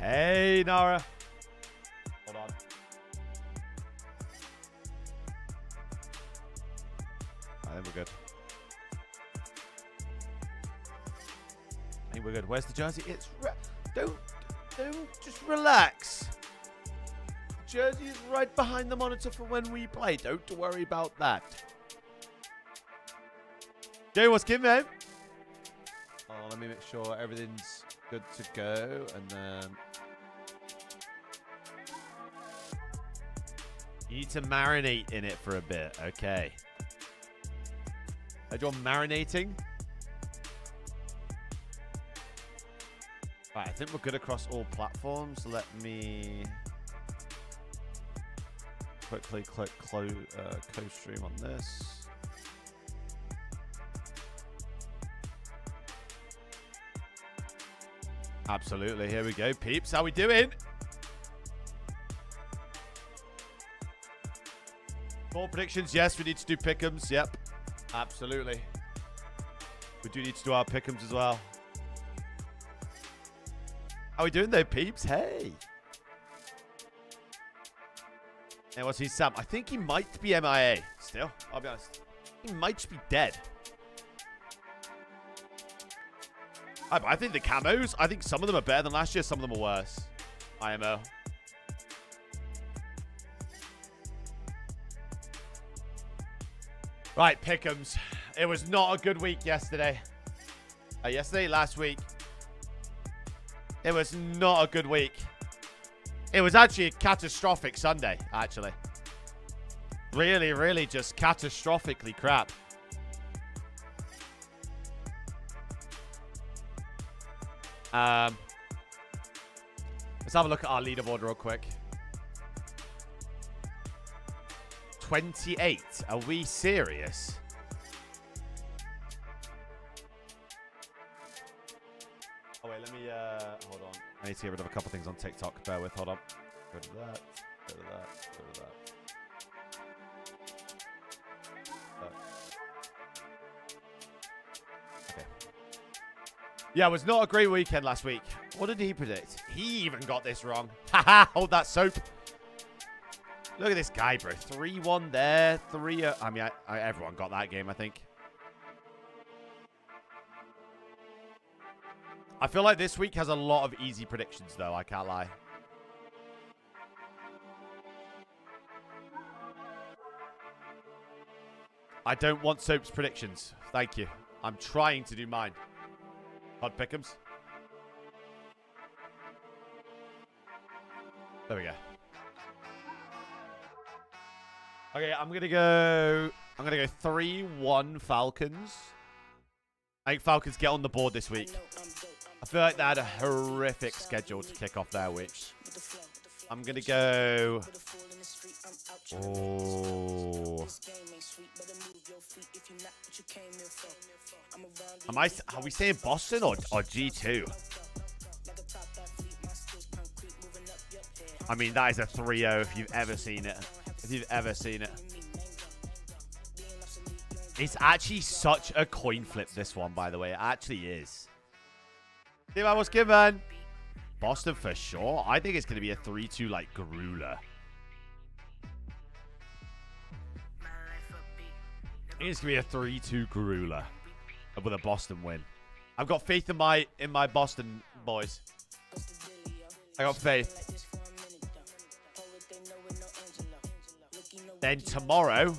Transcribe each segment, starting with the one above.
Hey, Nara. Hold on. I think we're good. I think we're good. Where's the jersey? It's don't just relax. The jersey is right behind the monitor for when we play. Don't worry about that. Jay, what's good, man? Oh, let me make sure everything's good to go, and then you need to marinate in it for a bit. Okay. Are you marinating? Right, I think we're good across all platforms. Let me quickly click co-stream on this. Absolutely. Here we go, peeps. How we doing? More predictions. Yes, we need to do pick'ems. Yep. Absolutely. We do need to do our pick'ems as well. How we doing though, peeps? Hey. Hey, what's he, Sam? I think he might be MIA still. I'll be honest. He might just be dead. I think the camos, I think some of them are better than last year. Some of them are worse. IMO. Right, pick'ems. It was not a good week yesterday. Last week. It was not a good week. It was actually a catastrophic Sunday, actually. Really, really just catastrophically crap. Let's have a look at our leaderboard real quick. 28. Are we serious? Oh, wait, let me, hold on. I need to get rid of a couple things on TikTok. Bear with, hold on. Go to that, go to that, go to that. Okay. Yeah, it was not a great weekend last week. What did he predict? He even got this wrong. Haha, hold that soap. Look at this guy, bro. 3-1 there. 3... I mean, everyone got that game, I think. I feel like this week has a lot of easy predictions, though. I can't lie. I don't want Soap's predictions. Thank you. I'm trying to do mine. Hot pick'ems. There we go. Okay, I'm gonna go 3-1 Falcons. I think Falcons get on the board this week. I feel like they had a horrific schedule to kick off their week. I'm gonna go. Oh. Are we saying Boston or G2? I mean, that is a 3-0 if you've ever seen it. If you've ever seen it. It's actually such a coin flip, this one, by the way. It actually is. See what I was given. Boston for sure. I think it's going to be a 3-2 like grueler. I think it's going to be a 3-2 grueler with a Boston win. I've got faith in my Boston boys. I got faith. Then tomorrow,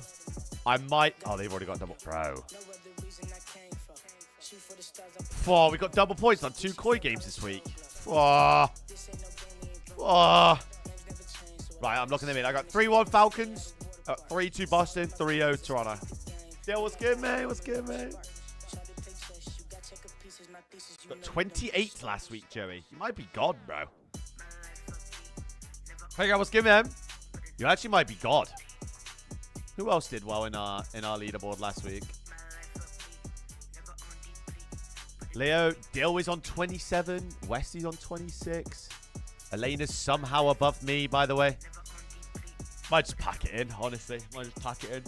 I might... Oh, they've already got double... Bro. Oh, we got double points on 2 Koi games this week. Oh. Oh. Right, I'm looking at them in. I got 3-1 Falcons, 3-2 Boston, 3-0 Toronto. Yeah, what's good, man? What's good, man? Got 28 last week, Joey. You might be God, bro. Hey, guys, what's good, man? You actually might be God. Who else did well in our leaderboard last week? Leo, Dill is on 27. Westy's on 26. Elena's somehow above me, by the way. Might just pack it in, honestly. Might just pack it in.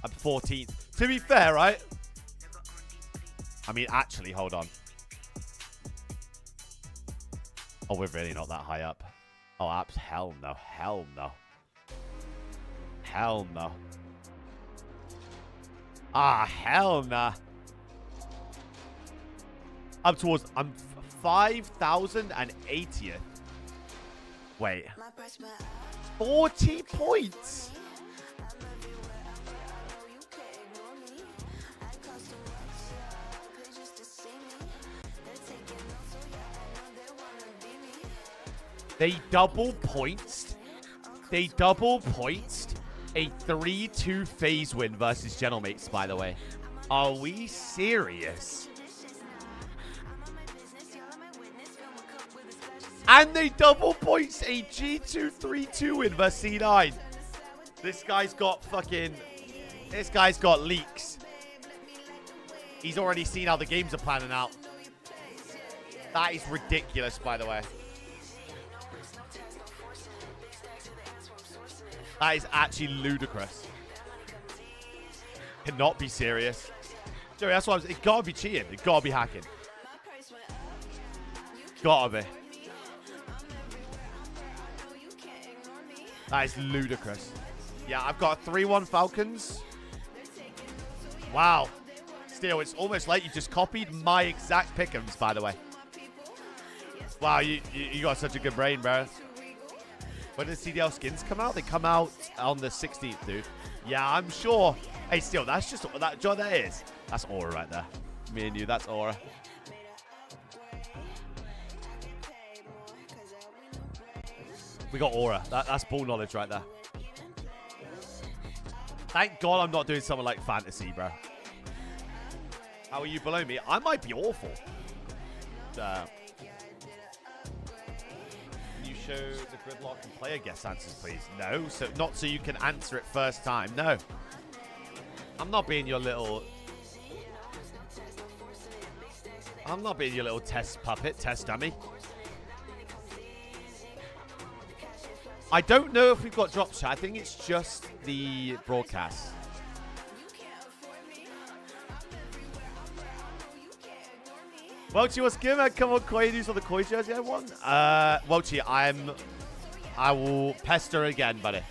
I'm 14th. To be fair, right? I mean, actually, hold on. Oh, we're really not that high up. Oh, apps. Hell no. Hell no. Hell no. Ah, hell nah. Up towards... I'm 5,080th. Wait. 40 points? They double points. They double points a 3-2 phase win versus Gentlemates, by the way. Are we serious? And they double points a G2 3-2 win versus C9. This guy's got fucking... This guy's got leaks. He's already seen how the games are planning out. That is ridiculous, by the way. That is actually ludicrous. Cannot be serious. Joey, that's what it gotta be cheating. It gotta be hacking. Gotta be. That is ludicrous. Yeah, I've got 3-1 Falcons. Wow. Still, it's almost like you just copied my exact pick'ems, by the way. Wow, you got such a good brain, bro. When did CDL skins come out? They come out on the 16th, dude. Yeah, I'm sure. Hey, still, that's just that. John, that is. That's aura right there. Me and you, that's aura. We got aura. That's ball knowledge right there. Thank God I'm not doing something like fantasy, bro. How are you below me? I might be awful. Can you show the gridlock and player guess answers, please? No, so not so you can answer it first time. No. I'm not being your little... I'm not being your little test puppet, test dummy. I don't know if we've got drop chat. I think it's just the broadcast. Welchie, what's good, man? Come on, Koi, do some of the Koi jersey I won. Welchie, I will pester again, buddy.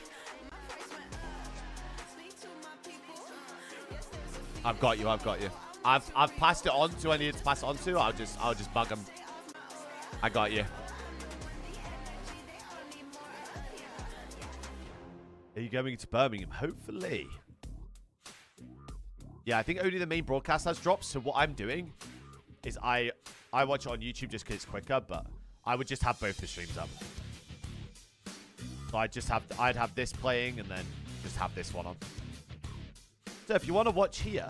I've got you. I've got you. I've passed it on to who I needed to pass it on to. I'll just bug him. I got you. Are you going to Birmingham? Hopefully. Yeah, I think only the main broadcast has drops. So what I'm doing is I watch it on YouTube just because it's quicker, but I would just have both the streams up. So I'd have this playing and then just have this one on. So if you want to watch here,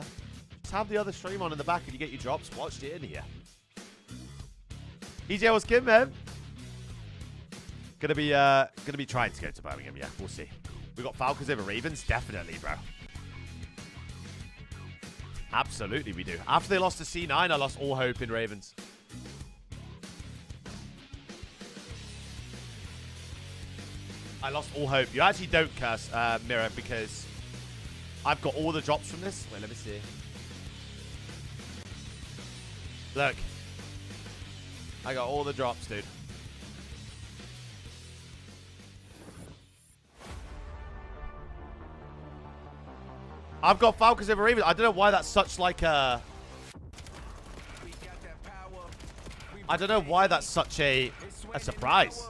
just have the other stream on in the back and you get your drops. Watch it in here. EJ, what's good, man? Gonna be trying to go to Birmingham. Yeah, we'll see. We got Falcons over Ravens, definitely, bro. Absolutely, we do. After they lost to C9, I lost all hope in Ravens. I lost all hope. You actually don't curse, Mirror, because I've got all the drops from this. Wait, let me see. Look. I got all the drops, dude. I've got Falcons over Ravens. I don't know why that's such like a... I don't know why that's such a surprise.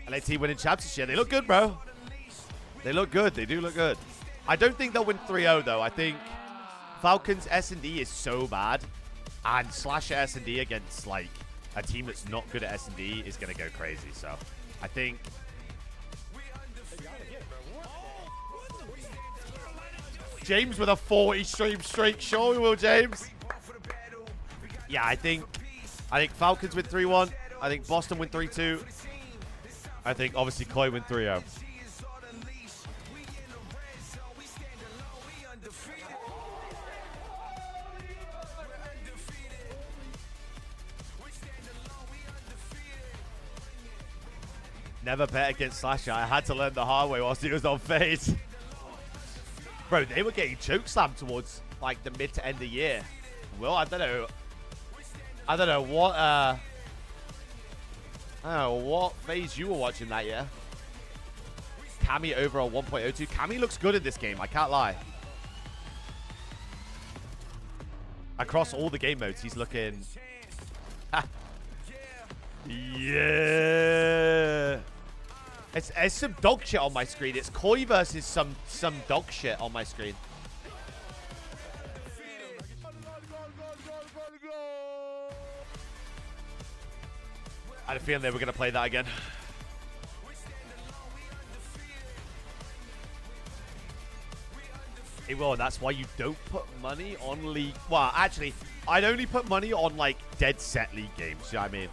LAT winning champs this year. They look good, bro. They look good. They do look good. I don't think they'll win 3-0, though. I think Falcons S&D is so bad. And Slasher S&D against, like, a team that's not good at S&D is going to go crazy. So, I think... James with a 40 stream streak. Sure we will, James. Yeah, I think Falcons win 3-1. I think Boston win 3-2. I think, obviously, Koi win 3-0. Never bet against Slasher. I had to learn the hard way whilst he was on FaZe. Bro, they were getting chokeslammed towards, like, the mid to end of the year. Well, I don't know what I don't know what phase you were watching that year. Cammy over a 1.02. Cammy looks good in this game. I can't lie. Across all the game modes, he's looking... Yeah. It's some dog shit on my screen. It's Koi versus some dog shit on my screen. I had a feeling they were going to play that again. It will, and that's why you don't put money on League. Well, actually, I'd only put money on, like, dead set League games. You know what I mean?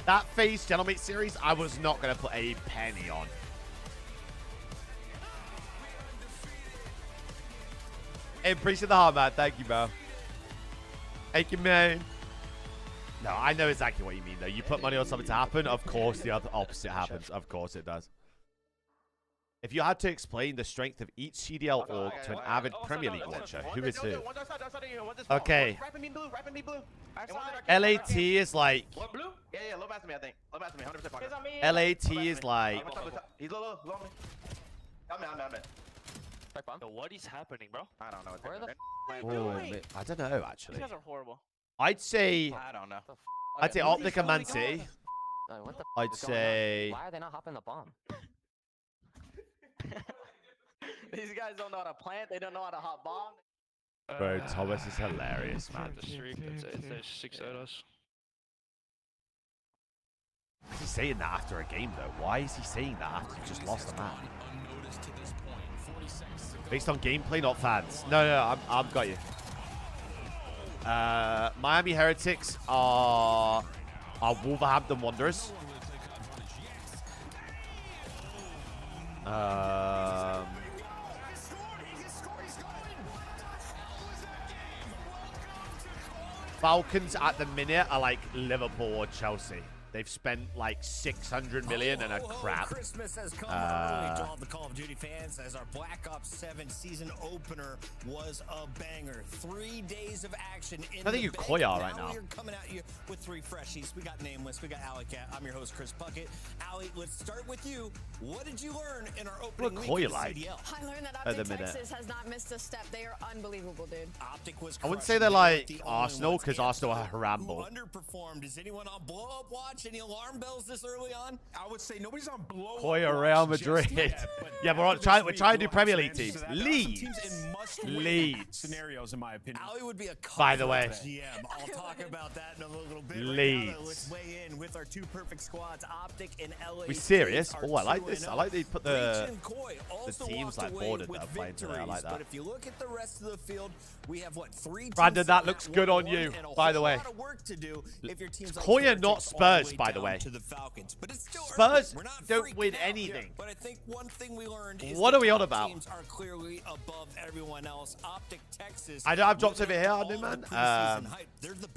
That phase Gentlemate series, I was not going to put a penny on. Appreciate the heart, man. Thank you, bro. Thank you, man. No, I know exactly what you mean, though. You put money on something to happen, of course the other opposite happens. Of course it does. If you had to explain the strength of each CDL org to an avid Premier League watcher, who is who? Okay. LAT is like... What, blue? Yeah, low pass to me, I think. Low pass to me, 100% pocket. LAT is like... He's low. I'm in. What is happening, bro? I don't know. Where the I don't know, actually. These guys are horrible. I'd say... I don't know. I'd say Optic and Man City. What the I'd say... Why are they not hopping the bomb? These guys don't know how to plant. They don't know how to hot bomb. Bro, Thomas is hilarious, man. The streak, there's 6 at us. Why is he saying that after a game, though? Why is he saying that after he just lost a match? Based on gameplay, not fans. No, I've got you. Miami Heretics are Wolverhampton Wanderers. Falcons at the minute are like Liverpool or Chelsea. They've spent like 600 million and a crap. Christmas has come early to all the Call of Duty fans as our Black Ops 7 season opener was a banger. 3 days of action in I think you Koya right now. We're coming at you with 3 freshies. We got Nameless, we got Alleycat. I'm your host, Chris Puckett. Allie, let's start with you. What did you learn in our opening week Koya of like? CDL? I learned that Optic Texas has not missed a step. They are unbelievable, dude. Optic was I wouldn't say they're like Arsenal because Arsenal are Haramble. Who underperformed? Is anyone on blow-up watch? Any alarm bells this early on? I would say nobody's on blow. Koya Real Madrid. Yeah, we're trying to do Premier League teams. Leeds. Scenarios, in my opinion. Ali would be a By the way. GM. I'll talk about that in a little bit. Leeds. Right now, let's weigh in with our 2 perfect squads, Optic and LA. We serious? Oh, I like this. I like they put the teams like bordered that are playing today. I like that. But if you look at the rest of the field, we have what 3 Brandon, teams that looks good on you, by the way. Koya, not Spurs, by the way. But it's still Spurs We're not don't win freaking out. anything. But I think one thing we learned is What the are we on top about? Teams are clearly above everyone else. Optic Texas. I don't have drops over here, I do, man.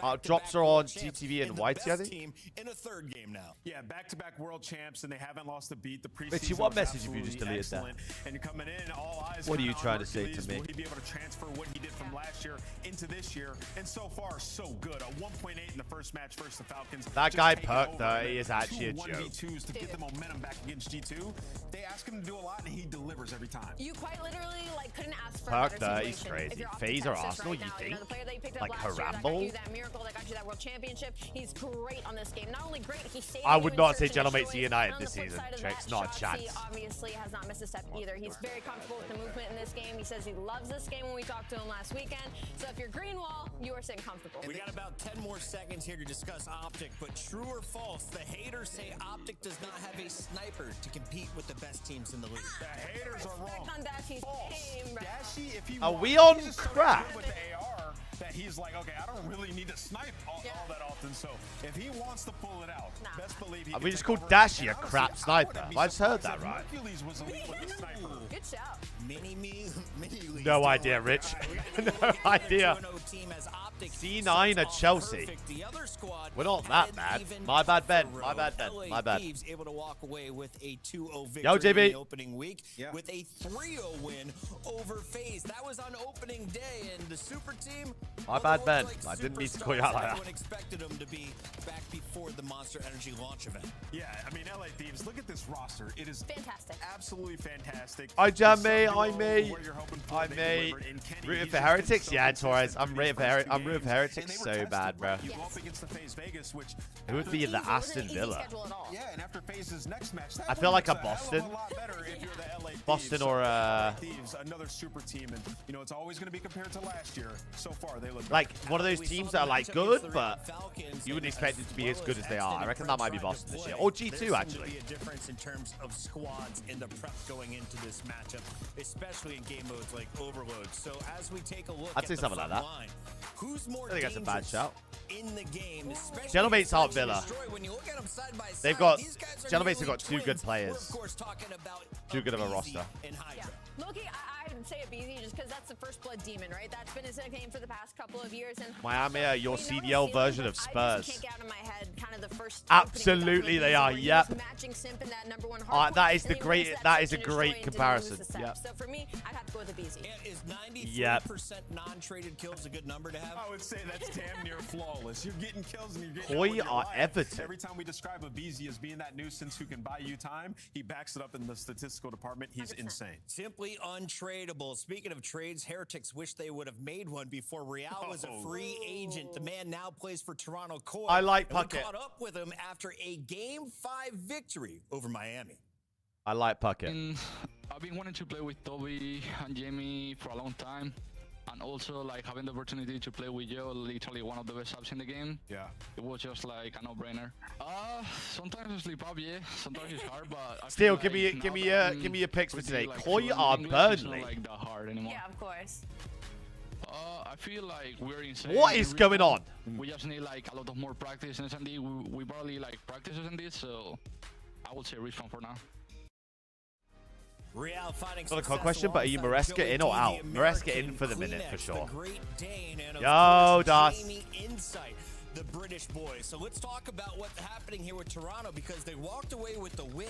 Our drops are on GTV and Whitey, I think. Team in a 3rd game now. Yeah, back-to-back world champs, and they haven't lost a beat. The preseason Richie, what was message have you just absolutely deleted there? excellent. And you're coming in, all eyes. What are you kinda trying on to say to Hercules. me? Will he be able to transfer what he did from last year into this year? And so far, so good. A 1.8 in the first match versus the Falcons. That Just guy taking Perk, over though, and he is then actually a 2 joke. 1v2s to get the momentum back against G2. They ask him to do a lot, and he delivers every time. You quite literally like couldn't ask for Perk, a better he's situation. crazy. If you're FaZe Optic or Texas Arsenal, right you now, think? the player that you picked up Like last year, that got Harambe? you that miracle, that got you that world championship. He's great on this game. Not only great, he saved I you would in not say search and Gentlemate destroy. United And on this the flip season. side of Check's that, not a Shoxy chance. obviously has not missed a step either. He's very comfortable with the movement in this game. He says he loves this game when we talked to him last weekend. So if you're Greenwall, you are sitting comfortable. We got about 10 more seconds here to discuss Optic, but true or false, the haters say Optic does not have a sniper to compete with the best teams in the league. The haters are wrong. On Dashy's game, bro. Dashy, if he Are wants- we on he's just so crack? good with the AR that he's like, okay, I don't really need to snipe all that often. So if he wants to pull it out, Nah. best believe he We can just take called over. Dashy And a honestly, crap I sniper. wouldn't be I just heard surprised that if right. Hercules was elite with the sniper. Good shout. Mini leagues. No don't idea, like Rich. that. We got No a idea. 2-0 team as Optic C9 at sets off Chelsea. perfect. The other squad We're not that had bad. even My bad, Ben. tougher My bad, Ben. road. My bad. Thieves able to walk away with a 2-0 victory Yo, JB. in the opening week with a 3-0 win over FaZe. That was on opening day, and the super team My bad, Ben. I didn't mean to call you out like that. Everyone expected him to be back before the Monster Energy launch event. Yeah, I mean, LA Thieves, look at this roster. It is Fantastic. absolutely fantastic. I jam The me, sub I duo, me, what you're hoping for, I they me. delivered. And Kenny, Rooting he's for just been Heretics? so Yeah, consistent Torres. I'm through rooting for the first two I'm rooting for games. Heretics And they were so tested, bad, bro. right? You go Yes. up against the FaZe Vegas, which It would be the It wasn't an Aston easy Villa. schedule at all. yeah, and after FaZe's next match, that I feel like looks a hell of Boston. lot better if you're the LA Thieves. Boston So, or, LA Thieves, another super team, and you know it's always going to be compared to last year. So far, they look Like, better. one of those We saw teams the that are like matchup good, against the but Falcons, you wouldn't and expect it to be as well good as they are. I reckon that might be French Boston this year. trying to Or play. G2, There seemed actually. to be a difference in terms of squads in the prep going into this matchup, especially in game modes like Overload. So as we take a look I'd at say the something like front that. line, who's more I think that's a bad dangerous shout. in the game, especially Genomates aren't Search and Villa. Destroy? When you look at them side by They've side, got- these guys are Genomates have nearly got two good twins. players. We're of course talking about Too good of a Abizi roster. and Yeah. Hydra. Loki, I'd say Abizi just because that's the first blood demon, right? That's been his nickname for the past couple of years. And Miami are your we know the CDL ceiling, version but of I Spurs. just can't get out of my head kind of the first. Absolutely they are, yep. Matching Simp in that number one That is and the then great- wins that is a search and great destroy and didn't comparison, lose the set. yep. So for me, I'd have to go with Abizi. And is 93% Yep. non-traded kills a good number to have? I would say that's damn near flawless. You're getting kills and you're getting Koi out with your are life. Everton. Every time we describe Abizi as being that nuisance who can buy you time, he backs it up in the statistical department. He's 100%. insane. Simply untradeable. Speaking of trades, Heretics wish they would have made one before Real was a free agent. The man now plays for Toronto Koi. I like and we Puckett. caught up with him after a Game 5 victory over Miami. I like Puckett. I've been wanting to play with Toby and Jamie for a long time, and also like having the opportunity to play with Joe, literally one of the best subs in the game. Yeah. It was just like a no-brainer. Sometimes I sleep up, yeah. Sometimes it's hard, but I Still, feel give me like give me now that give me your picks for pretty, today. like, Koi fluent are in English, it's Burnley. not like that hard anymore. Yeah, of course. I feel like we're insane. What is every going time. on? We just need like a lot of more practice in S&D. We barely like practice S&D, so I would say Respawn for now. Real finding Not a success question, but are you alongside Maresca Joey in or D, out? the Maresca in American for the minute, for Kleenex, sure. The Great Dane, and of Yo, course, Das. Jamie Insight, the British boy. So let's talk about what's happening here with Toronto because they walked away with the win.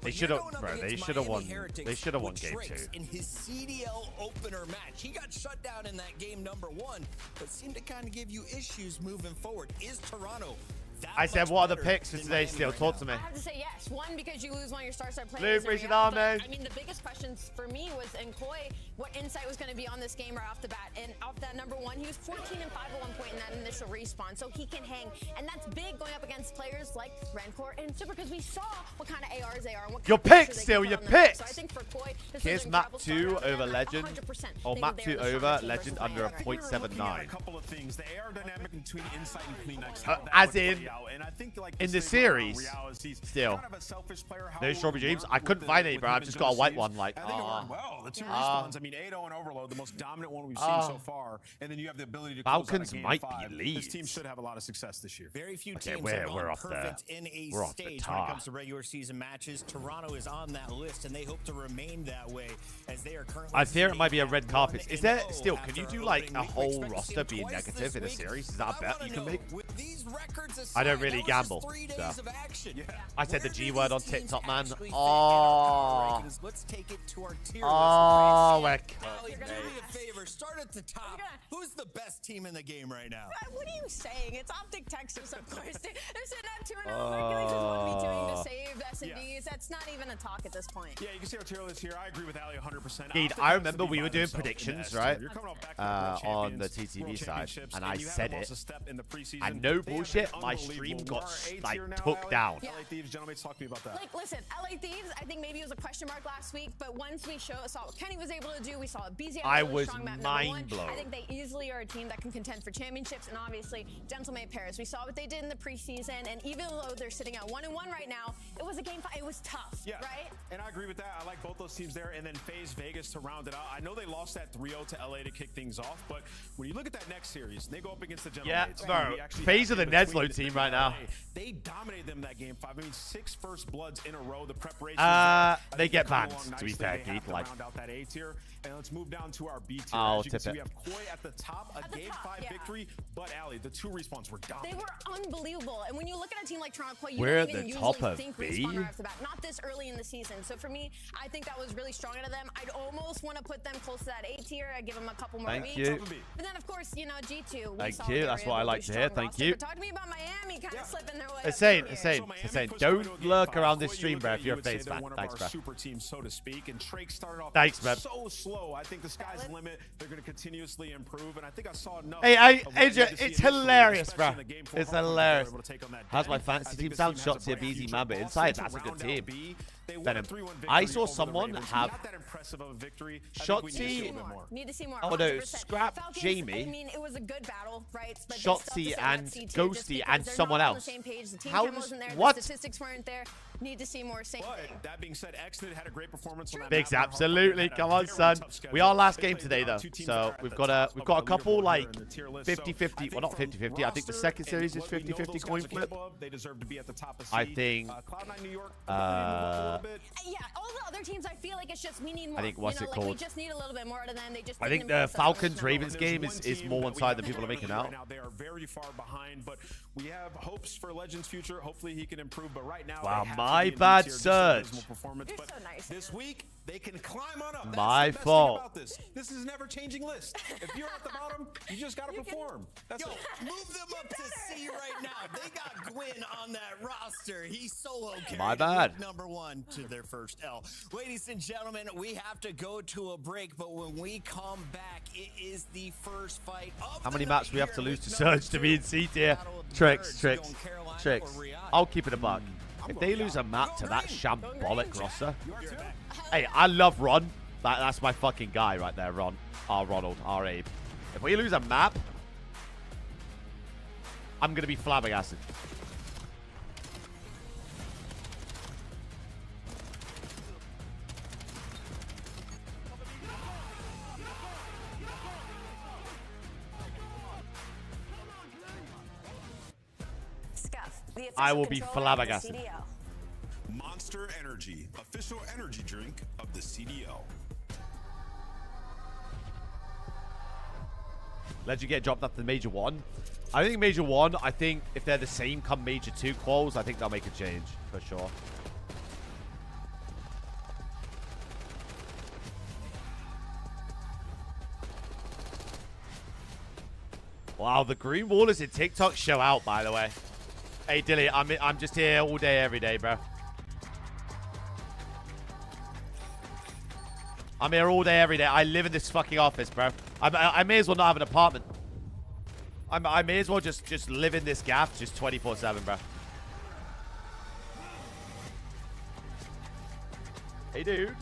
They But should you're have, going up bro. They against should have Miami won. Heretics They should have won with game Trace 2. in his CDL opener match. He got shut down in that game number 1, but seemed to kind of give you issues moving forward. Is Toronto that I said, much what are the better picks for than today? Miami Still, right talk now? to me. I have to say yes. One, because you lose one of your star-side Luke, players. appreciate Real, that, but, man. I mean, the biggest questions for me was in Koi, what Insight was going to be on this game right off the bat. And off that number 1, he was 14 and 5 at one point in that initial respawn, so he can hang. And that's big going up against players like Rancor and Super, because we saw what kind of ARs they are. And what kind Your of pressure picks, they Still, can your put on the map. picks. So I think for Koi, this Here's was an map incredible 2 start out of over them. Legend. 100% Or think map that 2 they are the over stronger team Legend versus under a Miami. I think we were looking at a 0.79. couple of things. The air dynamic between Insight and Kleenex. Uh, how that as would in, play out. And I think, like, in the the thing about series, Real is he's still. kind of a selfish player. How No will strawberry it dreams. work I couldn't with find the- any, with bro. him I've and just Joe got a white Steve? one. Like, I think it worked well. The two respawns. I mean, 8-0 and Overload, the most dominant one we've seen so far. And then you have the ability to close out a Falcons game might be 5. This leads. team should have a lot of success this year. Very few Okay, teams we're have gone off the- perfect in a we're off the stage when it top. comes to regular season matches. Toronto is on that list, and they hope to remain that way as they are currently. I fear it might be a sitting red at carpet. Is there 1-0 still? Can you after do like opening a week. We whole expect to see roster them being twice negative this in a week. series? Is that a I bet wanna you can know, make? with these records I don't aside, really that was just gamble, 3 days so. of action. I said the Where G do word these on teams TikTok, man. actually fit in Oh. our power rankings? Let's take it to our tier Oh, list. we're Allie, You're do gonna me a ask. favor. Start at the top. gonna- Who's the best team in the game right now? What are you saying? It's Optic Texas, of course. They're sitting at 2-0. Hercules is 1v2ing to save S&Ds. That's not even a talk at this point. Yeah, you can see our tier list here. I agree with Ali 100%. Dude, Optic I has to remember be we by were doing themselves in the predictions, S tier. right? You're coming off back-to-back world On the champions, TTV world side, championships, and I you said haven't it. lost a step in the preseason. And no They have been bullshit, my stream unbelievable. got We're A like tier now, took Ali. down. LA Thieves, gentlemen, talk to me about that. Like, listen, LA Thieves, I think maybe it was a question mark last week, but once we saw what Kenny was able to do, we saw BZ I had a really was strong map mind number 1. blown. I think they easily are a team that can contend for championships, and obviously, Gentleman Paris. We saw what they did in the preseason, and even though they're sitting at 1-1 right now, it was a game 5. It was tough, Yeah, right? and I agree with that. I like both those teams there, and then FaZe Vegas to round it out. I know they lost that 3-0 to LA to kick things off, but when you look at that next series, they go up against the Yeah, Gentlemen. bro. FaZe are the Neslo team right now. they dominated them that game 5. I mean, 6 first bloods in a row. The preparation. They get banned, to be fair, They have Keith. to Like, round out that A tier. And let's move down to our B tier. I'll As you can tip see, it. we have Koi at the top, a game 5 yeah. victory. But Ali, the 2 respawns were They dominant. were unbelievable. And when you look at a team like Toronto Koi, you We're don't at even the usually top of think B? respawn right off the bat. Not this early in the season. So for me, I think that was really strong out of them. I'd almost want to put them close to that A tier. I'd give them a couple more Thank weeks. you. But then, of course, you know, G2. we Thank saw you. they That's were what I able like do to hear. strong Thank roster. you. But talk to me about Miami kind of slipping their way. Insane, up here. insane. So Miami Insane. pushed away to a Don't game lurk 5. around this Koi, you stream, look bro, at if it, you're a you would say FaZe they're fan. one of Thanks, our bro. super teams, so to speak. And Trake started off Thanks, man. so slow. I think the sky's the limit. They're going to continuously improve. And I think I saw enough. Hey, of what I need AJ, to see it's initially, hilarious, especially bro. in the game 4 It's home run that they were hilarious. able to take on that How's day. my fantasy I think team this sound? has a Shots here, bright BZ, future. man, but Boston inside, to that's a good round out team. B. They won a Venom. 3-1 I victory saw over the someone Ravens. have Not that impressive of a victory. I think Shotzi- we need to see a little bit more. Need to see more. Oh, no, 100%. scrap Falcons, Jamie. I mean, it was a good battle, right? But they still have to Shotzi stay in and that C tier just Ghosty because and they're someone not on else. the same page. The team How chem does- wasn't there. what? The statistics weren't there. Need to see more. Same thing. But that being said, Exnid had a great performance on that Bigs, map. absolutely. Had a Come on, very son. tough schedule. We are last They game played today, though. two teams So that are at we've the got a top we've of got a the couple leaderboard like here in the tier list. So 50-50. I Well, not think 50-50. I think the roster second and series is what we know 50-50 those coin guys are flip. capable of, they deserve to be at the top of I C. think, Cloud9 New York, a little bit. Yeah, all the other teams, I feel like it's just we need more. I think what's you know, it like, called? We just need a little bit more out of them. They just. I didn't think the impress us Falcons enough. Ravens There's game one is team more that one we side have than to people are making right out. now. They are very far behind, but we have hopes for Legends' future. Hopefully, he can improve. But right now, Wow, they have my to be in bad B tier, just surge. abysmal performance. You're But so nice. this week, they can climb on up. That's My the best fault. Thing about this. This is a never-changing list. If you're at the bottom, you just got to perform. That's Yo, it. move them up to C right now. They got Gwyn on that roster. He's solo carried My bad. number 1 to their first L. Ladies and gentlemen, we have to go to a break, but when we come back, it is the first fight of How the many night maps we have here to lose with to number Surge to be in 2. C tier? Battle of the Tricks, Birds. tricks, Going Carolina tricks. or Riyadh? I'll keep it a buck. If going they lose a Riyadh. map to that Going shambolic green. roster, You are too? hey, I love Ron. That's my fucking guy right there, Ron. R. Ronald, R. Abe. If we lose a map, I'm gonna be flabbergasted. Scuff, the I official will be controller of the flabbergasted. CDO. Monster Energy, official energy drink of the CDO. Legend get dropped after Major 1. I think Major 1, I think if they're the same come Major 2 quals, I think they'll make a change, for sure. Wow, the green wall is in TikTok show out, by the way. Hey, Dilly, I'm just here all day, every day, bro. I'm here all day, every day. I live in this fucking office, bro. I may as well not have an apartment. I may as well just live in this gaff just 24/7, bro. Hey, dude.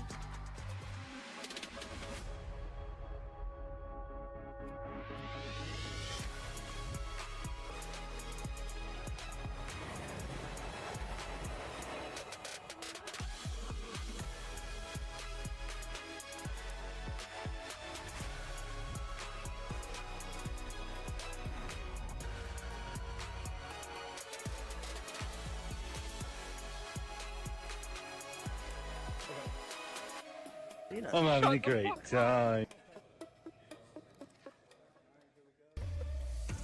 I'm having a great time.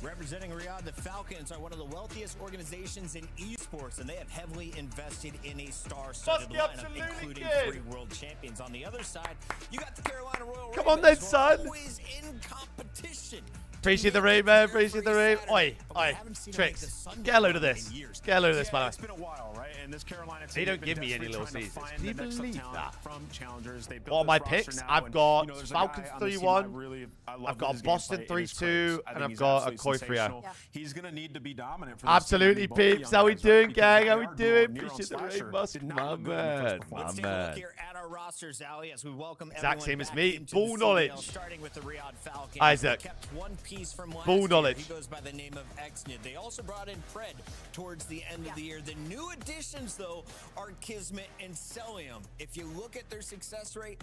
Representing Riyadh, the Falcons are one of the wealthiest organizations in esports, and they have heavily invested in a star-studded Muskie, lineup, absolutely including good. 3 world champions. On the other side, you got the Carolina Royal Come on Ravens, then, who are son. always in competition. Appreciate the raid, man. Appreciate the raid. Oi, oi. Tricks. Get a load of this. Get a load of this, by It's the way. been a while, right? And this Carolina team They don't has been give me any desperately little trying to seasons. find Can you the next up believe talent that? From challengers. They built All this my roster picks, now, I've and, got you know, there's a Falcons guy on this team 3-1. I love I've got his Boston gameplay, and his 3-2, Kratos. I and think I've he's got a absolutely Koi 3-0. sensational. Yeah. He's going to need to be dominant for this Absolutely, team. Both the young peeps. How we guys, doing, right? gang? Because How they we are doing? dual. Nero Appreciate the Slasher raid, Musk. did not My look good in the man. first My performance. Let's take a look man. here at our rosters, Ali, as we welcome Exact everyone same as back me. into Full the CDL, knowledge. starting with the Riyadh Falcons. Isaac. They kept one piece from last Full year. knowledge. He goes by the name of Exnid. They also brought in Pred towards the end of the year. The new additions, though, are Kismet and Celium. If you look at their success rate,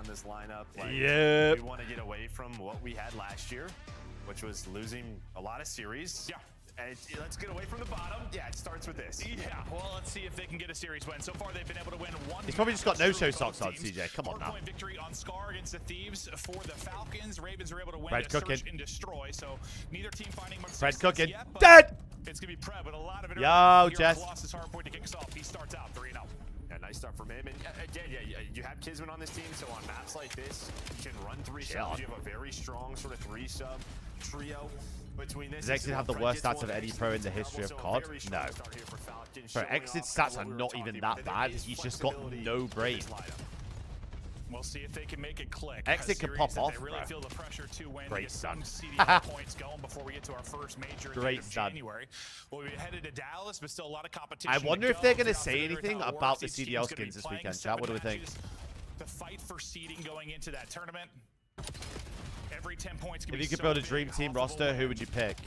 on this lineup. Like, Yep. we want to get away from what we had last year. which was losing a lot of series. Yeah. And let's get away from the bottom. Yeah, it starts with this. Yeah, well, let's see if they can get a series win. So far, they've been able to win one. He's probably just got no-show match socks on, teams. CJ. Come on now. Hard-point victory on Scar against the Thieves for the Falcons. Ravens were able to win Fred to cooking. search and destroy. So neither team finding much Fred success cooking. yet, but Dead! It's going to be Pred with a lot of it. Yo, Jess. Colossus Hardpoint to kick us off. He starts out 3-0. Yeah, nice start from him. And again, you have Kismet on this team, so on maps like this, you can run 3 subs. You have a very strong sort of 3-sub trio between this. Does Exit have the worst stats of any pro in the history of COD? No. Bro, Exit's stats are not even that bad. He's just got no brain. We'll see if they can make it click. Exit can pop off, They really bro. feel the pressure to win. Great Get some stun. CDL points going before we get to our first major at the Great end of stun. January. We'll be headed to Dallas, but still a lot of competition. I to wonder if go. they're going to Throughout say the anything tournament, about the each team's CDL gonna be skins this playing weekend, 7 chat. What do we think? matches. The fight for seeding going into that tournament. Every 10 points can If be you could so build a big dream off team of a roster, win. who would you pick?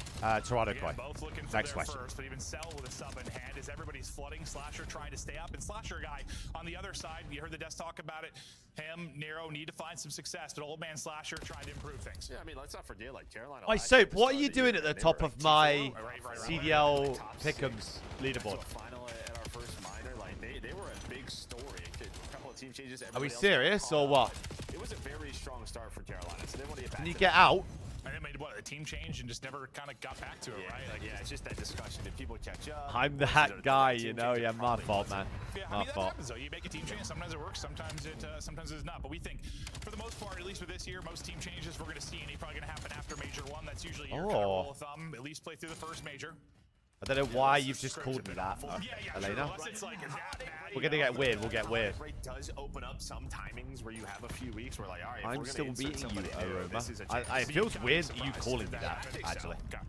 Toronto Again, Koi. both looking for Next their question. First, but even Cell with a sub in hand as everybody's flooding. Slasher trying to stay up, and Slasher guy on the other side. You heard the desk talk about it. Him, Nero need to find some success, but old man Slasher trying to improve things. Yeah, I mean, let's not forget, like, Carolina. Hey, Soap, what are you doing at the top of my CDL Pick'ems leaderboard? Final at our first minor, like, they were a big story. A couple of team changes. Are we everybody else got serious caught or up. what? It was a very strong start for Carolina, so they want to get back Can you to get that. out? And they made what, a team change and just never kind of got back to it, right? Like, Yeah, it's just that discussion. Did people catch up? I'm Was that it a guy, team you know. change? Yeah, It my probably fault, wasn't. man. Yeah, I My mean, that fault. happens though. You make a team change. Sometimes it works. Sometimes it's not. But we think, for the most part, at least for this year, most team changes we're going to see, and probably going to happen after Major 1. That's usually your kind of rule of thumb. At least play through the first Major. I don't know why you've just called me that, Elena. Unless it's like that bad, We're going to get weird. We'll get weird. It does open up some timings where you have a few weeks where, like, all right, if we're I'm gonna still insert beating you, somebody new, Aroma. this is a It chance. feels weird that you Surprised calling me that that, happened. actually. Okay.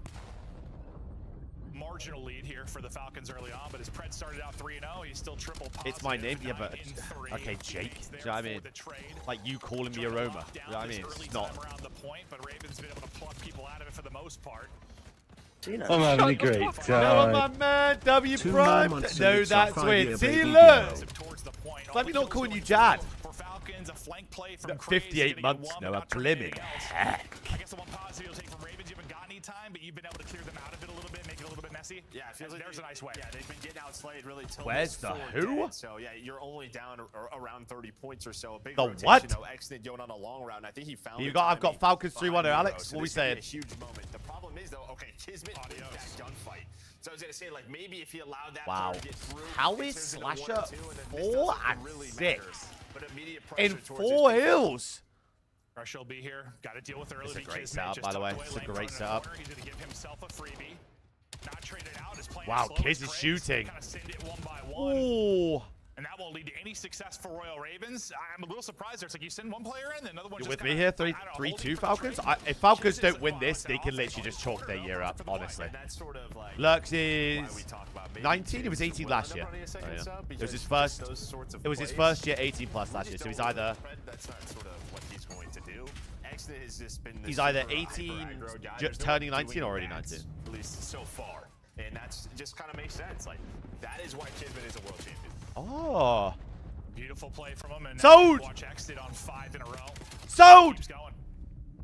Marginal lead here for the Falcons early on, but as Pred started out 3-0, he's still triple positive. It's my name, yeah, 9 but in 3. okay, Jake. He's Do you there know what I for mean? the trade. Like you calling me Trying to Aroma. lock You down know what I this mean? early It's not. time around the point, but Ravens been able to pluck people out of it for the most part. I'm having a great No, time. my man, W Two Prime. months No, since that's our weird. 5-year See, baby look. Towards the point. Let me not All the calling kills you going Jad. For Falcons, a flank play from No, Craze, 58 getting months, one no, a without turning blimmin' anything else. heck. I guess the one positive you'll take from Ravens, you haven't got any time, but you've been able to clear them out of it a little bit, make it a little bit messy. Yeah, it feels like there's a nice way. Yeah, they've been getting outslayed really till Where's this the fourth who? dead. So yeah, you're only down around 30 points or so. A big The rotation, what? Exit going on a long round. I think he found. You the got- I've got timing Falcons behind 3-1, Nero, Alex. so What we this could be saying? a huge moment. The problem is though, okay, Kismet wins that gunfight. So I was gonna say, like, maybe if he allowed that Wow. to get through, How it is turns into 1 Slasher or 2, and then this 4 doesn't and really 6 matter. But immediate in pressure towards 4 his defense. hills? Pressure will be here. Got to deal with early. It's a great Kismet setup, just by the tucked way. away, It's a lane great front in the setup. corner. He's gonna give himself a freebie. Not traded out. Is playing Wow, slow Kids as is Craze. shooting. Kind of send it one by one. Ooh. And that won't lead to any success for Royal Ravens. I'm a little surprised there. It's like you send one player in, then another one You just with me kinda, here? I don't know, 3-2 holding for the Falcons? trade. If Falcons Just don't as win far this, as they an can offense literally just going chalk their forward, year up, for the line. honestly. And that's sort of like Lurks why is we talk about maybe 19. He was teams 18 will last end year. up running a second Oh, yeah. sub It was because his just first. those sorts of It was his plays, first year 18 plus last we year, just so he's don't either know Fred, that's not sort of what he's going to do. Exit has just been this he's either super 18, hyper-aggro guy. just There's no turning doing 19 or already that, 19. At least so far, and that's just kind of makes sense. Like that is why Kismet is a world champion. Oh. Beautiful play from him. And Sold! Watch Exit on 5 in a row. Sold! Keeps going.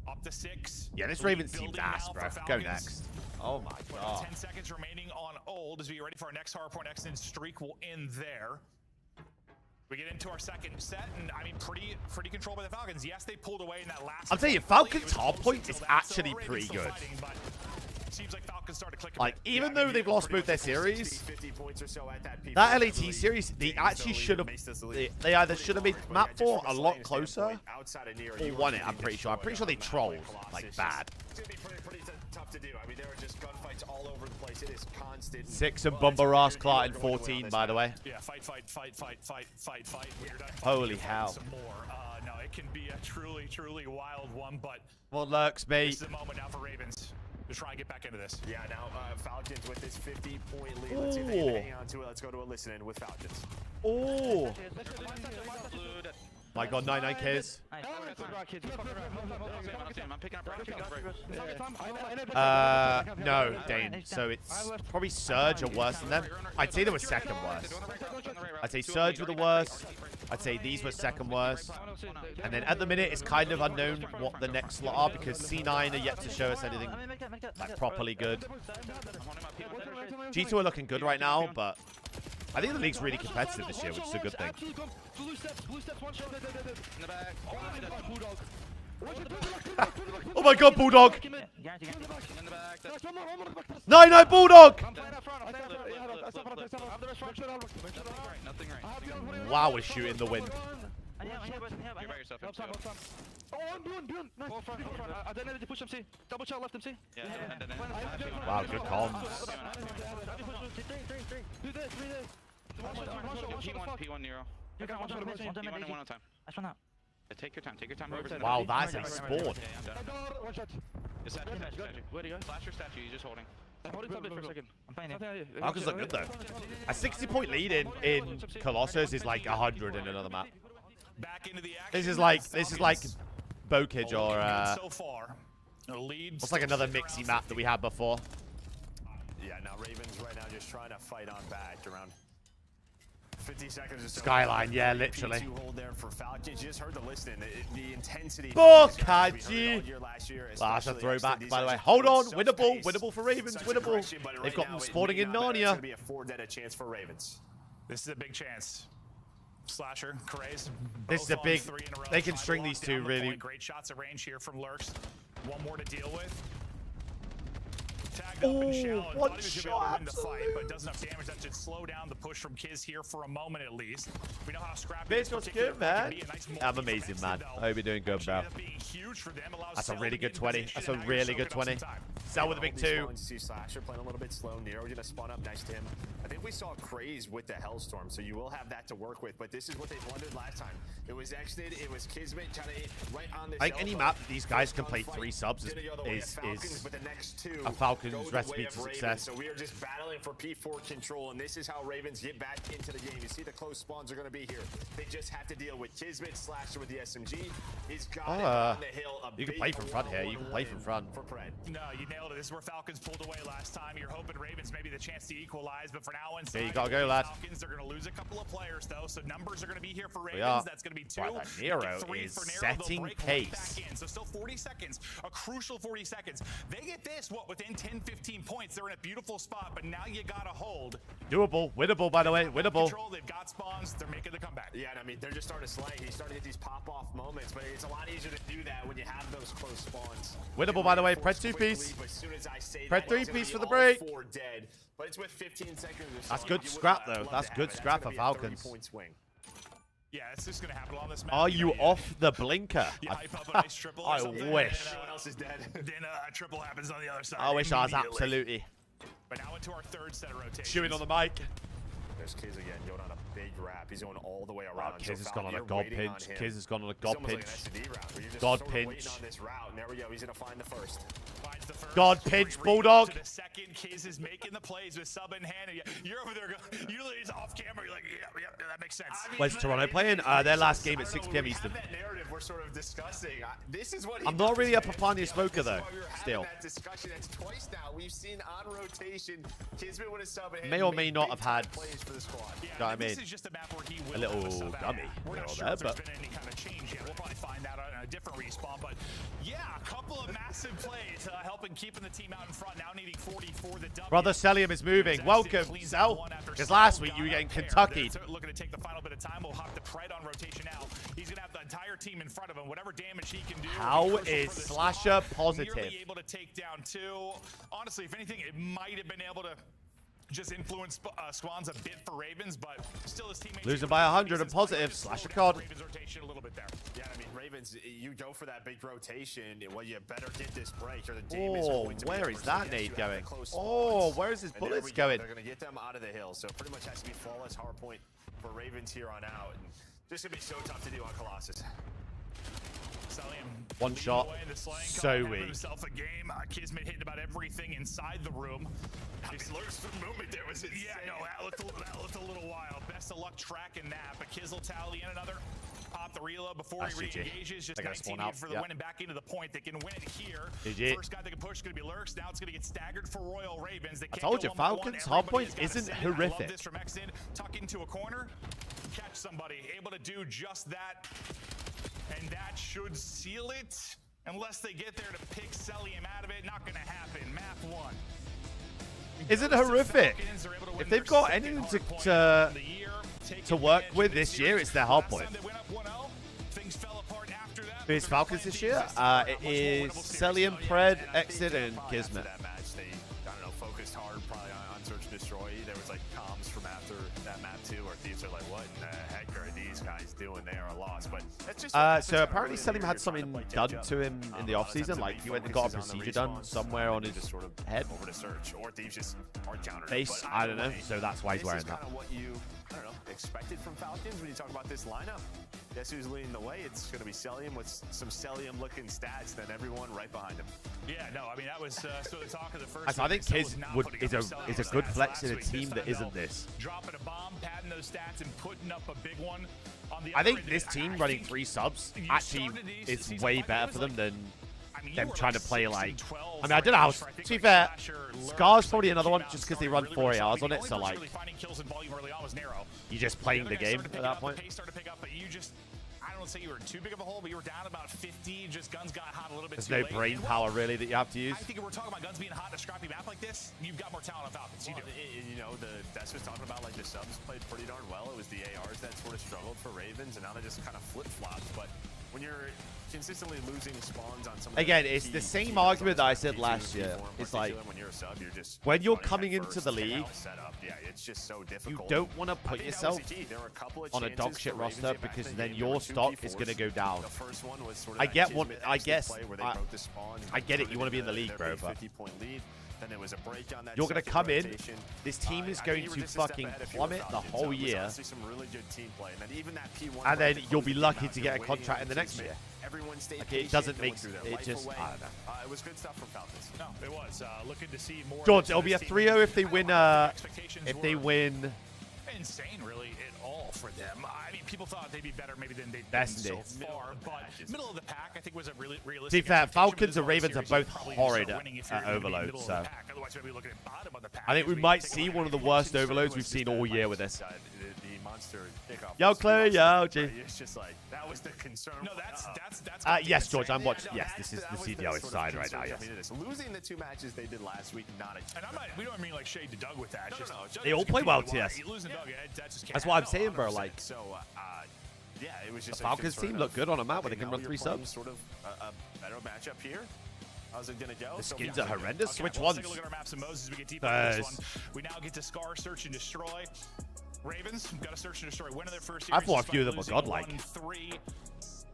Up to 6. Yeah, this Lead Ravens building team's ass, now bro. for Go Falcons. next. Oh my With god. 10 seconds remaining on old as we get ready for our next hardpoint extend streak will end there. We get into our second set, and I mean, pretty controlled by the Falcons. Yes, they pulled away in that last. I'll tell you, point early. Falcons It was close hardpoint until is that, actually so Ravens pretty still good. fighting, but seems like Falcons started clicking. Like, a bit. even Yeah, though I mean, they've lost pretty both their much a full series, 50 points or so at that P4 that really LAT series, they changed actually the should lead, have. makes this league They either pretty should have made large, but map yeah, just 4 from a a lot slaying closer standpoint, outside of Nero, or you won were it. I'm getting pretty sure. I'm pretty sure they destroyed on a map trolled like like Colossus. bad. It's gonna be pretty tough to do. I mean, there are just gunfights all over the place. It is constant. 6 and Well, Bumba that's what Ross you're Clark in going to win on 14, this by the map. way. Yeah, fight. When you're done fighting, Holy you're fighting hell. Some more. No, it can be a truly wild one, but Well, Lurks, mate. this is the moment now for Ravens to try and get back into this. Yeah, now Falcons with this 50-point lead. Let's see if they can Ooh. hang on to it. Let's go to a listen-in with Falcons. Oh. My god, 99 Ks. No, Dane. So it's probably Surge or worse than them. I'd say they were second worst. I'd say Surge were the worst. I'd say these were second worst. And then at the minute, it's kind of unknown what the next slot are because C9 are yet to show us anything like properly good. G2 are looking good right now, but I think the league's really competitive this year, which is a good thing. Oh my god, Bulldog! 9-9 Bulldog! Wow, we're shooting the wind. Wow, good comms. Take your time. Take your time. Wow, that's a spawn. Flash your statue. You're just holding. Falcons look good though. A 60-point lead in Colossus is like 100 in another map. This is like Bokage or what's like another mixy map that we had before. Yeah, now Ravens right now just trying to fight on back around 50 seconds or so. Skyline, yeah, literally. P2 hold there for Falcons. You just heard the listing. The intensity. Bokaji! That's a throwback, by the way. Hold on, winnable, winnable for Ravens, winnable. They've got them spawning in Narnia. Be a 4-dead chance for Ravens. This is a big chance. Slasher, Craze. This is a big. They can string these two really. Great shots at range here from Lurks. One more to deal with. Oh, one shot. The fight, but does enough damage that should slow down the push from Kiz here for a moment at least. We know how scrappy Bitch, what's good, man? I'm amazing, man. I hope you're doing good, bro. That's a really good 20. That's a really good 20. Sell with a big 2. See Slasher playing a little bit slow. Nero gonna spawn up next to him. I think we saw Craze with the Hellstorm, so you will have that to work with. But this is what they blundered last time. It was Exnid, it was Kismet trying to right on this. Like any map these guys can play 3 subs is a Falcons recipe to success. So we are just battling for P4 control, and this is how Ravens get back into the game. You see the close spawns are going to be here. They just have to deal with Kismet, Slasher with the SMG. He's got it on the hill. You can play from front here. You can play from front. For Pred. No, you nailed it. This is where Falcons pulled away last time. You're hoping Ravens maybe the chance to equalize, but for now, inside, yeah, you gotta go, lad. Falcons, they're going to lose a couple of players though, so numbers are going to be here for Ravens. That's going to be 2. Wow, that Nero is setting pace. So still 40 seconds, a crucial 40 seconds. They get this, within 10-15 points. They're in a beautiful spot, but now you gotta hold. Doable, winnable, by the way, winnable. They've got spawns. They're making the comeback. Yeah, and I mean they're just starting to slay. He's starting to get these pop-off moments, but it's a lot easier to do that when you have those close spawns. Winnable, by the way. Pred 2-piece. Pred 3-piece for the break. 4 dead, but it's with 15 seconds. That's good scrap though. That's good scrap for Falcons. Yeah, it's just gonna happen on this map. Are you off the blinker? I wish. Everyone else is dead. Then a triple happens on the other side. I wish I was absolutely. But now into our 3rd set of rotations. Chewing on the mic. There's Kiz again going on a big wrap. He's going all the way around. Wow, Kiz has gone on a god pinch. Kiz has gone on a god pinch. God pinch. On this route. And there we go. He's gonna find the first. God pinch, Bulldog. To the second, Kiz is making the plays with sub in hand. You're over there. You literally just off camera. You're like, yeah, that makes sense. Where's Toronto playing? Their last game at 6 p.m. Eastern. That narrative we're sort of discussing. This is what I'm not really a Papania smoker though. Still. That discussion. That's twice now. We've seen on rotation. Kismet with a sub in hand. May or may not have had. Plays for the squad. You know what I mean? This is just a map where he will a little dummy. We're not sure if there's been any kind of change yet. We'll probably find out on a different respawn. But yeah, a couple of massive plays helping keeping the team out in front. Now needing 40 for the W. Brother Celium is moving. Welcome, Cell. Because last week you were getting Kentucky. Looking to take the final bit of time. We'll hop the Pred on rotation out. He's going to have the entire team in front of him. Whatever damage he can do. How is Slasher positive? Nearly able to take down 2. Honestly, if anything, it might have been able to just influence Squans a bit for Ravens, but still his teammates losing by 100 and positive. Slasher card. Ravens rotation a little bit there. Yeah, I mean Ravens, you go for that big rotation. Well, you better get this break, or the team is going to where be is that yes, nade going? Oh, where's his and bullets go. going? They're gonna get them out of the hill, so pretty much has to be flawless hard point for Ravens here on out. And just gonna be so tough to do on Colossus. One shot, so weak. Himself a game. Kismet hitting about everything inside the room. His lurks movement there was insane. Yeah, no, that looked a little wild. Best of luck tracking that, but Kiz will tally in another pop the reload before he GG. re-engages. Just They're gonna 19 spawn needed out. for the Yep. win and back into the point. They can win it here. GG. First guy they can push is going to be Lurks. Now it's going to get staggered for Royal Ravens. They I can't told go you, 1v1. Falcons hard point Everybody's gotta isn't send it. I love horrific. this from Exton. Tuck into a corner, catch somebody, able to do just that, and that should seal it. Unless they get there to pick Celium out of it, not going to happen. Map 1. Is it horrific? If they've got anything to work with this year, it's their hard point. For his Falcons this year, it is Celium, Pred, Exit, and Kismet. That match, they, I don't know, focused hard probably on Search and Destroy. There was like comms from after that map too, where Thieves are like, what in the heck are these guys doing? They are lost. But that's just So apparently Celium had something done to him in the offseason, like he went and got a procedure done somewhere on his sort of head. over to Search, or Thieves just aren't countering. Face, I don't know, so that's why he's wearing This is that. kind of what you, I don't know, expected from Falcons when you talk about this lineup. Guess who's leading the way? It's going to be Celium with some Celium-looking stats, then everyone right behind him. Yeah, no, I mean, that was sort of the talk of the first. I think Kiz Kiz is a good flex in a team that isn't this. Dropping a bomb, padding those stats, and putting up a big one. On the I other think end, this team running 3 subs actually is season way five, better it for was them than you them were trying like to play 6 like. and 12 I mean, I don't know how. for, I think, To be like fair, Slasher, Lurks, Scar's probably like, another came one out just and because they started run really, 4 really ARs strong. on it, The so only like person really finding kills in volume early on was Nero. you're just playing the game at that point. The pace started to pick up, but you just, I don't say you were in too big of a hole, but you were down about 50. Just guns got hot a little bit There's too no late. brain And, power really that you have to use. I think if we're talking about guns being hot in a scrappy map like this, you've got more talent on Falcons. You do. You know, that's what's talking about, like the subs played pretty darn well. It was the ARs that sort of struggled for Ravens, and now they just kind of flip-flopped. But when you're consistently losing spawns on some of Again, the it's key the same keys argument that I like said P2 last and year. P4 in It's like, particular, when you're a sub, you're just when you're running coming head into first, the can't league, set up. Yeah, it's just so difficult. you don't want to I put think that was yourself the key. There were a couple of on a chances dog shit for Ravens roster to get back because in the then game. There your were two stock is P4s. going to go down. The first one was sort of I that get one. Kismet I exit guess. play where they broke the spawn and I get it. turned You want to be in the into league, their bro, big but 50-point lead. Then there was a break on that you're going to second come in. rotation. This team is I going think you were to just a step fucking ahead if you were plummet the Falcons. whole It was year. honestly some really good team play. And then even that P1 And then break to you'll close be the game lucky out, to you're get a waiting contract in the for next Kismet. year. Everyone stayed Like, it patient, doesn't going make through their it life just. away. I don't know. It was good stuff from Falcons. No, it was. Looking to see more. George, of it'll be a this 3-0 if they team. win. Expectations If they were win. insane, really, at all for them. I mean, people thought they'd be better maybe than they've been Best so days. far, but middle of the pack, I think, was a really To be realistic. fair, expectation, but Falcons this and whole Ravens are series, you both probably horrid start winning if you're at gonna be overload, middle of so. the pack. Otherwise, maybe looking at bottom of the pack. I think as we we might take a see look one at of the it. worst overloads we've seen all year with this. The monster kickoff. Yo, was Claire, awesome. yo, G. It's just like that was the concern. No, that's. Yes, George, I'm watching. No, Yes, this is the CDO inside right now. Yes. Losing the 2 matches they did last week, not a. And we don't mean like shade to Doug with that. Just, They all play well, TS. You lose to Doug, that just can't That's what I'm happen. saying, bro. Like, So, yeah, it was just The Falcons concern team look of, good on a map where they okay, can now run 3 you're playing subs. Sort of a better matchup here. How's it gonna go? The So, skins yeah, are horrendous. Okay, Which well, let's ones? take a look at our maps and Moses as we get deeper into this Those. one. We now get to Scar, Search, and Destroy. Ravens got to search and destroy. Win in their first I series. thought a despite few of them were losing godlike. 1-3.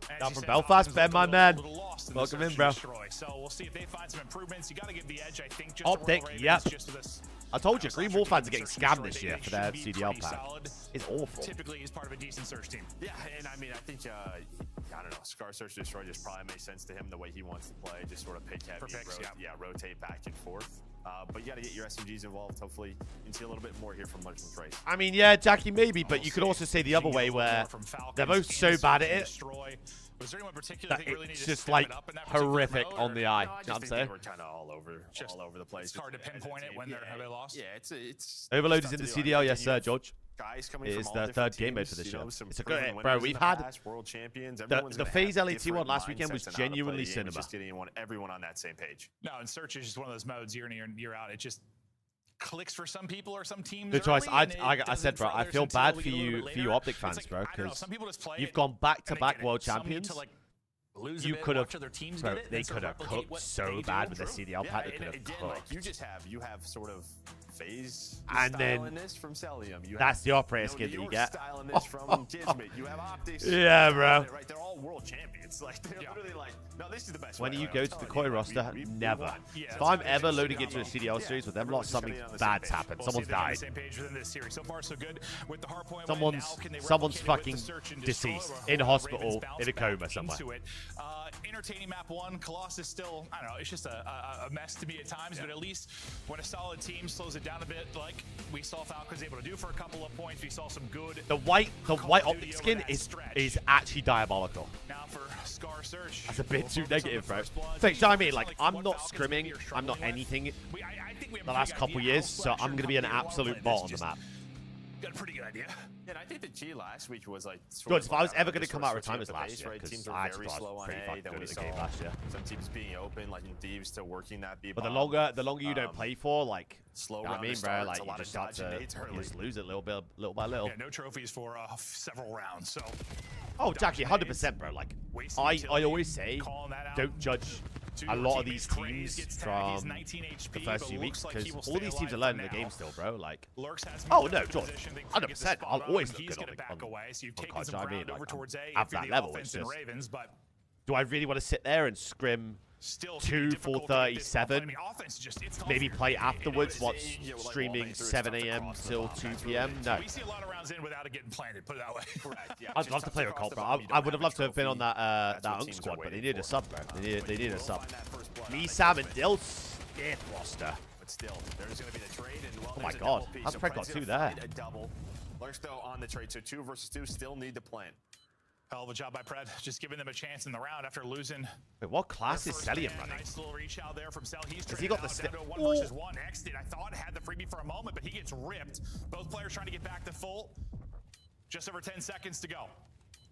As Down you from said, Belfast, Falcons Ben, look my a little- man. little lost in the Welcome search in, and bro. destroy. So we'll see if they find some improvements. You got to give the edge, I think. Just Optic, to Royal yep. Ravens, just with this I told you, Green Wolf fans are getting search and scammed this destroy, year they for their should be CDL pretty pack. solid. It's awful. Typically, is part of a decent search team. Yeah, and I mean, I think I don't know. Scar Search Destroy just probably makes sense to him the way he wants to play. Just sort of pick heavy, For picks, rotate back and forth. But you got to get your SMGs involved. Hopefully, you can see a little bit more here from Legend Trace. I mean, yeah, Jackie, maybe, but you could also say the other way where they're both so bad at it Was there anyone particular that that really needed it's to just step like it up in that particular horrific mode, on or- the eye. No, I You know just what I'm think saying? they were kind of all over the place. It's hard to pinpoint it when have they lost. Yeah, it's Overload tough is in to the do. I CDL, think yes, you sir, have George. Guys coming It from is all the different third game mode teams, for this you show. know, some It's a proven good, winners bro. in We've the had past, world champions. the Everyone's gonna FaZe have LAT1 different last weekend was mindsets on how to play genuinely the game. It's cinema. just getting everyone on that same page. No, and search is just one of those modes year in and year out. It just clicks for some people or some teams. Good choice. early, and it I doesn't said, bro, for I others feel until bad we for get a little you, bit for you later. Optic It's fans, like, bro, I don't know, because some people just play you've it, gone and back-to-back they world get it. Some need champions. to, like, lose a You bit, could have, watch other teams bro, get it, they and sort could of have replicate cooked what so they bad do. with the True. CDL pack. They and could have again, cooked. like you have sort of FaZe And style then in this from Celium. You that's have, the operator you know, skin that you New get. York style in this from Kismet. You have Optics. Yeah, bro. Right, they're all world champions. Like they're literally like, no, this is the best. When way. you Like, go I'm to the telling Koi you, roster, we never. won. If I'm ever loading into a CDL series with them lot, something bad's happened. We'll see Someone's if they're on the died. same page within this series. So far, so good. With the hard point win, Someone's now can they someone's replicate it with fucking the search and destroy, deceased or in will hospital Ravens bounce in a back coma somewhere. into it? entertaining map 1. Colossus still, I don't know, it's just a mess to me at times, but at least when a solid team slows it down a bit, like we saw Falcons able to do for a couple of points, we saw some good. The white optic skin is actually diabolical. Now for Scar Search. That's a bit too negative, bro. So, you know what I mean? Like, I'm not scrimming. I'm not anything the last couple years, so I'm going to be an absolute bot on the map. Got a pretty good idea. Yeah, and I think the G last week was like. Good, if I was ever going to come out of retirement last year, because teams I are actually very thought I slow was on pretty A. fucking Then good we at the saw game last year. some teams being open, like in Thieves, to working that B. But the longer you don't play for, like, you know what I mean, bro, like, you just start to you just lose it little by little. Yeah, no trophies for several rounds, so. Oh, Jackie, 100%, bro. Like, I always say, don't judge a lot of these teams from the first few weeks, because all these teams are learning the game still, bro. Like, oh no, George, 100%. I'll always look good on COD, I mean, like, at that level. It's just, do I really want to sit there and scrim 2 for 37? Maybe play afterwards, watch streaming 7 a.m. till 2 p.m. No. We see a lot of rounds in without it getting planted, put it that way. Correct, yeah. I'd love to play with Colt, bro. I would have loved to have been on that UNC squad, but they needed a sub, bro. They needed a sub. Me, Sam, and Dill, stiff roster. But still, there's going to be the trade, and well, oh my god, how's Pred got 2 there? A double. Lurks though on the trade, so 2 versus 2 still need to plant. Hell of a job by Pred, just giving them a chance in the round after losing. Wait, what class is Cellium running? Nice little reach out there from Cell. He's he got the stick? 1 versus 1. Exit, I thought had the freebie for a moment, but he gets ripped. Both players trying to get back to full. Just over 10 seconds to go.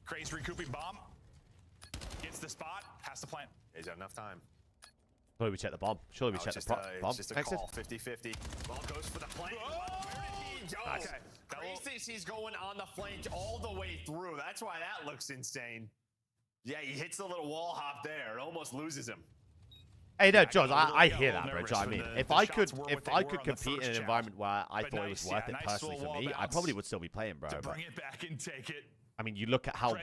Craze recouping bomb. Gets the spot, has to plant. He's got enough time. Surely we check the bomb. Surely we check the bomb. It's just a call, 50-50. Ball goes for the plant. Nice. Okay. Craze thinks he's going on the flank all the way through. That's why that looks insane. Yeah, he hits the little wall hop there. It almost loses him. Hey, no, John, I hear that, bro. I mean, if I could compete in an environment where I thought it was worth it personally for me, I probably would still be playing, bro. Bring it back and take it. I mean, you look at how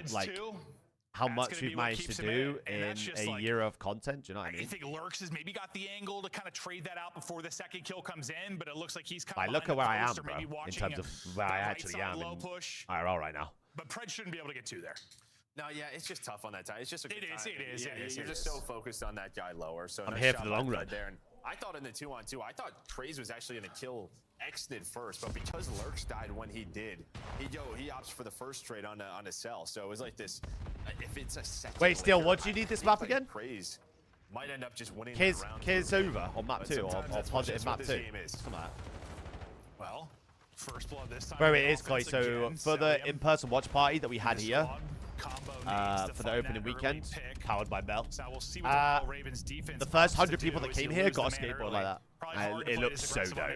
how much we've managed to do in a year of content. Do you know what I mean? I think Lurks has maybe got the angle to kind of trade that out before the second kill comes in, but it looks like he's kind of. Look at where I am, bro, in terms of where I actually am in IRL right now. But Pred shouldn't be able to get 2 there. No, yeah, it's just tough on that time. It's just a good time. It is. You're just so focused on that guy lower. So I'm here for the long run. There. And I thought in the 2-on-2, I thought Craze was actually going to kill Exnid first, but because Lurks died when he did, he opts for the first trade on a Cell. So it was like this. If it's a second. Wait, still, what do you need this map again? Craze might end up just winning. Kids over on map 2 or positive map 2. Come on. Well, first blood this time. Bro, it is, Chloe. So for the in-person watch party that we had here, for the opening weekend, powered by Bell, the first 100 people that came here got a skateboard like that. And it looks so dope.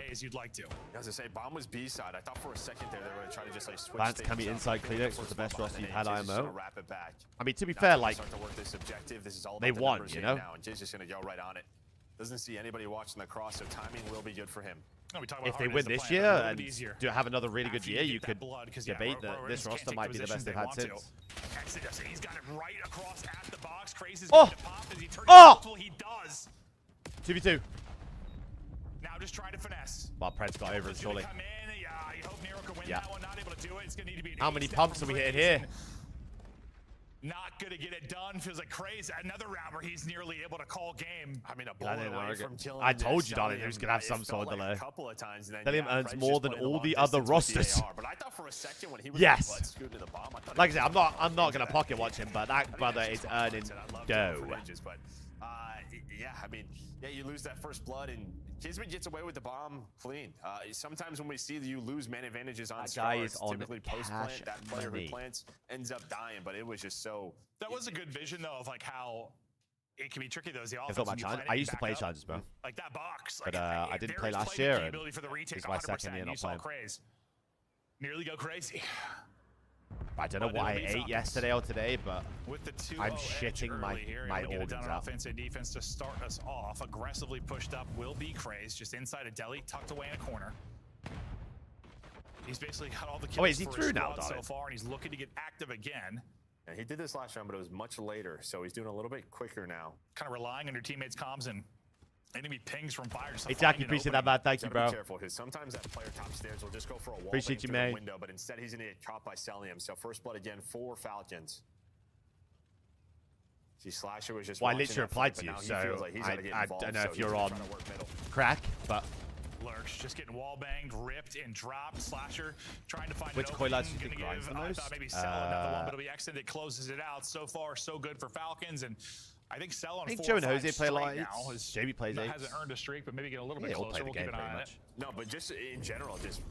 As I say, Bomb was B-side. I thought for a second there they were going to try to just like switch. Vance Cammy inside Kleenex was the best roster you've had, IMO. I I mean, to be fair, like, they won, you know? Now, and Jay's just going to go right on it. Doesn't see anybody watching the cross, so timing will be good for him. If they win this year and do have another really good year, you could debate that this roster might be the best they've had since. He's got it right across at the box. Crazy oh! He does. 2v2. Now just trying to finesse. Well, Pred's got over it, surely. Yeah. How many pumps are we hitting here? Not gonna get it done. Feels like Crazy. Another round where he's nearly able to call game. I mean, a bullet away from killing. I told you, darling, he was gonna have some sort of delay. A couple of times, and then Cellium earns more than all the other rosters. But I thought for a second when he was scooting to the bomb, like I said, I'm not gonna pocket watch him, but that brother is earning dough. But yeah, I mean, yeah, you lose that first blood, and Kismet gets away with the bomb clean. Sometimes when we see that you lose man advantages on Scars, typically post-plant, that player who plants ends up dying, but it was just so... That was a good vision, though, of like how it can be tricky, though, as the offense. I used to play challenges, bro. Like that box. But I didn't play last year, and it's my second year not playing. Nearly go crazy. I don't know what I ate yesterday or today, but I'm shitting my organs out. Offense and defense to start us off. Aggressively pushed up will be Craze, just inside a deli, tucked away in a corner. He's basically got all the kills is he through now, so far, and he's looking to get active again. And he did this last round, but it was much later, so he's doing a little bit quicker now. Kind of relying on your teammates' comms and enemy pings from fire. Hey, Jackie, appreciate that, man. Thank you, bro. Be careful, because sometimes that player top stairs will just go for a wall appreciate you, man. Window, but instead he's going to get caught by Cellium. So first blood again for Falcons. See, Slasher was just. Well, I watching literally that fight, replied to you, but now he so feels like he's gotta get I involved, don't know so if he's you're gonna on try to work middle. crack, but Lurks just getting wall banged, ripped, and dropped. Slasher trying to find which an coil lads opening, do you think gonna grinds give, the I most? thought maybe Cell another one, but it'll be Exton that closes it out. So far, so good for Falcons, and I think Cell on I think 4 Joe or and 5 Jose play a lot. straight now. JB plays 8. Hasn't earned a streak, but maybe get a little Yeah, bit they all closer. play the We'll keep game an eye pretty on much. it. No, but just in general, just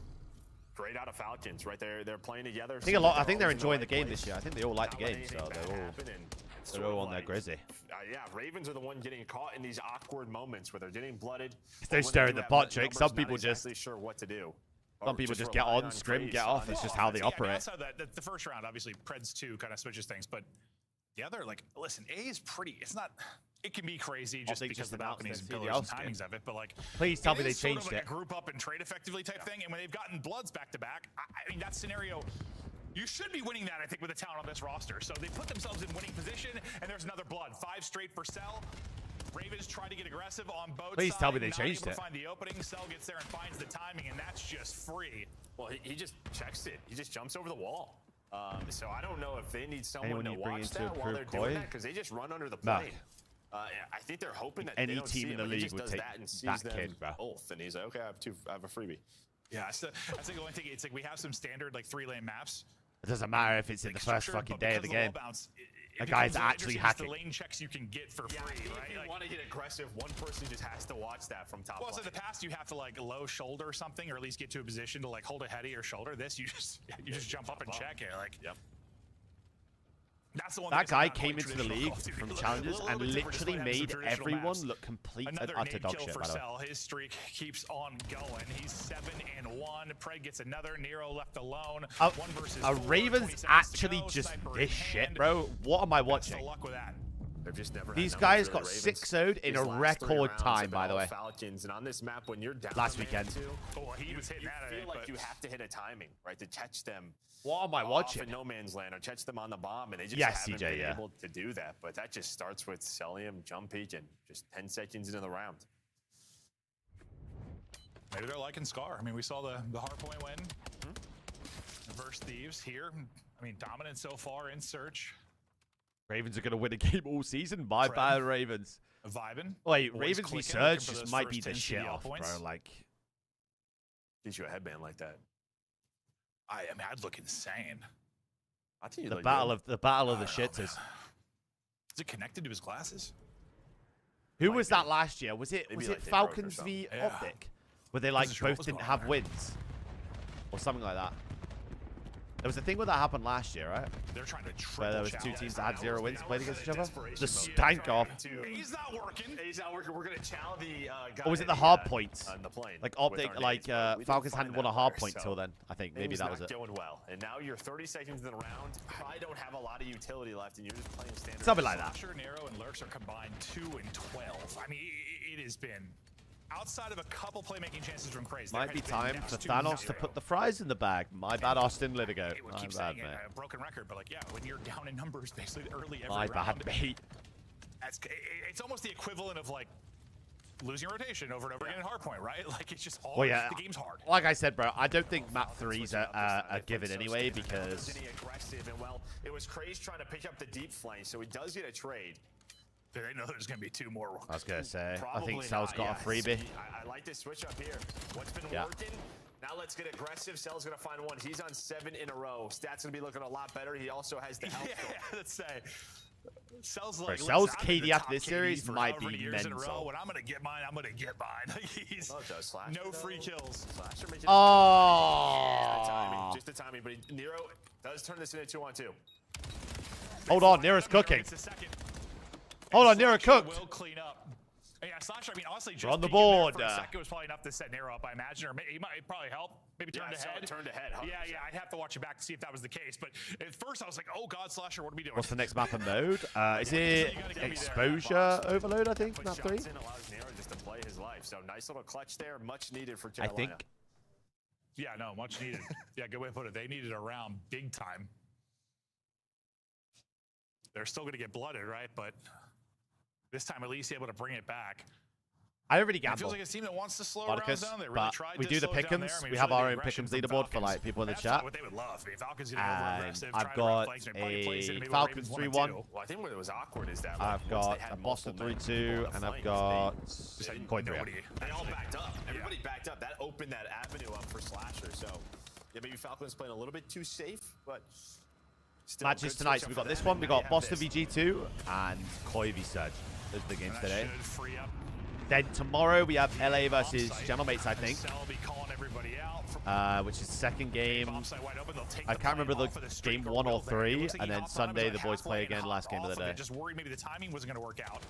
great out of Falcons, right? They're playing together. I think a lot. I think they're enjoying the game this year. I think they all like the game, so they're all on their Grizzy. Yeah, Ravens are the one getting caught in these awkward moments where they're getting blooded. They're When staring do the have bot the trick. numbers, Some not people just exactly sure what to do. Some Or people just rely get on, scrim, Craze get off. It's just how they operate. Outside that, the first round, obviously, Preds 2 kind of switches things, but the other, like, listen, A is pretty. It's not. It can be crazy just they because just the announced balconies and their pillars and CDL timings of it, but like, Please tell it me they is sort of changed like it. a group up and trade effectively type thing, and when they've gotten Bloods back to back, I mean that scenario. You should be winning that, I think, with the talent on this roster. So they put themselves in winning position, and there's another blood. 5 straight for Cell. Ravens try to get aggressive on both Please sides. tell me they not changed able it. to find the opening. Cell gets there and finds the timing, and that's just free. Well, he just checks it. He just jumps over the wall. So I don't know if they need someone Anyone to you bring watch into that while they're improve doing Koi? that because they just run under the Nah. plane. I think they're hoping that Any they don't team see in him, the and he league just would does take that and sees that them kid, bro. both, and he's like, okay, I have a freebie. Yeah, that's the only thing. It's like we have some standard like 3-lane maps. It doesn't matter if it's in the first fucking day of the game. That guy's actually hacking. The lane checks you can get for free, right? If you want to get aggressive, one person just has to watch that from top. Well, so in the past, you have to like low shoulder something, or at least get to a position to like hold a head of your shoulder. This, you just jump up and check it. Like, yep. That's the one. That guy came into the league from challenges and literally made everyone look complete and utter dog shit, by the way. His streak keeps on going. He's 7-1. Pred gets another. Nero left alone. 1 versus 4, Ravens actually just this shit, bro. What am I watching? Luck with that. They've just never These had guys numbers got for the Ravens. 6-0'd in These a last 3 record rounds time, have by been the all way. Falcons, and on this map, when you're down Last a man weekend. too, Oh, he was hitting that. You feel like but you have to hit a timing, right, to catch them. What am I off watching? in no man's land or catch them on the bomb, and they just Yes, haven't CJ, been yeah. able to do that. But that just starts with Celium jump peeking just 10 seconds into the round. Maybe they're liking Scar. I mean, we saw the hardpoint win versus Thieves here. I mean, dominant so far in Search. Ravens are going to win a game all season. Bye bye, Ravens. Vibing. Wait, Boys Ravens v clicking, Surge looking for just those might first be the 10 shit CDL off, bro. points. Like, Get you a headband like that. I mean, I'd look insane. I think the battle of the shitters. Is it connected to his glasses? Who was that last year? Was it Maybe like they broke or Falcons v something. Yeah. Optic? Where they like Wasn't sure what both was didn't going on have there. wins? Or something like that. There was a thing where that happened last year, right? They're trying to triple Where there was 2 challenge. teams that had 0 wins played against each other? Desperation The mode. stank off. He's not working. He's not working. We're going to challenge the guy. Or was it the in hard points? On the plane. Like with Optic, our like names, but we didn't Falcons find hadn't won a that hard player, point so till then. I think maybe things that was not it. going well. And now you're 30 seconds in the round. Probably don't have a lot of utility left, and you're just playing standard. Something like that. Slasher, Nero, and Lurks are combined 2 and 12. I mean, it has been outside of a couple playmaking chances from Craze. Might be time for Thanos to put the fries in the bag. My bad, Austin Litigo. We My keep bad, saying it, mate. a broken record, but like, yeah, when you're down in numbers basically early every My round, bad, mate. it's almost the equivalent of like losing rotation over and over again in hardpoint, right? Like it's just hard. Well, yeah. The game's hard. Like I said, bro, I don't think map 3s are given anyway because aggressive and well, it was Craze trying to pick up the deep flank, so he does get a trade. They know there's going to be 2 more. I was gonna say, I Probably think Sal's not, got yeah. a freebie. See, I like this switch up here. What's been Yeah. working? Now let's get aggressive. Cell's gonna find one. He's on 7 in a row. Stats gonna be looking a lot better. He also has the health. Yeah, let's say. Cell's Bro, like, Cell's listen, I've been KD the after top this KD series for might however many be years in a row. mental. When I'm going to get mine, I'm going to get mine. He's Oh, does Slasher, no though? free kills. Slasher makes it. Oh. Yeah, timing, just the timing. But Nero does turn this into 2-on-2. Hold on, Nero's cooking. It's a second. Hold on, Slasher Nero cooked. will clean up. Yeah, Slasher, I mean, honestly, just We're on the peeking there board. for a second was probably enough to set Nero up, I imagine. Or maybe, it might probably help. Maybe turned Yeah, ahead. turned ahead. 100%. Yeah, I'd have to watch it back to see if that was the case. But at first, I was like, oh, God, Slasher, what are we doing? What's the next map and mode? Is it Exposure Overload, I think, Put map shots 3? in allows Nero just to play his life. So nice little clutch there. Much needed for I Carolina. think. Yeah, no, much needed. Yeah, good way to put it. They needed a round big time. They're still going to get blooded, right? But this time, at least able to bring it back. I don't really It gamble. feels like a team that wants to slow Marcus, rounds down. They really but tried we to do the slow it down there. pick'ems. I mean, We it's have really our the own aggression pick'ems from leaderboard for Falcons. like people in the That's chat. what they would love. I mean, Falcons getting And over-aggressive, I've trying to run got flanks, maybe pocket plays in, a maybe Falcons Ravens 3-1. Well, I think what was awkward is that I've once got they had a Boston multiple men 3-2, on the and I've flanks, got they Coin 3. They all backed up. Everybody backed up. That opened that avenue up for Slasher. So, yeah, maybe Falcons playing a little bit too safe, but still Matches good tonight. switch So up we've for got this them, one. and We've now you got have Boston this. VG2 and Koi v Surge. Those are the games And that today. should free up Then tomorrow we have LA versus General Mates, I think, Cell be calling everybody out. which is second game. Offside wide open, they'll take I the can't plane remember off of the streak game or 1 or will there. It 3, looks like and he then hopped on, it was Sunday about the boys play halfway and again. Last hopped game of the off it. day. Just worried maybe the timing wasn't going to work out.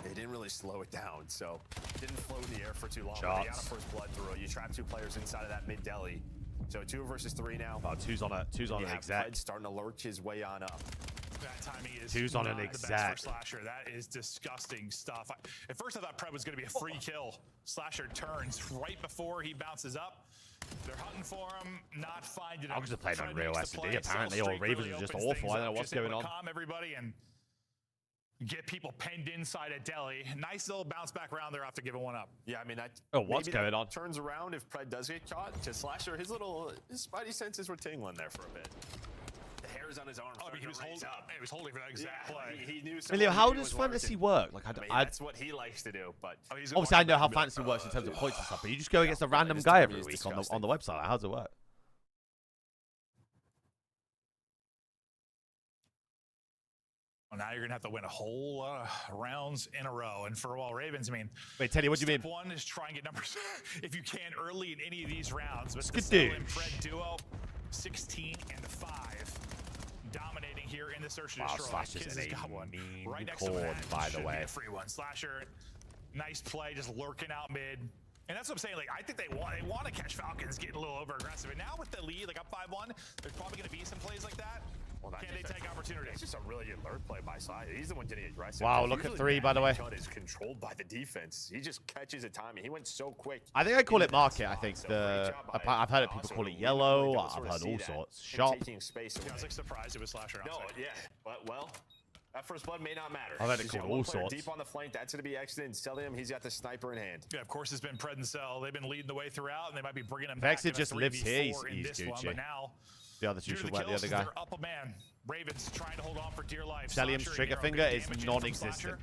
They didn't really slow it down, so didn't float in the air for too long. Shots. They got a first blood through. You trap 2 players inside of that mid deli. So 2 versus 3 now. Oh, two's on an exec. Fred starting to lurk his way on up. That timing is Two's on an not the best exec. for Slasher. That is disgusting stuff. At first, I thought Pred was going to be a free kill. Slasher turns right before he bounces up. They're hunting for him, not finding him. I'm just playing on Fred real makes the SD, play. apparently, Cell or streak Ravens really are just opens awful. things I don't know up, what's just able going to on. calm everybody and get people penned inside a deli. Nice little bounce back round there after giving one up. Yeah, I mean, What's maybe going that on? turns around if Pred does get caught. To Slasher, his spidey senses were tingling there for a bit. The hairs on his arm. Oh, I mean, he was holding for that exact play. He knew. Emilio, how something does was fantasy lurking. work? Like, I mean, I that's what he likes to do. But obviously I know how fantasy works in terms of points and stuff, but you just go against a random his guy timing every is week on disgusting. the website. Like, how does it work? Well, now you're going to have to win a whole lot of rounds in a row. And for a while, Ravens, I mean, Wait, Teddy, what do you mean? step one is try and get numbers if you can early in any of these rounds. But the Skadoosh. Cell and Fred duo, 16 and 5, dominating here in the search and Wow, destroy. Slasher's Kiz an has got one mean right next to him. chord, by the Should be way. a free one. Slasher, nice play, just lurking out mid. And that's what I'm saying. Like, I think they want to catch Falcons getting a little over aggressive. And now with the lead, like up 5-1, there's probably going to be some plays like that. Well, Can they take opportunities? It's just a really alert play by Side. He's the one getting aggressive. Wow, Because look at usually 3, by the way. Cut is controlled by the defense. He just catches the timing. He went so quick. I think I call into it that market. I spot. think So great job by I've heard it people Dawson, call who it we yellow. really don't I've sort of heard see all that. sorts. Him Shop. taking space I was away. like surprised it was Slasher No, outside. yeah, but well, that first blood may not matter. I've had it He's called got one all player sorts. Deep on the flank, that's going to be excellent. Celium, he's got the sniper in hand. Yeah, of course, it's been Pred and Cell. They've been leading the way throughout, and they might be bringing him Vexit back. in a just lives here, 3v4 in he's this one, Gucci. but now, The other two due to should the work the kills, other guy. they're up a man. Ravens trying to hold on for dear life. Celium's Slasher trigger and finger Nero, is good damage in from non-existent.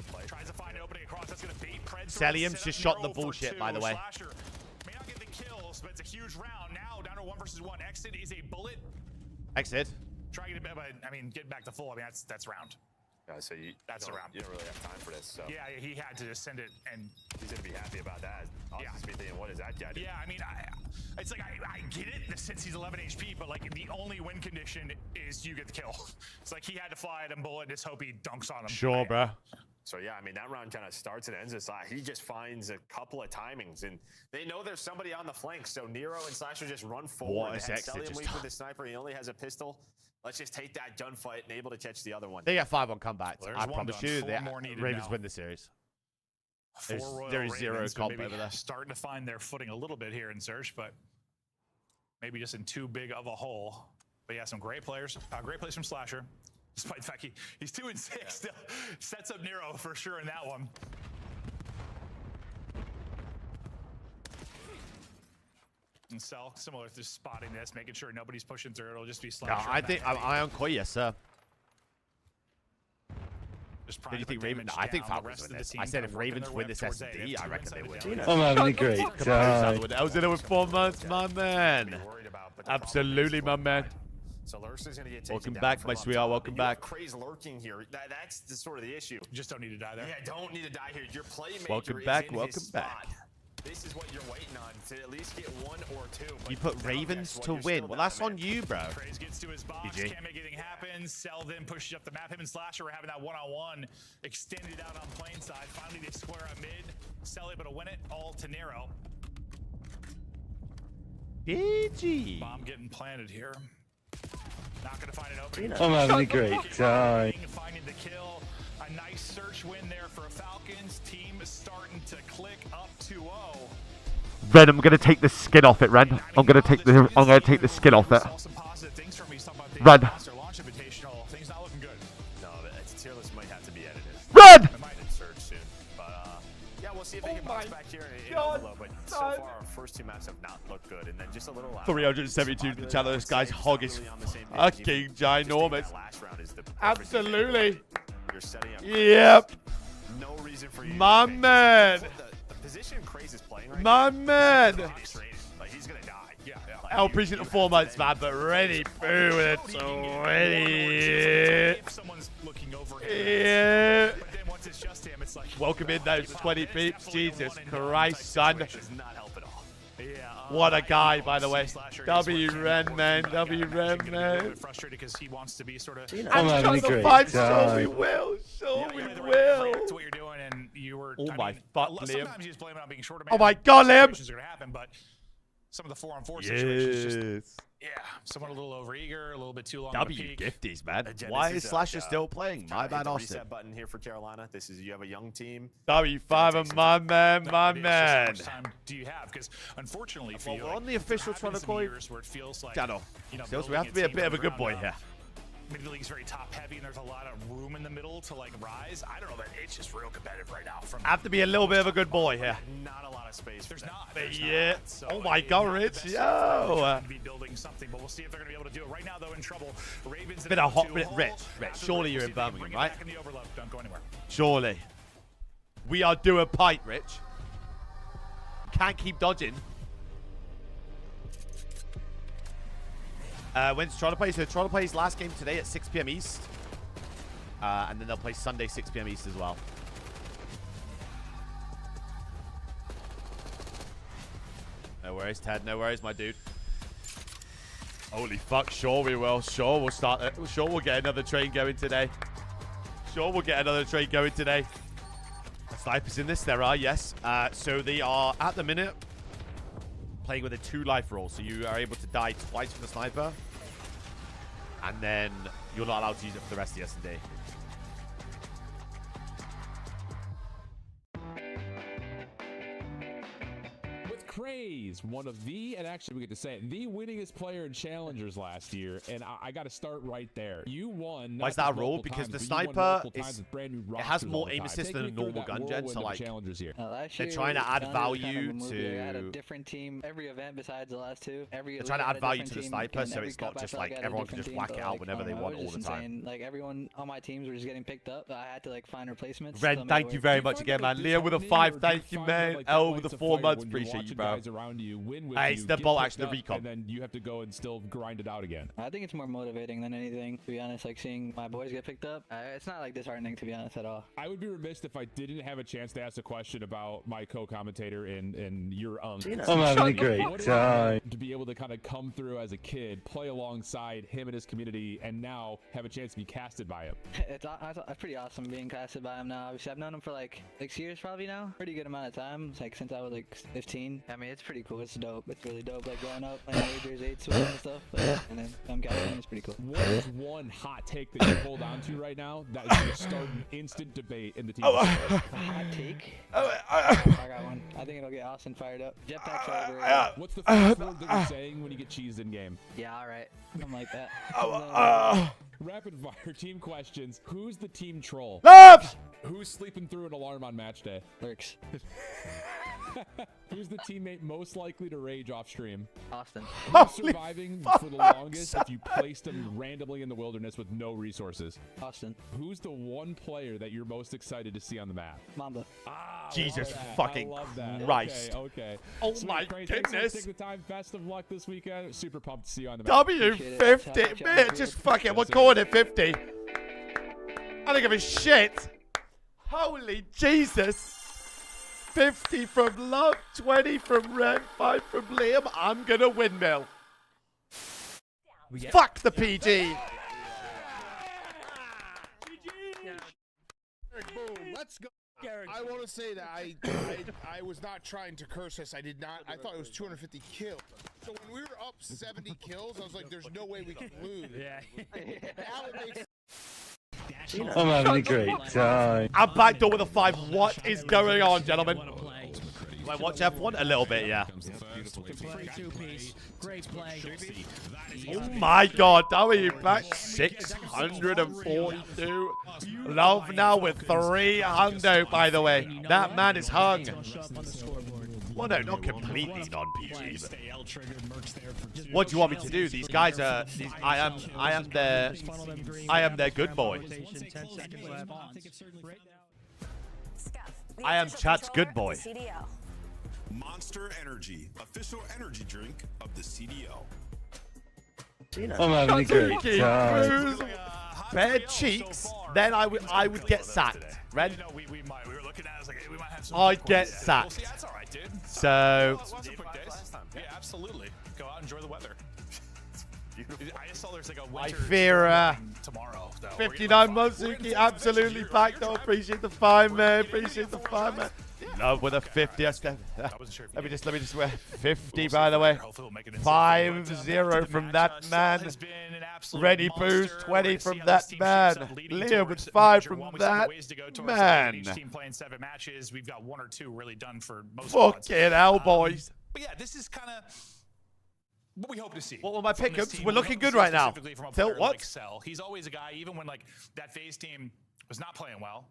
Slasher. Tries to find an opening across. That's going to bait Pred. Celium's just shot the Nero for bullshit, 2. by the way. Slasher may not get the kills, but it's a huge round. Now down to 1 versus 1. Exit is a bullet. Exit. Trying to get, but I mean, getting back to full. I mean, that's round. So That's you a round. You don't really have time for this. So Yeah, he had to just send it, and he's going to be happy about that. I'll just be thinking, what does that guy do? yeah, I mean, it's like I get it since he's 11 HP, but like the only win condition is you get the kill. It's like he had to fly at him bullet and just hope he dunks on him. Sure, bro. So yeah, I mean, that round kind of starts and ends. He just finds a couple of timings, and they know there's somebody on the flank. So Nero and Slasher just run forward. What is They had Exit Celium just weak done? with the sniper. He only has a pistol. Let's just take that gunfight and able to catch the other one. They get 5 on comebacks. Well, there's I one promise done. you, 4 the more needed Ravens now. win the series. For Royal There is zero Ravens, but comp maybe over there. starting to find their footing a little bit here in Search, but maybe just in too big of a hole. But yeah, some great players. Great plays from Slasher. Despite the fact he's 2 and 6 still. Sets up Nero for sure in that one. And Cell, similar to spotting this, making sure nobody's pushing through. It'll just be No, Slasher. I and think that I on Koi, yes, sir. Just Did you trying to think put Ravens? damage I think down. The Falcons rest win of the this. team I said kind if of working Ravens their win way this towards A. They SD, have I 2 reckon inside they the win. team. I'm having a great time. I was in it with 4 months, my man. Worried about, but the Absolutely, my problem man. is So Lursa's going to get taken Welcome down back, from my up sweetheart. top. Welcome You have back. Craze lurking here. That's the sort of the issue. You just don't need to die there. Yeah, don't need to die here. Your playmaker Welcome is back, in his welcome spot. back. This is what you're waiting on, to at least get 1 or 2. But You put down Ravens next to one, you're win. still Well, down that's a on man. you, bro. Craze gets to his box, GG. can't make anything happen. Cell then pushes up the map. Him and Slasher were having that one-on-one, extended out on plane side. Finally, they square up mid. Cell able to win it, all to Nero. GG. Bomb getting planted here. Not going to find an opening. I'm having a great time. Finding the kill. A nice search win there for Falcons. Team starting to click up 2-0. Ren, I'm gonna take the skin off it, Ren. I'm gonna take the skin off it. Saw some positive things from me. He's talking about the Run. Monster Launch Invitational. Things not looking good. No, it's tier list might have to be edited. Run! I might insert soon, but Yeah, we'll see if they can bounce back here in Overload, but so far our first two maps have not looked good, and then just a little 372 to the channel. This guy's hog is fucking ginormous. Absolutely. You're setting up. Yep. No reason for you. My man. The position Craze is playing right My now. man. Like he's gonna die. Yeah. I appreciate the 4 months, man, but ready, boo, it's ready. If someone's looking over him, Yeah. but then once it's just him, it's like Welcome in those 20 peeps. Jesus Christ, son. does not help at all. Yeah. What a guy, by the way. W Ren, man. W Ren, man. Frustrated because he wants to be sort of. I'm having a great time. Sure we will. Sure we will. That's what you're doing, and you were. Oh my fuck, Liam. Sometimes you just blame it on being short of Oh my God, Liam. Situations are gonna happen, but some of the 4-on-4 situations just. Yeah, someone a little overeager, a little bit too long. W Gifties, man. Again, Why this is is Slasher still playing? My Hit bad, the Austin. reset button here for Carolina. This is you have a young team. W5 and my man, my man. How much time do you have? Because unfortunately for you, We're on the official Trolley channel. Channel. Stills, we have to be a bit of a good boy here. Mid league's very top heavy, and there's a lot of room in the middle to like rise. I don't know, but it's just real competitive right now. I have to be a little bit of a good boy here. Not a lot of space. There's not. Yeah. Oh my God, Rich. Yo. Be building something, but we'll see if they're going to be able to do it. Right now, though, in trouble. Ravens. Been a hot minute, Rich. Surely you're in Birmingham, right? Don't go anywhere. Surely. We are doing pipe, Rich. Can't keep dodging. When's Toronto play? So Toronto plays last game today at 6 p.m. East. And then they'll play Sunday 6 p.m. East as well. No worries, Ted. No worries, my dude. Holy fuck. Sure we will. Sure we'll start it. Sure we'll get another train going today. Sure we'll get another train going today. Snipers in this. There are, yes. So they are, at the minute, playing with a 2-life rule. So you are able to die twice from the sniper. And then you're not allowed to use it for the rest of the S&D. Craze, one of the, and actually we get to say it, the winningest player in Challengers last year, and I got to start right there. You won. Why is that a rule? Because the sniper is, it has more aim assist than a normal gun gen, so like, they're trying to add value to... I had a different team every event besides the last two. They're trying to add value to the sniper, so it's not just like everyone can just whack it out whenever they want all the time. Like everyone on my teams were just getting picked up. I had to like find replacements. Ren, thank you very much again, man. Leo with a 5, thank you, man. L with the 4 months, appreciate you, bro. Around you, win with it's the ball, actually, the recon. And then you have to go and still grind it out again. I think it's more motivating than anything, to be honest. Like seeing my boys get picked up, it's not like disheartening, to be honest, at all. I would be remiss if I didn't have a chance to ask a question about my co-commentator and your I'm having a great time. To be able to kind of come through as a kid, play alongside him and his community, and now have a chance to be casted by him. It's pretty awesome being casted by him now. Obviously, I've known him for like 6 years probably now. Pretty good amount of time. It's like since I was like 15. I mean, it's pretty cool. It's dope. It's really dope. Like growing up, playing majors, 8s and stuff. And then I'm casting. It's pretty cool. What is one hot take that you hold on to right now that is going to start an instant debate in the team? A hot take? I got one. I think it'll get Austin fired up. Jetpacks are overrated. What's the first word that you're saying when you get cheesed in game? Yeah, all right. Something like that. Rapid fire team questions. Who's the team troll? Labs! Who's sleeping through an alarm on match day? Lurks. Who's the teammate most likely to rage off stream? Austin. Who's surviving for the longest if you placed him randomly in the wilderness with no resources? Austin. Who's the one player that you're most excited to see on the map? Mamba. Jesus fucking Christ. Okay. Oh Sweet, my Craze, goodness. thanks for taking the time. Best of luck this weekend. Super pumped to see you on the map. W50. Man, just fuck it. We're calling it 50. I don't give a shit. Holy Jesus. 50 from Love, 20 from Ren, 5 from Liam. I'm gonna windmill. Fuck the PG. Boom, let's go. I want to say that I was not trying to curse us. I did not. I thought it was 250 kills. So when we were up 70 kills, I was like, "There's no way we can lose." Yeah. Now it makes. I'm having a great time. I'm backdoor with a 5. What is going on, gentlemen? I watch F1 a little bit, yeah. Great play. Oh my God, W back 642. Love now with 300, by the way. That man is hung. Well, no, not completely non-PG, but what do you want me to do? These guys are. I am their good boy. I am chat's good boy. Monster Energy, official energy drink of the CDO. I'm having a great time. Bare cheeks, then I would get sacked. Red? We were looking at it, like, hey, we might have some I'd get sacked. Yeah, that's all right, dude. So. Yeah, absolutely. Go out, enjoy the weather. I just saw there's like a I winter fear tomorrow. 59 Monzuki, absolutely packed. I appreciate the fine, man. Appreciate the fine, man. Love with a 50. Let me just wear 50, by the way. 5-0 from that man. Ready boost 20 from that man. Liam with 5 from that man. Each team playing 7 matches. We've got 1 or 2 really done for most. Fucking hell, boys. But yeah, this is kind of what we hope to see. What were my pickups? We're looking good right now. Tilt what? Like Cell. He's always a guy, even when like that FaZe team was not playing well.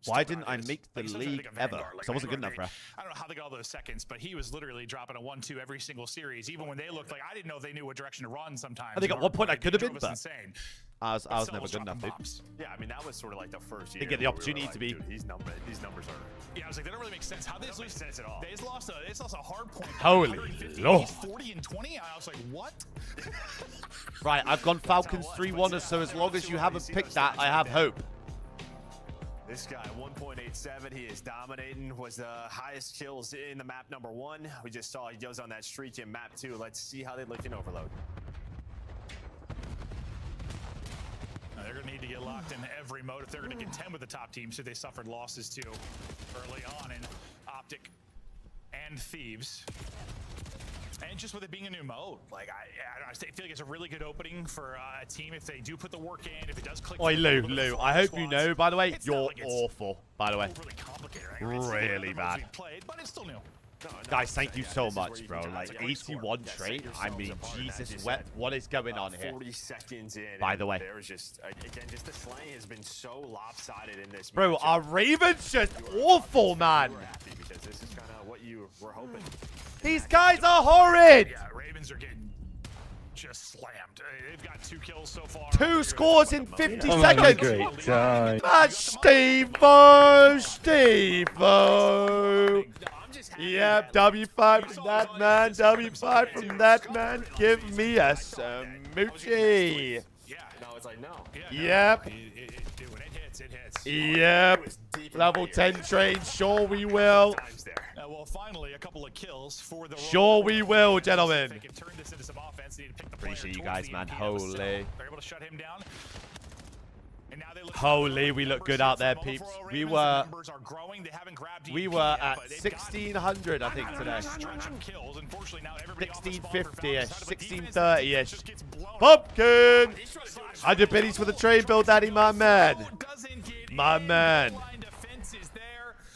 Why didn't I make the league ever? Because I wasn't good enough for. I don't know how they got all those seconds, but he was literally dropping a 1-2 every single series, even when they looked like I didn't know they knew what direction to run sometimes. I think at one point I could have been, but insane. I was never good enough, dude. Yeah, I mean that was sort of like the first year. Didn't get the opportunity to be. These numbers are. Yeah, I was like, that don't really make sense. How they lose sense at all? They lost a hard point. Holy Lord. 40 and 20. I was like, what? Right, I've gone Falcons 3-1, so as long as you haven't picked that, I have hope. This guy, 1.87, he is dominating, was the highest kills in the map number 1. We just saw he goes on that streak in map 2. Let's see how they look in Overload. Now, they're going to need to get locked in every mode if they're going to contend with the top teams who they suffered losses to early on in Optic and Thieves. And just with it being a new mode, like I feel like it's a really good opening for a team if they do put the work in, if it does click. Oi, Lou, I hope you know, by the way, you're awful, by the way. Really bad. But it's still new. Guys, thank you so much, bro. Like, 81 trade. I mean, Jesus, what is going on here? 40 seconds in. By the way. There's just, again, just the slaying has been so lopsided in this bro, matchup. our Ravens just awful, man. We're happy because this is kind of what you were hoping. These guys are horrid. Yeah, Ravens are getting just slammed. They've got 2 kills so far. 2 scores in 50 I'm seconds. having a great time. Steve-O. Yep, W5 from that man. W5 from that man. Give me a smoochie. Yeah, no, it's like, no. Yep. When it hits, it hits. Yep. Level 10 train. Sure we will. Well, finally, a couple of kills for the. Sure we will, gentlemen. They can turn this into some offense. They need to pick the Appreciate you player guys, man. towards the end of the Holy. cell. They're able to shut him down. And now they look Holy, we look good out there, peeps. We were at 1600, I think, today. 1650-ish, 1630-ish. Pumpkin! I did biddies for the train, Bill Daddy, my man. My man.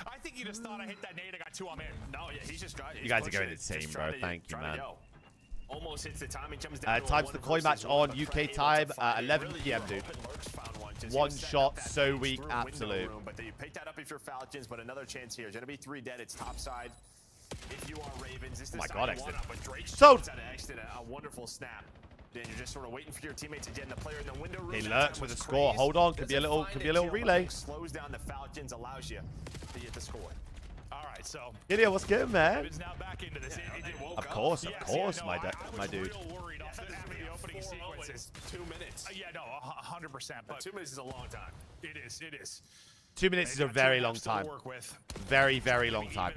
I think he just thought I hit that nade. I got 2 on in. No, yeah, he's just trying. You guys are going insane, bro. Thank you, man. Almost hits the time. He comes down Time's the coin match on UK time, 11 PM, dude. One shot, so weak, absolute. But you pick that up if you're Falcons, but another chance here. It's going to be 3 dead. It's top side. If you are Ravens, this is my God, Exton. So a wonderful snap. Then you're just sort of waiting for your teammates to get in the player in the window room. He lurks with a score. Hold on, could be a little relay. Slows down the Falcons, allows you to get the score. All right, so Gideon, what's good, man? Now back into this. Of course, my dude. Real worried off the opening sequences. 2 minutes. Yeah, no, 100%. But 2 minutes is a long time. It is. 2 minutes is a very long time. Very, very long time.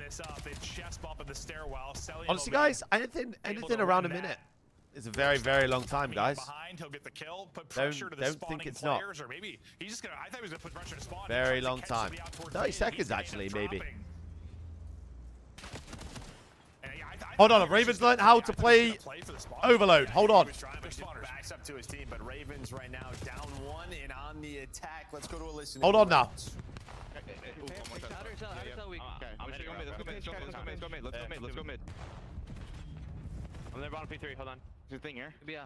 Honestly, guys, anything around a minute is a very, very long time, guys. Don't think it's not. Very long time. 30 seconds, actually, maybe. Hold on, Ravens learned how to play Overload. Hold on. Backs up to his team, but Ravens right now down 1 and on the attack. Let's go to a listen. Hold on now. Let's go mid. I'm there bottom P3, hold on. There's a thing here. Yeah.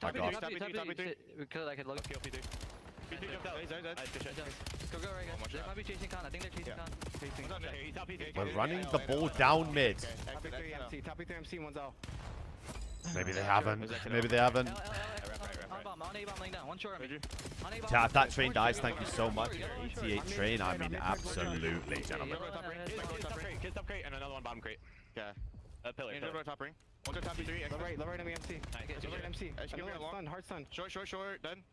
My God. We could like look. Kill P3. P3 jumped out. Go right guys. They might be chasing Con. I think they're chasing Con. We're running the ball down mid. Top P3 MC, one's out. Maybe they haven't. Maybe they haven't. On A-bomb laying down. One short on me. Chat, if that train dies, thank you so much. 88 train, I mean, absolutely, gentlemen. Kids top crate and another one bottom crate. Okay. Pillar. Top ring. One to top P3. Low right on the MC. Low right MC. Stun, hard stun. Short, done.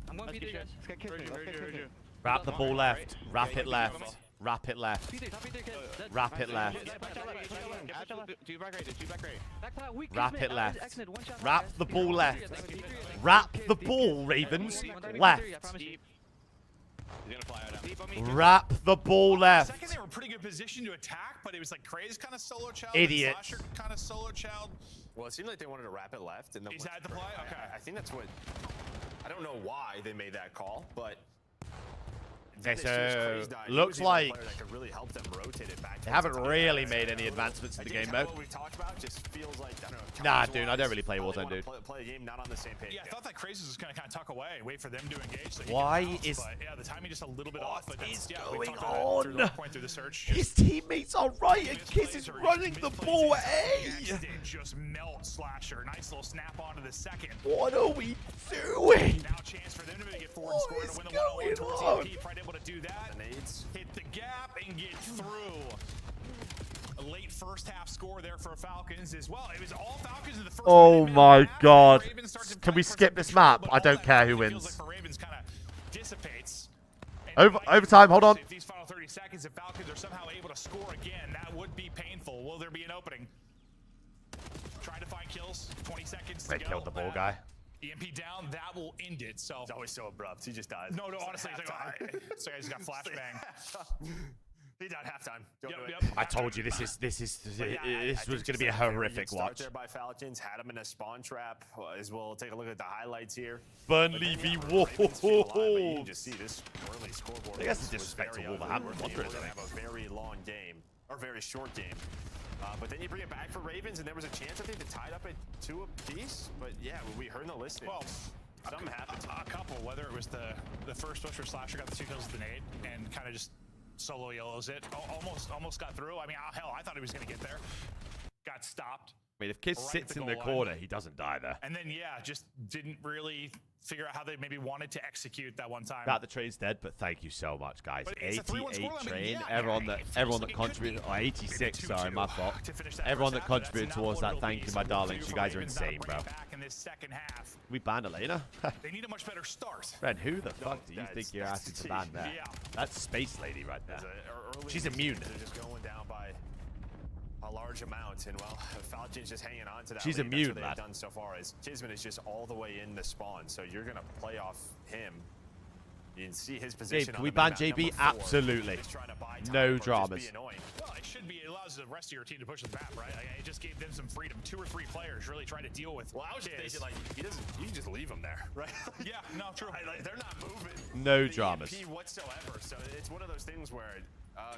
I'm going P3 guys. Let's get kissed. Wrap the ball left. Wrap it left. Wrap it left. Wrap it left. Wrap it left. Wrap the ball left. Wrap the ball, Ravens. Left. Wrap the ball left. Second, they were pretty good position to attack, but it was like Craze kind of solo child. Idiot. Slasher kind of solo child. Well, it seemed like they wanted to wrap it left. And Is that the play? Okay. I think that's what. I don't know why they made that call, but. Okay, so looks like really help them rotate it back. they haven't really made any advancements in the game mode. What we've talked about just feels like, I don't know, Nah, dude, I don't really play Warzone, dude. Play a game not on the same page. Yeah, I thought that Craze was just going to kind of tuck away, wait for them to engage. So Why bounce, is but, yeah, the timing just a little bit off, but that's going on? Through the search. His teammates are right, and Kiss is running the ball A. Just melt Slasher. Nice little snap onto the second. What are we doing? Now chance for them to get forward and score to win the 1-on-1 towards TP. Probably able to do that. Hit the gap and get through. A late first half score there for Falcons as well. It was all Falcons in the first Oh minute my half. God. Can Can we skip this map? I don't care who wins. Like for Ravens kind of dissipates. Overtime, hold on. If these final 30 seconds, if Falcons are somehow able to score again, that would be painful. Will there be an opening? Trying to find kills. 20 seconds to They go. killed the ball guy. EMP down, that will end it. So It's always so abrupt. He just dies. no, honestly, it's like, so he's got flashbang. He died halftime. Yep. I told you this was going to be a horrific watch. There by Falcons, had him in a spawn trap. As we'll take a look at the highlights here. Burnley v Wolves. You can just see this Burnley scoreboard. I guess it's disrespect to Wolverhampton. They have a very long game, or very short game. But then you bring it back for Ravens, and there was a chance I think to tie it up at 2 apiece. But yeah, we heard in the listening. Well, something happened. A couple, whether it was the first push where Slasher got the 2 kills with the nade and kind of just solo yellows it. Almost got through. I mean, hell, I thought he was going to get there. Got stopped. I mean, if Kiss sits in the corner, he doesn't die there. And then, yeah, just didn't really figure out how they maybe wanted to execute that one time. That the train's dead, but thank you so much, guys. But it's a 3-1 88 scoreline, train. yeah, everyone that contributed. Oh, 86. Sorry, my fault. Everyone that contributed towards that. Thank you, my darlings. You guys are insane, bro. In this second half. We banned Elena. They need a much better start. Ren, who the fuck do you think you're asking to ban there? Yeah. That's Space Lady right there. She's immune. They're just going down by a large amount, and well, Falcon's just hanging on to that. She's lead. immune, That's what lad. they've done so far. Is Kismet is just all the way in the spawn, so you're gonna play off him. You can see his position. Gabe, can we ban JB? Absolutely. No dramas. Well, it should be. It allows the rest of your team to push the map, right? Like, it just gave them some freedom. 2 or 3 players really trying to deal with. Well, I was thinking like he doesn't. You can just leave him there, right? Yeah, no, true. Like, they're not moving. No the dramas. EMP whatsoever. So it's one of those things where.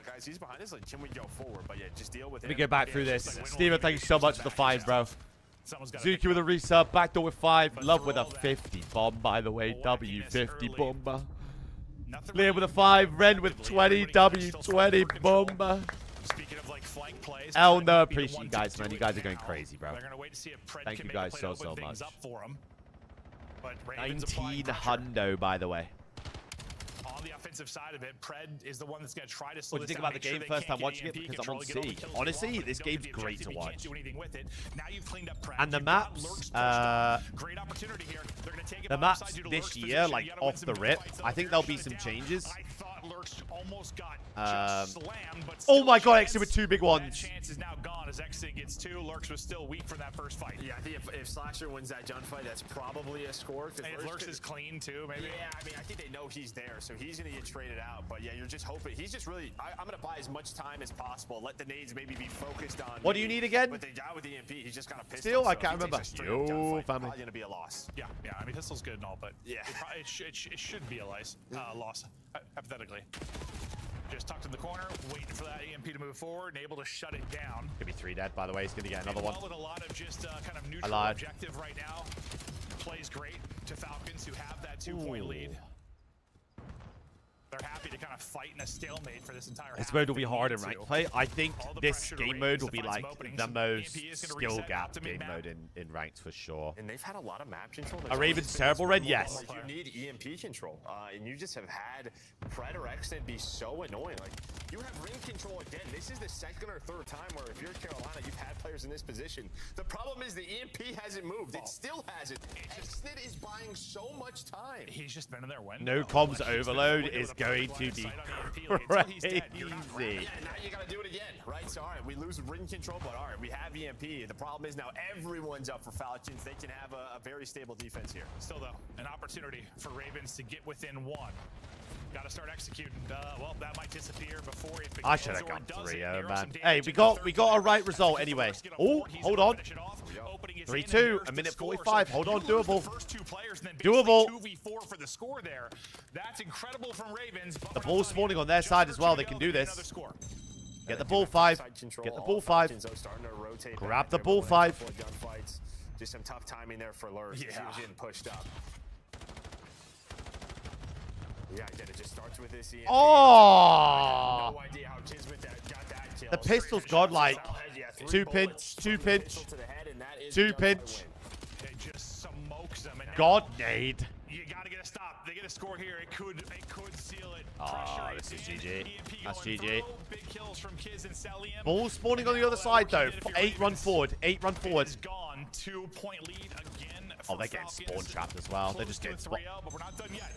Guys, he's behind us. Like, can we go forward? But yeah, just deal with it. Let me go back through this. Steven, thank you so much for the 5, bro. Zuki with a resub. Backdoor with 5. Love with a 50 bomb, by the way. W50 bomber. Liam with a 5. Ren with 20. W20 bomber. Speaking of like flank plays, El, no, appreciate you guys, man. You guys are going crazy, bro. They're gonna wait to see if Pred Thank can you make a guys play so, to open so things much. up for him. But Ravens applying 19 pressure. hundo, by the way. On the offensive side of it, Pred is the one that's going to try to slow What do you this think down, about the make sure game they first can't time get watching it? EMP Because I'm on control, get all the C. kills they Honestly, want, this but don't game's get great to objective, you watch. can't do anything with it. Now you've cleaned up Pred. And the You've got maps, Lurks pushed up. Great opportunity here. They're going to take it the by maps upside due to this Lurks' year, position. like You gotta win off some the good rip, fights I out think there, there'll shut be it some down. changes. I thought Lurks almost got just slammed, but Oh still my a god, chance. Exit with 2 big That ones. chance is now gone as Exit gets 2. Lurks was still weak from that first fight. Yeah, I think if Slasher wins that gunfight, that's probably a score. And if Lurks is clean too, maybe. Yeah, I mean, I think they know know he's there, so he's going to get traded out. But yeah, you're just hoping. He's just really, I'm going to buy as much time as possible. Let the nades maybe be focused on. What do you need again? But the guy with the EMP, he's just got a pistol. Still, I so can't remember. Yo, family. family. Probably going to be a loss. Yeah, I mean, pistol's good and all, but yeah, it should be a loss, hypothetically. Just tucked in the corner, waiting for that EMP to move forward and able to shut it down. Could be 3 dead, by the way. He's going to get another one. With a lot of just kind of neutral objective right now. Plays great to Falcons, who have that 2-point lead. They're happy to kind of fight in a stalemate for this entire This mode will be hard in ranked play. I think this game mode will be like the most skill gap game mode in ranked for sure. And they've had a lot of map control. Are Ravens terrible, Red? Yes. Like, you need EMP control, and you just have had Pred or Extend be so annoying. Like, you have ring control again. This is the second or third time where if you're Carolina, you've had players in this position. The problem is the EMP hasn't moved. It still hasn't. Extend is buying so much time. He's just been in there winning. No comms overload is going to be crazy. Yeah, now you got to do it again, right? So, all right, we lose ring control, but all right, we have EMP. The problem is now everyone's up for Falcons. They can have a very stable defense here. Still, though, an opportunity for Ravens to get within 1. Got to start executing. Well, that might disappear before it begins. I should have gone 3-0, man. Hey, we got a right result anyway. Oh, hold on. 3-2, a minute 45. Hold on, doable. Doable. 2v4 for the score there. That's incredible from Ravens. The ball's spawning on their side as well. They can do this. Get the ball 5. Get the ball 5. Grab the ball 5. Just some tough timing there for Lurs. He was getting pushed up. Yeah, I get it. Just starts with this EMP. Oh! No idea how Kismet got that kill. The pistol's godlike. 2 pinch, 2 pinch, 2 pinch. It just smokes them. God nade. You gotta get a stop. They get a score here. It could seal it. Oh, this is GG. That's GG. Big kills from Kiz and Celium. Ball spawning on the other side though. 8 run forward. 8 run forward. Gone. 2-point lead again. Oh, they're getting spawn trapped as well. They're just getting spawn. But we're not done yet.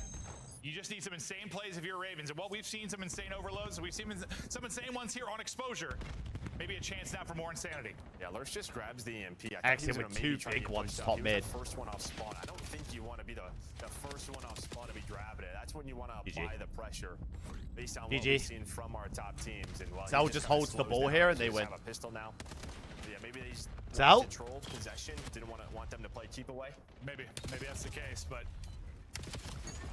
You just need some insane plays if you're Ravens. And what we've seen, some insane overloads. We've seen some insane ones here on exposure. Maybe a chance now for more insanity. Yeah, Lurs just grabs the EMP. Exit with 2 big ones top mid. First one off spawn. I don't think you want to be the first one off spawn to be grabbing it. That's when you want to apply the pressure based on what we've seen from our top teams. And well, Sal just holds the ball here and they win. Have a pistol now. Yeah, maybe they just Sal? Control possession. Didn't want them to play keep away. Maybe that's the case, but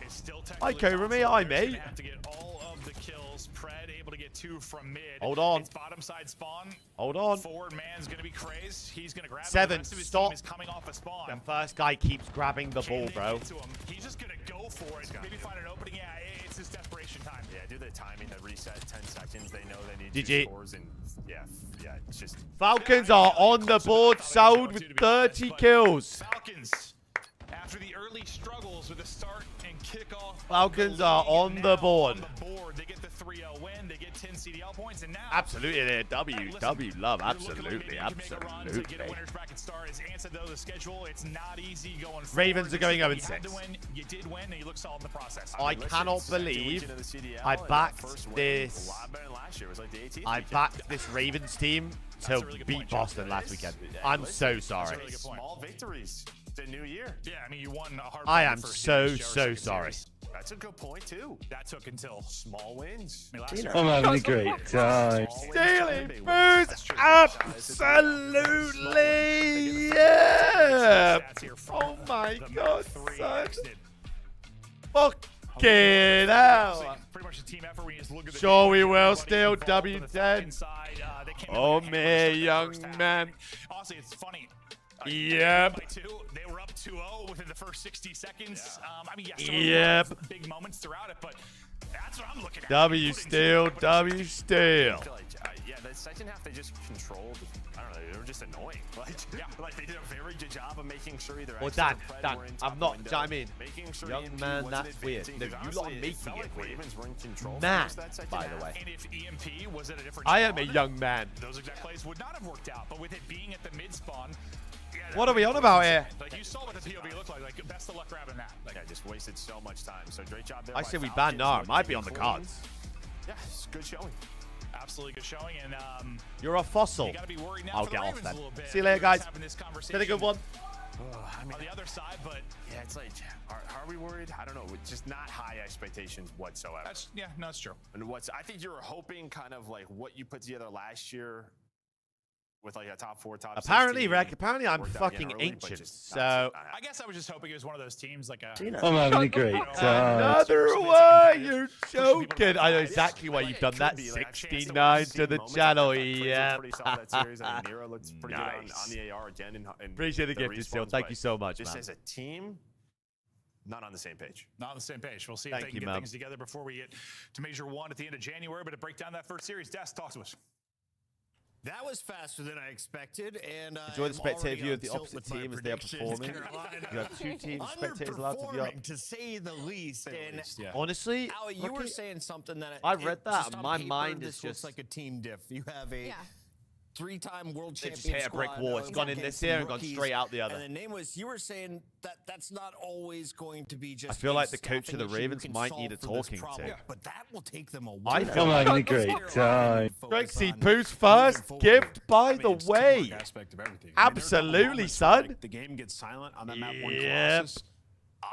it's still hi, Korami. Hi, mate. Have to get all of the kills. Pred able to get 2 from mid. Hold on. It's bottom side spawn. Hold on. Forward man's gonna be crazed. He's gonna grab 7. it. The rest of his Stop. team is coming off a spawn. The first guy keeps grabbing the ball, bro. He's just gonna go for it. Maybe find an opening. Yeah, it's his desperation time. Yeah, do the timing, the reset, 10 seconds. They know they need GG. 2 scores, and yeah, it's just. Falcons are on the board, sold with 30 kills. Falcons, after the early struggles with the start and kickoff. Falcons are on the board. They get the 3-0 win. They get 10 CDL points, and now absolutely they're W love. Absolutely. The schedule, it's not easy going Ravens are going 0-6. You did win, and you look solid in the process. I cannot believe I backed this. I backed this Ravens team to beat Boston last weekend. I'm so sorry. Small victories. It's a new year. Yeah, I mean, you won a hard. I am so sorry. That's a good point too. That took until small wins. I'm having a great time. Stealing boost, absolutely, yeah. Oh my God, son. Fucking hell. Pretty much a team effort. We just look at the sure we will. Still W10. Oh me, young man. Honestly, it's funny. Yep. They were up 2-0 within the first 60 seconds. I mean, yes, yep. Big moments throughout it, but that's what I'm looking at. W still. Yeah, the second half they just controlled. I don't know. They were just annoying. Like they did a very good job of making sure either. Well, Dan, I'm not. Do you know what I mean? Young man, that's weird. No, you lot are making it weird. Man, by the way. And if EMP was at a different I am a young man. Those exact plays would not have worked out, but with it being at the mid spawn. What are we on about here? Like you saw what the POV looked like. Like best of luck grabbing that. Like I just wasted so much time. So great job there. I say we ban Nar. Might be on the cards. Yeah, it's good showing. Absolutely good showing, and you're a fossil. You gotta be worried now I'll for get the off Ravens then. a little bit. See you later, guys. Having this Been a good one. I mean, on the other side, but yeah, it's like, are we worried? I don't know. It's just not high expectations whatsoever. That's true. And I think you were hoping kind of like what you put together last year with like a top 4, top 6 Apparently, team, Rek, apparently I'm worked out fucking again early, but ancient. just So I guess I was just hoping it was one of those teams like a. I'm having a great time. another one. You're joking. I know exactly why you've done that. 69 to the channel. Yeah. Nero looks pretty good on the AR again. And Appreciate the gift, Still. Thank you so much, just man. as a team, not on the same page. Not on the same page. We'll see if Thank they can you, get man. things together before we get to Major 1 at the end of January. But to break down that first series, Des, talk to us. That was faster than I expected, and Enjoy the spectator view of the opposite team as they are performing. You have 2 teams, spectators allowed to be up. To say the least. Honestly, Allie, you were saying something that I read that. just on My paper, mind this is looks just like a team diff. You have a 3-time world They champion just hit a brick squad wall. It's gone in against this year some and gone rookies, straight out the other. And the name was, you were saying that that's not always going to be just. I feel a like the coach of the staffing issue you Ravens can might solve need a for this talking problem, to. But that will take them a I while. feel I'm having a great time. Grexy, Pooh's first gift, by the way. Absolutely, son. The game gets silent on that map. One Yep. Colossus.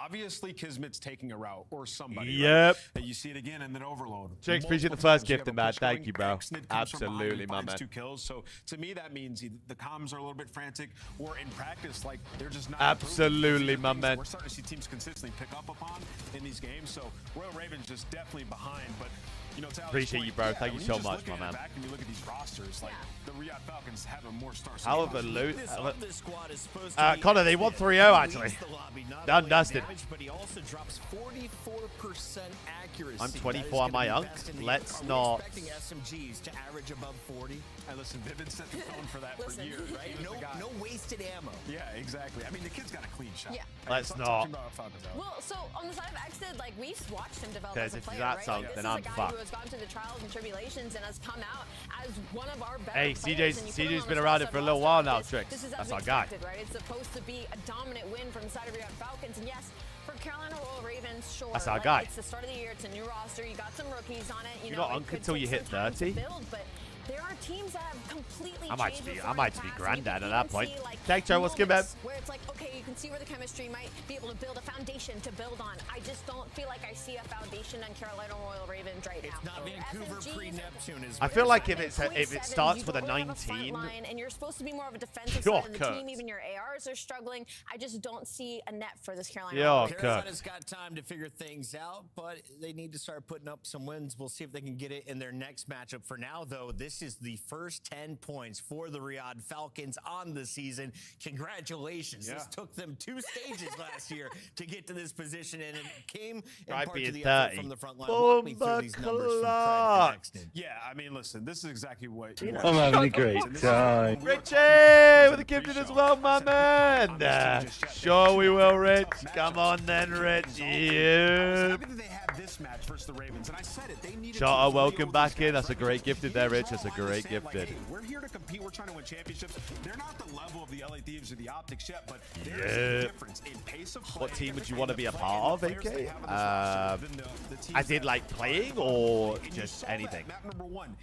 Obviously, Kismet's taking a route or somebody. Yep. Right? And you see it again and then overload. Jinx, appreciate the Multiple first times you gift, have a man. push Thank going, you, bro. Xnid comes from behind Absolutely, and my finds man. 2 kills. So to me, that means the comms are a little bit frantic, or in practice, like they're just not. Absolutely, my things man. We're starting to see teams consistently pick up upon in these games. So Royal Ravens just definitely behind, but. You know, to Alex' Appreciate point, you, bro. Thank you when so just much, look my at it man. back and you look at these rosters, like the Riyadh Falcons have a more star. However, This squad is supposed to be Connor, they won 3-0 actually. leads the lobby, not Done, only dusted. damage, but he also drops 44% accuracy. I'm That is 24 on gonna my be unk. best in the Let's Are we not. expecting SMGs to average above 40? Hey, listen, Vivid set the tone for that for years, Right? He's the guy. No wasted ammo. Yeah, exactly. I mean, the kid's got a clean shot. Yeah. Let's Talk not. to him about Falcons, Alex. Well, so on the side of Xnid, like we've watched him develop Because as a if player, that's right? sunk, Like, then this I'm is a guy fucked. who has gone through the trials and tribulations and has come out as one of our better Hey, players. And you put him CJ's on been the around top it for a side little roster while like now, this. Trix. This is That's as our guy. expected, right? It's supposed to be a dominant win from the side of Riyadh Falcons, and yes, for Carolina Royal Ravens, sure. That's our like, guy. It's the start of the year. It's a new roster. You got some rookies on it. You You're know, not it unk could until take you some hit time to 30. build, but there are teams that have completely I might changed be- with I Fort might be Pass, and you granddad can at that even point. see, like, Thanks, Joe. What's good, man? moments where it's like, okay, you can see where the chemistry might be able to build a foundation to build on. I just don't feel like I see a foundation on Carolina Royal Ravens right now. It's not Vancouver SMGs pre-Neptune is I what feel it's like like. if it starts with a 19, line, and you're supposed to be more of a defensive You're side of the cooked. team. Even your ARs are struggling. I just don't see a net for this Carolina. You're Royal Ravens. cooked. Carolina's got time to figure things out, but they need to start putting up some wins. We'll see if they can get it in their next matchup. For now, though, this is the first 10 points for the Riyadh Falcons on the season. Congratulations. Yeah. This took them 2 stages last year to get to this position, and it came in Right, part being to the effort 30. from the front line. Walk me through these numbers from Fred and Xnid. Yeah, I mean, listen, this is exactly what. I'm having a great time. Richie with a gifted as well, my man. Sure we will, Rich. Come on then, Rich. Yeah. Happy that they had this match versus the Ravens, and I said it. They needed to Charter, really welcome hold back these in. guys That's a up. great gifted there, Rich. That's a People great understand, like, gifted. hey, we're here to compete. We're trying to win championships. They're not the level of the LA Thieves or the Optics yet, but there's a Yeah. difference in pace of play. What team would you and want to the be a play part and of, the players they AK? have on this roster than the teams I did that- like playing or And you just saw that. anything. Map number 1.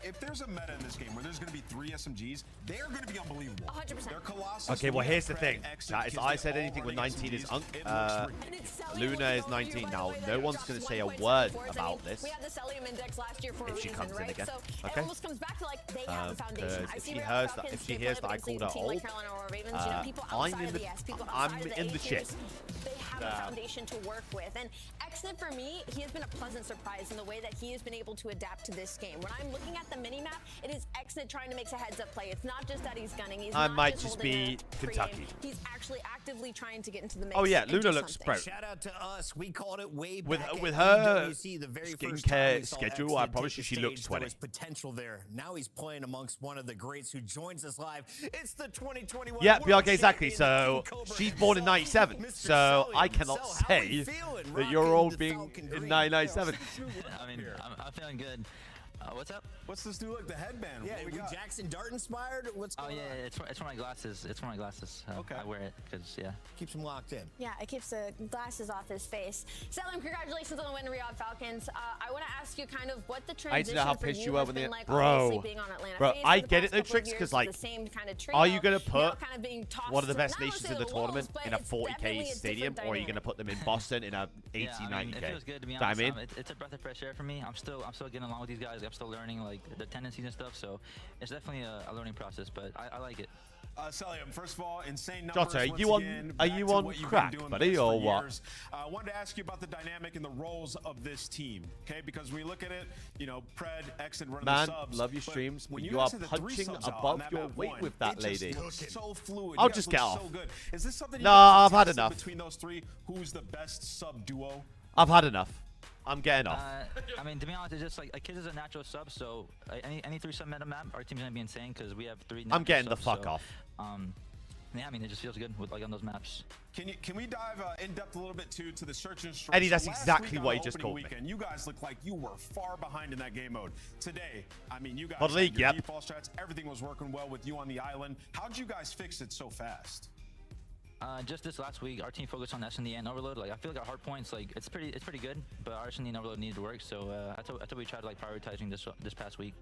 If there's a meta in this game where there's going to be 3 SMGs, they're going to be unbelievable. 100%. They're Colossus. Okay, well, Riyadh, here's the Fred, thing. Xnid, Chat, if Kismet, I said all anything with running 19 is SMGs. unk, It looks ridiculous. Luna is 19 now. No one's going to say a word about this. We had the Cellium index last year for a If she reason, comes in right? again. So Okay. it almost comes back to like they have a foundation. Because I if see she Riyadh hears that- Falcons, if she they hears play that I up against called a her team like old, Carolina Royal Ravens, you know, people I'm outside in of the- the S, people I'm outside of the in the A shit. tiers, they have a foundation to work with. And Xnid, for me, he has been a pleasant surprise in the way that he has been able to adapt to this game. When I'm looking at the mini-map, it is Xnid trying to make a heads-up play. It's not just that he's gunning. He's I not might just just holding be a free Kentucky. aim. He's actually actively trying to get into the mix. Oh, yeah, and Luna do looks something. pro. Shout out to us. We called it way With- back with at her EWC, the very first skincare time we saw schedule, I Xnid promise take you the she looks stage. 20. There was potential there. Now he's playing amongst one of the greats who joins us live. It's the 2021 Yeah, World BRK, exactly. Champion, So King Cobra she's born in himself, 97. Mr. So Sully I cannot himself. How we say feeling that you're rocking all the being Falcon in green? 997. I mean, I'm feeling good. What's up? What's this new look? The headband. Yeah, What we we got? Jackson Dart inspired? What's going on? It's for my glasses. It's for my glasses. Okay. I wear it because Keeps him locked in. Yeah, it keeps the glasses off his face. Selim, congratulations on the win, Riyadh Falcons. I want to ask you kind of what the I need to transition know how for pissed you you were has when been they... like, Bro. obviously being on Atlanta Bro, FaZe I for the get it past though, couple of Tricks, years because with like, the same kind of are you trio, going to put now kind of being tossed one of the to- best not nations in necessarily the wolves, tournament but in a it's 40k definitely a stadium, different or are you going to dynamic. put them in Boston in a 80, I mean, 90k? it feels good to be Do you know what honest. I mean? It's a breath of fresh air for me. I'm still getting along with these guys. I'm still learning like the tendencies and stuff. So it's definitely a learning process, but I like it. Selim, first of all, insane numbers. Jota, are once you on- again, are back you to on what you've crack, been doing buddy, best or for what? years. I wanted to ask you about the dynamic and the roles of this team, okay? Because when you look at it, you know, Pred, X, and running Man, the subs. love your but streams, when but you you are guys had the three punching subs out above on that your map weight one, with that it just lady. looked so fluid. I'll You just guys get looked off. So good. Is this something you No, guys I've had tested enough. between those three? Who's the best sub duo? I've had enough. I'm getting off. I mean, to be honest, it's just like Kids is a natural sub, so any 3-sub meta map, our team's gonna be insane because we have 3. I'm getting the subs, fuck so, off. Yeah, I mean, it just feels good with like on those maps. Can we dive in depth a little bit too to the search and destroy? Eddie, that's So last exactly week on what the he just opening called me. weekend, you guys looked like you were far behind in that game mode. Today, I mean, you guys Hot had league, your yep. default strats. Everything was working well with you on the island. How'd you guys fix it so fast? Just this last week, our team focused on S&D and overload. Like I feel like our hard points, like it's pretty good, but our S&D and overload needed to work. So I thought we tried like prioritizing this past week.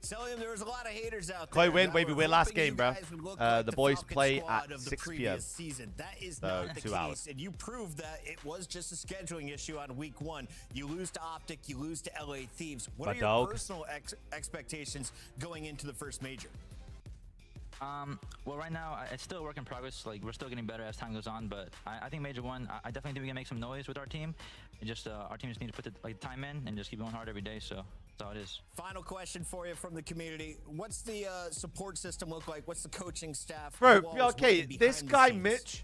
Selim, there was a lot of haters out Chloe there. win, that Wavy were win last hoping you game, bro. guys would look like The boys Falcon play squad at of the 6 p.m. previous season. That is So, not the 2 case, hours. and you proved that it was just a scheduling issue on week 1. You lose to Optic, you lose to LA Thieves. What My are your dog. personal expectations going into the first major? Well, right now it's still a work in progress. Like we're still getting better as time goes on, but I think Major 1, I definitely think we can make some noise with our team. It just our team just needs to put the time in and just keep going hard every day. So that's all it is. Final question for you from the community. What's the support system look like? What's the coaching staff? Bro, walls okay, looking this behind the guy scenes? Mitch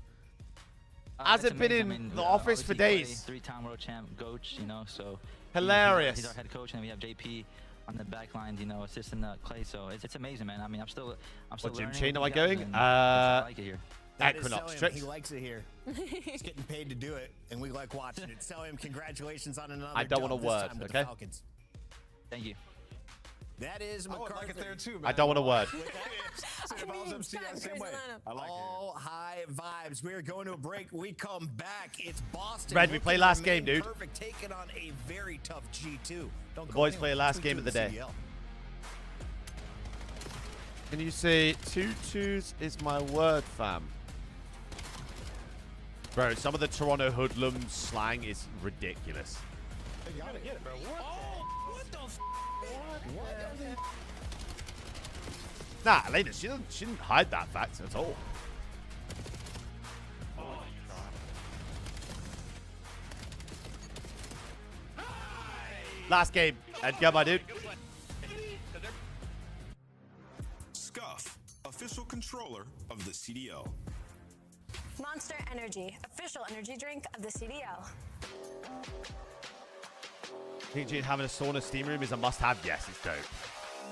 It's hasn't been amazing. in I mean, the office for obviously days. Clay, 3-time world champ coach, you know, so Hilarious. He's our head coach, and we have JP on the back lines, you know, assisting Clay. So it's amazing, man. I mean, I'm still What gym learning chain with am I these guys, going? and I like it here. That is Equinox Selim. Tricks. He likes it here. He's getting paid to do it, and we like watching it. Selim, congratulations on another I don't want dub, a this word, time with okay? the Falcons. Thank you. That is I would MacArthur. like it there too, man. I don't want a word. I like All high vibes. We are going to a break. We come back. It's Boston. Red, we play looking last to game, remain dude. Perfect, taking on a very tough G2. Don't The go boys anywhere. play last Let's game do of the it, day. CDL. Can you say 2-2s is my word, fam? Bro, some of the Toronto hoodlum slang is ridiculous. You gotta get it, bro. What the f? Nah, Elena, she didn't hide that fact at all. Last game. And go, my dude. Scuff, official controller of the CDL. Monster Energy, official energy drink of the CDL. PG having a sauna steam room is a must-have. Yes, it's dope.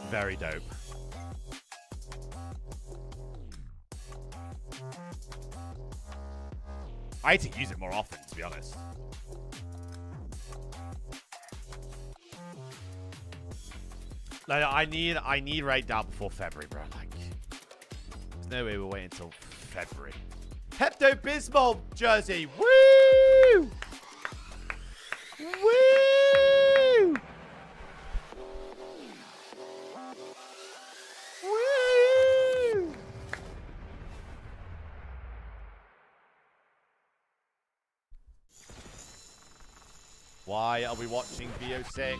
Very dope. I need to use it more often, to be honest. Like, I need right down before February, bro. Like, there's no way we're waiting until February. Pepto-Bismol jersey. Woo! Woo! Woo! Why are we watching VO6?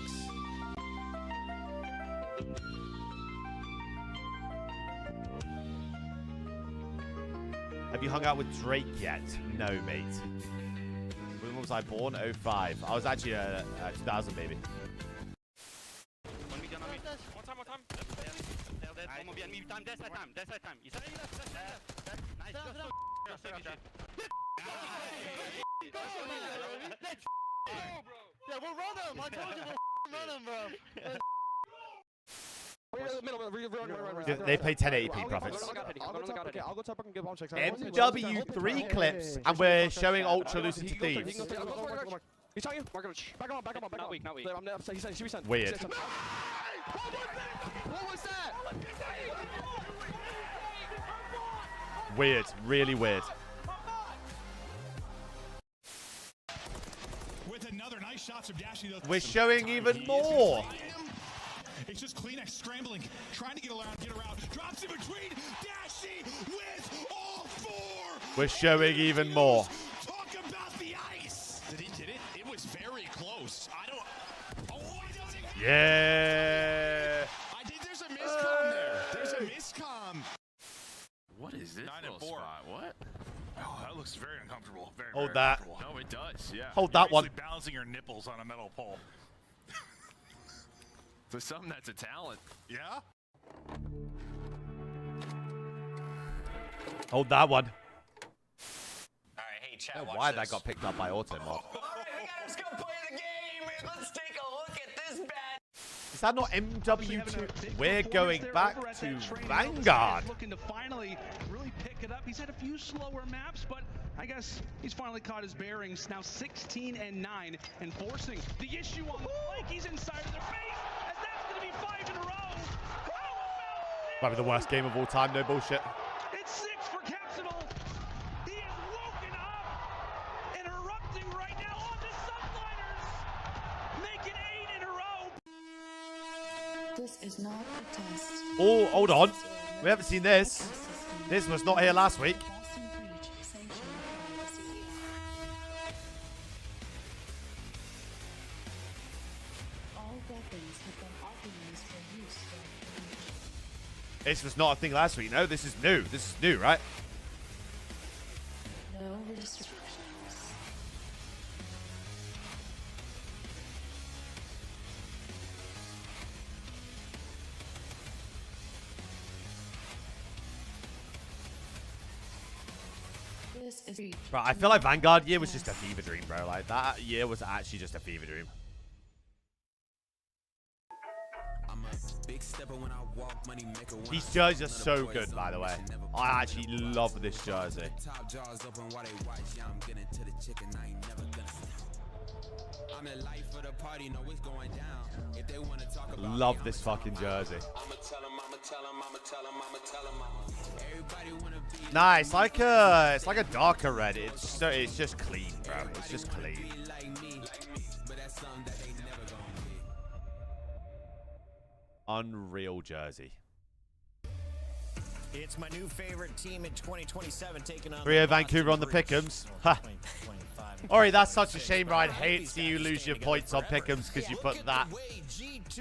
Have you hung out with Drake yet? No, mate. When was I born? 05. I was actually 2000, baby. One time. Time. Yeah, we'll run him. I told you we'll run him, bro. They play 1080p, Profits. I'll go top and get bomb checks. MW3 clips, and we're showing Ultra Lucid to Thieves. He's on you. Back him up. Not weak. He said, Weird. What was that? Weird. Really weird. With another nice shot from Dashy. We're showing even more. It's just Kleenex scrambling, trying to get around, drops in between. Dashy with all four. We're showing even more. Talk about the ice. Did he get it? It was very close. I don't. Oh, I don't. Yeah. I think there's a miscomm there. There's a miscomm. What is this? 9 and 4. Spot? What? Oh, that looks very uncomfortable. Very, Hold very that. uncomfortable. No, it does. Yeah. Hold You're that one. basically balancing your nipples on a metal pole. For something that's a talent. Yeah. Hold that one. All right, hey, chat. I don't know watch why this. that got picked up by Auto Mod. All right, we gotta go play the game. Let's take a look at this bad. Is that not MW2? We're going back to Vanguard. Looking to finally really pick it up. He's had a few slower maps, but I guess he's finally caught his bearings. Now 16-9 and forcing the issue on like he's inside of their face, as that's going to be 5 in a row. Probably the worst game of all time, no bullshit. It's 6 for Capsule. He is woken up and erupting right now on the Subliners, making 8 in a row. This is not a test. Oh, hold on. We haven't seen this. This was not here last week. All weapons have been authorized for use. This was not a thing last week. No, this is new. This is new, right? No restrictions. This is Bro, I feel like Vanguard year was just a fever dream, bro. Like, that year was actually just a fever dream. These jerseys are so good, by the way. I actually love this jersey. Love this fucking jersey. Nah, it's like a darker red. It's just clean, bro. It's just clean. Unreal jersey. It's my new favorite team in 2027 taking on Rio Vancouver on the pick'ems. Ha. Ori, that's such a shame, Ryan. Hate see you lose your points on pick'ems because you put that.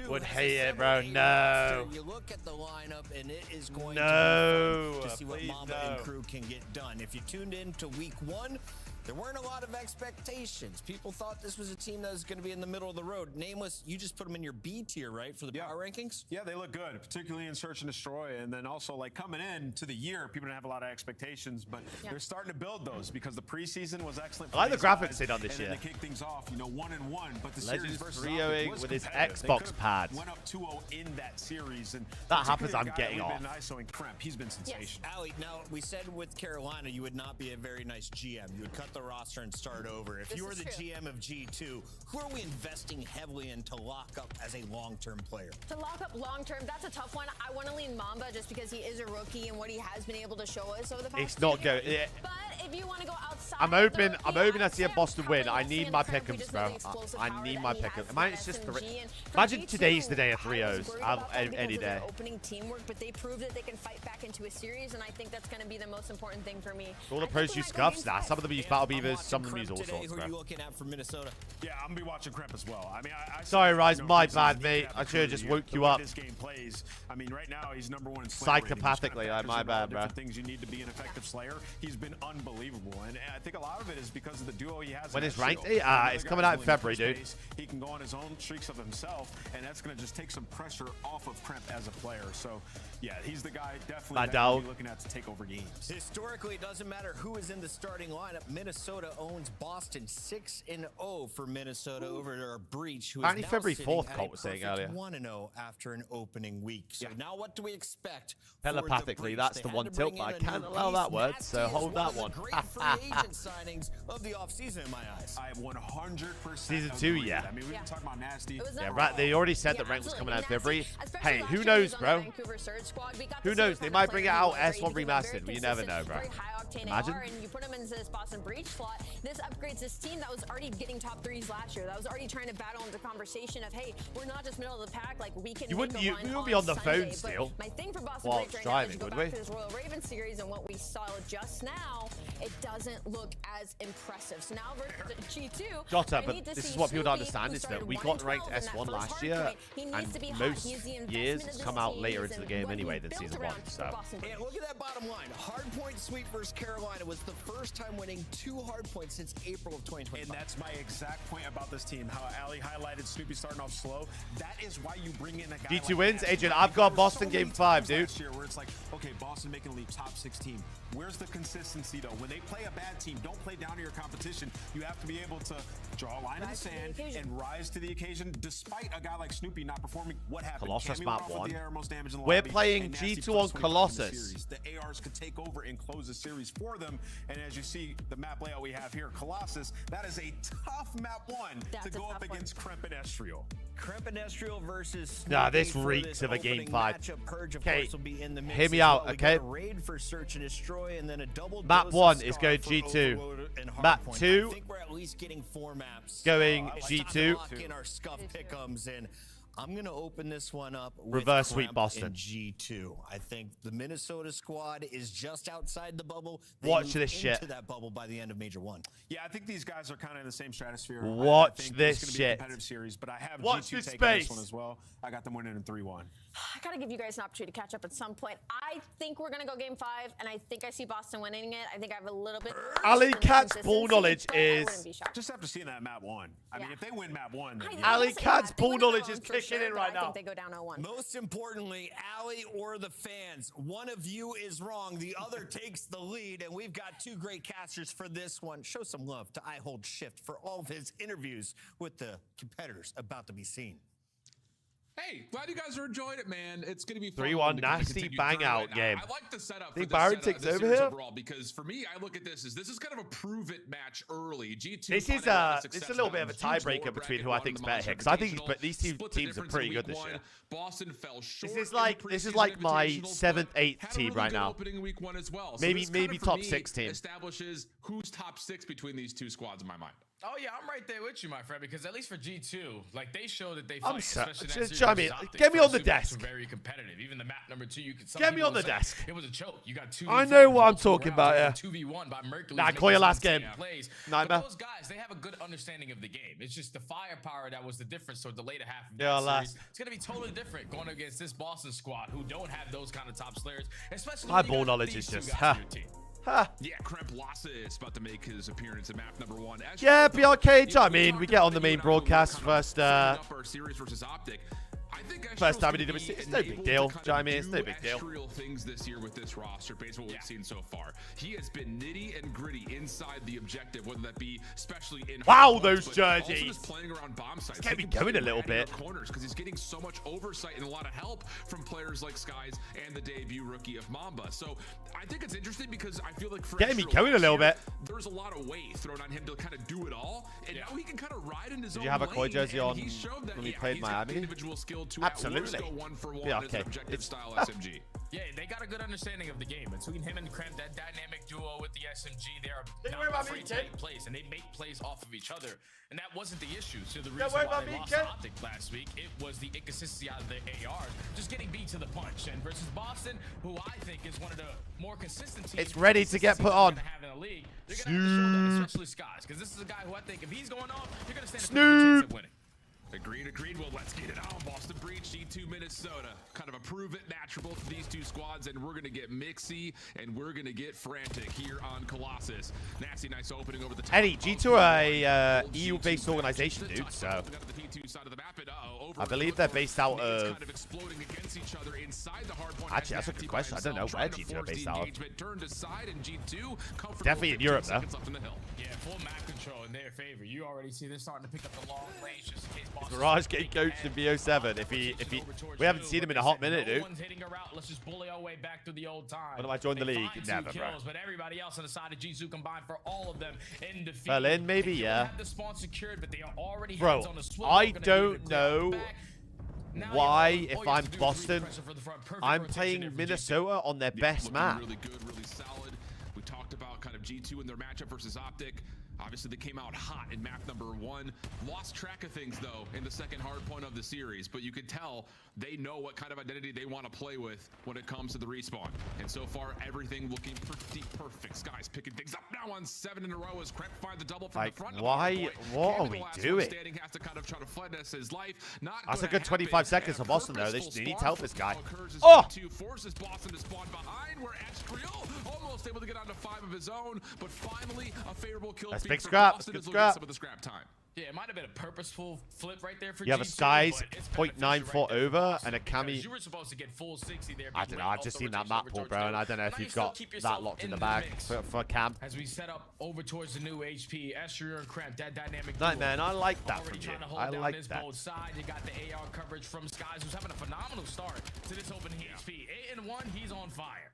Would hate it, bro. No. You look at the lineup and it is going to see what Mamba and crew can get done. If you tuned in to week 1, there weren't a lot of expectations. People thought this was a team that was going to be in the middle of the road. Nameless, you just put them in your B tier, right, for the power rankings? Yeah, they look good, particularly in Search and Destroy. And then also, like, coming into the year, people didn't have a lot of expectations, but they're starting to build those because the preseason was excellent. I like the graphics they done this year. year. And then they kick things off, 1-1, but the Legends series versus 3-0ing with his Xbox pad. Went up 2-0 in that series. And that happens, I'm getting off. Been ISOing Kremp. He's been sensational. Allie, now, we said with Carolina, you would not be a very nice GM. You would cut the roster and start over. If you were the GM of G2, who are we investing heavily in to lock up as a long-term player? To lock up long-term, that's a tough one. I want to lean Mamba just because he is a rookie and what he has been able to show us over the past It's not good. Yeah. But if you want to go outside, I'm hoping to see a Boston win. I need my pick'ems, bro. I need my pick'ems. It's just imagine today's the day of 3-0s any day. Opening teamwork, but they proved that they can fight back into a series, and I think that's going to be the most important thing for me. All the pros use scuffs. Nah, some of them use Battle Beavers, some of them use all sorts, Who bro. are you looking at for Minnesota? Yeah, I'm gonna be watching Kremp as well. I mean, Sorry, Rise, my bad, mate. I should have just woke you up. This game plays. I mean, right now he's #1 in Slayer rating. Psychopathically, my bad, bro. Things you need to be an effective Slayer. He's been unbelievable, and I think a lot of it is because of the duo he has. When in it's that ranked, shield. it's coming out in February, dude. He can go on his own streaks of himself, and that's gonna just take some pressure off of Kremp as a player. So, yeah, he's the guy definitely that we'll be looking at to take over games. Historically, it doesn't matter who is in the starting lineup. Minnesota owns Boston 6-0 for Minnesota over their Breach, who is now February sitting 4th, at Colt a was saying perfect earlier. 1-0 after an opening week. So now what do we expect? Telepathically, that's the one tilt, but I can't allow that word, so hold that one. great free agent signings of the offseason in my eyes. I 100% Season 2, agree. yeah. I mean, we can talk about nasty. Yeah, right. They already said that rank was coming out in February. Hey, who knows, bro? Who knows? They might bring it out S1 remastered. You never know, bro. Imagine. And you put them into this Boston Breach slot. This upgrades this team that was already getting top 3s last year. That was already trying to battle into conversation of, hey, we're not just middle of the pack. Like, we can. You wouldn't be on the phone still. My thing for Boston While Breach right driving, now is would go we? back to this Royal Raven series and what we saw just now. It doesn't look as impressive. So now versus G2. Jota, but this is what people don't understand is that we got ranked S1 last year, and most years come out later into the game anyway than Season 1. So. And look at that bottom line. Hardpoint sweep versus Carolina was the first time winning 2 hardpoints since April of 2020. And that's my exact point about this team. How Ali highlighted Snoopy starting off slow. That is why you bring in a guy G2 like wins. that. Adrian, I've got Boston game 5, dude. Last year where it's like, okay, Boston making a leap, top 16. Where's the consistency, though? When they play a bad team, don't play down to your competition. You have to be able to draw a line in the sand and rise to the occasion. Despite a guy like Snoopy not performing, what happened? Colossus Cammy map went off 1. with the AR most damage in the We're lobby, playing and Nasty G2 plus on 25 in the Colossus. series. The ARs could take over and close the series for them. And as you see, the map layout we have here, Colossus, that is a tough map 1 to go up against Kremp and Estriel. Kremp and Estriel versus Nah, this Snoopy for reeks of a game opening 5. matchup. Purge, of Okay, course, will be in the mix hear me as out, well. We okay? got a raid for search and destroy, and then a double Map dose 1 of is Scar going for G2. Overload and Map Hardpoint. 2 I think we're at least getting 4 maps. going Let's G2. lock in our scuff pick'ems, and I'm going to open this one up with Reverse sweep Kremp Boston. in G2. I think the Minnesota squad is just outside the bubble. They Watch move this shit. into that bubble by the end of Major 1. Yeah, I think these guys are kind of in the same stratosphere. Watch I think this it's gonna be shit. a competitive series, but I have Watch G2 this taking space. this one as well. I got them winning in 3-1. I gotta give you guys an opportunity to catch up at some point. I think we're gonna go game 5, and I think I see Boston winning it. I think I have a little bit. Ali Cat's consistency, ball knowledge but I is. wouldn't be shocked. Just after seeing that map 1. I mean, if they win map 1, then Ali Cat's They ball win knowledge at is home for kicking sure, in but right I now. think they go down 0-1. Most importantly, Allie or the fans, one of you is wrong. The other takes the lead, and we've got 2 great casters for this one. Show some love to I Hold Shift for all of his interviews with the competitors about to be seen. Hey, glad you guys are enjoying it, man. It's going to be fun. 3-1 to nasty continue bang through out it. game. I like the setup. Think for Byron this, takes this over series here? overall, because for me, I look at this as a kind of a prove it match early. G2. This is it's a little bit of a tiebreaker between who I think's better here, because I think these two teams are pretty good this year. Boston fell short. This is like my 7th, 8th team right now. Opening week 1 as well. Maybe So this top for me 6 team. Establishes who's top 6 between these 2 squads in my mind. Oh yeah, I'm right there with you, my friend. Because at least for G2, like they showed that they I'm fight. so- Especially that just- series I mean, versus Optic. get me on First the 2 maps desk. were very competitive. Even the map number 2, you could. some Get me people on the would say desk. It was a choke. You got 2. I know what I'm talking about, yeah. 2v1 by Mercury. Nah, call your last game. Plays. Nightmare. But those guys, they have a good understanding of the game. It's just the firepower that was the difference toward the later half of Yeah, that last. series. It's gonna be totally different going against this Boston squad who don't have those kind of top slayers, especially. My when you ball got knowledge these is 2 just, guys huh. on your team. Yeah, Kremp is about to make his appearance at map number 1. As Yeah, you know, BRK, I mean, we get on the main broadcast first, up our series versus Optic. I think first time Estriel's we did gonna it. be It's no big enabled deal. to Do you know what I mean? kind It's of no do big deal. Estriel things this year with this roster based on what we've seen so far. He has been nitty and gritty inside the objective, whether that be especially in Wow, hard those points, but also jerseys. just playing around bomb sites. Get He me can going play a little right in your bit. corners because he's getting so much oversight and a lot of help from players like Skies and the debut rookie of Mamba. So I think it's interesting because I feel like for Getting me Estriel going a last little year, bit. there's a lot of weight thrown on him to kind of do it all, and now he can kind of ride in his Did own you have a Koi lane, jersey and on he showed that, when we yeah, played he's got the Miami? individual skill to Absolutely. At worst go 1-for-1 Yeah, as okay. an objective It's- style SMG. Yeah, they got a good understanding of the game. Between him and Kremp, that dynamic duo with the SMG, they're Don't worry not about me, afraid to kid. make plays, and they make plays off of each other. And that wasn't the issue. So the Don't reason worry why about they me, lost kid. to Optic last week, it was the inconsistency out of the AR, just getting beat to the punch. And versus Boston, who I think is one of the more consistent teams. It's ready to get put on. Have in the league, they're gonna have to show that, especially Skies, because this is a guy who I think if he's going off, you're gonna stand a pretty good chance of winning. Agreed. Well, let's get it on. Boston Breach, G2 Minnesota. Kind of a prove it match for both of these 2 squads, and we're going to get mixy, and we're going to get frantic here on Colossus. Nasty, nice opening over the top. Eddie, G2 are a EU-based organization, dude, so I believe they're based out of... Actually, that's a good question. I don't know where G2 are based out of. Definitely in Europe, though. Yeah, full map control in their favor. You already see they're starting to pick up the long range just in case Boston. Mirage getting coached in BO7. we haven't seen him in a hot minute, dude. One's hitting her out. Let's just bully our way back to the old time. When have I joined the league? Never, bro. But everybody else on the side of Jitsu combined for all of them in defeat. Berlin, maybe, yeah. Have the spawn secured, but they are already Bro, on the I don't know why, if I'm Boston, I'm playing Minnesota on their best map. Really good, really solid. We talked about kind of G2 in their matchup versus Optic. Obviously, they came out hot in map number 1. Lost track of things, though, in the second hard point of the series. But you could tell they know what kind of identity they want to play with when it comes to the respawn. And so far, everything looking pretty perfect. Sky's picking things up now on 7 in a row as Kremp find the double from the front. Why? What are we doing? Has to kind of try to finesse his life. That's a good 25 seconds for Boston, though. They need to help this guy. Oh! Forces Boston to spawn behind, where Ezreal almost able to get onto 5 of his own, but finally a favorable kill. That's big scrap. Good scrap. Some of the scrap time. Yeah, it might have been a purposeful flip right there for you have a Skies 0.94 over and a Cammy. You were supposed to get full 60 there. I don't know. I've just seen that map pull, bro, and I don't know if you've got that locked in the bag for Cam. As we set up over towards the new HP, Ezreal and Kremp, that dynamic. Man, I like that from you. I like that. Both sides. You got the AR coverage from Skies, who's having a phenomenal start to this opening HP. 8-1, he's on fire.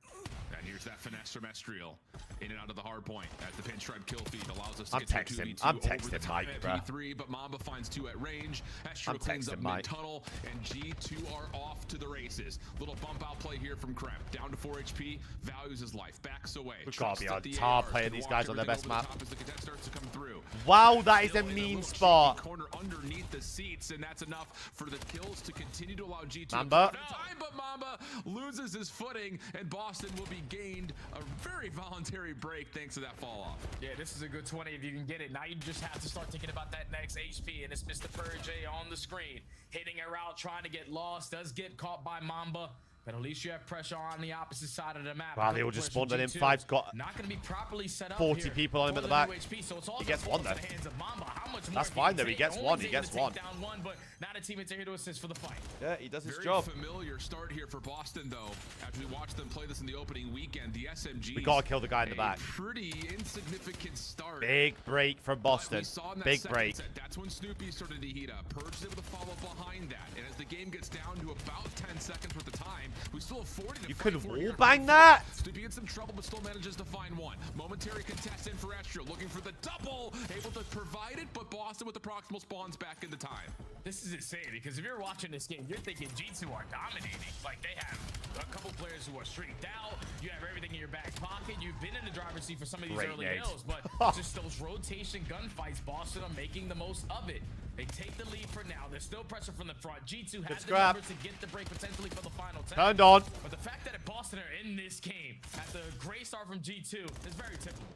And here's that finesse from Ezreal. In and out of the hard point as the pinstripe kill feed allows us to I'm texting Mike, bro. P3, but Mamba finds 2 at range. Ezreal cleans up mid-tunnel, and G2 are off to the races. Little bump out play here from Kremp. Down to 4 HP, values his life. Backs away. We've got to be on top playing these guys on their best map. To come through. Wow, that is a mean spot. Corner underneath the seats, and that's enough for the kills to continue to allow G2 Mamba. time, but Mamba loses his footing, and Boston will be gained a very voluntary break thanks to that fall off. Yeah, this is a good 20 if you can get it. Now you just have to start thinking about that next HP, and it's Mr. Purge on the screen. Hitting her out, trying to get lost, does get caught by Mamba. But at least you have pressure on the opposite side of the map. Wow, they all just spawned on him. 5's got not going to be properly set up 40 here people on him at the back. HP, so he gets one, though. That's fine, though. He gets one. He gets one. Down one, but now the teammates are here to assist for the fight. Yeah, he does his Very job. Familiar start here for Boston, though. After we watched them play this in the opening weekend, the SMG. We got to kill the guy in the back. Pretty insignificant start. Big break from Boston. Big break. That's when Snoopy started to heat up. Purge is able to follow behind that. And as the game gets down to about 10 seconds worth of time, we still have 40 to You could have wall bang that. Snoopy in some trouble, but still manages to find one. Momentary contest in for Ezreal, looking for the double. Able to provide it, but Boston with the proximal spawns back into time. This is insane, because if you're watching this game, you're thinking G2 are dominating. Like, they have a couple players who are streaked out. You have everything in your back pocket. You've been in the driver's seat for some of these early kills, but just those rotation gunfights, Boston are making the most of it. They take the lead for now. There's still pressure from the front. G2 has the numbers to get the break potentially for the final 10. Turned on. But the fact that Boston are in this game at the great start from G2 is very typical.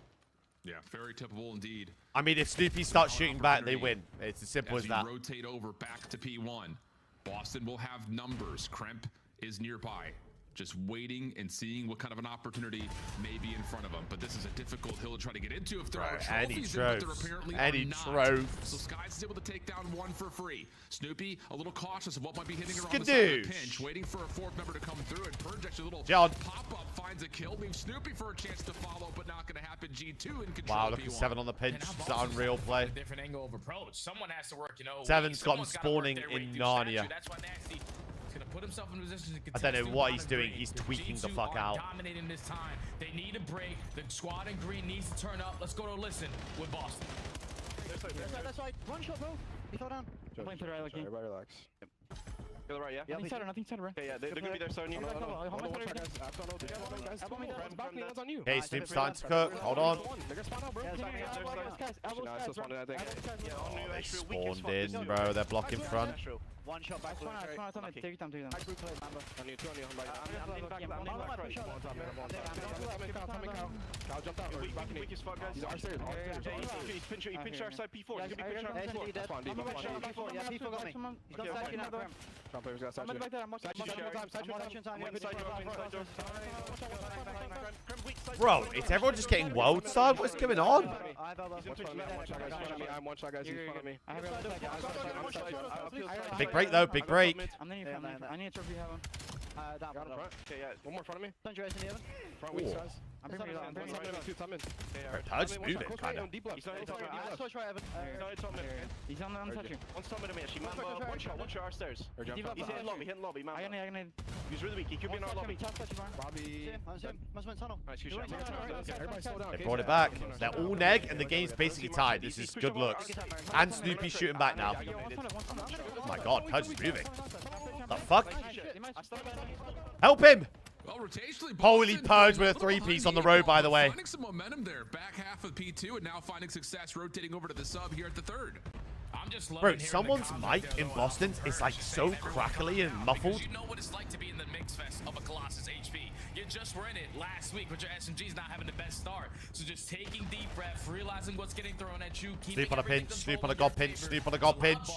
Yeah, very typical indeed. I mean, if Snoopy starts shooting back, they win. It's as simple as that. Rotate over back to P1. Boston will have numbers. Kremp is nearby, just waiting and seeing what kind of an opportunity may be in front of them. But this is a difficult hill to try to get into if there are trophies, but there apparently are not. So Skies is able to take down one for free. Snoopy a little cautious of what might be hitting her on the side of the pinch, waiting for a fourth member to come through, and Purge actually a little pop-up finds a kill, leaves Snoopy for a chance to follow, but not going to happen. G2 in control. Wow, look at 7 on the pinch. It's an unreal play. A different angle of approach. Someone has to work, 7's got him spawning in Narnia. That's why Nasty is going to put himself in a position to I don't know what he's doing. He's tweaking the fuck out. Dominating this time. They need a break. The squad in green needs to turn up. Let's go to listen with Boston. That's right. One shot, bro. He fell down. I'm playing to the right, like everybody relax. Go to the right, yeah? Nothing center, right? Yeah, they're gonna be there, so Hey, Snoop starting to cook. Hold on. They spawned in, bro. They're blocking front. One shot back. Take your time. He pinched our side P4. He's gonna be pinching our P4. That's fine. P4 got me. Players got side. Bro, is everyone just getting wild side? What's going on? I'm one shot, guys. He's in front of me. Big break though, big break. I need a trophy, have one. Down front. Okay, yeah. One more in front of me. Don't you guys in the oven? Front weak size. I'm bringing you down. Touch moving, kind of. He's not top mid. Switch right, Evan. He's on touching. One's top mid of me. She Mamba. One shot upstairs. He's hitting lobby. Mamba. He's really weak. He could be in our lobby. Bobby. Must win tunnel. Nice, huge shot. Everybody slow down. They brought it back. They're all neg, and the game's basically tied. This is good looks. And Snoopy shooting back now. Oh my god, Pudge is moving. The fuck? Help him! Well, rotationally, Holy Purge with a 3-piece on the road, by the way. Finding some momentum there. Back half of P2 and now finding success rotating over to the sub here at the third. I'm just Bro, someone's mic in Boston is like so crackly and muffled. You know what it's like to be in the mix fest of a Colossus HP. You just were in it last week with your SMGs not having the best start. So just taking deep breath, realizing what's getting thrown at you. Snoop on a pinch, Snoop on a god pinch, Snoop on a god pinch.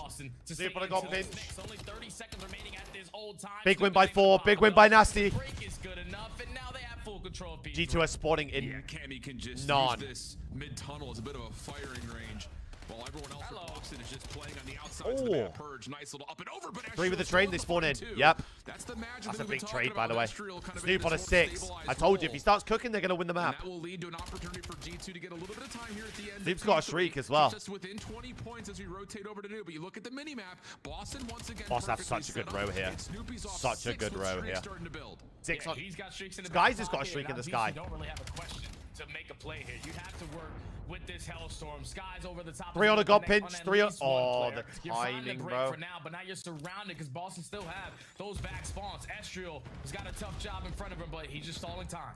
Snoop on a god pinch. Only 30 seconds remaining at this old time. Big win by 4, big win by Nasty. Is good enough, and now they have full control of G2 is spawning in Cammy can just non. use this mid-tunnel as a bit of a firing range. While everyone else in Boston is just playing on the outside of the map. Purge, nice little up and over, but 3 with the train, they spawn in. Yep. That's the magic. That's a big trade, by the way. Snoop on a 6. I told you, if he starts cooking, they're going to win the map. That will lead to an opportunity for G2 to get a little bit of time here at the end. Snoop's got a shriek as well. Just within 20 points as we rotate over to new. But you look at the mini-map, Boston once again. Boston have such a good row here. Such a good row here. 6 on. He's got streaks in the Skies has got a streak in the sky. You don't really have a question to make a play here. You have to work with this Hellstorm. Skies over the top. 3 on a god pinch. 3 on. Oh, the timing, bro. For now, but now you're surrounded because Boston still have those back spawns. Estriel has got a tough job in front of him, but he's just stalling time.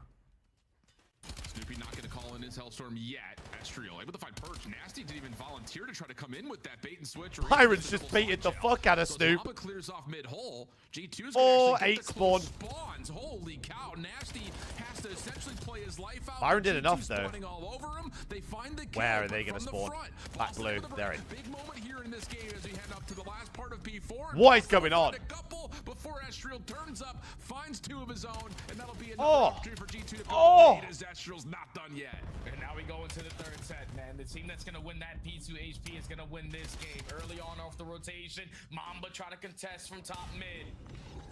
Snoopy not going to call in his Hellstorm yet. Estriel able to find Purge. Nasty didn't even volunteer to try to come in with that bait and switch. Pirates just baited the fuck out of Snoop. So clears off mid-hole. G2's oh, 8 spawn. Spawns. Holy cow. Nasty has to essentially play his life out. Byron did enough, though. All over him. They find the where are they going to spawn? Back blue. They're in. Big moment here in this game as we head up to the last part of P4. What is going on? A couple before Estriel turns up, finds 2 of his own, and that'll be another opportunity for G2 to build as Estriel's not done yet. And now we go into the third set, man. The team that's going to win that P2 HP is going to win this game. Early on off the rotation, Mamba trying to contest from top mid.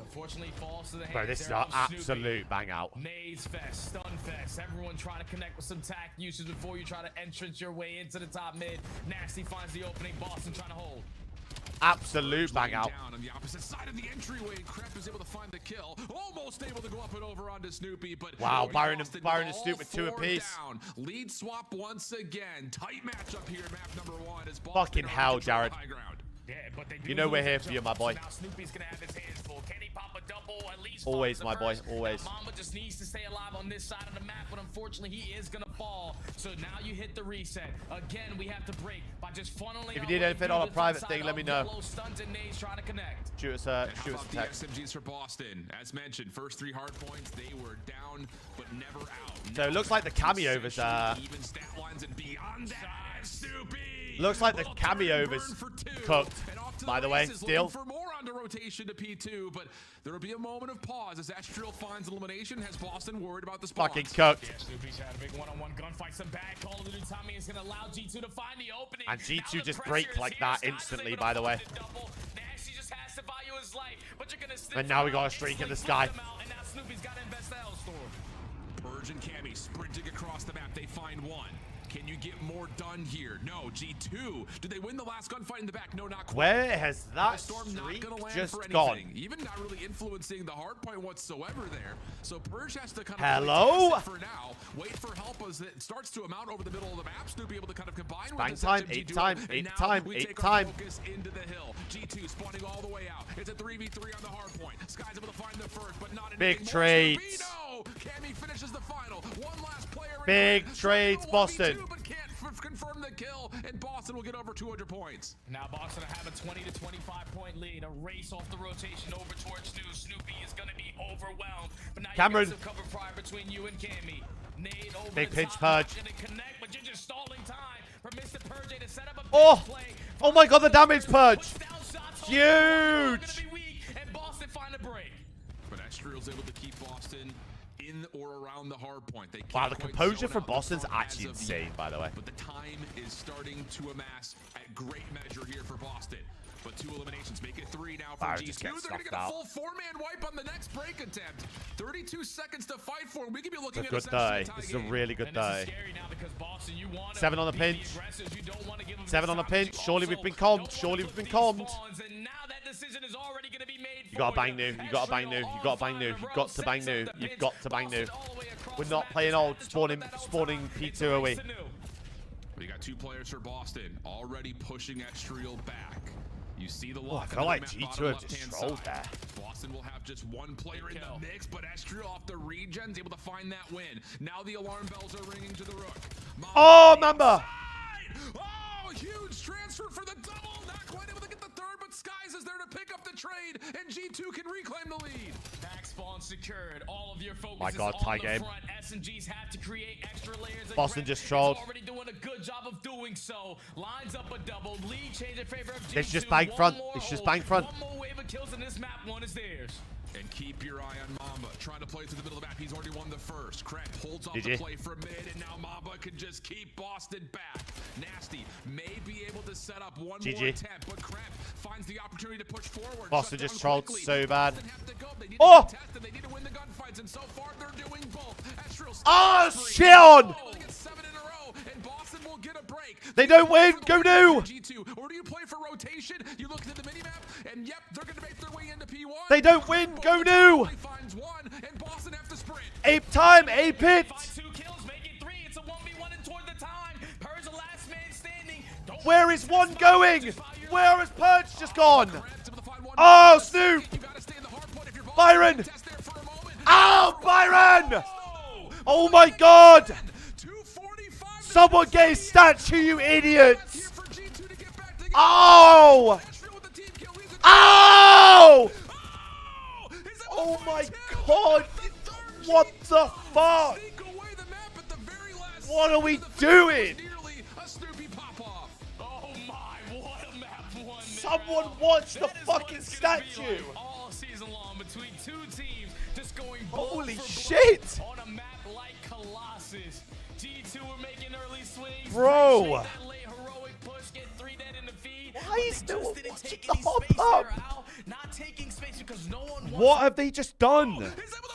Unfortunately, falls to the hands. Bro, this is an absolute bang out. Nades fest, stun fest. Everyone trying to connect with some tac uses before you try to entrance your way into the top mid. Nasty finds the opening. Boston trying to hold. Absolute bang out. Down on the opposite side of the entryway. Krep is able to find the kill. Almost able to go up and over onto Snoopy, but wow, Byron and Snoop with 2 apiece. Down. Lead swap once again. Tight matchup here at map number 1. As fucking hell, Jared. Yeah, but they do you know we're here for you, my boy. Now Snoopy's gonna have his hands full. Can he pop a double at least? Always, my boy. Always. Now, Mamba just needs to stay alive on this side of the map, but unfortunately he is gonna fall. So now you hit the reset. Again, we have to break by just funneling. If you need anything on a private thing, let me know. Stuns and nades trying to connect. Shoot us a text. The SMGs for Boston, as mentioned, first 3 hard points, they were down but never out. So it looks like the cameo's even stat lines and beyond that. Snoopy. Looks like the cameo's cooked. By the way, still for more onto rotation to P2, but there will be a moment of pause as Estriel finds elimination. Has Boston worried about the spawns? Fucking cooked. Yeah, Snoopy's had a big one-on-one gunfight. Some bad call to do. Tommy is going to allow G2 to find the opening. And G2 just break like that instantly, by the way. Nasty just has to value his life, but you're going to. And now we got a streak in the sky. And now Snoopy's got to invest the Hellstorm. Purge and Cammy sprinting across the map. They find 1. Can you get more done here? No. G2. Did they win the last gunfight in the back? No, not quite. Where has that streak just gone? Even not really influencing the hard point whatsoever there. So Purge has to kind of hello for now. Wait for help as it starts to amount over the middle of the map. Snoopy able to kind of combine bang with time, 8 time, 8 time, 8 time. Focus into the hill. G2 spawning all the way out. It's a 3v3 on the hard point. Sky's able to find the first, but not big trades. Cammy finishes the final. One last player. Big trades, Boston. But can't confirm the kill, and Boston will get over 200 points. Now Boston have a 20 to 25 point lead. A race off the rotation over towards Snoopy is going to be overwhelmed. But now Cameron. You got some cover fire between you and Cammy. Nade over big the pinch top, Purge. Connect, but you're just stalling time for Mr. Purge to set up a play. Oh my god, the damage Purge. Huge. And Boston find a break. But Estriel's able to keep Boston in or around the hard point. They wow, the composure for Boston's actually insane, by the way. But the time is starting to amass at great measure here for Boston. But 2 eliminations make it 3 now for Byron G2. just They're gets going to get stuffed a full 4-man wipe on the next break attempt. 32 seconds to fight for. We could be looking It's a at good day. This is a really good day. 7 on the pinch. 7 on the pinch. Surely we've been calmed. Surely we've been calmed. You gotta bang new. You gotta bang new. You gotta bang new. You've got to bang new. You've got to bang new. We're not playing old. Spawning P2 away. We got 2 players for Boston already pushing Estriel back. You see the lock. I feel like G2 have just trolled there. Boston will have just 1 player in the mix, but Estriel off the regen's able to find that win. Now the alarm bells are ringing to the Rook. Oh, Mamba! Oh, huge transfer for the double. Not quite able to get the 3rd, but Skies is there to pick up the trade, and G2 can reclaim the lead. Back spawn secured. All of your focus My God, is tie on game. the front. S&Gs have to create extra layers. Boston just trolled. Already doing a good job of doing so. Lines up a double. Lead change in favor of G2. It's just bang front. It's just bang front. One more wave of kills in this map. 1 is theirs. And keep your eye on Mamba. Trying to play through the middle of the map. He's already won the first. Krep holds off the play for mid, and now Mamba can just keep Boston back. Nasty may be able to set up one more attempt, but Krep finds the opportunity to push forward. Boston just trolled so bad. Oh! They need to win the gunfights, and so far they're doing both. Oh, shit on! And Boston will get a break. They don't win. Go new. G2. Or do you play for rotation? You look at the minimap, and yep, they're going to make their way into P1. They don't win. Go new. Finds 1, and Boston have to sprint. Ape time. Ape it. 2 kills, make it 3. It's a 1v1 and toward the time. Purge the last man standing. Where is 1 going? Where is Purge just gone? Oh, Snoop. Byron. Oh, Byron. Oh, my God. Someone get his statue, you idiots. Oh. Oh. Oh, my God. What the fuck? What are we doing? Someone watch the fucking statue. All season long between 2 teams just going holy shit. On a map like Colossus. G2 are making early swings. Bro. That late heroic push, get 3 dead in the feed. Why is no one watching the hop up? Not taking space because no one What have they just done?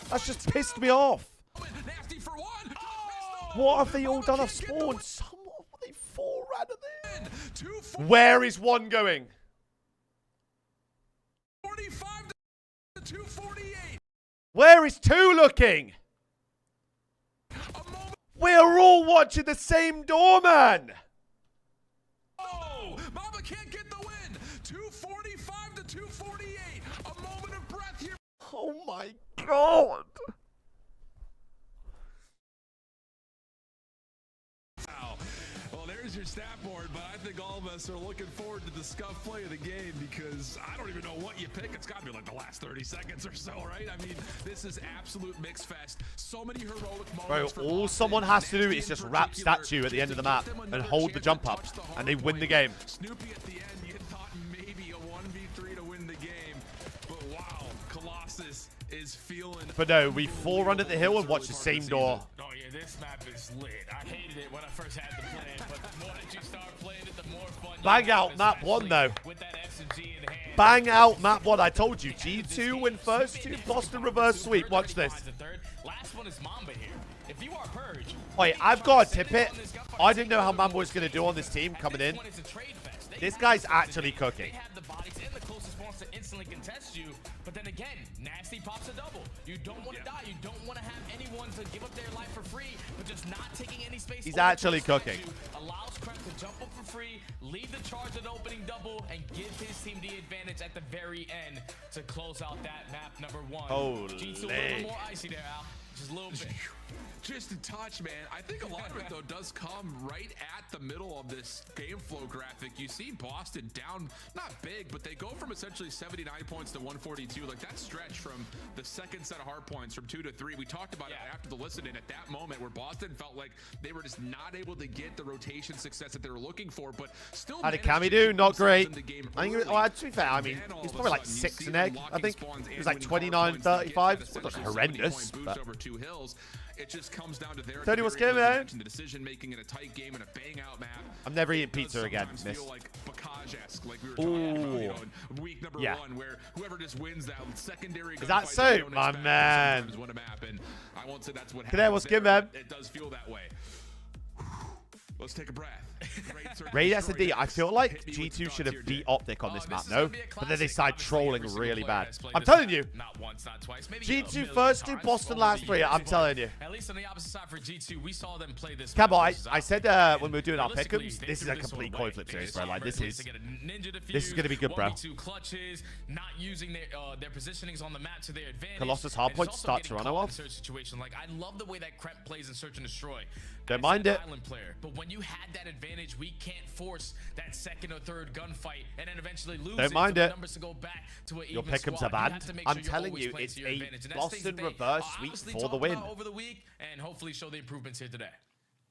That's just pissed me off. What have they all done off spawn? Someone, they 4 ran of there. Where is 1 going? 45 to 248. Where is 2 looking? We're all watching the same door, man. Oh, Mamba can't get the win. 245 to 248. A moment of breath here. Oh my God. Wow. Well, there's your stat board, but I think all of us are looking forward to the scuff play of the game because I don't even know what you pick. It's got to be like the last 30 seconds or so, right? I mean, this is absolute mix fest. So many heroic moments. Bro, all someone has to do is just wrap statue at the end of the map and hold the jump up, and they win the game. Snoopy at the end, you thought maybe a 1v3 to win the game, but wow, Colossus is feeling. But no, we 4 run at the hill and watch the same door. Oh yeah, this map is lit. I hated it when I first had the plan, but the more that you start playing it, the more fun. Bang out map 1 though. With that S&G in hand. Bang out map 1. I told you, G2 win first 2, Boston reverse sweep. Watch this. Last one is Mamba here. If you are Purge. Wait, I've got to tip it. I didn't know how Mamba was going to do on this team coming in. This guy's actually cooking. They have the bodies and the closest ones to instantly contest you, but then again, Nasty pops a double. You don't want to die. You don't want to have anyone to give up their life for free, but just not taking any space. He's actually cooking. Allows Krep to jump up for free, lead the charge at the opening double, and give his team the advantage at the very end to close out that map number 1. Holy. G2 a little more icy there, Al. Just a little bit. Just a touch, man. I think a lot of it, though, does come right at the middle of this game flow graphic. You see Boston down, not big, but they go from essentially 79 points to 142. Like, that stretch from the second set of hard points from 2 to 3. We talked about it after the listen-in at that moment where Boston felt like they were just not able to get the rotation success that they were looking for, but still. How did Cammy do? Not great. I think, well, to be fair, I mean, he's probably like 6 an egg, I think. He was like 29, 35. It wasn't horrendous. But. Over 2 hills. It just comes down to their 30 was good, man. the decision making in a tight game and a bang out map. I'm never eating pizza again. Miss. Feel like Bakaj-esque, like we were talking about, you know, in week number 1, where whoever just wins that secondary. Is that so, my man? Win a map, and I won't say that's what happens. Today was good, man. It does feel that way. Let's take a breath. Raid S&D, I feel like G2 should have beat Optic on this map, no? But then they started trolling really bad. I'm telling you. Not once, not twice. Maybe G2 first 2, Boston last 3. I'm telling you. At least on the opposite side for G2, we saw them play this. Cabo, I said when we were doing our pick'ems, this is a complete coin flip series, bro. Like, this is going to be good, bro. Clutches, not using their positionings on the map to their advantage. Colossus hardpoint start Toronto off. Like, I love the way that Kremp plays in Search and Destroy. Don't mind it. But when you had that advantage, we can't force that second or third gunfight and then eventually lose. Don't mind it. Numbers to go back to an Your even pick'ems squad. are banned. I'm telling you, it's a Boston reverse sweep for the win. Over the week and hopefully show the improvements here today.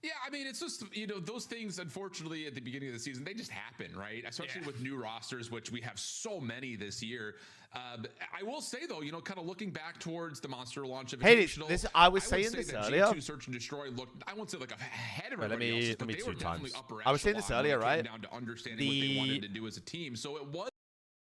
Yeah, I mean, it's just, you know, those things, unfortunately, at the beginning of the season, they just happen, right? Especially with new rosters, which we have so many this year. I will say, though, you know, kind of looking back towards the Monster launch of Invitational, I was saying this earlier. G2 Search and Destroy looked, I won't say like ahead of everybody else, but they were definitely upper echelon. I was saying this earlier, right? Down to understanding what they wanted to do as a team. So it was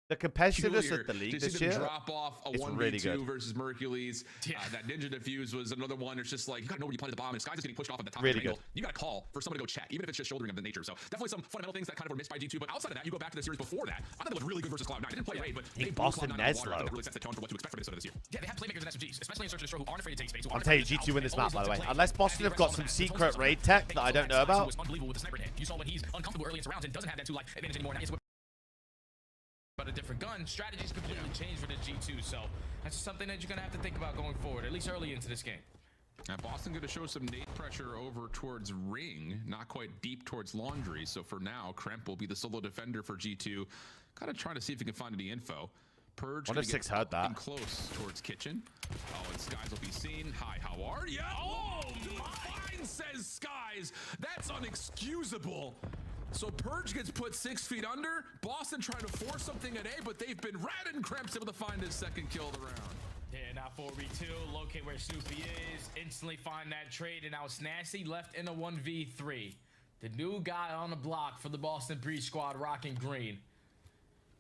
the competitiveness of the league this year drop off a is 1v2 really good. versus Mercules. That Ninja Diffuse was another one. It's just like, you gotta know where you planted the bomb, and Sky's just getting pushed off at the top really of the angle. Good. You gotta call for someone to go check, even if it's just shouldering of the nature. So definitely some fundamental things that kind of were missed by G2. But outside of that, you go back to the series before that. I thought it was really good versus Cloud9. I didn't play Raid, but they Boston Neslo. That really sets the tone for what to expect from Minnesota this year. Yeah, they have playmakers and SMGs, especially in Search and Destroy, who aren't afraid to take space. I'll tell you, G2 win this map, by the way. Unless Boston have got some secret raid tech that I don't know about. Unbelievable with the sniper hit. You saw when he's uncomfortable early into rounds and doesn't have that 2 life advantage anymore. But a different gun, strategies completely changed for the G2, so that's something that you're gonna have to think about going forward, at least early into this game. Now Boston going to show some nade pressure over towards Ring, not quite deep towards Laundry. So for now, Kremp will be the solo defender for G2, kind of trying to see if he can find any info. Purge. 1 of 6 heard that. Close towards Kitchen. Oh, and Skies will be seen. Hi, how are ya? Oh, fine, says Skies. That's unexcusable. So Purge gets put 6 feet under. Boston trying to force something at A, but they've been rat, and Kremp's able to find his second kill of the round. Yeah, now 4v2, locate where Soupy is, instantly find that trade, and now Snasty left in a 1v3. The new guy on the block for the Boston Breach squad, rocking green.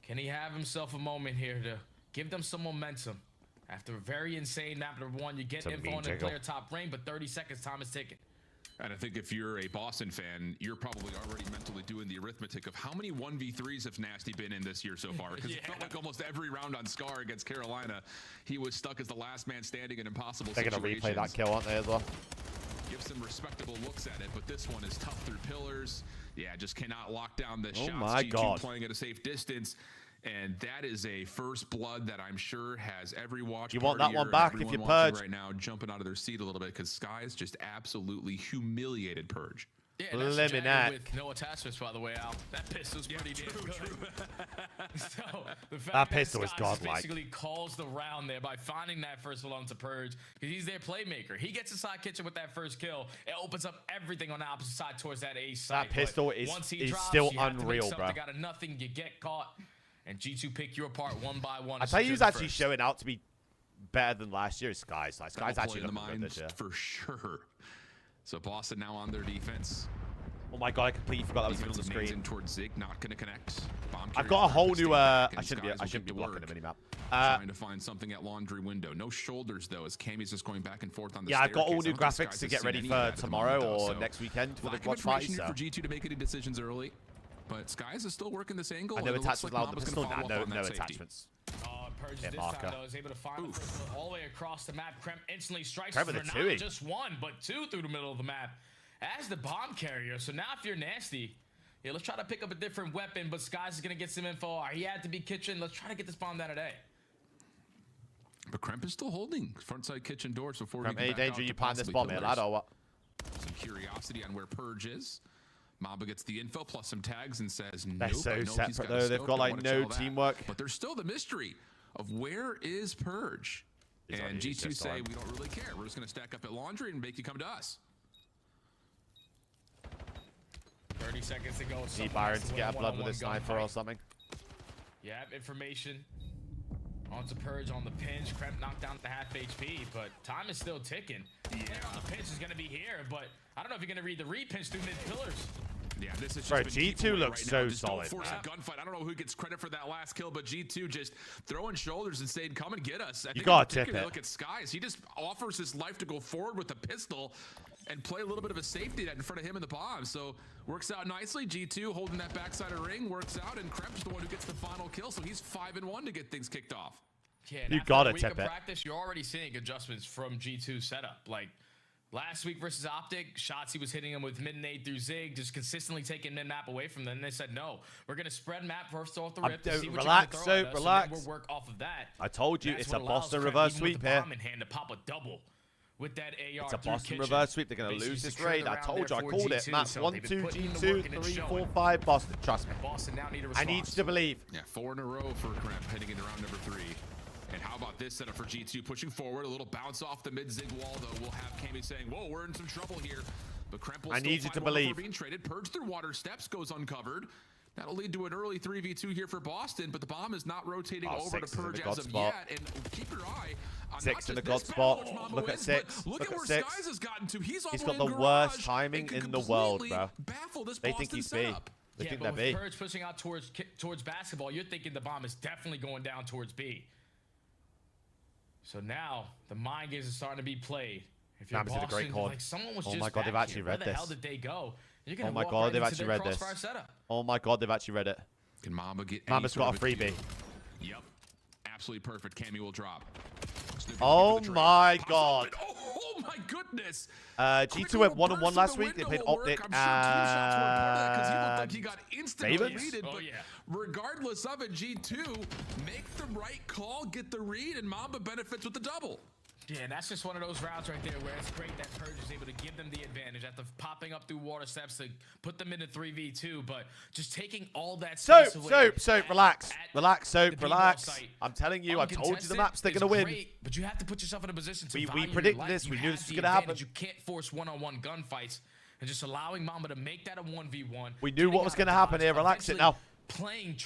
Can he have himself a moment here to give them some momentum? After a very insane map number 1, you get info on the player top rank, but 30 seconds time is ticking. And I think if you're a Boston fan, you're probably already mentally doing the arithmetic of how many 1v3s have Nasty been in this year so far. Because it felt like almost every round on Scar against Carolina, he was stuck as the last man standing in impossible situations. They're going to replay that kill, aren't they, as well? Give some respectable looks at it, but this one is tough through pillars. Yeah, just cannot lock down the shots. My God. Playing at a safe distance. And that is a first blood that I'm sure has every watch. You want that one back if you Purge right now, jumping out of their seat a little bit because Skies just absolutely humiliated Purge. Yeah, that's with no attachments, by the way, Al. That pistol's pretty damn good. So the fact that pistol is Skies godlike. Basically calls the round there by finding that first one to Purge because he's their playmaker. He gets inside Kitchen with that first kill. It opens up everything on the opposite side towards that A side. That pistol is drops, still you have to make unreal, bro. Out of nothing, you get caught. And G2 pick you apart one by one. I tell you, he's actually showing out to be better than last year's Skies. Like, Skies actually looking good this year. For sure. So Boston now on their defense. Oh my God, I completely forgot that was even on the screen. In towards Zig, not going to connect. I've got a whole new. I shouldn't be blocking the minimap. Trying to find something at Laundry window. No shoulders though, as Cammy's just going back and forth on the. Yeah, I've got all new graphics to get ready for tomorrow or next weekend for the watch party. For G2 to make any decisions early. But Skies is still working this angle. I know attachments allowed, but still no attachments. Purge this time, though, is able to find the first all the way across the map. Kremp instantly strikes for not just 1, but 2 through the middle of the map as the bomb carrier. So now if you're Nasty, yeah, let's try to pick up a different weapon, but Skies is going to get some info. He had to be Kitchen. Let's try to get this bomb down today. But Kremp is still holding frontside Kitchen doors before he can back danger, you plant this bomb here, lad, or what? Some curiosity on where Purge is. Mamba gets the info plus some tags and says, nope. They're so separate though. They've got like no teamwork. But there's still the mystery of where is Purge. And G2 say, we don't really care. We're just going to stack up at Laundry and make you come to us. 30 seconds to go. Need Byron to get a blood with a sniper or something. Yeah, information. onto Purge on the pinch. Kremp knocked down the half HP, but time is still ticking. Player on the pinch is going to be here, but I don't know if you're going to read the re-pinch through mid-pillars. Yeah, this is just Bro, G2 looks so solid. Don't force a gunfight. I don't know who gets credit for that last kill, but G2 just throwing shoulders and saying, come and get us. I think gotta tip it. Look at Skies. He just offers his life to go forward with a pistol and play a little bit of a safety net in front of him in the bomb. So works out nicely. G2 holding that backside of ring works out, and Kremp's the one who gets the final kill. So he's 5-1 to get things kicked off. Yeah, you gotta tip it. Practice, you're already seeing adjustments from G2 setup. Like last week versus Optic, Shotzzy was hitting him with mid nade through Zig, just consistently taking mid map away from them. And they said, no, we're gonna spread map first off the rip to see what relax, you're gonna throw at us, relax. and then we'll work off of that. I told you, That's it's a what allows Boston Kremp, reverse even with sweep the here. bomb in hand, to pop a double with that AR. It's a through Boston kitchen. reverse sweep. They're gonna Basically lose this secured raid. the I round told you, there I for called it. G2, Maps so 1, they've 2, been putting in the G2, work and it's 3, showing. 4, 5. Boston, trust me. Boston now need a I response. need you to believe. Yeah, 4 in a row for Kremp heading into round number 3. And how about this setup for G2 pushing forward? A little bounce off the mid-zig wall, though. We'll have Cammy saying, whoa, we're in some trouble here. But Kremp will I need you to believe. Being traded. Purge through water steps goes uncovered. That'll lead to an early 3v2 here for Boston, but the bomb is not rotating over to Purge as of yet. And keep your eye on 6 in the God spot. Look at 6. Look at where 6. Skies has gotten to. He's got the worst timing in the world, bro. They think he's B. They think they're B. Purge pushing out towards basketball, you're thinking the bomb is definitely going down towards B. So now the mind games are starting to be played. If you're Mambas did a great Boston, call. like someone was Oh just my God, back they've actually here. read Where the hell this. did they go? You're Oh gonna my walk God, right they've into actually their read this. crossfire setup. Oh my God, they've actually read it. Can Mamba get Mamba's got a freebie. Yep. Absolutely perfect. Cammy will drop. Oh my God. Oh my goodness. G2 went 1-on-1 last week. They played Optic and He got instantly Ravens. deleted, but regardless of it, G2 make the right call, get the read, and Mamba benefits with the double. Yeah, and that's just one of those routes right there where it's great that Purge is able to give them the advantage after popping up through water steps to put them into 3v2, but just taking all that space away. Soap, relax. Relax, Soap, relax. I'm telling you, I've told you the maps they're going to win. Great, but you have to put yourself in a position to We predicted this. We knew this was going to happen. You can't force one-on-one gunfights and just allowing Mamba to make that a 1v1. We knew what was going to happen here. Relax it now. Playing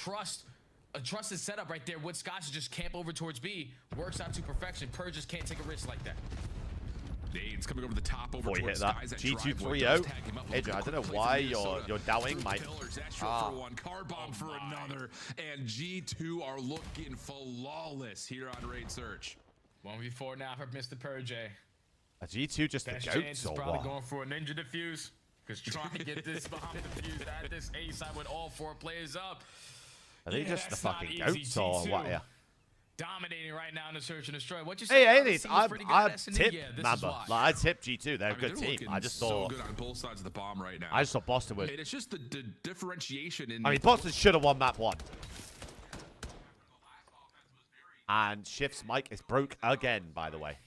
a trusted setup right there with Scotch to just camp over towards B works out to perfection. Purge just can't take a risk like that. Nades coming over the top over Before you hit towards that. Skies. G2 3-0. Adrian, I don't know why you're doubting my... for one, card bomb for another, and G2 are looking flawless here on Raid Search. 1v4 now for Mr. Purge. A G2 just Best the chance goats is or probably what? going for a ninja defuse, because trying to get this bomb defused at this A side with all 4 players up. Are they just the fucking goats or what? Yeah. Dominating right now in the search and destroy. What you Hey, say? Ailey, I tip Mamba. Like, I tip G2. They're a good team. I just so thought. good on both sides of the bomb right now. I just thought Boston would. And it's just the differentiation in. I mean, Boston should have won map 1. And Shift's mic is broke again, by the way.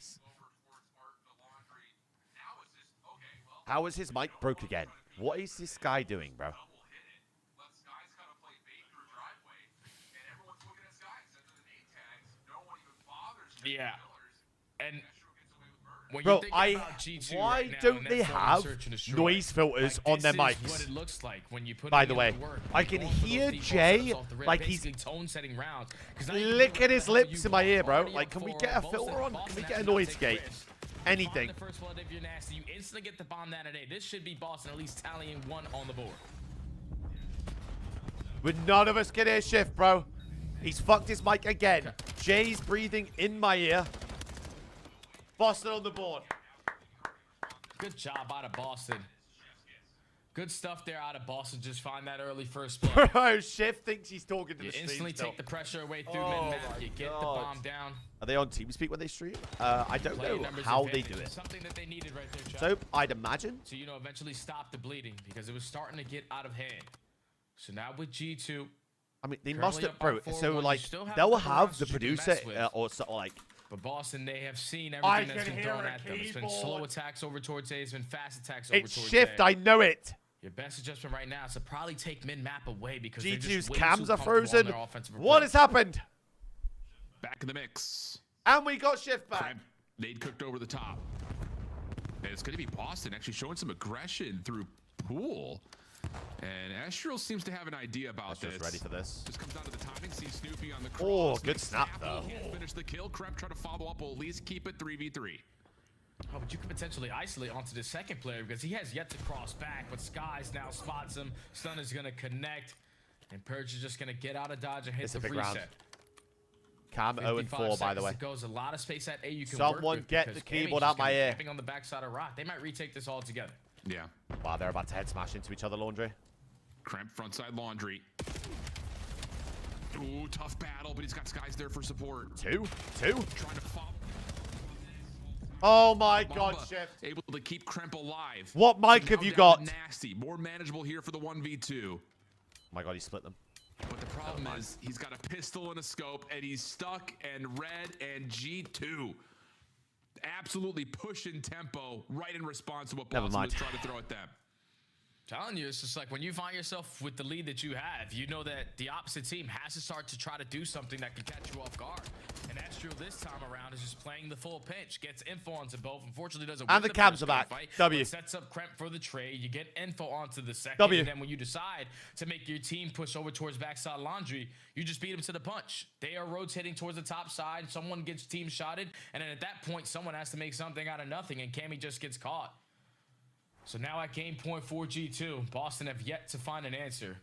How is his mic broke again? What is this guy doing, bro? Yeah. And when Bro, you think about G2 why right now don't and they that forward have search and destroy, noise filters like, on their this mics? is what it looks like when you put By in the way, work. I You're can going for those hear default Jay setups off the rip, like he's basically tone-setting rounds. 'Cause now you can licking look his at how lips you in my ear, bro. already Like, up can we for get a Boston. filter on? Can Boston we has get a to noise take gate? risks. Anything. Bomb the first blood if you're nasty. You instantly get the bomb that today. This should be Boston at least tallying 1 on the board. But none of us can hear Shift, bro. He's fucked his mic again. Jay's breathing in my ear. Boston on the board. Good job out of Boston. Good stuff there out of Boston. Just find that early first blood. Bro, Shift thinks he's talking to You the stream instantly still. take the pressure away through Oh mid-map. my You get the God. bomb down. Are they on TeamSpeak when they stream? I don't Player know numbers how they advantage. do It's it. something that they needed right there, Chuck. So, I'd imagine. So, eventually stop the bleeding because it was starting to get out of hand. So now with G2. I mean, they currently must have, up bro. by 4-1, So, you like, still have they'll a couple have rounds the that you can producer mess with. or so, like. But Boston, they have seen I everything that's can been hear thrown a at them. It's been keyboard. slow attacks over towards A. It's been fast attacks over It's towards Shift, A. I know it. Your best adjustment right now is to probably take mid-map away because they're G2's just way cams too are comfortable on frozen. their offensive What approach. has happened? Back in the mix. And we got Shift back. Nade cooked over the top. And it's going to be Boston actually showing some aggression through Pool. And Astral seems to have an idea about this. Just ready for this. Just comes down to the timing. See Snoopy on the cross. Oh, good snap though. Can't finish the kill. Kremp try to follow up. Will at least keep it 3v3. Oh, but you could potentially isolate onto the second player because he has yet to cross back. But Skies now spots him. Stun is going to connect. And Purge is just going to get out of dodge and hit the reset. Cam 0-4, by the way. It goes a lot of space at A. You can Someone get the keyboard out my ear. On the backside of Rock. They might retake this all together. Yeah. Wow, they're about to head smash into each other, Laundry. Kremp frontside Laundry. Ooh, tough battle, but he's got Skies there for support. Two. Trying to fall. Oh my God, Shift. Able to keep Kremp alive. What mic have you got? Nasty. More manageable here for the 1v2. Oh my God, he split them. But the problem is he's got a pistol and a scope, and he's stuck and Red and G2. Absolutely pushing tempo right in response to what Boston was trying to throw at them. Telling you, it's just like when you find yourself with the lead that you have, you know that the opposite team has to start to try to do something that can catch you off guard. And Astral this time around is just playing the full pinch, gets info onto both. Unfortunately, doesn't win and the cabs are back. Fight, W. Sets up Kremp for the trade. You get info onto the second. W. And then when you decide to make your team push over towards backside Laundry, you just beat them to the punch. They are rotating towards the top side. Someone gets team shotted. And then at that point, someone has to make something out of nothing. And Cammy just gets caught. So now at game point for G2, Boston have yet to find an answer.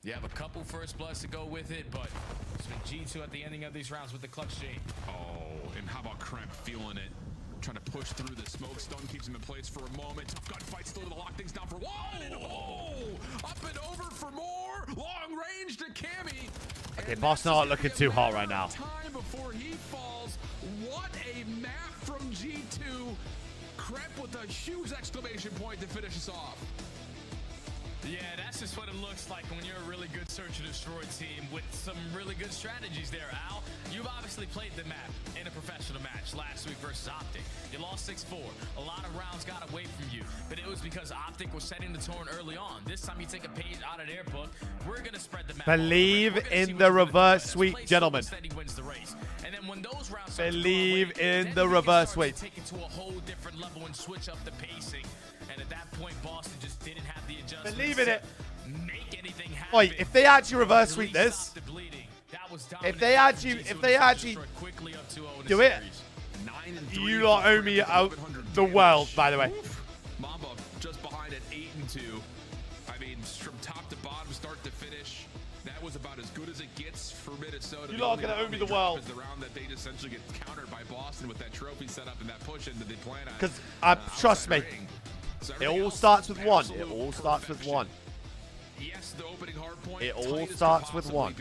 You have a couple first bloods to go with it, but it's been G2 at the ending of these rounds with the clutch chain. Oh, and how about Kremp feeling it? Trying to push through the smoke. Stun keeps him in place for a moment. Tough gunfight still to lock things down for one. And up and over for more. Long range to Cammy. Okay, Boston aren't looking too hot right now. Time before he falls. What a map from G2. Kremp with a huge exclamation point to finish us off. Yeah, that's just what it looks like when you're a really good search and destroy team with some really good strategies there, Al. You've obviously played the map in a professional match last week versus Optic. You lost 6-4. A lot of rounds got away from you, but it was because Optic was setting the tone early on. This time you take a page out of their book. We're going to spread the map. Believe in the reverse sweep, gentlemen. Wins the race. And then when those rounds believe in the reverse sweep. Take it to a whole different level and switch up the pacing. And at that point, Boston just didn't have the adjustment. Believe in it. Make anything happen. Wait, if they actually reverse sweep this, if they actually do it, you lot owe me out the world, by the way. Mamba just behind at 8-2. I mean, from top to bottom, start to finish, that was about as good as it gets for Minnesota. You lot are gonna owe me the world. The round that they essentially get countered by Boston with that trophy set up and that push in that they plan on. Because trust me, it all starts with one. It all starts with one. Yes, the opening hard point. It all starts with one.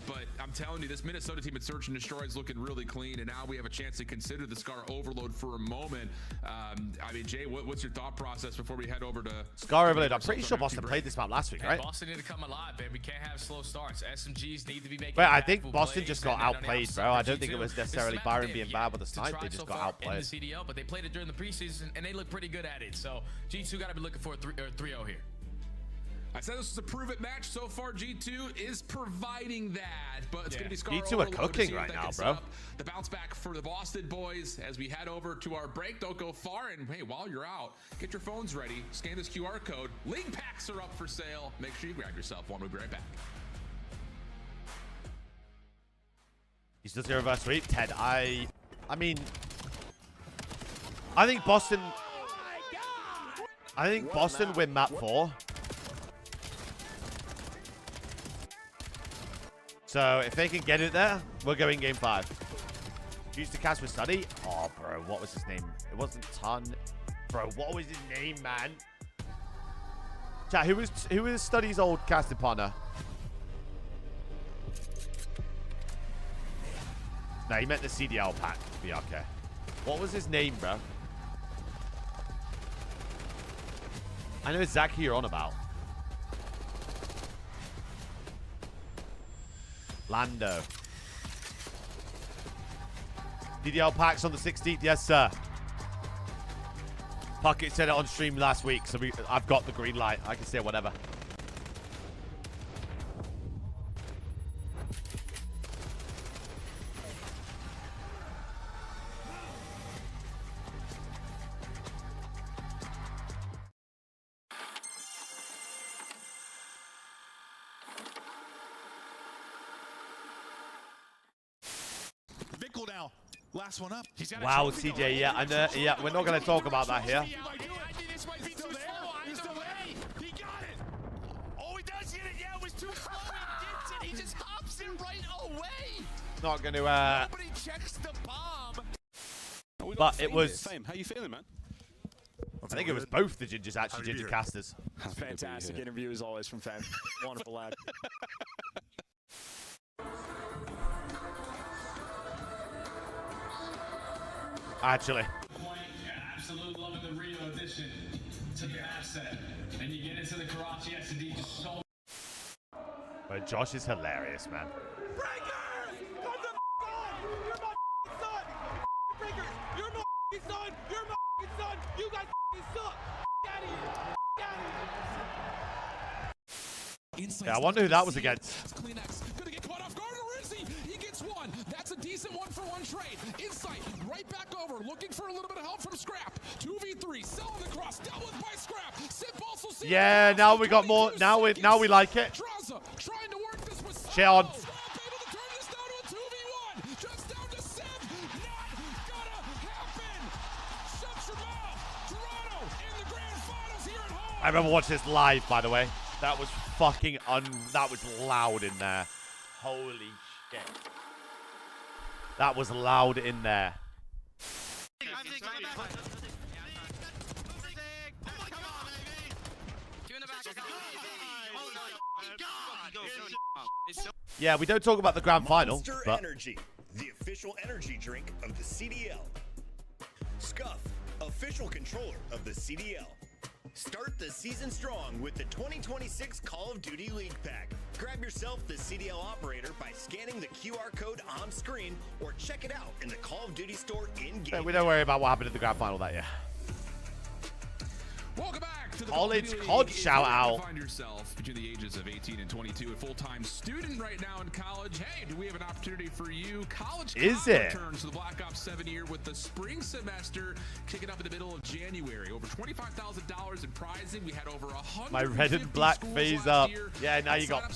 But I'm telling you, this Minnesota team at Search and Destroy is looking really clean, and now we have a chance to consider the Scar overload for a moment. I mean, Jay, what's your thought process before we head over to Scar overload? I'm pretty sure Boston played this map last week, right? Boston need to come alive, man. We can't have slow starts. SMGs need to be making. Wait, I think Boston just got outplayed, bro. I don't think it was necessarily Byron being bad with the snipe. They just got outplayed. In the CDL, but they played it during the preseason, and they look pretty good at it. So G2 got to be looking for a 3-0 here. I said this was a prove-it match. So far, G2 is providing that, but it's going to be Scar G2 are cooking right now, bro. The bounce back for the Boston boys as we head over to our break. Don't go far, and hey, while you're out, get your phones ready. Scan this QR code. League packs are up for sale. Make sure you grab yourself one. We'll be right back. He's just a reverse sweep, Ted. I mean, I think Boston win map 4. So if they can get it there, we're going game 5. Used to cast with Study. Oh, bro, what was his name? It wasn't Ton. Bro, what was his name, man? Chat, who was Study's old casting partner? No, he meant the CDL pack. BRK. What was his name, bro? I know exactly who you're on about. Lando. DDL packs on the 16th, yes sir. Pocket said it on stream last week, so I've got the green light. I can say whatever. Last one up. Wow, CJ, yeah, and yeah, we're not going to talk about that here. He just hops in right away. Not going to. Nobody checks the bomb. But it was. Fame. How you feeling, man? I think it was both the Gingers, actually, Ginger Casters. Fantastic interview as always from Fame. Wonderful lad. Actually. Absolutely loving the Rio addition to the asset. And you get into the Karachi SD just so. But Josh is hilarious, man. Breakers! Come the on! You're my son! Breakers! You're my son! You're my son! You guys suck! Get out of here! Get out of here! Yeah, I wonder who that was against. Kleenex gonna get caught off guard. Rizzi, he gets one. That's a decent 1-for-1 trade. Insight, right back over, looking for a little bit of help from Scrap. 2v3, selling the cross, dealt with by Scrap. Sip also sees Yeah, now we got more. Now we like it. Draza trying to work this with Shit on. Scrap able to turn this down to a 2v1. Just down to Sip. Not gonna happen. Shut your mouth. Toronto in the grand finals here at home. I remember watching this live, by the way. That was fucking that was loud in there. Holy shit. That was loud in there. Yeah, we don't talk about the grand final. Monster But Energy, the official energy drink of the CDL. Scuff, official controller of the CDL. Start the season strong with the 2026 Call of Duty League Pack. Grab yourself the CDL operator by scanning the QR code on screen or check it out in the Call of Duty store in-game. we don't worry about what happened in the grand final that year. Welcome back to the College COD shout out. Find yourself between the ages of 18 and 22, a full-time student right now in college. Hey, do we have an opportunity for you? College Is COD it? returns to the Black Ops 7 year with the spring semester kicking up in the middle of January. Over $25,000 in prizing. We had over 100. My red and black phase up. Yeah, now you got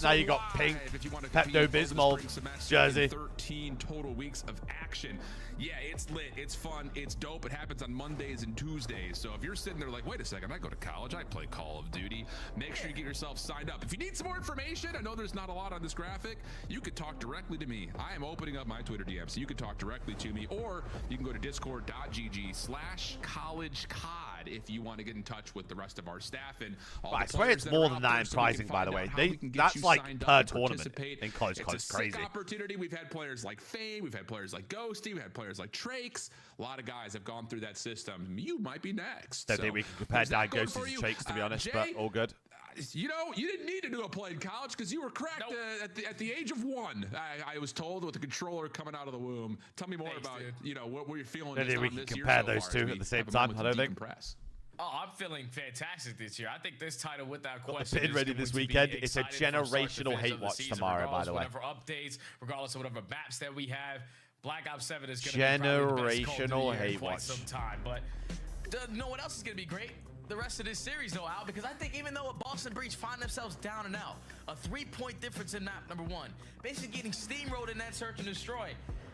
pink Pepto-Bismol jersey. 13 total weeks of action. Yeah, it's lit, it's fun, it's dope. It happens on Mondays and Tuesdays. So if you're sitting there like, wait a second, I go to college, I play Call of Duty, make sure you get yourself signed up. If you need some more information, I know there's not a lot on this graphic, you can talk directly to me. I am opening up my Twitter DM, so you can talk directly to me, or you can go to discord.gg/collegecod if you want to get in touch with the rest of our staff and all I the swear it's players that more are than out that there in so we can pricing, by the find way. out how we can get That's you like signed per up and tournament participate. in college. It's a It's crazy. sick opportunity. We've had players like Fame, we've had players like Ghosty, we've had players like Trakes. A lot of guys have gone through that system. You might be next. Don't think we can compare down Ghosty to Trakes, to be honest, Jay, but all good. You know, you didn't need to do a play in college because you were cracked at the age of 1. I was told with the controller coming out of the womb. Tell me more about you know what were you feeling? Don't think we can compare those two at the same time. I don't think. Oh, I'm feeling fantastic this year. I think this title, without Got question, the pin ready this weekend. It's a generational hate watch tomorrow, by the way. Whatever updates, regardless of whatever maps that we have, Black Ops 7 is going to be probably the best Call of Duty year in quite some time. But you know what else is going to be great? The rest of this series, though, Al, because I think even though Boston Breach find themselves down and out, a 3-point difference in map number 1, basically getting steamrolled in that search and destroy.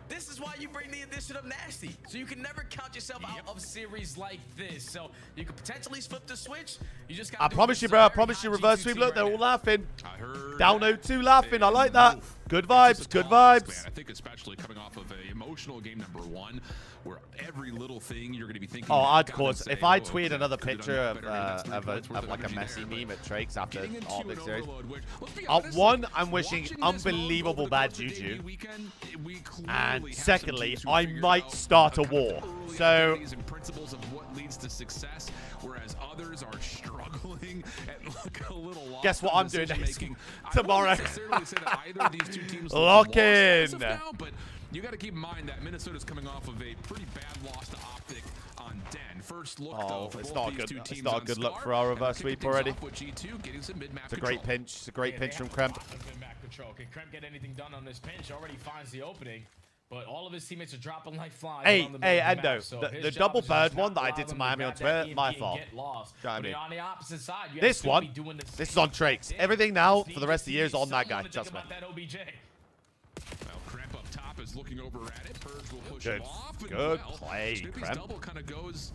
This is why you bring the addition of Nasty, so you can never count yourself out of series like this. So you could potentially flip the switch. You just got. I promise you, bro. I promise you, reverse sweep. Look, they're all laughing. Down 0-2 laughing. I like that. Good vibes. Good vibes. I think especially coming off of an emotional game number 1, where every little thing you're going to be thinking. Oh, of course. If I tweet another picture of like a messy meme at Trakes after all the series, one, I'm wishing unbelievable bad juju, and secondly, I might start a war. So principles of what leads to success, whereas others are struggling and look a little lost. Guess what I'm doing tomorrow? Lock in. But you got to keep in mind that Minnesota's coming off of a pretty bad loss to Optic on Den. First look, though, for it's both not these good. two teams It's not a on good look Scar, for our and reverse kicking sweep things already. off with G2, getting some mid-map It's a great control. pinch. It's a great pinch from Kremp. Control. Can Kremp get anything done on this pinch? Already finds the opening. But all of his teammates are dropping like flies. Hey, Endo, Endo, the double bird one that I did to Miami on Twitter, my fault. On the opposite side, you this one, this is on Trakes. Everything now for the rest of the year is on that guy. Trust me. Well, Kremp up top is looking over at it. Purge will push Good, him off. And good well, play, Snoopy's Kremp. double kind of goes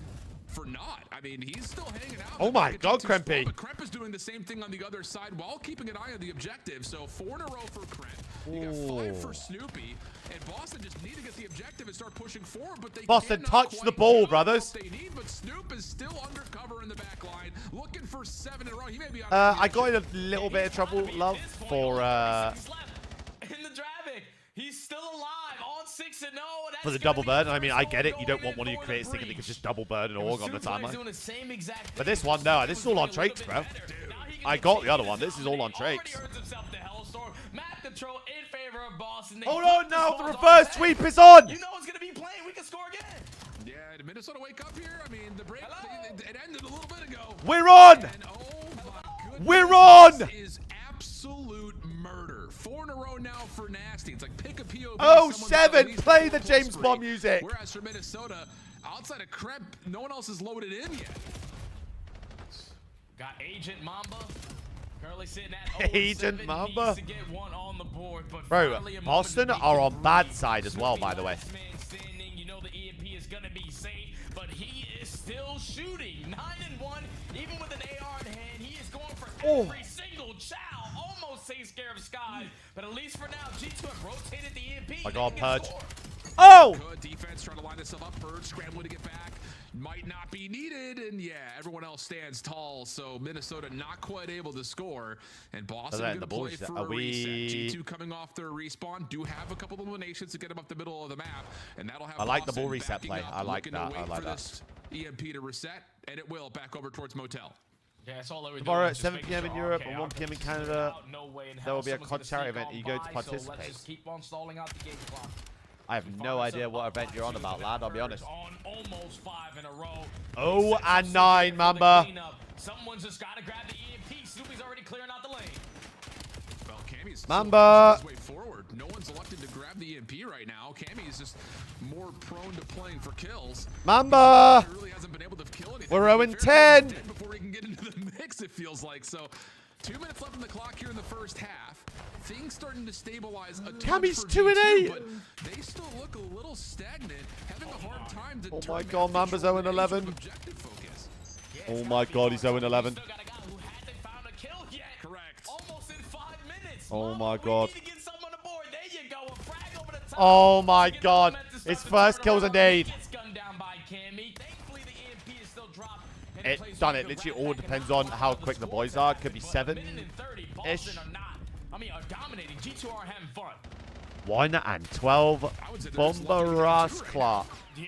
for naught. I mean, he's still hanging out. Oh my God, Krempy. But Kremp is doing the same thing on the other side while keeping an eye on the objective. So 4 in a row for Kremp. You got 5 for Snoopy. And Boston just need to get the objective and start pushing forward. But they Boston, cannot touch the quite ball, get brothers. what they need, but Snoop is still undercover in the back line, looking for 7 in a row. He may be on I got in a little bit of trouble, love, for In the Dravic, he's still alive on 6-0. for the double burn. I mean, I get it. You don't want one of your creators thinking they can just double burn an org on the timeline. But this one, no. This is all on Trakes, bro. I got the other one. This is all on Trakes. Hold on now. The reverse sweep is on. You know it's going to be playing. We can score again. Yeah, did Minnesota wake up here? I mean, the break, it ended a little bit ago. We're on. And, oh my goodness, We're on. This is absolute murder. 4 in a row now for Nasty. It's like pick a POV. Oh, someone's 7. at least Play the full James spree. Bond music. Whereas for Minnesota, outside of Kremp, no one else is loaded in yet. Got Agent Mamba. Currently sitting at Agent Mamba. Needs to get one on the board, but Bro, finally a moment Boston to be are on debriefed. bad side as well, by the way. Last man standing. You know the EMP is gonna be safe, but he is still shooting. 9-1, even with an AR in hand, he is going for every single chow. Almost takes care of Sky, but at least for now, G2 have rotated the EMP. My God, They can Purge. score. Oh! Good defense, trying to line this up. Purge scrambling to get back. Might not be needed, and yeah, everyone else stands tall, so Minnesota not quite able to score, and Boston going to play for a reset. G2 coming off their respawn, do have a couple of eliminations to get them up the middle of the map, and that'll have I like the Boston ball reset backing play. up, I like looking to that. I wait like for that. this EMP to reset, and it will back over towards Motel. Yeah, that's all they were Tomorrow doing, at just 7 making p.m. in sure, Europe okay, and our 1 p.m. in team's figured Canada. out, no way in There hell will be a someone's gonna COD charity sneak event. on Are you going to by, so let's participate? just keep on stalling out the game clock. I have no idea what event you're on about, lad. I'll be honest. On almost 5 in a row. 0 and 9, Mamba. Someone's just got to grab the EMP. Snoopy's already clearing out the lane. Well, Cammy's Mamba. his way forward. No one's elected to grab the EMP right now. Cammy is just more prone to playing for kills. Mamba. He really hasn't been able to kill anything. We're 0 and 10. Before he can get into the mix, it feels like. So 2 minutes left in the clock here in the first half. Things starting to stabilize a touch Cammy's for 2 and G2, 8. but they still look a little stagnant, having a hard time to Oh turn my map God, Mamba's 0 and control 11. into objective focus. Oh my God, he's 0 and 11. Correct. Almost in 5 minutes. Oh my God. We need to get someone aboard. There you go. A frag over the top. Oh my God. His first kill's a nade. Gets gunned down by Cammy. Thankfully, the EMP is still dropped. And It plays done like it. the Literally right all back depends and on out how of the quick the score boys are. pattern. Could be But 7 minute and 30, ish. Boston are not. I mean, are dominating. G2 are having fun. 1 and 12. Bombarras Clark. Yeah.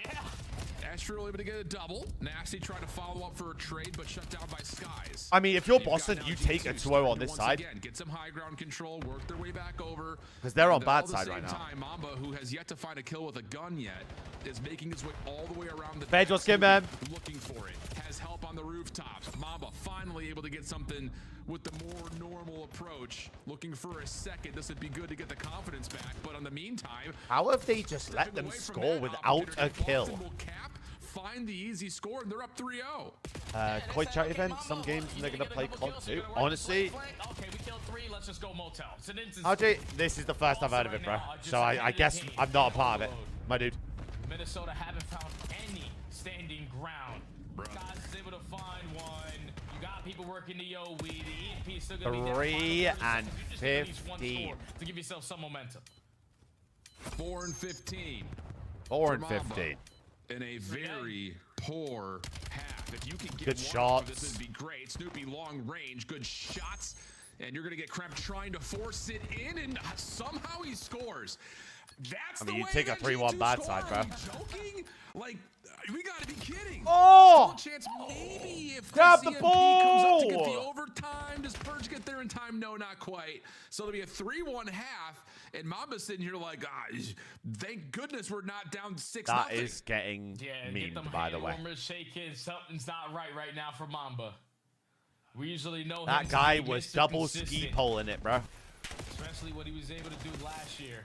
Astro able to get a double. Nasty trying to follow up for a trade, but shut down by Skies. I mean, if you're They've Boston, got you now take a G2 2-0 on starting this to side. once again get some high ground control, work their way back over. 'Cause they're on And bad all the side same right now. time, Mamba, who has yet to find a kill with a gun yet, is making his way all the way around the Fedge, deck, what's good, man? looking for it. Has help on the rooftops. Mamba finally able to get something with the more normal approach. Looking for a second. This would be good to get the confidence back, but in the meantime, How have they just let them score without a kill? Boston will find the easy score, and they're up 3-0. COD charity event. Some games they're going to play COD too. Honestly, Okay, we killed 3. Let's just go Motel. It's an instance. RJ, this is the first I've heard of it, bro. So I guess I'm not a part of it, my dude. Minnesota haven't found any standing ground. Guys is able to find one. You got people working the OE. The EMP is still going to be 3 down. and You just need at least one 15. score to give yourself some momentum. 4 and 15. 4 for and Mamba 15. In a very poor half. If you could get Good one shots. for this, would be great. Snoopy long range, good shots, and you're gonna get Kremp trying to force it in, and somehow he scores. That's I mean, the you way take a that 3-1 G2 bad score. side, bro. Are you joking? Like, we gotta be kidding. Oh! Still a chance, maybe if Grab the the CMP comes up to get the ball! overtime. Does Purge get there in time? No, not quite. So it'll be a 3-1 half, and Mamba's sitting here like, thank goodness we're not down 6-0. That is getting Yeah, get memed, them by the way. hand warmers shaking. Something's not right now for Mamba. We usually know him That to guy be was Mr. double ski Consistent, poling it, bro. especially what he was able to do last year.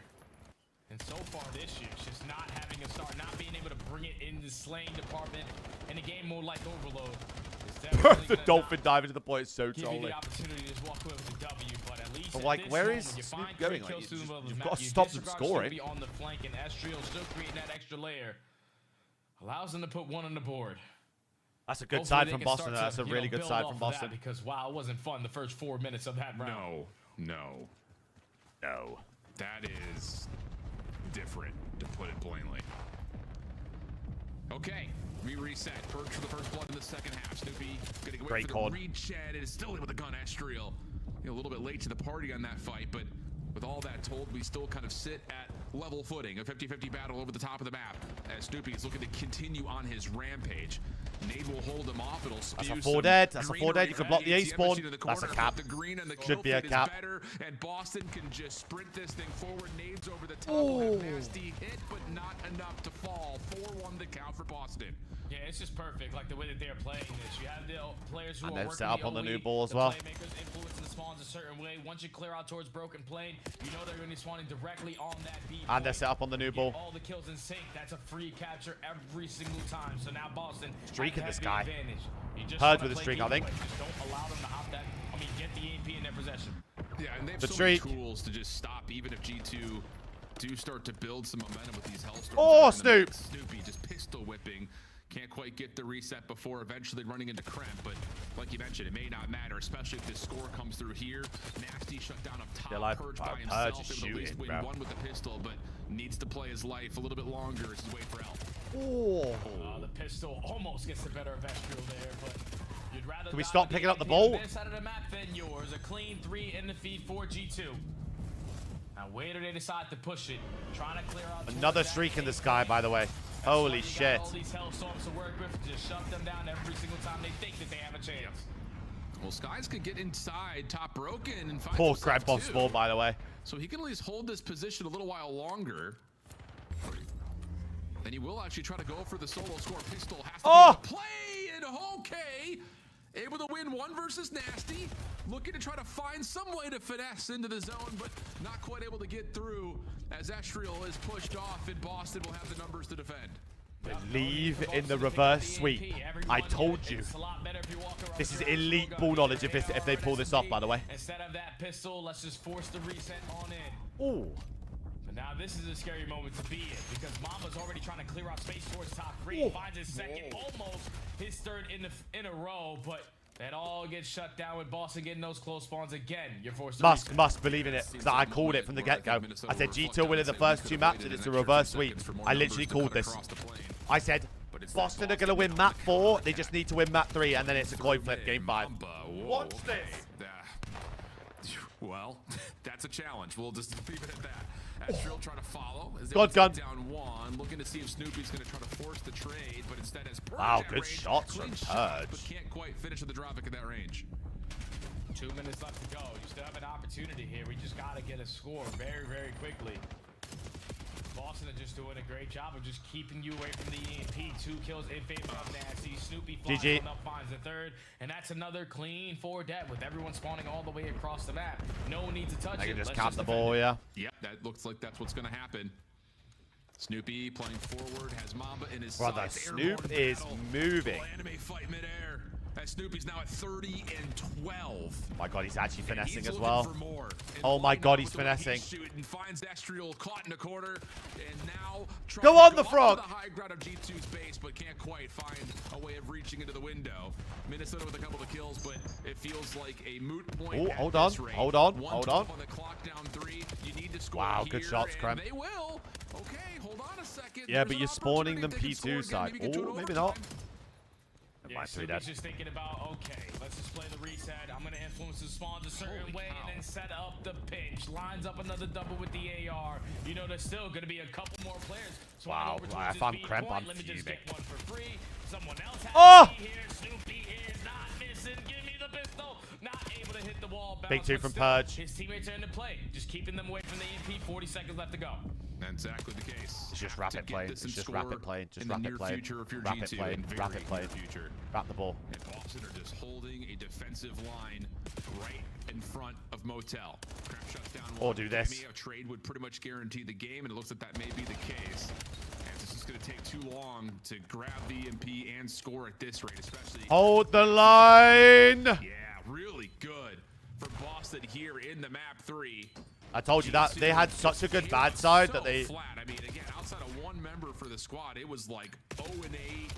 And so far this year, it's just not having a start, not being able to bring it in the slaying department, and a game more like Overload. Is definitely The gonna dolphin dive into the point is so give you trolling. the opportunity to just walk away with a W, but at least But like, where is Snoop going? Like, you've got to stop them scoring. On the flank, and Estriel still creating that extra layer. Allows them to put one on the board. That's a good side from Boston. That's a really good side from Boston. Because, wow, it wasn't fun the first 4 minutes of that round. No. That is different, to put it plainly. Okay, we reset. Perch for the first blood in the second half. Snoopy gonna go wait for the read Chad. It is still in with the gun. Estriel, a little bit late to the party on that fight, but with all that told, we still kind of sit at level footing. A 50-50 battle over the top of the map as Snoopy is looking to continue on his rampage. Nade will hold him off. It'll spew that's a 4 dead. That's a 4 dead. You can block the A spawn. That's a cap. The green and the should be a cap. Better, and Boston can just sprint this thing forward. Nades over the top. Will have nasty hit, but not enough to fall. 4-1 the count for Boston. Yeah, it's just perfect, like the way that they're playing this. You have the players who and are they've working set up the on the new elite, ball as the well. Playmakers influencing the spawns a certain way. Once you clear out towards broken plane, you know they're going to be spawning directly on that B. And they're set up on the new ball. All the kills in sync. That's a free capture every single time. So now Boston streaking this guy. Purge with a streak, I think. Just don't allow them to hop that. I mean, get the AP in their possession. Yeah, and they have so many tools to just stop, even if G2 do start to build some momentum with these Hellstorms. Oh, Snoop! Snoopy just pistol whipping. Can't quite get the reset before eventually running into Kremp, but like you mentioned, it may not matter, especially if this score comes through here. Nasty shut down up top, Purge by himself, able to at least win one with the pistol, but needs to play his life a little bit longer as he's waiting for help. The pistol almost gets the better of Estriel there, but you'd rather. Can we stop picking up the ball? This side of the map than yours. A clean 3 in the feed for G2. Now, where do they decide to push it? Trying to clear out. Another streak in the sky, by the way. Holy shit. All these Hellstorms to work with, just shut them down every single time they think that they have a chance. Well, Skies could get inside top broken and find poor Kremp off spawn, by the way. So he can at least hold this position a little while longer. And he will actually try to go for the solo score. Pistol has to be the play, and okay. Able to win 1 versus Nasty. Looking to try to find some way to finesse into the zone, but not quite able to get through as Estriel is pushed off, and Boston will have the numbers to defend. Believe in the reverse sweep. I told you. This is elite ball knowledge if they pull this off, by the way. Instead of that pistol, let's just force the reset on in. Ooh. But now this is a scary moment to be in because Mamba's already trying to clear out space towards top 3. Finds his second, almost his third in a row, but that all gets shut down with Boston getting those close spawns again. You're forced to must believe in it because I called it from the get-go. I said G2 winning the first 2 maps and it's a reverse sweep. I literally called this. I said Boston are going to win map 4. They just need to win map 3 and then it's a coin flip game 5. Watch this. Well, that's a challenge. We'll just leave it at that. Estriel trying to follow. God gun. Down 1, looking to see if Snoopy's going to try to force the trade, but instead has Purge. Wow, good shots from Purge. But can't quite finish with the Dropic at that range. 2 minutes left to go. You still have an opportunity here. We just got to get a score very, very quickly. Boston are just doing a great job of just keeping you away from the EMP. 2 kills in favor of Nasty. Snoopy flies up, finds the third, and that's another clean 4 dead with everyone spawning all the way across the map. No need to touch it. I can just cap the ball, yeah. Yep, that looks like that's what's going to happen. Snoopy playing forward, has Mamba in his brother. Snoop is moving. Anime fight midair. As Snoopy's now at 30 and 12. My God, he's actually finessing as well. Oh my God, he's finessing. And finds Estriel caught in a corner, and now go on the frog. The high ground of G2's base, but can't quite find a way of reaching into the window. Minnesota with a couple of kills, but it feels like a moot point. Oh, hold on, hold on. On the clock, down 3. You need to score. Wow, good shots, Kremp. They will. Okay, hold on a second. Yeah, but you're spawning them P2 side. Oh, maybe not. Yeah, Snoopy's just thinking about, okay, let's just play the reset. I'm going to influence the spawns a certain way and then set up the pinch. Lines up another double with the AR. You know, there's still going to be a couple more players. Wow, if I'm Kremp, I'm Let me just fuming. get one for free. Someone else has to be here. Snoopy is not missing. Give me the pistol. Not able to hit the wall. Big 2 from Purge. His teammates are in the play. Just keeping them away from the EMP. 40 seconds left to go. Exactly the case. It's just rapid playing. It's just rapid playing. Just rapid playing. Rapid playing. Rapid playing. Wrap the ball. And Boston are just holding a defensive line right in front of Motel. Kremp shuts down 1. Or do this. A trade would pretty much guarantee the game, and it looks like that may be the case. And it's just going to take too long to grab the EMP and score at this rate, especially. Hold the line. Yeah, really good for Boston here in the map 3. I told you that they had such a good bad side that they. Flat. I mean, again, outside of one member for the squad, it was like 0-8,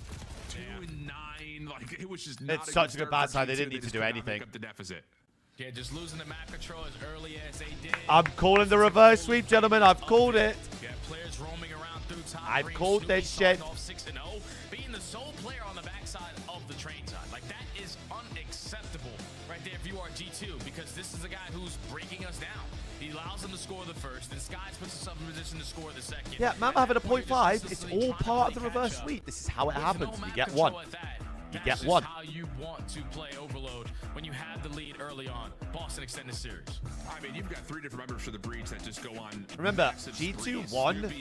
2-9. Like it was just. It's such a good bad side. They didn't need to do anything. Make up the deficit. Yeah, just losing the map control as early as they did. I'm calling the reverse sweep, gentlemen. I've called it. Yeah, players roaming around through top. I've called this shit. 6-0, being the sole player on the backside of the train side. Like that is unacceptable right there if you are G2, because this is a guy who's breaking us down. He allows them to score the first, then Skies puts himself in position to score the second. Yeah, Mamba having a 0.5. It's all part of the reverse sweep. This is how it happens. You get one. You get one. How you want to play Overload when you have the lead early on. Boston extended series. I mean, you've got 3 different members for the Breach that just go on. Remember, G2 won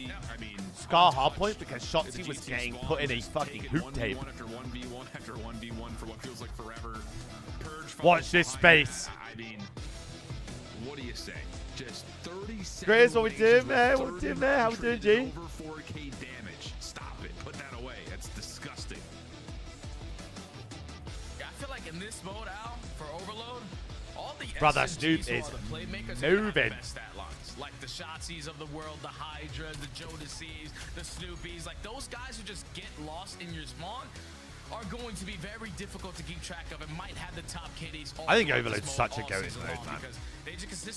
Scar hardpoint because Shotzzy was getting put in a fucking hoop tape. After 1v1 after 1v1 for what feels like forever. Purge. Watch this space. I mean, what do you say? Just 37. Grace, what we doing, man? What we doing, man? How we doing, G? Over 4K damage. Stop it. Put that away. That's disgusting. Yeah, I feel like in this mode, Al, for Overload, all the Brother, SMGs Snoop who is are the playmakers moving. have the best stat lines. Like the Shotzys of the world, the Hydras, the Jodasies, the Snoopies. Like those guys who just get lost in your spawn are going to be very difficult to keep track of and might have the top kitties. I think Overload's such a goated mode, man.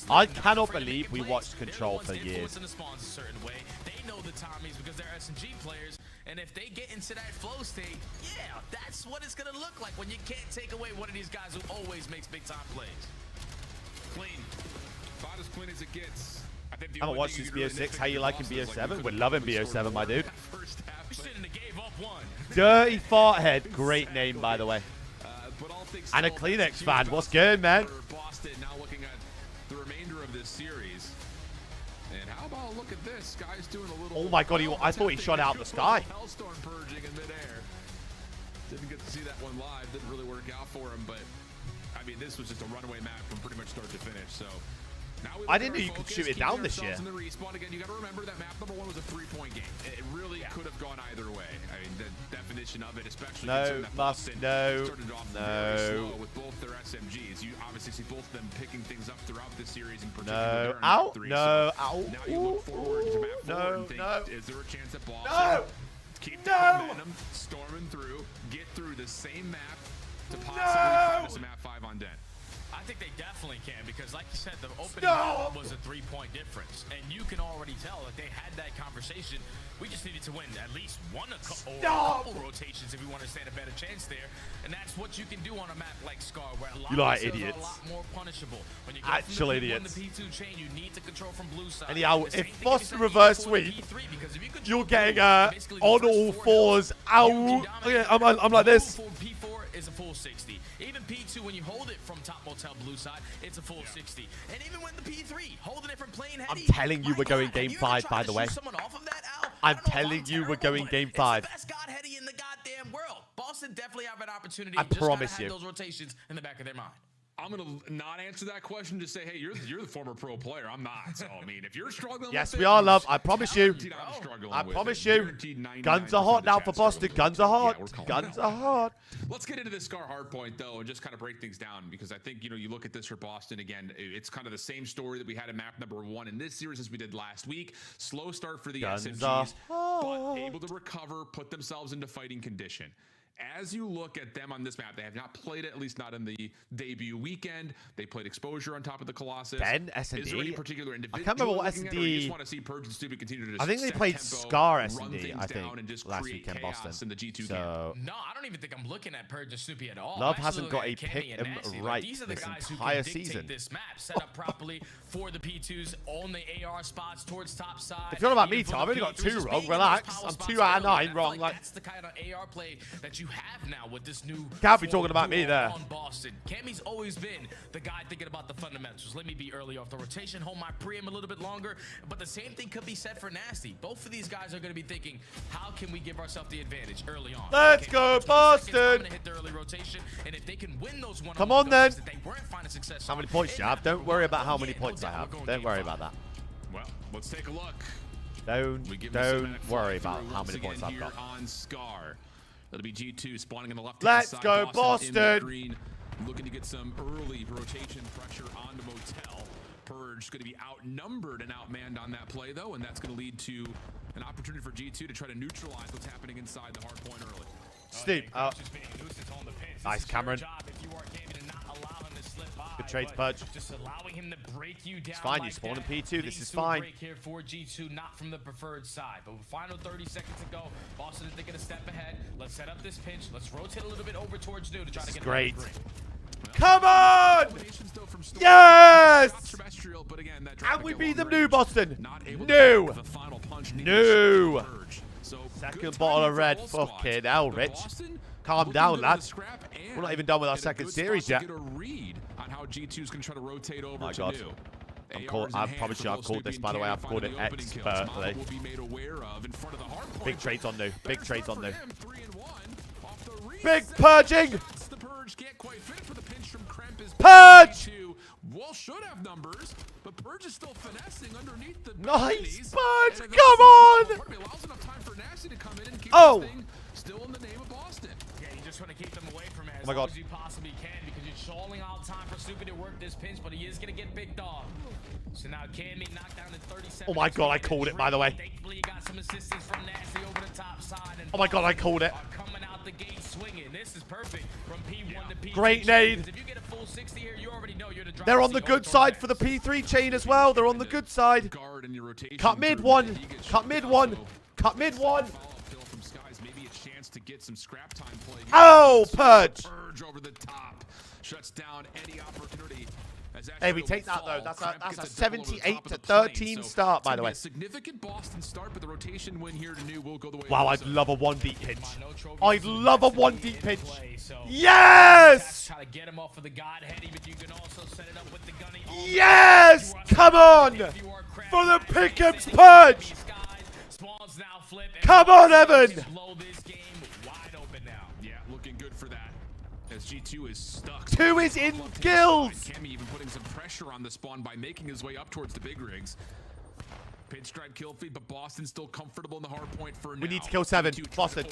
I cannot believe we watched Control for years. The spawns a certain way. They know the timings because they're SMG players, and if they get into that flow state, yeah, that's what it's gonna look like when you can't take away one of these guys who always makes big time plays. Clean. About as clean as it gets. I think I haven't watched this BO6. How you liking BO7? We're loving BO7, my dude. Dirty Fart Head. Great name, by the way. And a Kleenex fan. What's good, man? Boston now looking at the remainder of this series. And how about a look at this? Guy's doing a little. Oh my god, I thought he shot out the sky. Hellstorm purging in midair. Didn't get to see that one live. Didn't really work out for him, but I mean, this was just a runaway map from pretty much start to finish. So now I didn't know you could shoot it down this year. In the respawn again, you got to remember that map number 1 was a 3-point game. It really could have gone either way. I mean, the definition of it, especially no, must no, started off no. very slow with both their SMGs. You obviously see both of them picking things up throughout this series, in particular. No, ow, no, ow. Now you look forward to map 4 and think, no. is there a chance that Boston keep the momentum, storming through, get through the same map to possibly find us a map 5 on Den? I think they definitely can, because like you said, the opening round was a 3-point difference, and you can already tell that they had that conversation. We just needed to win at least one or a couple rotations if we want to stand a better chance there, and that's what you can do on a map like Scar, where a lot of are a lot more punishable. When you go actual from idiots. The P2 chain, you need to control from blue side. Anyhow, if Boston reverse sweep, you're getting on all fours. Ow! Okay, I'm like this. P4 is a full 60. Even P2, when you hold it from top motel blue side, it's a full 60. And even when the P3, holding it from plane heady, I'm telling you we're going game 5, by the way. I'm telling you we're going game 5. Best god heady in the goddamn world. Boston definitely have an opportunity. I promise you. Those rotations in the back of their mind. I'm gonna not answer that question. Just say, hey, you're the former pro player. I'm not. So I mean, if you're struggling, yes, with we it, are, love. I promise you. I promise you. Guns are hot now for Boston. Guns are hot. Guns are hot. Let's get into this Scar hardpoint though, and just kind of break things down, because I think you look at this for Boston again. It's kind of the same story that we had in map number 1 in this series as we did last week. Slow start for the SMGs, but able to recover, put themselves into fighting condition. As you look at them on this map, they have not played it, at least not in the debut weekend. They played Exposure on top of the Colossus. Ben, S&D? Is there any particular individual? I can't remember what S&D... You just want to see Purge and Stupid continue to just I think they played tempo, Scar S&D, I down, and think, just last create week in Boston. In the G2 so... No, I don't even think I'm looking at Purge and Snoopy at all. Love hasn't got a pick him right these are the this guys entire who can dictate season. This map set up properly for the P2s on the AR spots towards top side. If you're about me, Tom, I've only got 2 wrong. Relax. I'm 2 out of 9 wrong. Like, that's the kind of AR play that you have now with this new. Can't be talking about me there. On Boston, Cammy's always been the guy thinking about the fundamentals. Let me be early off the rotation, hold my preem a little bit longer. But the same thing could be said for Nasty. Both of these guys are going to be thinking, how can we give ourselves the advantage early on? Let's go, Boston! I'm going to hit the early rotation, and if they can win those one, come on then. They weren't finding success. How many points do you have? Don't worry about how many points I have. Don't worry about that. Well, let's take a look. Don't worry about how many points I've got. On Scar. That'll be G2 spawning in the left Let's side. go, Boston! Green. looking to get some early rotation pressure on the Motel. Purge going to be outnumbered and outmanned on that play, though, and that's going to lead to an opportunity for G2 to try to neutralize what's happening inside the hard point early. Steve. Nice, Cameron. Good trades, Pudge. Just allowing him to break you down. It's fine. You spawn in P2. This is fine. Break here for G2, not from the preferred side. But with final 30 seconds to go, Boston is taking a step ahead. Let's set up this pinch. Let's rotate a little bit over towards new to try to get great. Well, come on! Yes! But again, that and we beat them new, Boston. New. New. Second bottle of red. Fucking hell, Rich. Calm down, lads. We're not even done with our second series yet. On how G2 is going to try to rotate over my God. I promise you, I've called this, by the way. I've called it expertly. Big trades on new. Big trades on new. Big purging. Purge! Well, should have numbers, but Purge is still finessing underneath the nice Purge! Come on! Allows enough time for Nasty to come in and keep this thing still in the name of Boston. Yeah, you just want to keep them away from it as long as you possibly can because you're stalling out time for Snoopy to work this pinch, but he is going to get big dog. So now Cammy knocked down to 37. Oh my God, I called it, by the way. Thankfully, you got some assistance from Nasty over the top side. And oh my God, I called it. Coming out the gate swinging. This is perfect from P1 to P2. Great nade. If you get a full 60 here, you already know you're the They're on the good side for the P3 chain as well. They're on the good side. Cut mid one. Cut mid one. Cut mid one. To get some scrap time play. Oh, Purge! Purge over the top. Shuts down any opportunity. Hey, we take that though. That's a 78 to 13 start, by the way. A significant Boston start, but the rotation win here to new will go the way. Wow, I'd love a 1-deep pinch. I'd love a 1-deep pinch. Yes! Try to get him off of the Godheady, but you can also set it up with the gunny. Yes! Come on! For the pickups, Purge! Come on, Evan! Looking good for that. As G2 is stuck. 2 is in gills. Cammy even putting some pressure on the spawn by making his way up towards the big rigs. Pinstripe kill feed, but Boston's still comfortable in the hard point for now. We need to kill 7. Boston.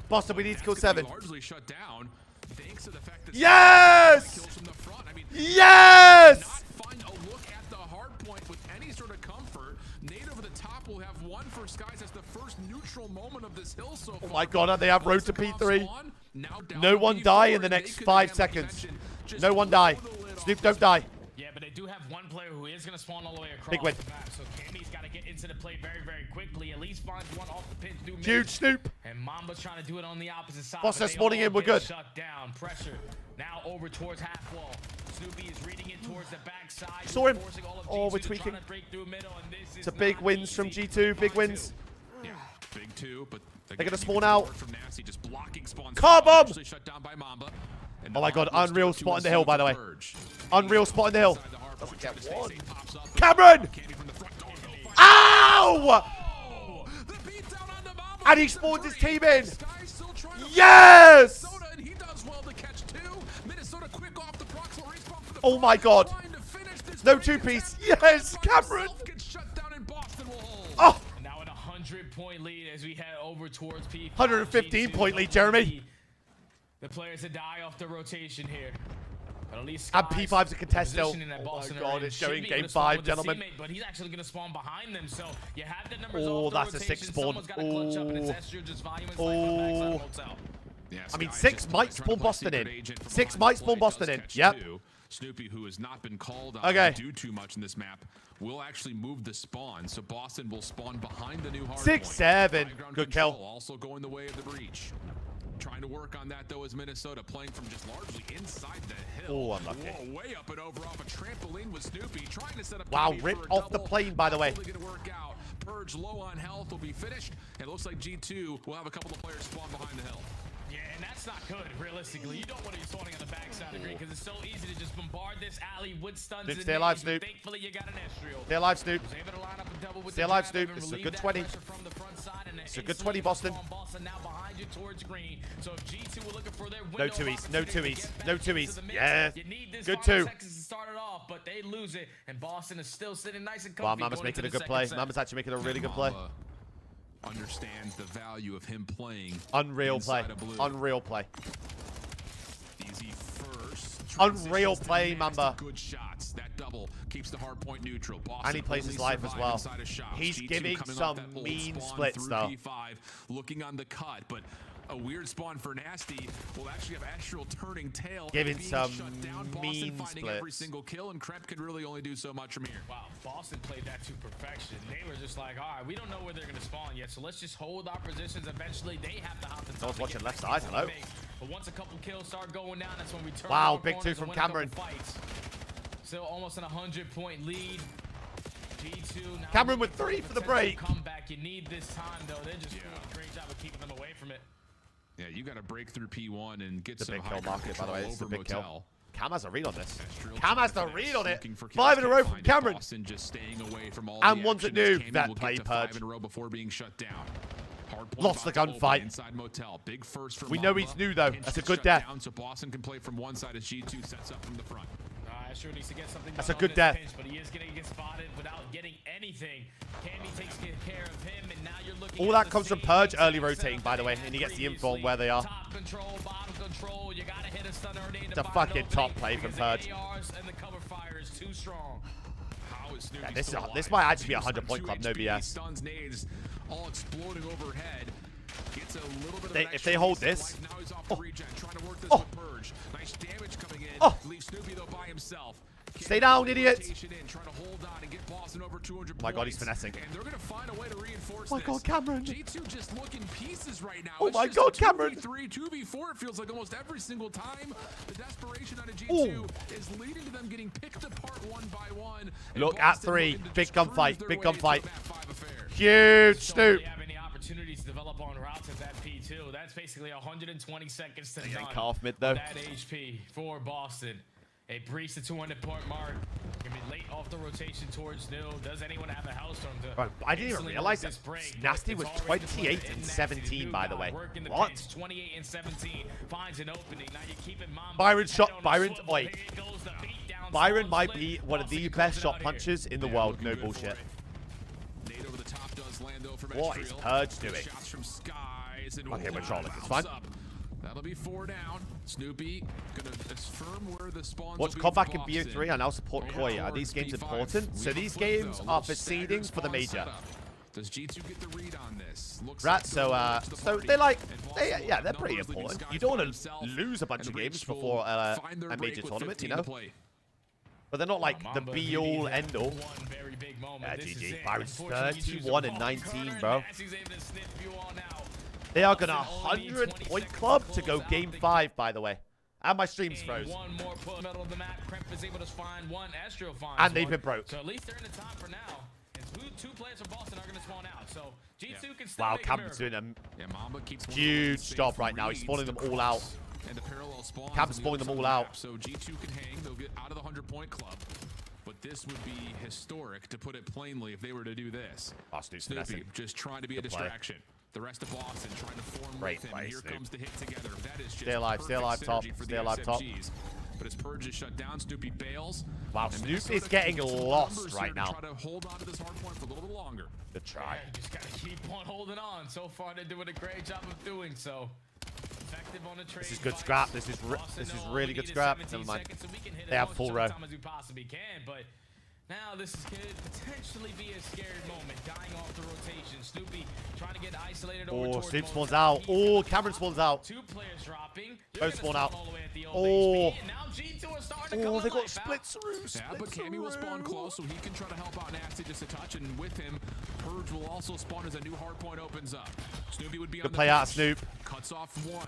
Boston, we need to kill 7. Largely shut down thanks to the fact that yes! Kills from the front. I mean, yes! Not find a look at the hard point with any sort of comfort. Nade over the top will have one for Skies as the first neutral moment of this hill so far. Oh my God, they have road to P3. No one die in the next 5 seconds. No one die. Snoop, don't die. Yeah, but they do have one player who is going to spawn all the way across big win. the map. So Cammy's got to get into the play very, very quickly. At least finds one off the pinch. Huge Snoop. And Mamba's trying to do it on the opposite side. Boss, they're spawning in. We're good. Shut down. Pressure. Now over towards half wall. Snoopy is reading it towards the backside. Saw him. Oh, we're tweaking. It's a big wins from G2. Big wins. Yeah, big 2, but they're going to spawn out. From Nasty, just blocking spawn. Car bomb! Shut down by Mamba. Oh my God, unreal spot in the hill, by the way. Unreal spot in the hill. Doesn't get one. Cameron! Ow! And he spawns his team in. Yes! Oh my God. No 2-piece. Yes, Cameron. Oh. Now in a 100-point lead as we head over towards P5. 115-point lead, Jeremy. The players that die off the rotation here. But at least and P5's a contest still. Oh my God, it's going game 5, gentlemen. But he's actually going to spawn behind them. So you have the numbers off the that's rotation. A 6 spawn. Oh. Yeah, I mean, 6 might spawn Boston in. 6 might spawn Boston in. Yep. Snoopy, who has not been called on to do too much in this map, will actually move the spawn. So Boston will spawn behind the new hard 6-7. Good kill. Also going the way of the breach. Trying to work on that, though, is Minnesota playing from just largely inside the hill. Oh, unlucky. Whoa, way up and over off a trampoline with Snoopy, trying to set up. Wow, ripped off the plane, by the way. Gonna work out. Purge low on health will be finished. And it looks like G2 will have a couple of players spawn behind the hill. Yeah, and that's not good, realistically. You don't want to be spawning on the backside of green because it's so easy to just bombard this alley with stuns. Stay alive, Snoop. Thankfully, you got an Ezreal. Stay alive, Snoop. Stay alive, Snoop. This is a good 20. It's a good 20, Boston. Now behind you towards green. So if G2 were looking for their no 2-e's. No 2-e's. No 2-e's. Yeah. Good 2. Started off, but they lose it, and Boston is still sitting nice and comfy. Wow, Mama's making a good play. Mama's actually making a really good play. Understands the value of him playing. Unreal play. Unreal play. Easy first. Unreal play, Mamba. Good shots. That double keeps the hard point neutral. And he plays his life as well. He's giving some mean splits, though. Looking on the cut, but a weird spawn for Nasty will actually have Astral turning tail. Giving some mean splits. Every single kill, and Kremp can really only do so much from here. Wow, Boston played that to perfection. They were just like, all right, we don't know where they're going to spawn yet, so let's just hold our positions. Eventually, they have to hop the top. I was watching left side, hello. But once a couple kills start going down, that's when we turn. Wow, big two from Cameron. Still almost an 100-point lead. G2. Cameron with 3 for the break. Comeback. You need this time, though. They're just doing a great job of keeping them away from it. Yeah, you got to break through P1 and get some big kill market, by the way. It's a big kill. Cam has a read on this. Cam has the read on it. 5 in a row from Cameron. Just staying away from all and one's at noob. That play purge. 5 in a row before being shut down. Lost the gunfight. Inside Motel. Big first from we know he's new though. That's a good death. So Boston can play from one side as G2 sets up from the front. Sure needs to get something. That's a good death. Pinch, but he is going to get spotted without getting anything. Cammy takes care of him, and now you're looking. All that comes from Purge early rotating, by the way, and he gets the info on where they are. Top control, bottom control. You got to hit a stunner. It's a fucking top play from Purge. And the cover fire is too strong. Yeah, this might actually be a 100-point club, no BS. Stuns, nades, all exploding overhead. Gets a little bit of if they hold this. Now he's off the regen, trying to work this with Purge. Nice damage coming in. Leaves Snoopy though by himself. Stay down, idiot. Trying to hold on and get Boston over 200 oh my god, he's finessing. And they're going to find a way to reinforce oh my god, Cameron. G2 just looking pieces right now. Oh my god, Cameron. 2v3, 2v4, it feels like almost every single time. The desperation out of G2 is leading to them getting picked apart one by one. Look at 3. Big gunfight. Big gunfight. Huge Snoop. Opportunities to develop on routes at that P2. That's basically 120 seconds to done. Off mid though. That HP for Boston. They breach the 200-point mark. Gonna be late off the rotation towards new. Does anyone have a Hellstorm to? Bro, I didn't even realize that Nasty was 28 and 17, by the way. What? 28 and 17 finds an opening. Now you keep in mind. Byron's shot. Byron's Byron might be one of the best shot punchers in the world. No bullshit. What is Purge doing? Okay, we're trolling. It's fine. That'll be 4 down. Snoopy gonna affirm where the spawns. Watch comeback in BO3. I now support Koya. Are these games important? So these games are for seeding for the major. Does G2 get the read on this? Right, so they're pretty important. You don't want to lose a bunch of games before a major tournament, you know. But they're not like the be-all, end-all. Yeah, GG. Byron's 31 and 19, bro. They are going to 100-point club to go game 5, by the way. And my stream's froze. One more pull middle of the map. Kremp is able to find one. Astro finds and they've been broke. So at least they're in the top for now. And two players from Boston are going to spawn out. So G2 can still make Cam's doing a huge job right now. He's spawning them all out. And the parallel spawn. Cam's spawning them all out. So G2 can hang. They'll get out of the 100-point club. But this would be historic, to put it plainly, if they were to do this. Snoopy just trying to be a distraction. The rest of Boston trying to form with him. Here comes the hit together. That is just stay alive, top. Stay alive, top. But as Purge is shut down, Snoopy bails. Wow, Snoop is getting lost right now. Try to hold on to this hard point for a little bit longer. Good try. You just gotta keep on holding on. So far, they're doing a great job of doing so. Effective on the trade. This is good scrap. This is really good scrap. Never mind. They have full row. As we possibly can, but now this could potentially be a scary moment. Dying off the rotation. Snoopy trying to get isolated over towards Snoop spawns out. Oh, Cameron spawns out. 2 players dropping. Both spawn out. Oh, now G2 is starting to come they got splits through. Yeah, but Cammy will spawn close, so he can try to help out Nasty just a touch. And with him, Purge will also spawn as a new hard point opens up. Snoopy would be on the play out, Snoop. Cuts off 1.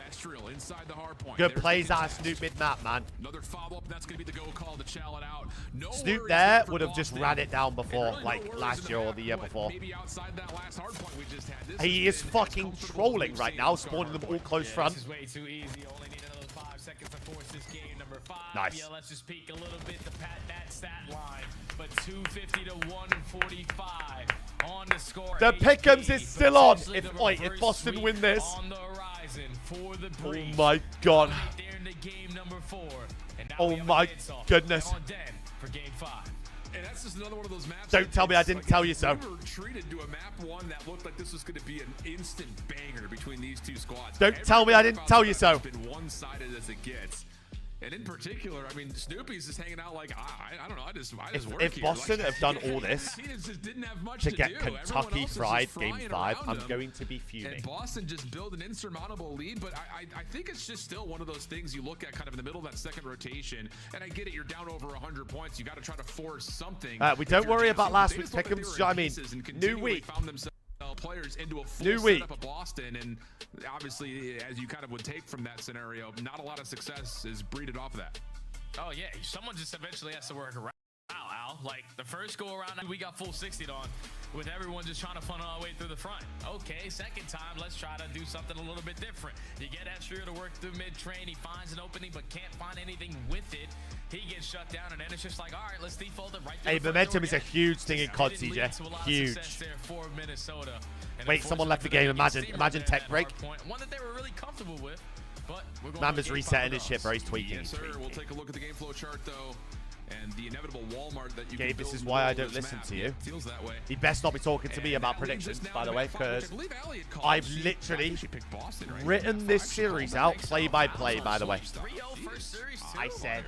Astral inside the hard point. Good plays out of Snoop mid-map, man. Another follow-up, that's going to be the go call to chow it out. No Snoop there would have just ran it down before, like last year or the year before. Maybe outside that last hard point we just had. He is fucking trolling right now, spawning them all close front. This is way too easy. Only need another 5 seconds to force this game. Number 5. Nice. Yeah, let's just peek a little bit to pat that stat line. But 250 to 145 on the score. The pick'ems is still on. If Boston win this. On the horizon for the oh my god. Right there in the game number 4. And oh my goodness. For game 5. And that's just another one of those maps. Don't tell me I didn't tell you so. We were treated to a map 1 that looked like this was going to be an instant banger between these two squads. Don't tell me I didn't tell you so. Been one-sided as it gets. And in particular, I mean, Snoopy's just hanging out like, I don't know, I just work If here. Boston Like, have done all this he just didn't have much to do. get Everyone Kentucky else is fried just game flying 5, around I'm them. going to be fuming. And Boston just built an insurmountable lead, but I think it's just still one of those things you look at kind of in the middle of that second rotation, and I get it, you're down over 100 points, you got to try to force something. We don't worry about last week's They just pick'ems. looked I like they mean, were in pieces and new continually week. found themselves players into a full New week. setup of Boston, and obviously, as you kind of would take from that scenario, not a lot of success is breeded off of that. Oh yeah, someone just eventually has to work around. Al. Like the first go around, we got full 60'd on, with everyone just trying to funnel our way through the front. Okay, second time, let's try to do something a little bit different. You get Estria to work through mid-train, he finds an opening but can't find anything with it. He gets shut down, and then it's just like, all right, let's default it right through Hey, the front momentum door is a again. huge thing in COD, Didn't lead to a CJ. lot of Huge. success there for Minnesota. And Wait, someone left the game. Imagine tech break. One that they were really comfortable with, but we're going Mamba's to game resetting five his shit, bro. He's tweaking. Yes, sir. We'll take a look at the game flow chart, though. And the inevitable Walmart that you Gabe, can this build is in why the I middle of don't this listen map. to you. Yeah, it feels that way. He best not be talking to me And about that leads us predictions, now by the to way, map 5, which I because believe Elliot called. I've She literally actually picked Boston, right? written Yeah, this 5, she series called out that. play by play, by the way. 3-0 first series, I too. said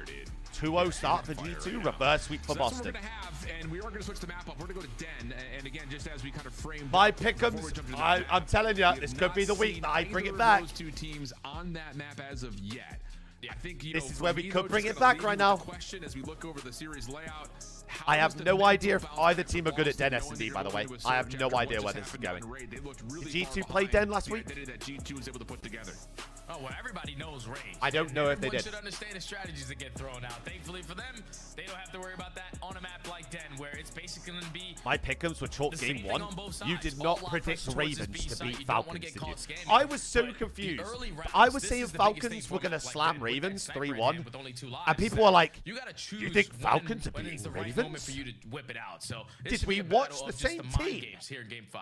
2-0 start for G2, reverse sweep for So that's what Boston. we're gonna have, and we are going to switch the map up. We're going to go to Den, and again, just as we kind of frame. My pick'ems, I'm telling you, this could be the week that I bring it back. Those two teams on that map as of yet. I think This is for where we me, could though, bring just it gonna back leave right you now. with the question as we look over the series layout. I have no idea if either team are good at Den S&D, by the way. I have no idea where this is going. Did G2 play Den last week? That G2 was able to put together. Oh, well, everybody knows Rage. I don't know if they Everyone did. should understand the strategies that get thrown out. Thankfully for them, they don't have to worry about that on a map like Den, where it's basically going to be My pick'ems were chalk the same game thing 1. on both You sides. did All not lot predict pressure towards this Ravens B to site. beat You don't wanna Falcons, get did caught you? scamming. I was so But the confused. early rounds, I was this saying is the biggest thing Falcons for were going to them, like slam Den with Ravens that sniper in 3-1. hand with only 2 lives, And people that were like, you gotta choose you think when- Falcons are when beating it's the right moment Ravens? for you to whip it out. So this Did should be we a watch battle the of just same the mind team? games here in Game 5.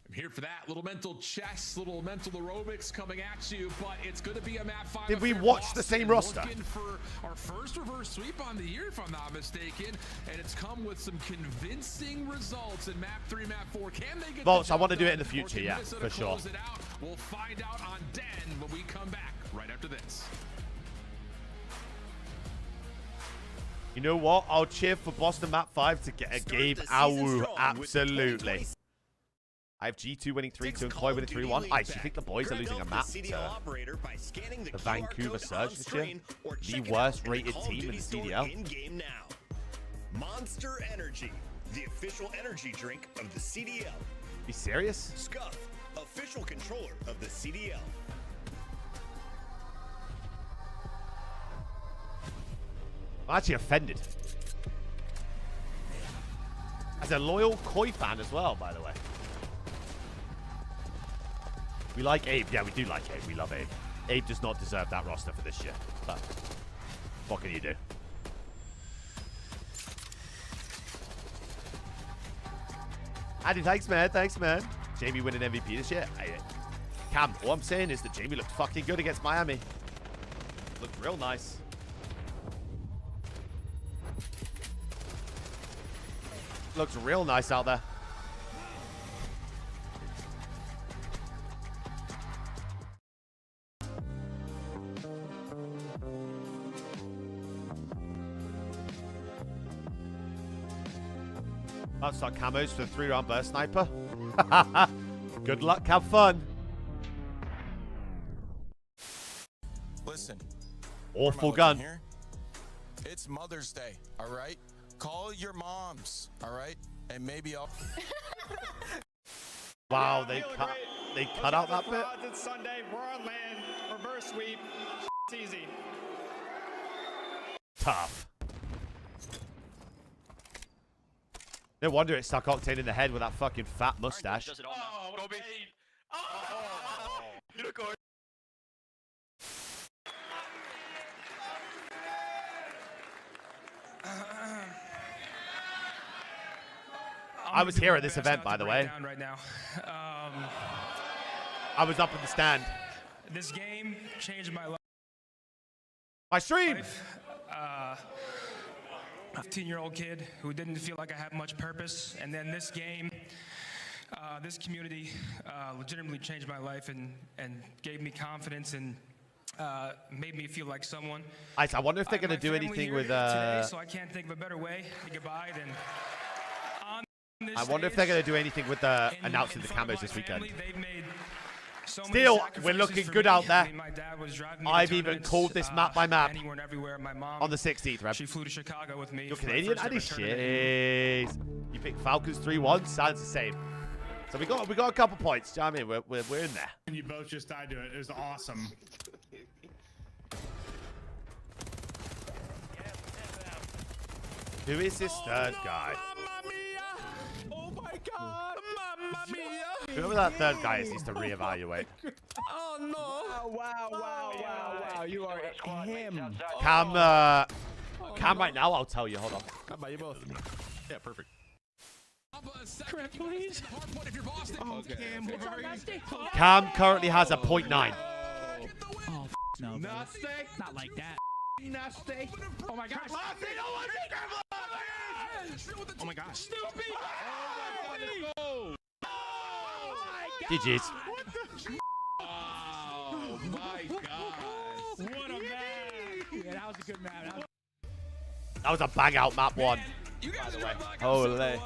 I'm here for that. Little mental chess, little mental aerobics coming at you, but it's going to be a map 5. Did we affair. watch the Boston same roster? Looking for our first reverse sweep on the year, if I'm not mistaken, and it's come with some convincing results in map 3, map 4. Can they get Volts, the I want to job do it in the done, or future, can yeah, Minnesota for sure. close it out? We'll find out on Den when we come back right after this. You know what? I'll cheer for Boston map 5 to get a Gabe Awu. Absolutely. I have G2 winning 3-2 and Koi winning 3-1. I actually think the boys are losing a map to the Vancouver Surge this year. The worst rated team in the CDL. In-game now. Monster Energy, the official energy drink of the CDL. Be serious? Scuff, official controller of the CDL. I'm actually offended. As a loyal Koi fan as well, by the way. We like Abe. Yeah, we do like Abe. We love Abe. Abe does not deserve that roster for this year. But what can you do? Andy, thanks, man. Thanks, man. Jamie winning MVP this year. Cam, all I'm saying is that Jamie looked fucking good against Miami. Looked real nice. Looks real nice out there. That's not camos for the 3-round burst sniper. Good luck, have fun. Listen. Awful gun. Here? It's Mother's Day, all right? Call your moms, all right? And maybe I'll... Wow, they cut out that bit. It's Sunday. We're on land. Reverse sweep. It's easy. Tough. No wonder it stuck Octane in the head with that fucking fat mustache. Oh, Kobe. Oh, unicorn. I was here at this event, by the way. Right now. I was up in the stand. This game changed my life. My stream. 15-year-old kid who didn't feel like I had much purpose, and then this game, this community legitimately changed my life and gave me confidence and made me feel like someone. I wonder if they're going to do anything with. Today, so I can't think of a better way to say goodbye than on this I wonder if they're going to do anything with announcing the camos this weekend. So Still, we're looking good out there. I mean, my dad was driving me to I've even tournaments, called this map by map anywhere and everywhere. My mom, on the 16th, Reb. she flew to Chicago with me. You're for my Canadian? first That ever is tournament. shit. You picked Falcons 3-1. Sounds the same. So we got a couple points. Do you know what I mean? We're in there. And you both just died to it. It was awesome. Who is this third guy? Oh my God, Mamma Mia! Whoever that third guy is needs to reevaluate. Oh no! Wow. You are him. Cam right now, I'll tell you. Hold on. How about you both? Yeah, perfect. Correct, please. Oh, Cam currently has a 0.9. Oh, no. Nasty. Not like that. Nasty. Oh my gosh. Oh my gosh. Stupid. Oh GG's. Oh my God. What a map. Yeah, that was a good map. That was a bang out map one. You guys By the way. like Holy.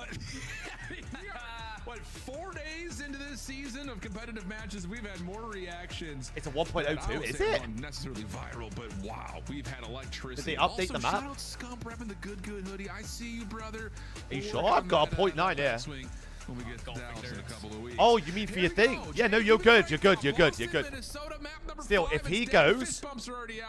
What, 4 days into this season of competitive matches, we've had more reactions. It's a 1.02, is it? Not necessarily viral, but wow, we've had electricity. Did they update also, the map? Shout out Scump repping the good hoodie. I see you, brother. Are you We'll sure? work I've on got a that, 0.9 here. swing when we get to Dallas in a couple of weeks. Oh, you mean for your thing? Yeah, no, you're good. You're good. Still, if he goes,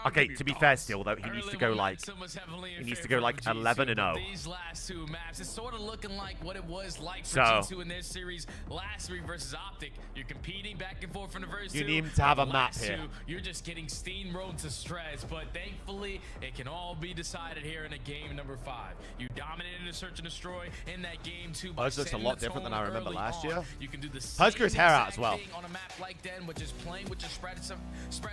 okay. To be fair, still though, he needs to go like 11-0. These last two maps, it's sort of looking like what it was like for So, G2 in their series last week versus Optic. You're competing back and forth from the first you two. need to have a The map last here. two, you're just getting steamrolled to shreds, but thankfully it can all be decided here in a game number 5. You dominated a search and destroy in that game 2. Oh, this looks a lot different than I remember last year. You can do the Hers grew his hair out as well. thing on a map like Den, which is playing with your spread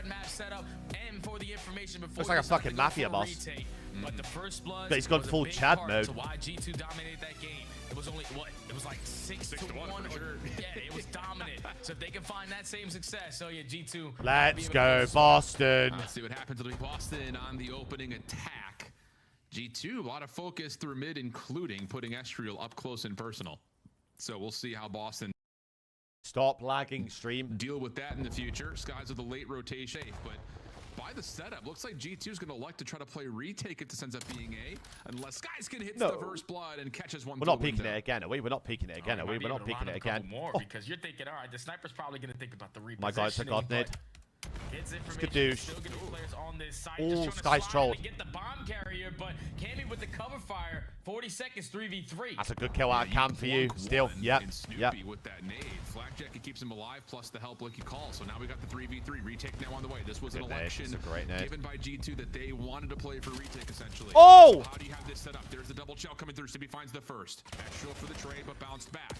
map setup, and for the information before Looks like a fucking mafia boss. retake. But the first blood But he's gone was a full big Chad part mode. to why G2 dominated that game. It was only what? It was like 6-1 or yeah, it was dominant. So if they can find that same success, oh yeah, G2. Let's go, Boston. Let's see what happens with Boston on the opening attack. G2, a lot of focus through mid, including putting Estriel up close and personal. So we'll see how Boston Stop lagging, stream. deal with that in the future. Skies with a late rotation, but by the setup, looks like G2 is going to like to try to play retake if this ends up being A, unless Skies can hit the first blood and catches one. We're not peeking it again, are we? We're not peeking it again, are we? Might be We're able not to peeking round it a couple again. more Oh, because you're thinking, all right, the sniper's probably going to think about the repositioning. my God, took God nade. It's Skadoosh. still gonna be players on this site. Ooh, Just trying to Sky's slide trolled. and get the bomb carrier, but Cammy with the cover fire. 40 seconds, 3v3. That's a good kill out of Cam for you. Still, yep, And Snoopy yep. with that nade. Flakjack, it keeps him alive, plus the help like you call. So now we got the 3v3 retake now on the way. This was an Good nade. election It's a great nade. given by G2 that they wanted to play for retake essentially. Oh! How do you have this set up? There's the double shell coming through. Sibby finds the first. Extra for the trade, but bounced back.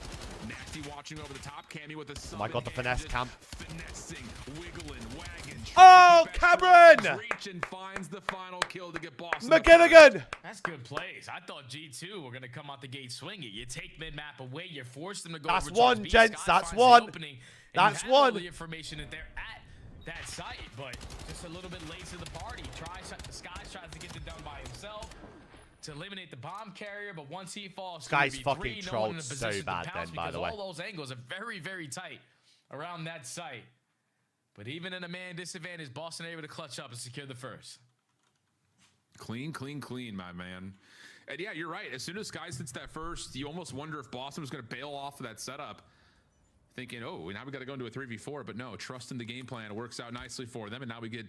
Nasty watching over the top. Cammy with a Oh my God, the finesse, Cam. finessing, wiggling, wagging. Oh, Cameron! Reach and finds the final kill to get Boston. McGinnigan! That's good plays. I thought G2 were going to come out the gate swinging. You take mid-map away, you force them to go That's over towards one, B. gents. Sky That's finds the one. opening, and That's you have all one. the information that they're at that site, but just a little bit late to the party. Skies tries to get it done by himself to eliminate the bomb carrier, but once he falls, Sky's 3v3, fucking no one in trolled a so position to bad pounce then, by the because way. all those angles are very, very tight around that site. But even in a man disadvantage, Boston able to clutch up and secure the first. Clean, my man. And yeah, you're right. As soon as Skies hits that first, you almost wonder if Boston was going to bail off of that setup, thinking, oh, now we got to go into a 3v4. But no, trust in the game plan. It works out nicely for them. And now we get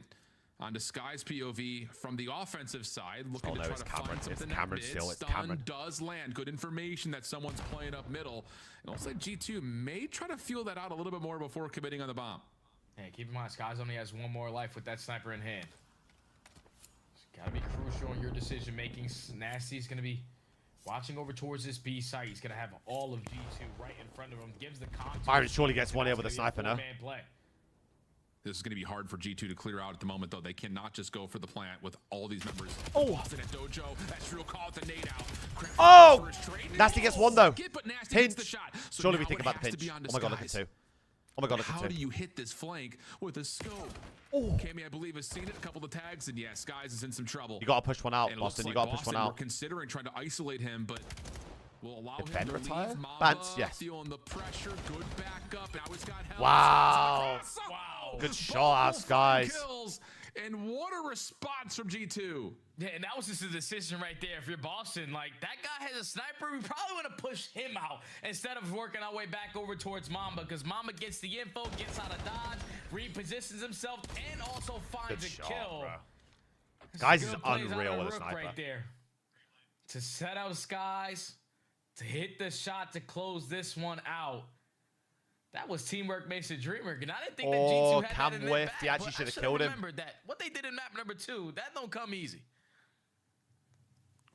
onto Skies POV from the offensive side, looking to try to find something. It's Cameron that still. It's stun Cameron. does land. Good information that someone's playing up middle. And also G2 may try to feel that out a little bit more before committing on the bomb. Hey, keep in mind, Skies only has one more life with that sniper in hand. It's gotta be crucial in your decision making. Nasty's gonna be watching over towards this B site. He's gonna have all of G2 right in front of him. Gives the context. Byron surely gets one here with a sniper now. Play. This is going to be hard for G2 to clear out at the moment, though. They cannot just go for the plant with all these numbers. Oh! Boston at Dojo. That's real call with the nade out. Crap Oh! first trade. Nasty gets one, though. Skip, but Nasty gets Hinge. the shot. So Surely we now think it about the has to pinch. be on Oh my God, look at Skies. two. Oh my god, look at How two. do you hit this flank with a scope? Cammy, I believe, has seen it. A couple of tags, and yeah, Skies is in some trouble. You gotta push one out, And it Boston. looks You like gotta push one Boston out. were considering trying to isolate him, but will allow Did him Ben to retire? leave. Mamba Bance, yes. feeling the pressure. Good backup. Now he's got help. Wow. Wow. Good shot, us guys. Kills. And what a response from G2. Yeah, and that was just a decision right there. If you're Boston, like, that guy has a sniper, we probably want to push him out instead of working our way back over towards Mamba, because Mamba gets the info, gets out of dodge, repositions himself, and also finds Good a shot, kill. bro. Guys is Good plays out unreal of with a Rook sniper. right there. To set out Skies, to hit the shot to close this one out. That was teamwork makes a dream work, and I didn't think that G2 had Cam that in whiffed. their He bag, actually but I should have should've killed him. remembered that. What they did in map number 2, that don't come easy.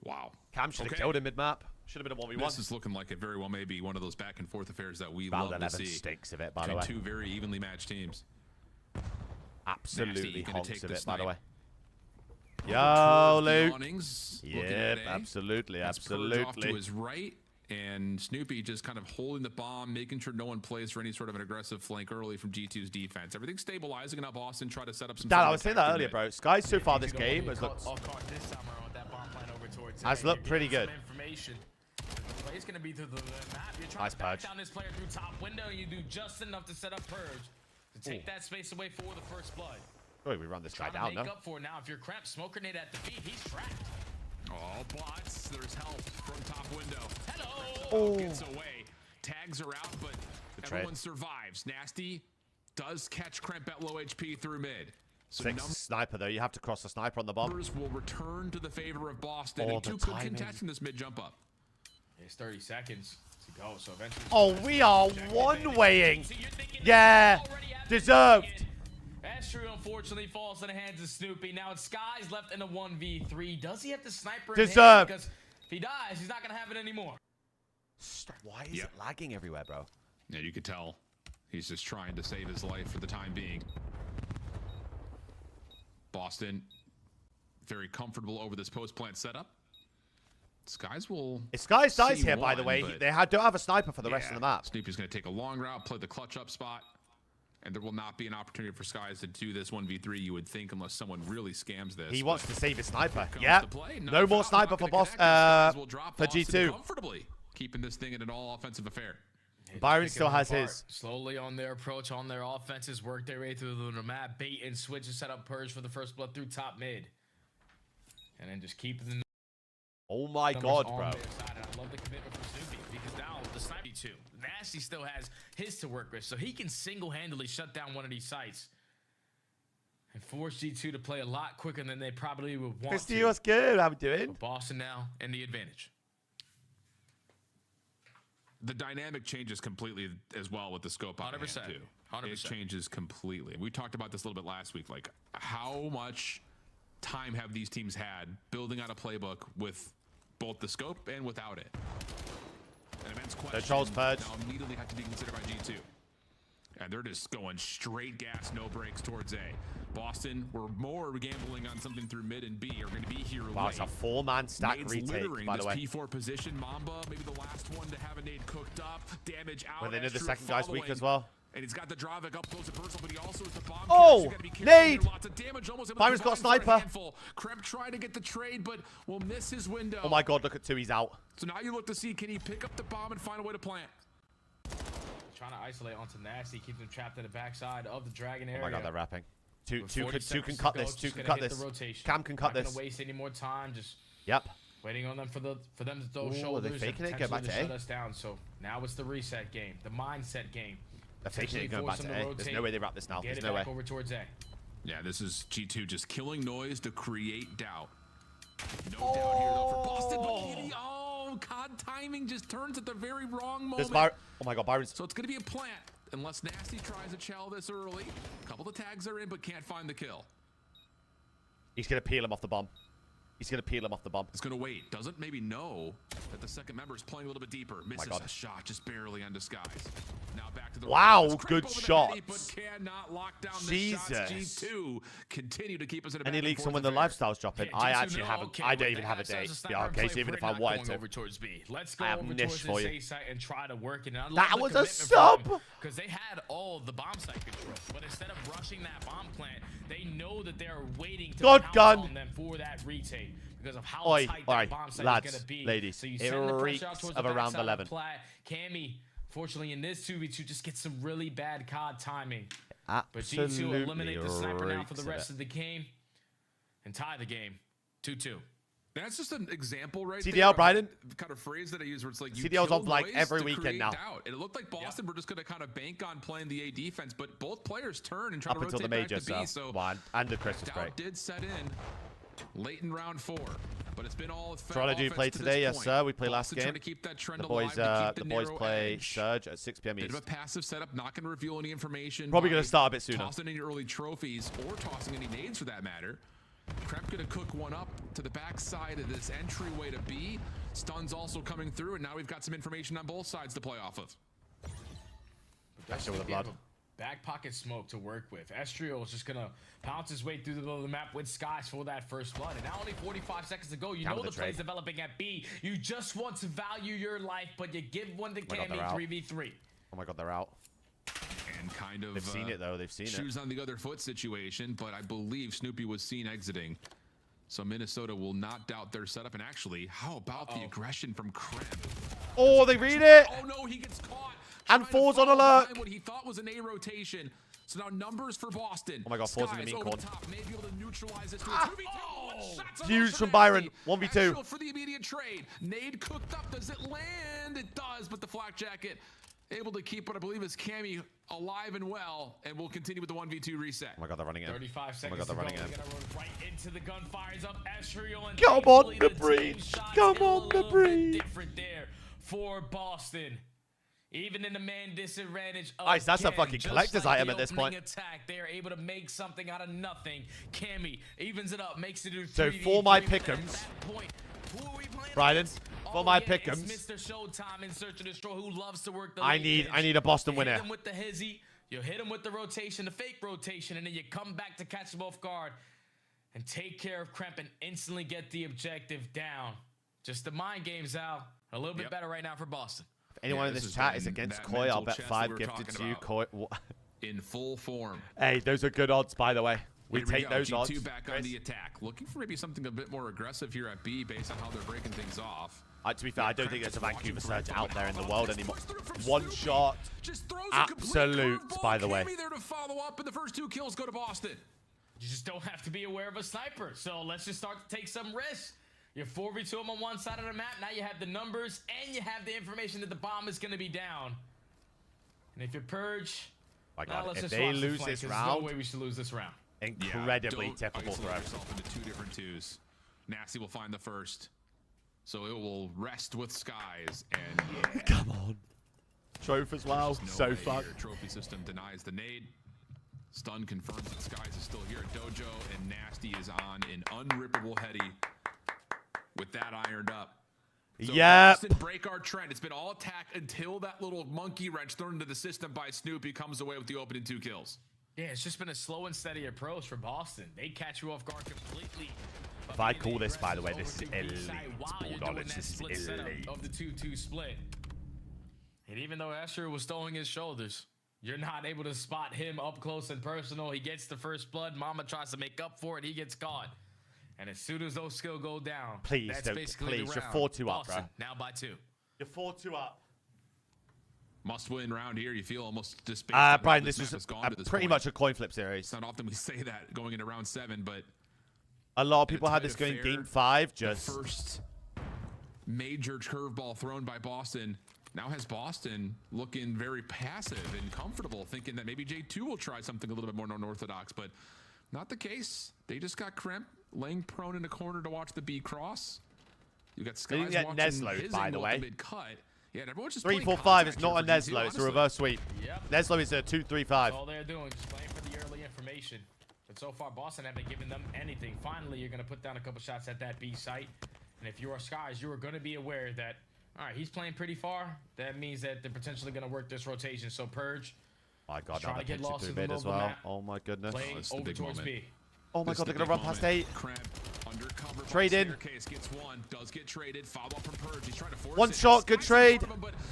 Wow. Cam should have killed him mid-map. Should have been a 1v1. This is looking like it very well may be one of those back and forth affairs that we Valve love to 11 see. stinks of it, by the Between way. two very evenly matched teams. Absolutely Nasty, gonna honks take of the it, by the snipe. way. Over Yo, towards the Luke. awnings, looking Yep, at A. absolutely, That's Purge off to absolutely. his right, and Snoopy just kind of holding the bomb, making sure no one plays for any sort of an aggressive flank early from G2's defense. Everything's stabilizing, and now Boston try to set up some. Dad, sort I of was saying that attack earlier, mid. bro. Skies so far this You don't game wanna has get looked caught off guard this time around with that bomb plan over towards Has A. looked You're pretty getting good. some information. The play's gonna be through the map. You're trying Nice to back purge. down this player through top window, and you do just enough to set up Purge to take that space away for the first blood. Oh, we run this guy Trying to down, make no? up for it now. If you're cramped, smoke grenade at the feet, he's trapped. Oh, bots. There's help from top window. Hello. Oh. Gets away. Tags are out, but trade. everyone survives. Nasty does catch Kremp at low HP through mid. So Six sniper, though. You have to cross the sniper on the bomb. numbers will return to the favor of Boston. Oh, And the two could timing. contest in this mid jump up. It's 30 seconds to go, so eventually. Oh, we are one-weighing. Yeah, deserved. That's true, unfortunately, falls in the hands of Snoopy. Now it's Skies left in a 1v3. Does he have the sniper in hand? Deserved. Because if he dies, he's not going to have it anymore. Why is it lagging everywhere, bro? Yeah, you could tell. He's just trying to save his life for the time being. Boston, very comfortable over this post-plant setup. Skies will. If Skies dies see here, by the one, way, but they don't have a sniper for the rest of the map. Snoopy's going to take a long route, play the clutch up spot, and there will not be an opportunity for Skies to do this 1v3, you would think, unless someone really scams this. He wants to save his sniper. Comes Yeah. to play. No more foul, sniper not for gonna boss connect, and Skies will drop for Boston G2. comfortably, keeping this thing in an all-offensive affair. Byron Picking still them has apart. his. Slowly on their approach, on their offenses, work their way through the map, bait and switch and set up Purge for the first blood through top mid. And then just keep the Oh my numbers god, on bro. their side. And I love the commitment from Snoopy because now the sniper too. Nasty still has his to work with, so he can single-handedly shut down one of these sites and force G2 to play a lot quicker than they probably would want Christy, to. what's good? How we doing? But Boston now in the advantage. The dynamic changes completely as well with the scope on 100%. hand, too. 100%. It changes completely. We talked about this a little bit last week. Like, how much time have these teams had building out a playbook with both the scope and without it? An immense question. Charles Purge. Now immediately have to be considered by G2. And they're just going straight gas, no brakes towards A. Boston, we're more gambling on something through mid and B. Are going to be here Wow, late. it's a 4-man stack Nade's retake, littering by the this way. P4 position. Mamba, maybe the last one to have a nade cooked up. Damage out. When they did the Astro second guy's weak following. as well. And he's got the Dravik up close and personal, but he also is the bomb. Oh, carrier, so you gotta be careful nade! here. Lots of damage, almost able to Byron's got a combine for sniper. handful. Kremp trying to get the trade, but will miss his window. Oh my god, look at two. He's out. So now you look to see, can he pick up the bomb and find a way to plant? Trying to isolate onto Nasty, keep them trapped in the backside of the Dragon Oh area. my god, they're wrapping. Two With can 40 cut seconds this. to go, Two just can gonna cut hit this. the rotation. Cam can cut Not this. gonna waste any more time. Just Yep. waiting on them for them to throw Ooh, are they shoulders faking and it? Go back potentially to A? shut us down. So now it's the reset game, the mindset game. They're faking it and Potentially going back force to them A. There's rotate, no way they wrap this now. Get There's it no way. back over towards A. Yeah, this is G2 just killing noise to create doubt. No doubt here though for Boston, but COD timing just turns at the very wrong moment. Oh my god, Byron's. So it's going to be a plant unless Nasty tries to shell this early. A couple of tags are in, but can't find the kill. He's gonna peel him off the bomb. He's going to peel him off the bomb. He's going to wait. Doesn't maybe know that the second member is playing a little bit deeper. Misses a shot just barely on Disguise. Now back to the wow, good shot. But cannot lock down Jesus. the shots. G2 continue to keep us in a Any leaks on when the lifestyle's dropping? I actually haven't. I don't even have a date. Yeah, okay, so even if I wanted to. Over towards B. Let's go I have over niche towards for this you. A site and try to work it. That was a sub! Because they had all the bomb site control. But instead of rushing that bomb plant, they know that they're waiting to pounce on them for that retake. Because of how tight that bomb site is going to be. Ladies, so you it send the reeks pressure out towards of the around backside 11. of the plat. Cammy, fortunately, in this 2v2, just gets some really bad COD timing. But G2 eliminate the sniper now for the rest of the game and tie the game 2-2. That's just an example right CDL, there. Brian. The kind of phrase that I use where it's like you CDL's kill on like noise every to weekend create now. doubt. And it looked like Boston were just going to kind of bank on playing the A defense, but both players turn and try Up to until rotate the major, back to B. so one and the Christmas doubt break. did set in late in round 4, but it's been all Trilogy play today, yes sir. We play last game. To keep that trend The boys, alive, to the keep boys narrow play edge. Surge at 6 p.m. Bit East. of a passive setup, not going to reveal any information. Probably by going to start a bit sooner. Tossing any early trophies or tossing any nades for that matter. Kremp going to cook one up to the backside of this entryway to B. Stun's also coming through, and now we've got some information on both sides to play off of. That's with the blood. Back pocket smoke to work with. Estriel is just gonna pounce his way through the middle of the map with Skies for that first blood. And now only 45 seconds to go. You know the play's developing at B. You just want to value your life, but you give one to Cammy 3v3. Oh my god, they're out. And kind of they've seen it though. They've seen shoes on the other foot situation, but I believe Snoopy was seen exiting. So Minnesota will not doubt their setup. And actually, how about the aggression from Kremp? Oh, they read it. Oh no, he gets caught. And falls on alert. What he thought was an A rotation. So now numbers for Boston. Oh my god, falls in the mean corner. May be able to neutralize this. Huge from Byron. 1v2. For the immediate trade. Nade cooked up. Does it land? It does, but the flak jacket able to keep what I believe is Cammy alive and well, and we'll continue with the 1v2 reset. Oh my god, they're running in. 35 seconds oh my god, they're running in. They're gonna run right into the gunfires up Estriel and come on, the breach. Come on, the breach. Different there for Boston. Even in the man disadvantage. Nice, that's a fucking collector's item at this point. Attack, they're able to make something out of nothing. Cammy evens it up, makes it do 3v3. So for my pick'ems, Bryden, for my pick'ems, Mr. Showtime in Search and Destroy, who loves to work the I need a Boston winner. Hit him with the hizzy, you hit him with the rotation, the fake rotation, and then you come back to catch him off guard and take care of Kremp and instantly get the objective down. Just the mind games out. A little bit better right now for Boston. If anyone in this chat is against Koi, I'll bet 5 gifted to you. Koi. In full form. Hey, those are good odds, by the way. We take those odds. G2 back on the attack. Looking for maybe something a bit more aggressive here at B based on how they're breaking things off. To be fair, I don't think there's a Vancouver Surge out there in the world anymore. One shot. Absolute, by the way. There to follow up, and the first 2 kills go to Boston. You just don't have to be aware of a sniper. So let's just start to take some risks. You're 4v2 them on one side of the map. Now you have the numbers, and you have the information that the bomb is going to be down. And if you purge, my God, let's if just they watch the lose flank. this There's round, no way we should lose this round. Incredibly typical for us. Yourself into 2 different 2s. Nasty will find the first, so it will rest with Skies. And come on, Troph as well. No so fun. Trophy system denies the nade. Stun confirms that Skies is still here at Dojo, and Nasty is on an unrippable heady. With that ironed up. So Boston break our trend. It's been all attack until that little monkey wrench thrown into the system by Snoopy comes away with the opening 2 kills. Yeah, it's just been a slow and steady approach for Boston. They catch you off guard completely. If I call this, by the way, this is elite. Bulldog, this is elite. Of the 2-2 split. And even though Asher was throwing his shoulders, you're not able to spot him up close and personal. He gets the first blood. Mama tries to make up for it. He gets caught. And as soon as those skills go down, please that's don't. basically Please, the you're round. 4-2 up, bro. Now by 2. You're 4-2 up. Must win round here. You feel almost just. Brian, this was pretty much a coin flip series. It's not often we say that going into round 7, but a lot of people had this going game 5. Just first major curveball thrown by Boston. Now has Boston looking very passive and comfortable, thinking that maybe J2 will try something a little bit more unorthodox, but not the case. They just got Kremp laying prone in a corner to watch the B cross. You got Skies watching Neslo, by the way. Mid-cut. Yeah, everyone's just 3-4-5 is not a Neslo. It's a reverse sweep. Yep. Neslo is a 2-3-5. That's all they're doing, just playing for the early information. But so far, Boston haven't given them anything. Finally, you're going to put down a couple shots at that B site. And if you are Skies, you are going to be aware that, all right, he's playing pretty far. That means that they're potentially going to work this rotation. So Purge. My God, trying now to they're get lost through in the mid middle as of the well. map. Oh my goodness. Playing over towards B. Oh my God, they're going to run past 8. Undercover Trade in. Staircase gets one, does get traded. Follow up from Purge. He's trying to force One it. shot, good trade.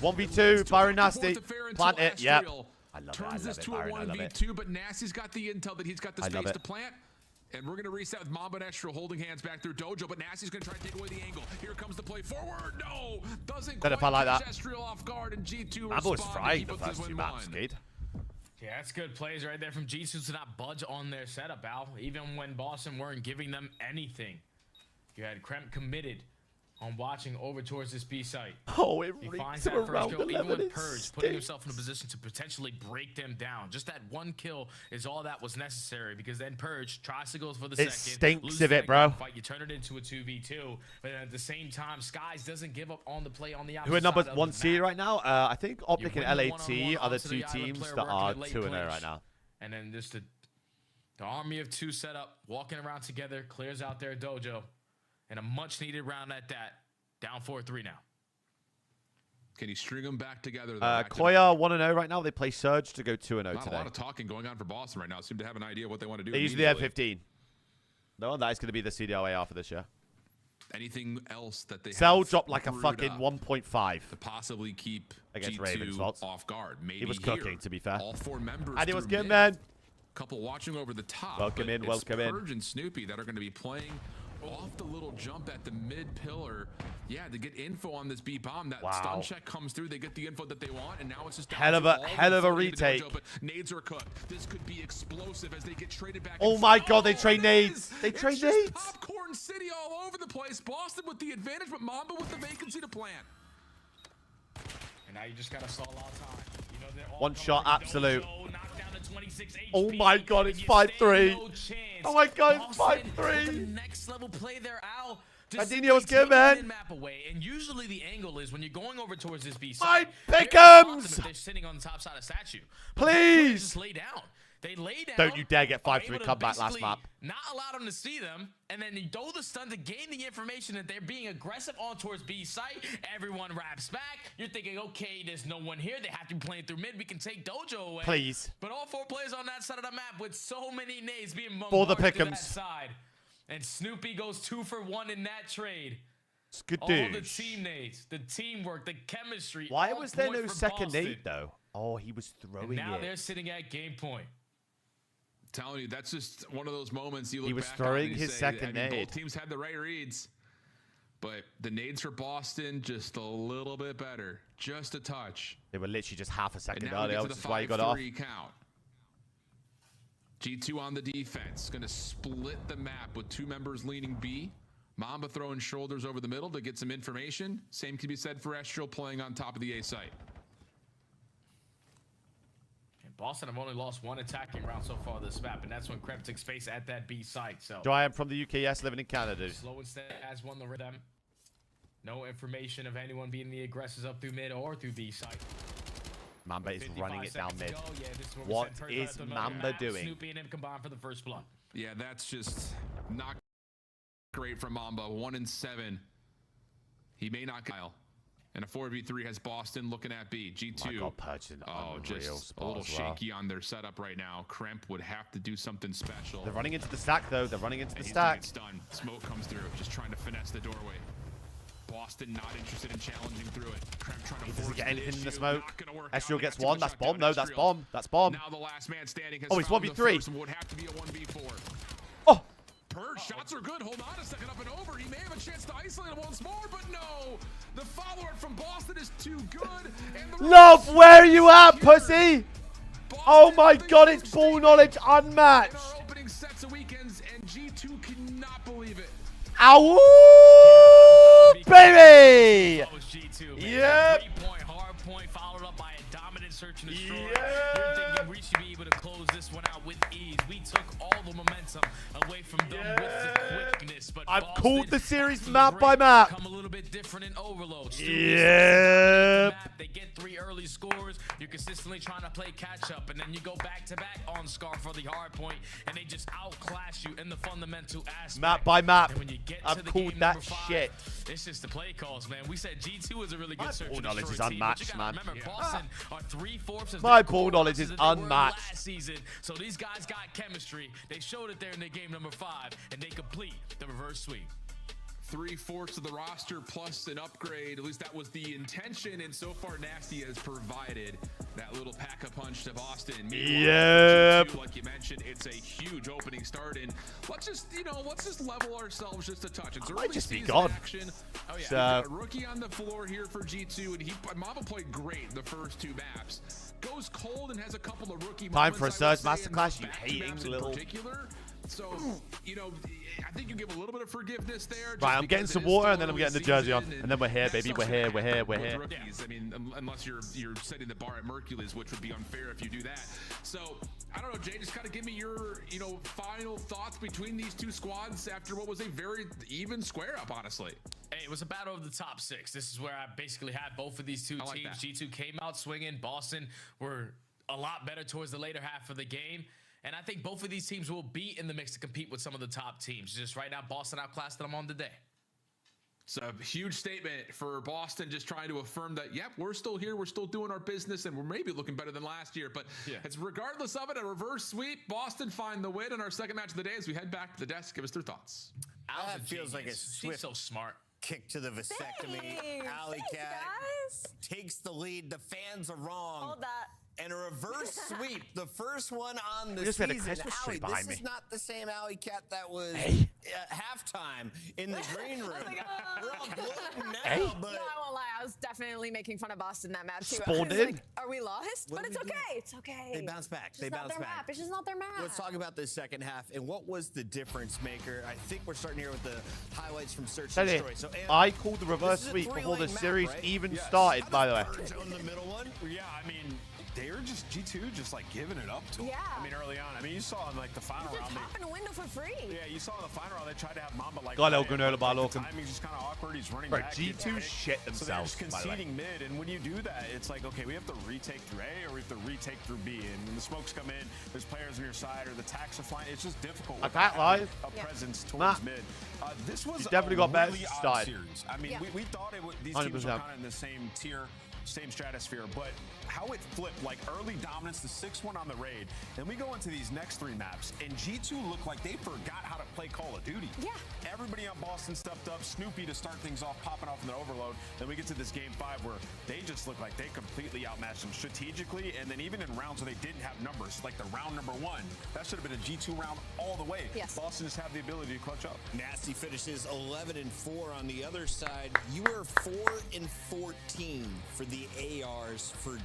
1v2, Byron Nasty. Nasty. Plant it, yep. I love Turns this it, to a Byron, I love it. 1v2, but Nasty's got the intel that he's got the I love space it. to plant. And we're going to reset with Mamba and Estrel holding hands back through Dojo, but Nasty's going to try to take away the angle. Here comes the play forward. No! Doesn't Better quite fight like catch that. Estrel off guard, and G2 Mamba was respond to frying keep the up this first 2 win maps, one. Skate. Yeah, that's good plays right there from G2 to not budge on their setup, Al. Even when Boston weren't giving them anything. You had Kremp committed on watching over towards this B site. Oh, it he reeks finds of that first around kill, even 11. with Purge, putting himself in a position to potentially break them down. Just that one kill is all that was necessary, because then Purge tries to go for the second. Stinks loses of it, that bro. Fight. You turn it into a 2v2, but then at the same time, Skies doesn't give up on the play on the opposite Who are number side of 1 the seed map. right now? I think Optic You and win the LAT one-on-one are the onto 2 the island teams player that are working at late 2-0 clinch. right now. And then just the army of 2 set up, walking around together, clears out their Dojo. And a much-needed round at that. Down 4-3 now. Can he string them back together? Koya 1-0 right now. They play Surge to go 2-0 Not today. a lot of talking going on for Boston right now. Seem to have an idea what they want to do. They usually have immediately. 15. No, that is going to be the CDLAR for this year. Anything else that they Cell have dropped like a brewed fucking up 1.5 to possibly keep against G2 Ravens. Vaults. off guard. Maybe He was here, cooking, to be fair. all 4 members. And he was through good, mid. man. Couple watching over the top. Welcome but in, it's welcome in. Purge and Snoopy that are going to be playing off the little jump at the mid pillar. Yeah, to get info on this B bomb. That stun check comes through. They get the info that they want, and now it's just Hell of a retake. But nades are cooked. This could be explosive as they get traded back. Oh my God, they trade nades. They trade nades. Popcorn City all over the place. Boston with the advantage, but Mamba with the vacancy to plant. And now you just gotta stall all time. You know, they're all One shot, absolute. Dojo, knocked down to 26 Oh HP, my God, and it's you 5-3. stand no chance. Oh my God, it's Boston 5-3. with the next level play there, Al. Gardenia was good, Taking the man. map away, and usually the angle is when you're going over towards this B My side. Pick'ems! They're sitting on the top side of statue. Please. Just lay down. They lay down. Don't you dare get are 5-3 able to comeback last basically map. Not allow them to see them, and then you throw the stun to gain the information that they're being aggressive on towards B site. Everyone wraps back. You're thinking, okay, there's no one here. They have to be playing through mid. We can take Dojo away. Please. But all 4 players on that side of the map with so many nades being For the bombarded to that Pick'ems. side. And Snoopy goes 2 for 1 in that trade. It's good All the dude. team nades, the teamwork, the chemistry. Why on was there point no for second Boston. nade though? Oh, he was throwing And now it. they're sitting at game point. Telling you, that's just one of those moments you look He was back throwing on and you his say, second I mean, nade. Both teams had the right reads, but the nades for Boston just a little bit better, just a touch. They were literally just half a And second now we earlier, get to which the is why you got off. 5-3 count. G2 on the defense, gonna split the map with 2 members leaning B. Mamba throwing shoulders over the middle to get some information. Same can be said for Estrel playing on top of the A site. And Boston have only lost 1 attacking round so far this map, and that's when Kremp took space at that B site. So I am from the UKS, living in Canada. Slow instead has won the rhythm. No information of anyone being the aggressors up through mid or through B site. Mamba is 55 running it down seconds to mid. go. Yeah, this is where we What send Purge is out to the Mamba map. doing? Snoopy and him combined for the first blood. Yeah, that's just not great from Mamba. 1 and 7. He may not Kyle. And a 4v3 has Boston looking at B. G2. My God, Purge in Oh, unreal just a spot little as well. shaky on their setup right now. Kremp would have to do something special. They're running into the stack though. They're running into the And he's stack. It's done. Smoke comes through, just trying to finesse the doorway. Boston not interested in challenging through it. Kremp trying to He doesn't force get anything in the issue. smoke. Not gonna work Estrel out. gets They got 1. to That's shut down bomb though. That's Estrel. bomb. That's bomb. Now the last man standing has Oh, it's found the 1v3. first and would have to be a 1v4. Oh! Purge shots are good. Hold on a second, up and over. He may have a chance to isolate him once more, but no. The follower from Boston is too good. And the Love, where are you at, pussy? Oh my God, it's ball knowledge unmatched. our opening sets of weekends, and G2 cannot believe it. Ow, baby! Yep. 3-point hard point followed up by a dominant search and destroy. You're thinking we should be able to close this one out with ease. We took all the momentum away from them with the quickness. But I've Boston called the series after map by break map. come a little bit different. different in Overload. Yep. They get 3 early scores. You're consistently trying to play catch up, and then you go back to back on Scar for the hard point, and they just outclass you in the fundamental aspect. Map by map. And when you get I've to the called game that number 5, shit. it's just the play calls, man. We said G2 is a really good search ball and knowledge destroy is team, but you unmatched, gotta man. remember, Boston are 3/4 My ball knowledge is than they were unmatched. last season. So these guys got chemistry. They showed it there in their game number 5, and they complete the reverse sweep. 3/4 of the roster plus an upgrade. At least that was the intention, and so far Nasty has provided that little pack-a-punch to Boston. Yep. Like you mentioned, it's a huge opening start, and let's just level ourselves just a touch. It's early just be season gone. action. Oh yeah, So- got a rookie on the floor here for G2, and Mamba played great the first 2 maps. Goes cold and has a couple of rookie Time moments, for a I Surge would say, in Masterclass, those you back-to-backs hating in little- particular. So, I think you give a little bit of forgiveness there. Right, I'm getting some water and then I'm getting the jersey on. And then we're here, baby. We're here. Rookies. I mean, unless you're setting the bar at Mercules, which would be unfair if you do that. So, I don't know, Jay, just kind of give me your, final thoughts between these 2 squads after what was a very even square up, honestly. Hey, it was a battle of the top 6. This is where I basically had both of these 2 I like teams. that. G2 came out swinging. Boston were a lot better towards the later half of the game. And I think both of these teams will be in the mix to compete with some of the top teams. Just right now, Boston outclassed them on the day. It's a huge statement for Boston, just trying to affirm that, yep, we're still here, we're still doing our business, and we're maybe looking better than last year. But it's regardless of it, a reverse sweep. Boston find the win in our second match of the day as we head back to the desk. Give us their thoughts. That feels like a She's swift so smart. kick to the vasectomy. Alley Cat takes the lead. The fans are wrong. Hold that. And a reverse sweep, the first one on the We just had a season. Christmas tree Alley, behind this me. is not the same Alley Cat that was at halftime in the green room. We're all gloating now, Hey. but No, I won't lie. I was definitely making fun of Boston that match too. Spawned I was in. like, are we lost? What But did it's we do? okay. It's okay. they bounce back. It's They just not bounce their back. map. It's just not their map. Let's talk about the second half and what was the difference maker. I think we're starting here with the highlights from Search and Teddy, Destroy. So I called the reverse this is a sweep before the 3-lane map, series right? even Yes. started, by the way. On the middle one. Yeah, I mean, they were just G2 just like giving it up to them. Yeah. I mean, early on. I mean, you saw in like the final They're round. topping a window for free. Yeah, you saw in the final round they tried to have Mamba like. Got a little play it, granola but, bar like, the looking. timing's just kind of awkward. He's running Bro, back. G2 gets shit So they're themselves, just by the way. conceding mid, and when you do that, it's like, okay, we have to retake through A or we have to retake through B. And when the smokes come in, there's players on your side or the tacks are flying. It's just difficult. I without can't lie. having a presence towards Matt, mid. This was you definitely got better really odd started. series. I mean, Yeah. we thought these 100%. teams were kind of in the same tier. Same stratosphere, but how it flipped, like early dominance, the 6-1 on the raid, and we go into these next 3 maps, and G2 looked like they forgot how to play Call of Duty. Yeah. Everybody on Boston stepped up, Snoopy to start things off, popping off in the overload. Then we get to this game 5 where they just look like they completely outmatched them strategically, and then even in rounds where they didn't have numbers, like the round number 1, that should have been a G2 round all the way. Yes. Boston just have the ability to clutch up. Nasty finishes 11-4 on the other side. You were 4-14 for the ARs for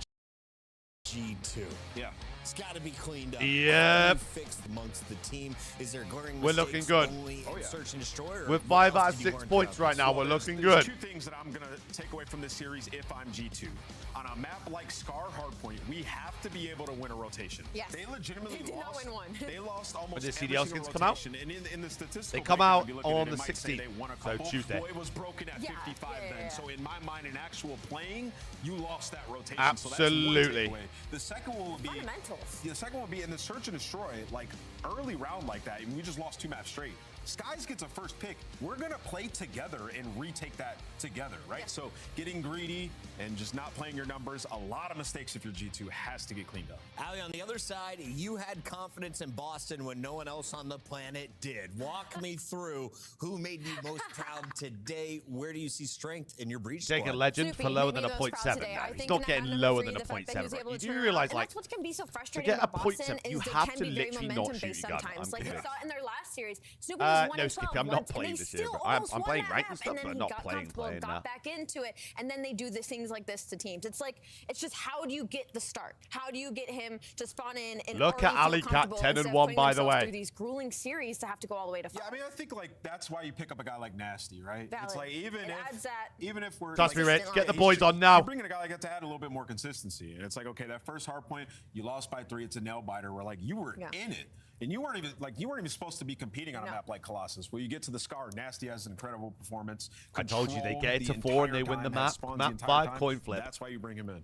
G2. Yeah. It's got to be cleaned up. Yep. How do you fixed amongst the team. Is there glaring We're looking mistakes good. only in Search and Destroy, or With what 5 else out of did you 6 learn points throughout right this? now, we're There's looking There's good. 2 things that I'm going to take away from this series if I'm G2. On a map like Scar Hardpoint, we have to be able to win a rotation. Yes. They legitimately They did not lost. win one. They lost almost When the every CDL single skins come out? rotation. And in the statistical They come breakdown, out if you look at on it, the it might say 16th, they won a so couple. Tuesday. Boy, it was broken at Yeah, 55 yeah, then. yeah. So in my mind, in actual playing, you lost that rotation. Absolutely. So that's one takeaway. The second one will be Fundamentals. The second will be in the Search and Destroy, like early round like that. And we just lost 2 maps straight. Skies gets a first pick. We're going to play together and retake that together, right? Yeah. So getting greedy and just not playing your numbers, a lot of mistakes if you're G2 has to get cleaned up. Ali, on the other side, you had confidence in Boston when no one else on the planet did. Walk me through who made you most proud today. Where do you see strength in your breach Taking squad? Legend Snoopy for lower made than me a most proud 0.7. today. No, I he's think not in that getting number lower 3, than a the fact that he was 0.7. able You to do turn realize, around, like, and that's what can be so to frustrating get a about Boston 0.7, you is they have can to be very literally not momentum shoot based your gun. sometimes. I'm Like we kidding. saw it in their last series. Snoopy was 1 no, and 12 Skippy, I'm not once, and playing they this year, still but almost I'm won playing that ranked and map, stuff, and then but he not got playing comfortable, now. got back into it, and then they do these things like this to teams. It's like, it's just how do you get the start? How do you get him to spawn in and Look already at feel Alley Cat comfortable 10 and instead of 1, putting by the themselves way. through these grueling series to have to go all the way to 5? Yeah, I mean, I think like that's why you pick up a guy like Nasty, right? It's Valid. like It adds that even if we're Trust like, me, Rich, get the he's boys ju- on now. You're bringing a guy like that to add a little bit more consistency, and it's like, okay, that first hard point you lost by 3, it's a nail biter. Where like you were Yeah. in it. And you weren't even supposed to be competing on a map like Colossus. Well, you get to the Scar. Nasty has an incredible performance. I told you they Controlled get it the to 4 and they entire win the time, map. has spawns the Map entire 5 time. coin flip. That's why you bring him in.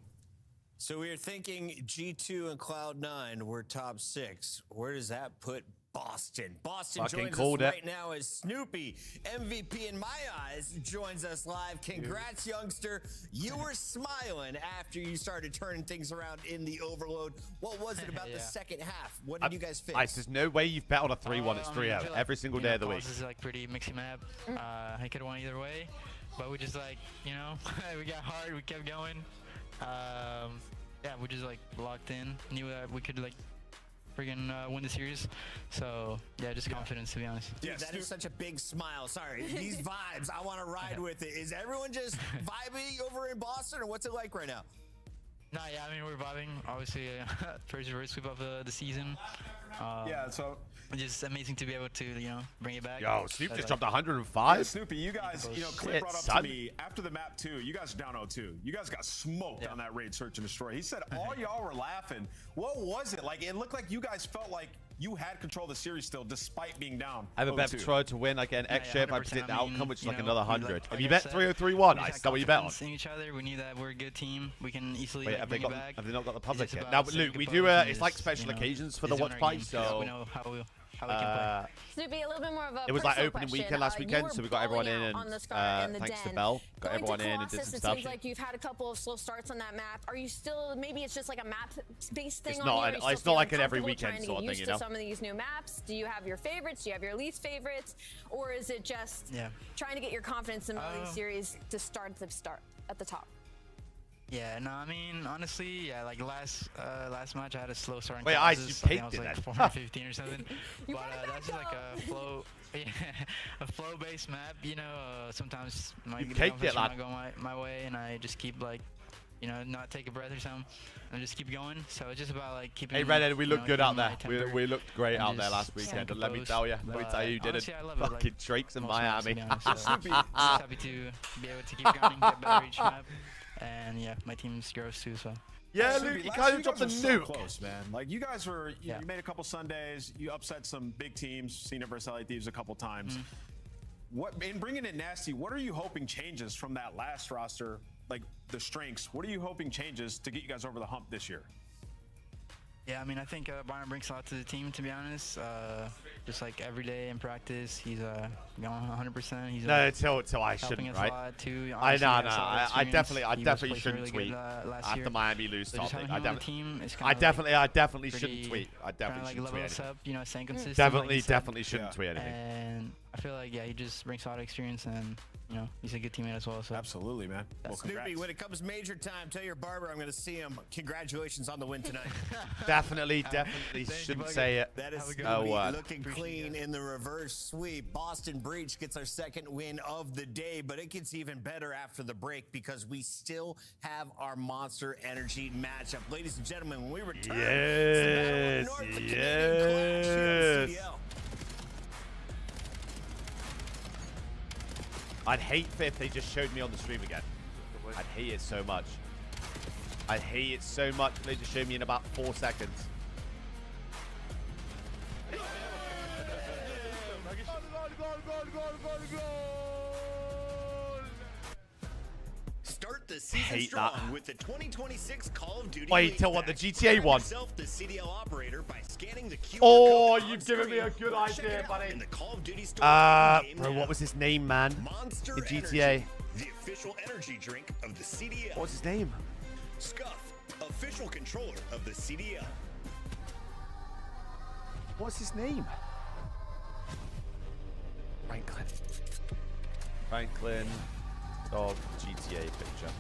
So we are thinking G2 and Cloud9 were top 6. Where does that put Boston? Boston Fucking joins called us it. right now as Snoopy, MVP in my eyes, joins us live. Congrats, youngster. You were smiling after you started turning things around in the Overload. What was it about the second half? What did you guys fix? There's no way you've bet on a 3-1. It's 3-0 every single day of the week. This is like pretty mixy map. I could have won either way, but we just like, you know, we got hard. We kept going. Yeah, we just like locked in. Knew that we could like friggin' win the series. So yeah, just confidence, to be honest. Dude, that is such a big smile. Sorry, these vibes, I want to ride with it. Is everyone just vibing over in Boston, or what's it like right now? No, yeah, I mean, we're vibing. Obviously, first reverse sweep of the season. Yeah, so just amazing to be able to, you know, bring it back. Yo, Snoop just dropped 105. Yeah, Snoopy, you guys, you know, Clip brought up to me after the map 2. You guys are down 0-2. You guys got smoked on that raid search and destroy. He said all y'all were laughing. What was it? Like, it looked like you guys felt like you had control of the series still, despite being down. I have a bet for 0-2. Troy to win. I get an extra if I predict the outcome, which is like another 100. Like If you bet 3-0-3-1, I still what you bet on. In each other, we knew that we're a good team. We can easily Wait, have they bring it back. have they not got the public It's yet? just Now, about Luke, staying we do composed it's and like just, special you know, occasions for the just watch doing our party, game, so we know how we can play. Snoopy, a little bit more of a it was like personal opening question. weekend last You weekend, were so we got everyone in, balling out on the Scar in the thanks to den. Bell, got Going everyone to in and did Colossus, some it stuff. seems like you've had a couple of slow starts on that map. Are you still, maybe it's just like a map-based thing It's on not you? Are an- you still it's not like feeling an every comfortable weekend trying to sort of get thing, used you to know? some of these new maps? Do you have your favorites? Do you have your least favorites? Or is it just trying to get your confidence in one of these series to start at the top? Yeah, no, I mean, honestly, yeah, like last match I had a slow start in Wait, Colossus. you I think I was peaked like in that. 415 or something. But that's just like a flow, a flow-based map. You know, sometimes my caked it, lad. not go my way, and I just keep like, you know, not take a breath or something, and just keep going. So it's just about like keeping. Hey, Redhead, we you looked know, good out keeping there. my temper We looked great and out there just last staying weekend. And let me composed. tell you, you didn't. Honestly, I love it, like, Fucking Drakes in most maps, to Miami. be honest, so just happy to be able to keep going, get better each map, and yeah, my team's grows too. So. Yeah, Luke, Luke, you kind of dropped a so nuke. close, man. Like you guys were, you made a couple Sundays. You upset some big teams. Cena versus LA Thieves a couple times. What in bringing in Nasty? What are you hoping changes from that last roster? Like the strengths. What are you hoping changes to get you guys over the hump this year? Yeah, I mean, I think Byron brings a lot to the team, to be honest. Just like every day in practice, he's going 100%. He's No, till I helping shouldn't, us right? a lot too. I Obviously, know, he has a lot of I experience. He was definitely playing shouldn't really tweet good, last after year. Miami lose So just topic. having I him on the team is I kinda definitely pretty shouldn't tweet. I definitely kinda shouldn't level tweet us anything. up, you know, staying consistent. like you said. Definitely shouldn't tweet anything. And I feel like, yeah, he just brings a lot of experience, and you know, he's a good teammate as well. So absolutely, man. Well, Snoopy, when it comes major time, tell your barber I'm going to see him. Congratulations on the win tonight. Definitely shouldn't say it. That is looking clean in the reverse sweep. Boston Breach gets our second win of the day, but it gets even better after the break because we still have our Monster Energy matchup. Ladies and gentlemen, when we return, Yes, North, the Canadian Clash here on CDL. I'd hate if they just showed me on the stream again. I'd hate it so much. I'd hate it so much if they just showed me in about 4 seconds. Start the season Hate strong that. with the 2026 Call of Duty. Wait League till what, the Pack. GTA Grab one? yourself the CDL operator by scanning the QR Oh, code on you've given me a screen good or check idea, it out buddy. in the Call of Duty store in-game Bro, now. what was his name, man? Monster In GTA. Energy, the official energy drink of the CDL. What's his name? Scuff, official controller of the CDL. What's his name? Franklin. Franklin of GTA picture.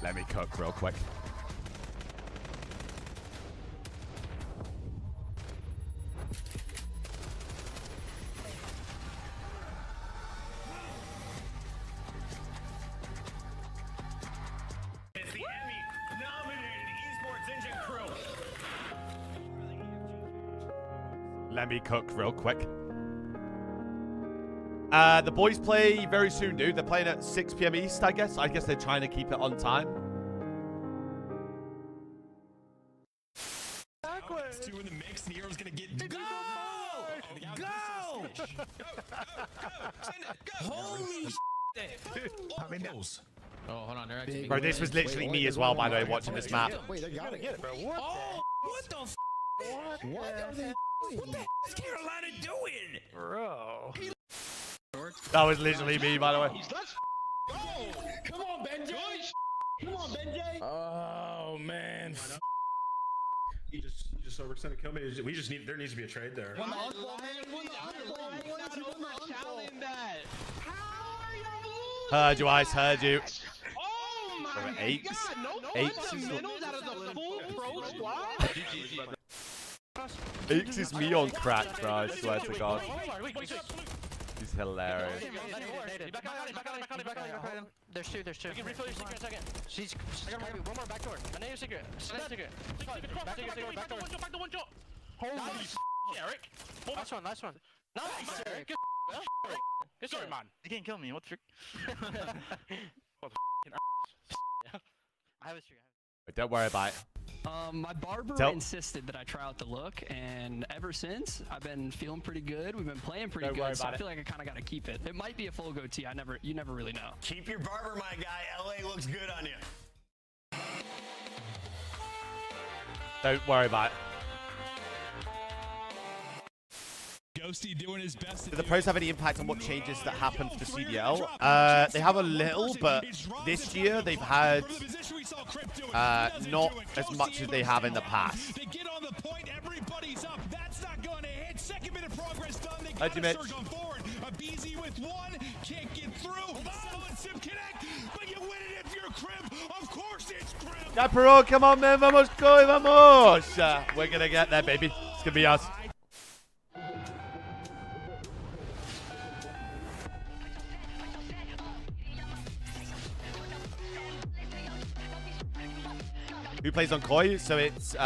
Let me cook real quick. It's the Emmy-nominated Esports Engine Let me cook real quick. The boys play very soon, dude. They're playing at 6 p.m. East, I guess. I guess they're trying to keep it on time. It's two in the mix. The Hero's gonna get go! Go! Holy shit! Oh, hold on. They're actually Bro, this was literally me as well, by the way, watching this map. Wait, they gotta get it, bro. What the f? What are they? What the f is Carolina doing? Bro. That was literally me, by the way. Let's go! Come on, Benjay! Come on, Benjay! Oh man. He just overextended kill me. There needs to be a trade there. Heard you, Ice. Heard you. Oh my Eight. God! No Eight. fundamentals out of the full pro squad. Eight is me on crack, bro. I swear to God. He's hilarious. There's two. You can refill your secret in a second. She's one more back door. I know your secret. Secret. Back door. Holy Eric. Last one. Nice, Eric. Good story, man. You can't kill me. What the frick? I have a streak. Don't worry about it. My barber insisted that I try out the look, and ever since I've been feeling pretty good. We've been playing pretty good, so I feel like I kind of got to keep it. It might be a full goatee. You never really know. Keep your barber, my guy. LA looks good on you. Don't worry about it. Ghosty doing his best. Do the pros have any impact on what changes that happen for CDL? They have a little, but this year they've had not as much as they have in the past. They get on the point, everybody's up. That's not going to hit. Second minute progress done. They got a surge on forward. A BZ with one, can't get through. Solid sim connect, but you win it if you're Crimp. Of course it's Crimp. Capro, come on, man. Vamos, go, vamos. We're going to get there, baby. It's going to be us. Who plays on Koi? So it's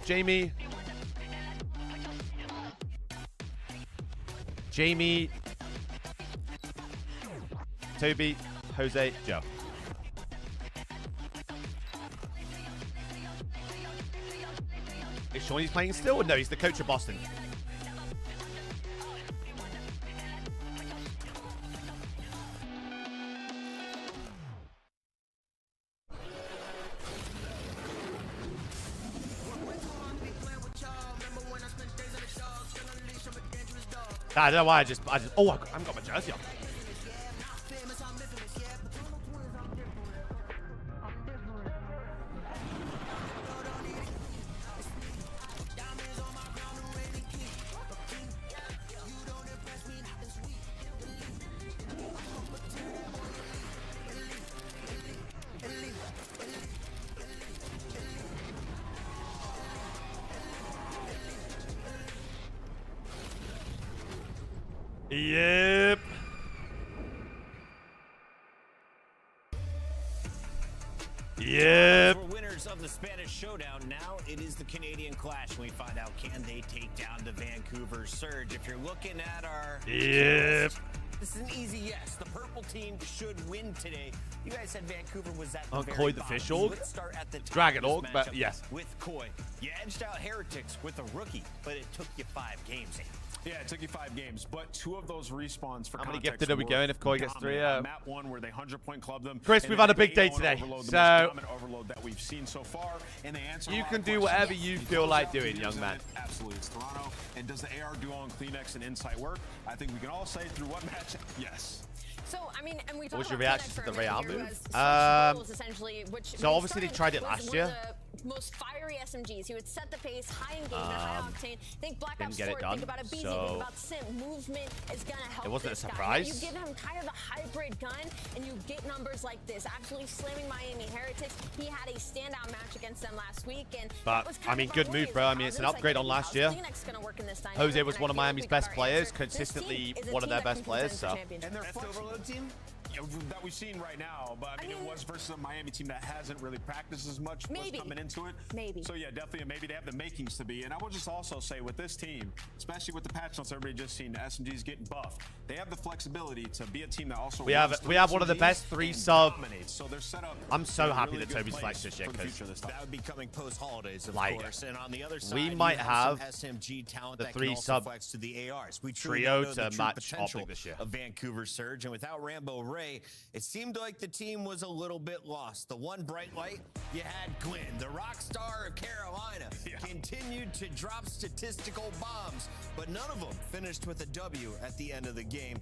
Jamie, Toby, Jose, Joe. Is Shawnee's playing still? No, he's the coach of Boston. I don't know why I just oh, I haven't got my jersey on. Yep. Yep. For winners of the Spanish Showdown, now it is the Canadian Clash. We find out, can they take down the Vancouver Surge? If you're looking at our yep. This is an easy yes. The purple team should win today. You guys said Vancouver was at the On very Koi the bottom. Fish Org? Let's start at the top Dragon of this Org, but matchup yes. With Koi. You edged out Heretics with a rookie, but it took you 5 games. Yeah, it took you 5 games, but 2 of those respawns for How many context gifted are we were going if Koi gets 3? Map 1 where they 100-point club them. Chris, and we've then had a big day 8-0 today, overload, the so most common overload that we've seen so far, and they answer you a lot can of do questions. whatever you feel like doing, young man. Absolutely, it's Toronto. And does the AR duo on Kleenex and Insight work? I think we can all say through one match, yes. So, I mean, and we What was talked your about reaction to the Kleenex Real for a minute move? here, goals, essentially, which So obviously they tried it last year. The most fiery SMGs. He would set the pace, high engagement, high octane. Think Black Ops 4, think about a BZ, think about Simp. Movement is gonna help. It wasn't this a guy. surprise. You give him kind of the hybrid gun, and you get numbers like this. Absolutely slamming Miami Heretics. He had a standout match against them last week, and But I mean, good move, bro. I mean, it's an upgrade on last year. Jose was one of Miami's best players, consistently one of their best players. So. And their best overload team? that we've seen right now, but I mean, it was versus a Miami team that hasn't really practiced as much coming into it. Maybe. So yeah, definitely, maybe they have the makings to be. And I will just also say with this team, especially with the patch notes everybody just seen, the SMGs getting buffed. They have the flexibility to be a team that also we have one of the best 3-sub. So they're set up. I'm so happy that Toby's flexed this shit because that would be coming post holidays, of course. And on the other side, we might have SMG talent the that can also 3-sub flex to the ARs. We trio know the to true match potential Optic this year. of Vancouver Surge, and without Rambo Ray, it seemed like the team was a little bit lost. The one bright light, you had Gwyn, the rock star of Carolina, continued to drop statistical bombs, but none of them finished with a W at the end of the game.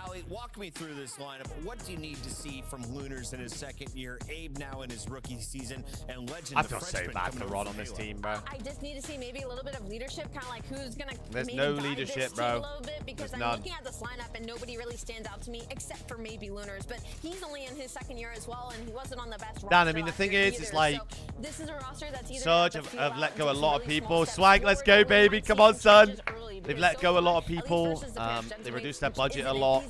Ali, walk me through this lineup. What do you need to see from Lunars in his second year, Abe now in his rookie season, and Legend I feel so bad for Rod on this team, bro. I just need to see maybe a little bit of leadership, kind of like who's going to There's maybe no guide leadership, this team bro. a little bit, because I'm looking at this lineup and nobody really stands out to me except for maybe Lunars, but he's only in his second year as well, and he wasn't on the best roster. Dan, I mean, the thing is, it's like so this is a roster that's either Surge have let go a lot of people. Swag, let's go, baby. Come on, son. They've let go a lot of people. They reduced their budget a lot.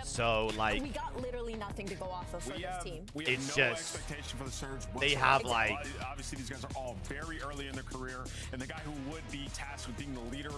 So, like, we got literally nothing to go off of for this team. We have it's no just expectation for the Surge they whatsoever. have like obviously these guys are all very early in their career, and the guy who would be tasked with being the leader.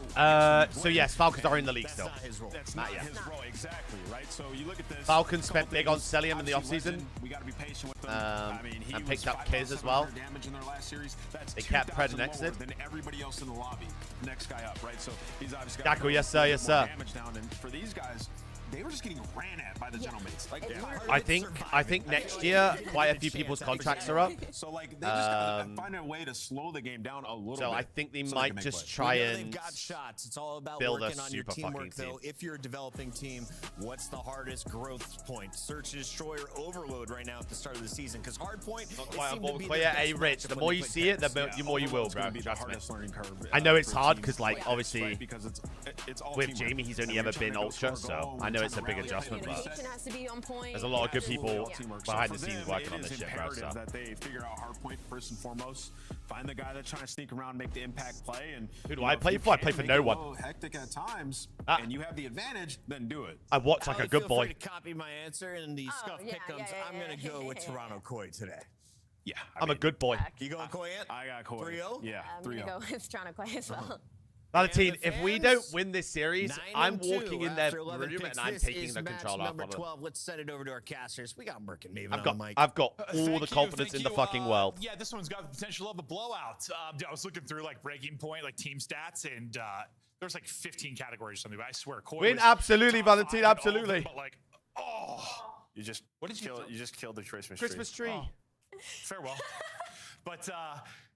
So yes, Falcons are in the league still. Not his role. That's not his role, exactly, right? So you look at this. Falcons spent big on Celium in the offseason. We got to be patient with them. I mean, he and picked was up Kiz as well. Damage in their last series. That's They kept Pred and more Exit. than everybody else in the lobby. Next guy up, right? So he's obviously got Gaku, yes sir, yes sir. Damage down, and for these guys, they were just getting ran at by the gentlemates. Like, I think next year quite a few people's contracts are up. So like they just gotta find a way to slow the game down a little bit. So I think they so might just try and they've got shots. It's all about build a working on your super teamwork, fucking though. If you're a developing team, what's the hardest growth point? Search and Destroyer overload right now at the start of the season, because Hardpoint. Not quite on board with Koya. Hey, Rich, the more you see it, the more you will, bro. Trust me. I know it's hard because, like, obviously, with Jamie, he's only ever been Ultra, so I know it's a big adjustment. Communication has to be on point. There's a lot of good people behind the scenes working on It is this shit, bro. imperative that they figure out Hardpoint first and foremost. Find the guy that's trying to sneak around, make the impact play, and who do I play for? I play for no one. Hectic at times, and you have the advantage, then do it. I watch like a good boy. Feel free to copy my answer in the scuff pick'ems. I'm gonna go with Toronto Koi today. Yeah, I'm a good boy. You going Koi? I got Koi. 3-0? Yeah, I'm going to go with Toronto Koi as well. Valentine, if we don't win this series, I'm 9-2 walking in their after 11 room picks. and I'm This taking is the match controller off number of them. 12. Let's send it over to our casters. We got Merc and Maven on the mic. I've got all the confidence in the fucking world. Yeah, this one's got the potential of a blowout. I was looking through like breaking point, like team stats, and there's like 15 categories or something. But I swear, Koi Win, was absolutely, top Valentine, 5 in all of absolutely. them, but like, oh, You just killed the Christmas tree. Oh. Farewell. But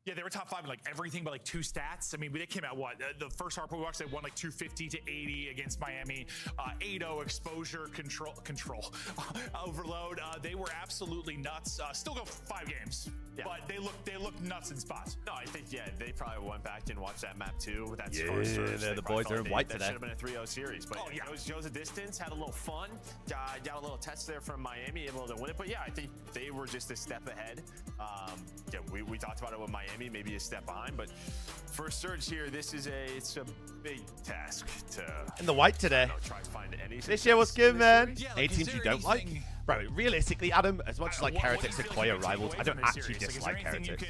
yeah, they were top 5 in like everything but like 2 stats. I mean, they came out what? The first Harpo we watched, they won like 250 to 80 against Miami. 8-0 exposure, control, overload. They were absolutely nuts. Still go 5 games, but they look nuts in spots. No, I think they probably went back and watched that map too. With that The boys are in white that today. should have been a 3-0 series, but goes a distance, had a little fun, got a little test there from Miami, able to win it. But yeah, I think they were just a step ahead. We talked about it with Miami, maybe a step behind, but for Surge here, it's a big task to In the white today. try to find any. This year was good, man. Yeah, 8 teams you don't like? Bro, realistically, Adam, as much as like Heretics and Koi are rivals, I don't actually dislike Heretics.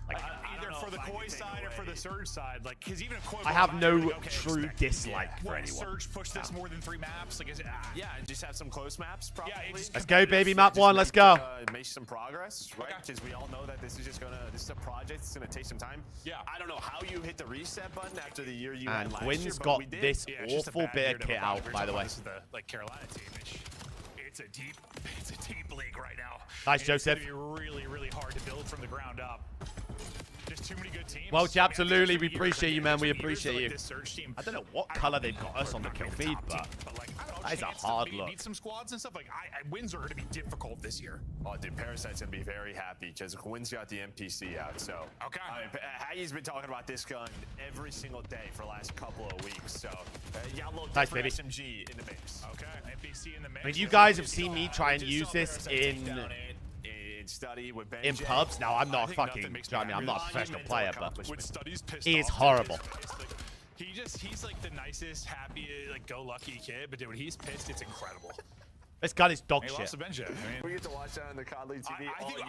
Either for the Koi side or for the Surge side, like, because even if Koi I have no true dislike for anyone. Surge pushed this more than 3 maps, like, Yeah, and just have some close maps, probably. Let's go, baby. Map 1, let's go. Make some progress, right? Because we all know that this is a project. It's gonna take some time. Yeah. I don't know how you hit the reset button after the year you And had last year, Gwyn's but got we did. this it's just a awful bad bit year of to kit have out, by the way. This is the Carolina team. It's a deep league right now. Nice, And Joseph. It's gonna be really, really hard to build from the ground up. Just too many good teams. Well, I mean, absolutely, we after appreciate you, man. We years of appreciate you. this Surge team, I don't know what color they've got us on the kill feed, but like, I don't know, that is a chance to hard look. Beat some squads and stuff. Like, wins are going to be difficult this year. Oh, dude, Parasite's gonna be very happy because Quinn's got the NPC out. So okay, I mean, Haggie's been talking about this gun every single day for the last couple of weeks. So you got a little Nice, different baby. SMG in the mix. Okay, NPC in the mix. I mean, you guys have seen me try and use this in study with in Benji. pubs. Now, I'm not fucking, I mean, I'm not a professional player, but he is horrible. He's like the nicest, happy, like go-lucky kid, but dude, when he's pissed, it's incredible. This gun is dog He shit. lost to Benja. I mean, We get to watch that on the COD League TV all year.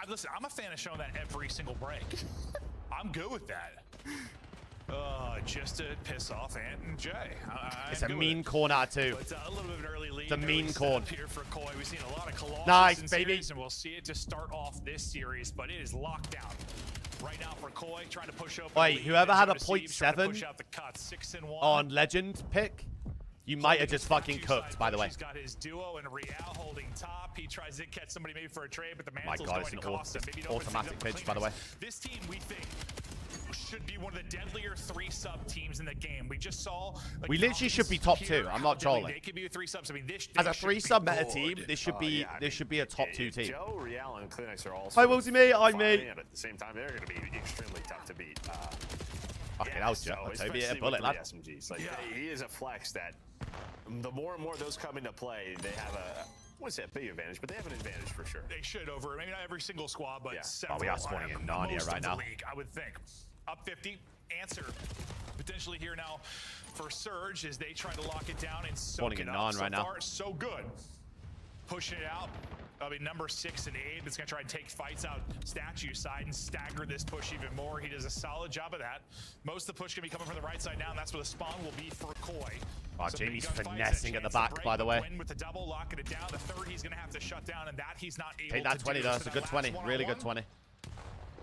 Listen, I'm a fan of showing that every single break. I'm good with that. Just to piss off Ant and Jay. It's a mean corn out of 2. But a little bit of an early lead. It's a mean corn. Here for Koi. We've seen a lot of Colossus Nice, in baby. series, and we'll see it to start off this series, but it is locked down. Right now for Koi, trying to push open. Wait, whoever had a Deceives, trying to 0.7 push out the cut, 6-1. on Legend pick, you might have just fucking cooked, by the way. He's got his duo and Real holding top. He tries to catch somebody maybe for a trade, but the My mantle's God, going it's to an cost him. Maybe it opens automatic things up for pitch, by the way. This team, we think, should be one of the deadlier 3-sub teams in the game. We just saw. Like, We literally should be top 2. I'm not trolling. They could be 3-subs. I mean, this As a should be 3-sub meta good. team, this should be a top 2 team. Joe, Real, and Kleenex are all. Hi, Wilsey, mate. I'm fine, me. But at the same time, they're going to be extremely tough to beat. Fucking hell, Joe. I'll tell you, a bullet, lad. SMGs. Like, he is a flex that the more and more those come into play, they have a. I wouldn't say a big advantage, but they have an advantage for sure. They should over maybe not every single squad, but several. Oh, we are spawning in Narnia most right of the now. league, I would think. Up 50. Answer potentially here now for Surge as they try to lock it down and soak Spawning it in up. Narn So right now. far, so good. Pushing it out. That'll be number 6 and Abe. It's gonna try and take fights out statue side and stagger this push even more. He does a solid job of that. Most of the push gonna be coming from the right side now, and that's where the spawn will be for Koi. Oh, Some Jamie's big gunfights, finessing a at the chance to back, break, by the but way. Win with the double, locking it down. The third he's gonna have to shut down, and that he's not able Take that to 20, do. though. So It's a that good last 20. Really one-on-one, good 20.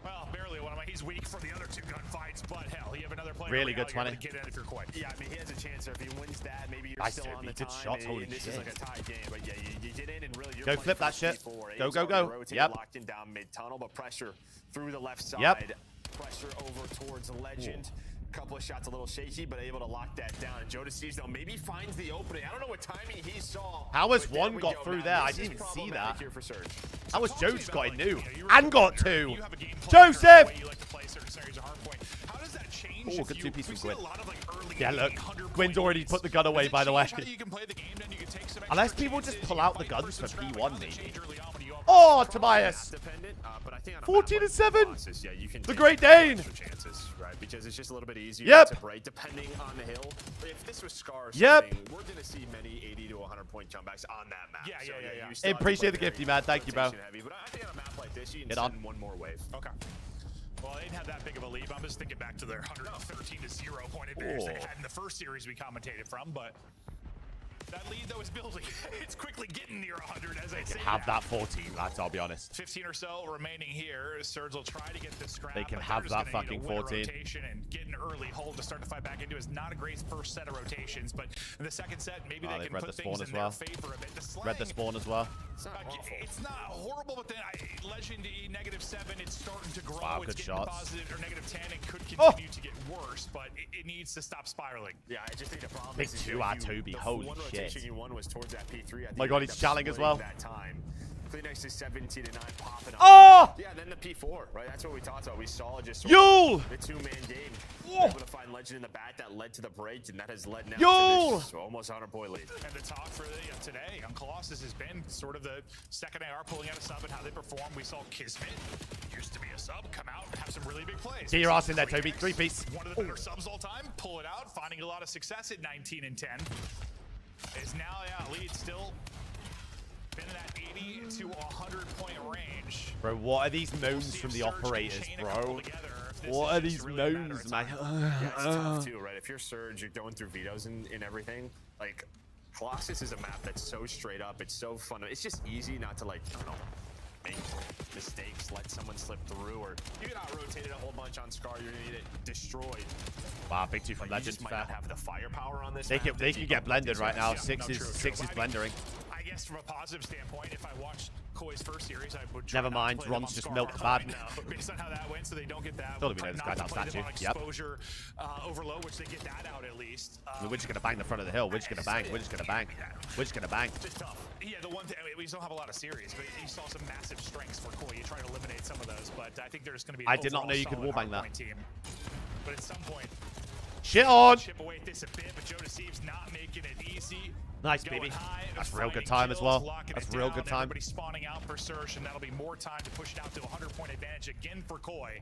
well, barely one. I mean, he's weak for the other 2 gunfights, but hell, you have another player. Really Real, good you're able 20. to get in if you're quick. Yeah, I mean, he has a chance there. If he wins that, maybe you're I still see on he the did time. shots, holy and this shit. is like a tied game, but yeah, you get in and really you're Go playing flip for that shit. P4. Go, Abe's go, already go. rotated, Yep. Locked in down mid-tunnel, but pressure through the left side. Yep. Pressure over towards Legend. Couple of shots a little shaky, but able to lock that down. And Joe Deceives, though, maybe finds the opening. I don't know what timing he saw. How has but there one we got go. through Now, there? I this is didn't even see problematic that. here for Surge. How was Joe just got in new? You And got 2. You have a game plan Joseph! or the way you like to play certain scenarios of Hardpoint. How does that change? Oh, if good you, 2-piece we from see a Gwyn. lot of, like, early Yeah, look. 100-point Gwyn's already leads. put the gun away, Does it by the way. change how you can play the game, then you can take some Unless extra people just chances, pull you out the fight guns versus for scrapping. P1, How does it maybe. change early on when you open Oh, up? Tobias. Dependent, but I think on a 14 map and like 7. Colossus, yeah, you can The take Great Dane. extra chances, right? Because it's just a little bit easier Yep. to break, depending on the hill. If this was Scar or Yep. something, we're going to see many 80 to 100-point comebacks on that map. Yeah, So, yeah. you still have to Appreciate play the very gifty, man. Thank you, bro. rotation heavy, but I think on a map like this, you can Get send on. one more wave. Okay. Well, they didn't have that big of a lead. I'm just thinking back to their 113-0 point advantage they had in the first series we commentated from, but that lead, though, is building. It's quickly getting near 100, as I say. Have that 14, lads, I'll be honest. 15 or so remaining here. Surge will try to get the scrap. They can but have they're just that gonna need fucking to win a 14. rotation and get an early hold to start to fight back into. It's not a great first set of rotations, but in the second set, maybe they They've can read put the things spawn in as well. their favor a bit. The Read the slang, spawn as well. it's not horrible, but then Legend -7, it's starting to grow. Wow, it's good getting shots. positive or -10 and could Oh. continue to get worse, but it needs to stop spiraling. Yeah, I just think the problem Big is 2 out Toby, the holy one shit. rotation you won was towards that P3. I think My you God, end he's up challing as splitting well. That time. Kleenex is 17 to 9 popping up. Oh! Yeah, then the P4, right? That's what we talked about. We saw just Yule! the 2-man game. Oh! Able to find Legend in the back that led to the break, and that has led now Yule! to this almost 100-point lead. And the talk for today on Colossus has been sort of the second AR pulling out a sub and how they perform. We saw Kismet, used to be a sub, come out and have some really big plays. Get your ass in there, Toby. 3-piece. One of the better subs all time, pull it out, finding a lot of success at 19 and 10. Is now, lead still been in that 80 to 100-point range. Bro, what are these moans from the operators, bro? What are these moans, man? Yeah, it's tough too, right? If you're Surge, you're going through vetoes and everything. Like, Colossus is a map that's so straight up. It's so fun. It's just easy not to, like, I don't know, make mistakes, let someone slip through, or you get out rotated a whole bunch on Scar, you're gonna need it destroyed. Wow, big 2 from Like, you Legend. just might not have the firepower on this They map can to they keep can get up with blended these right now. guys. Six is blendering. I guess from a positive standpoint, if I watched Koi's first series, I would Never mind, Ron's just milked bad. Based on how that went, so they don't get that. Still don't even know this guy's on statue. Yep. Exposure overload, which they get that out at least. We're just gonna bang the front of the hill. We're just gonna bang. We're just gonna bang. We're just gonna bang. Just tough. Yeah, the one thing, we just don't have a lot of series, but you saw some massive strengths for Koi. You try to eliminate some of those, but I think there's going to be an I did not overall know you could solid wallbang that. hardpoint team. But at some point, Shit on! chip away at this a bit, but Joe Deceives not making it easy. Nice, Going baby. high, That's real good finding time as kills, well. locking That's it real down, good time. Everybody spawning out for Surge, and that'll be more time to push it out to a 100-point advantage again for Koi.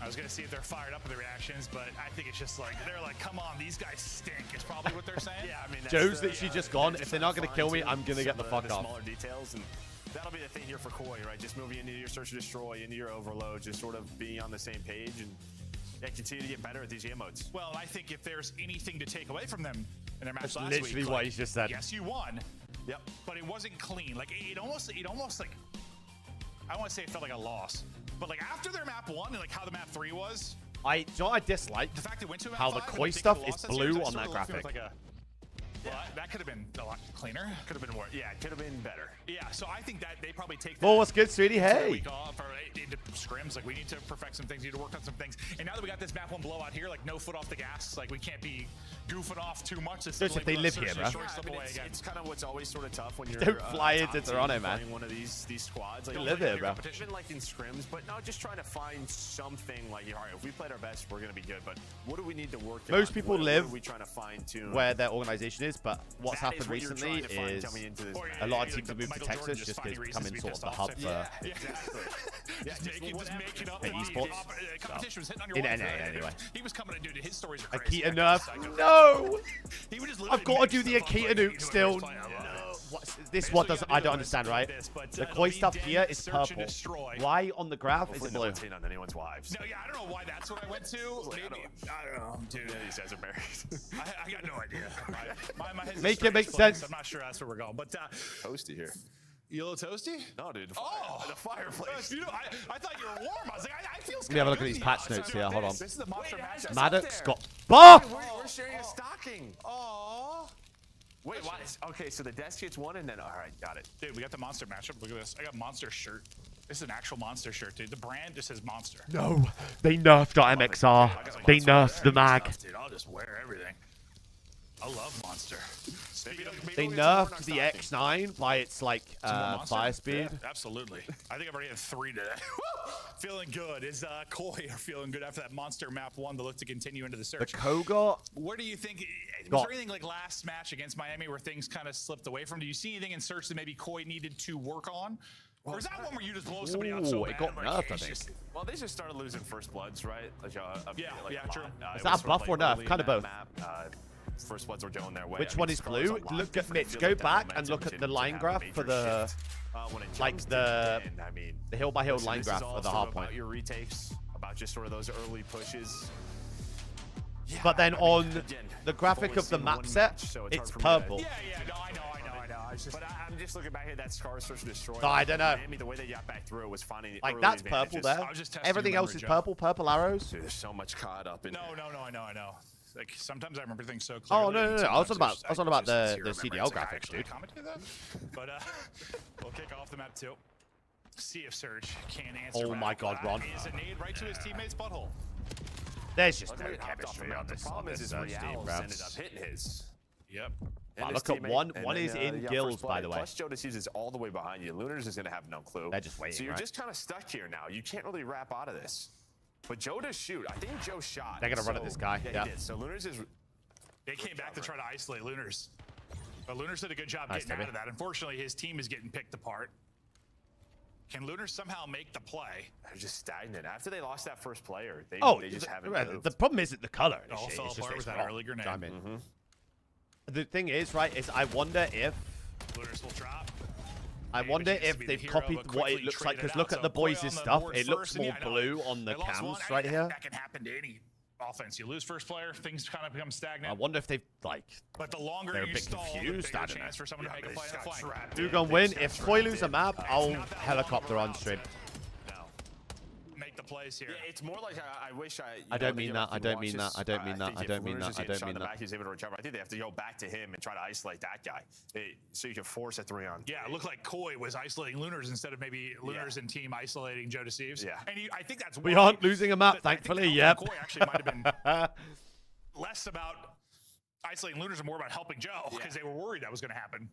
I was gonna see if they're fired up with the reactions, but I think it's just like they're like, "Come on, these guys stink." Is probably what they're saying. Yeah, I mean, Joe's literally just gone. If they're not gonna kill me, I'm gonna get the fuck off. Smaller details, and that'll be the thing here for Koi, right? Just moving into your search and destroy, into your overload, just sort of being on the same page and continue to get better at these emotes. Well, I think if there's anything to take away from them in their match That's last literally week, what he's just said. Yes, you won. Yep. But it wasn't clean. Like it almost like I don't want to say it felt like a loss, but like after their map 1 and like how the map 3 was. Do you know what I dislike? The fact it went to how the Koi stuff is blue on that graphic. Well, that could have been a lot cleaner. Could have been more. Yeah, it could have been better. Yeah, so I think that they probably take. Well, what's good, sweetie? Hey. Into scrims, like we need to perfect some things, need to work on some things. And now that we got this map 1 blowout here, like no foot off the gas, like we can't be goofing off too much. Just if they live here, bro. It's kind of what's always sort of tough when you're don't fly into Toronto, man. One of these squads, like you live here, bro. Even like in scrims, but no, just trying to find something. Like, all right, if we played our best, we're gonna be good. But what do we need to work on? Most people live we trying to fine tune where their organization is, but what's happened recently is a lot of teams have moved to Texas just to become in sort of the hub for esports. Competition was hitting on your In wall. NA, anyway. He was coming to do his stories are crazy. Akita nerf. No! I've got to do the Akita nuke still. This what doesn't I don't understand, right? The Koi stuff here is purple. Why on the graph is it blue? On anyone's wives. No, yeah, I don't know why that's what I went to. Maybe, I don't know, dude. These guys are married. I got no idea. My head's Make it make sense. I'm not sure that's where we're going, but toasty here. You a little toasty? No, dude. The fireplace. I thought you were warm. I was like, I feel. Let me have a look at these patch notes here. Hold on. This is the monster matchup. Maddox got buff. We're sharing a stocking. Oh. Wait, what? Okay, so the desk gets one, and then all right, got it. Dude, we got the monster matchup. Look at this. I got monster shirt. This is an actual monster shirt, dude. The brand just says monster. No, they nerfed our MXR. They nerfed the mag. Dude, I'll just wear everything. I love monster. They nerfed the X9 by its like fire speed. Yeah, absolutely. I think I've already had 3 today. Feeling good. Is Koi are feeling good after that monster map 1 to look to continue into the search. The Koga. Where do you think? Was there anything like last match against Miami where things kind of slipped away from? Do you see anything in search that maybe Koi needed to work on? Or is that one where you just blow somebody out so bad? It got nerfed, I think. Well, they just started losing first bloods, right? Like, true. Is that buff or nerf? Kind of both. First bloods were going their way. Which one is blue? Look at Mitch. Go back and look at the line graph for the the hill by hill line graph for the hard point. About your retakes, about just sort of those early pushes. But then on the graphic of the map set, it's purple. Yeah, no, I know. But I'm just looking back at that Scar Search and Destroy. I don't know. Miami, the way they got back through it was finding the like early that's purple there. Everything else is purple arrows. Dude, there's so much caught up in No, I know. Like sometimes I remember things so clearly. Oh no! I was on about the CDL graphics, dude. But we'll kick off the map 2. See if Surge can answer. Oh my God, Ron! Is a nade right to his teammate's butthole. There's just no chemistry on this Surge team, bro. Ended up hitting his. Yep. Wow, look at one. One is in gills, by the way. Plus, Joe Deceives is all the way behind you. Lunars is going to have no clue. They're just waiting. So you're just kind of stuck here now. You can't really wrap out of this. But Joe does shoot. I think Joe shot. They're going to run at this guy. Yeah, he did. So Lunars is. They came back to try to isolate Lunars. But Lunars did a good job getting out of that. Unfortunately, his team is getting picked apart. Can Lunars somehow make the play? They're just stagnant. After they lost that first player, they just haven't moved. The problem isn't the color. It all fell apart with that early grenade. The thing is, right, is I wonder if Lunars will drop. I wonder if they've copied what it looks like, because look at the boys' stuff. It looks more blue on the cams right here. That can happen to any offense. You lose first player, things kind of become stagnant. I wonder if they've, like, but the longer they're a you bit stall, confused. the I bigger don't know. chance for someone to make a play on the flank. Who's gonna win? If Koi lose a map, I'll helicopter on stream. Make the plays here. Yeah, it's more like I wish I don't mean that. I don't mean that. I don't mean that. I don't mean that. I don't mean that. He's able to recover. I think they have to go back to him and try to isolate that guy, so you can force a 3-on. Yeah, it looked like Koi was isolating Lunars instead of maybe Lunars and team isolating Joe Deceives. Yeah, and I think that's we aren't losing a map, thankfully. Yep. Koi actually might have been less about isolating Lunars and more about helping Joe because they were worried that was going to happen.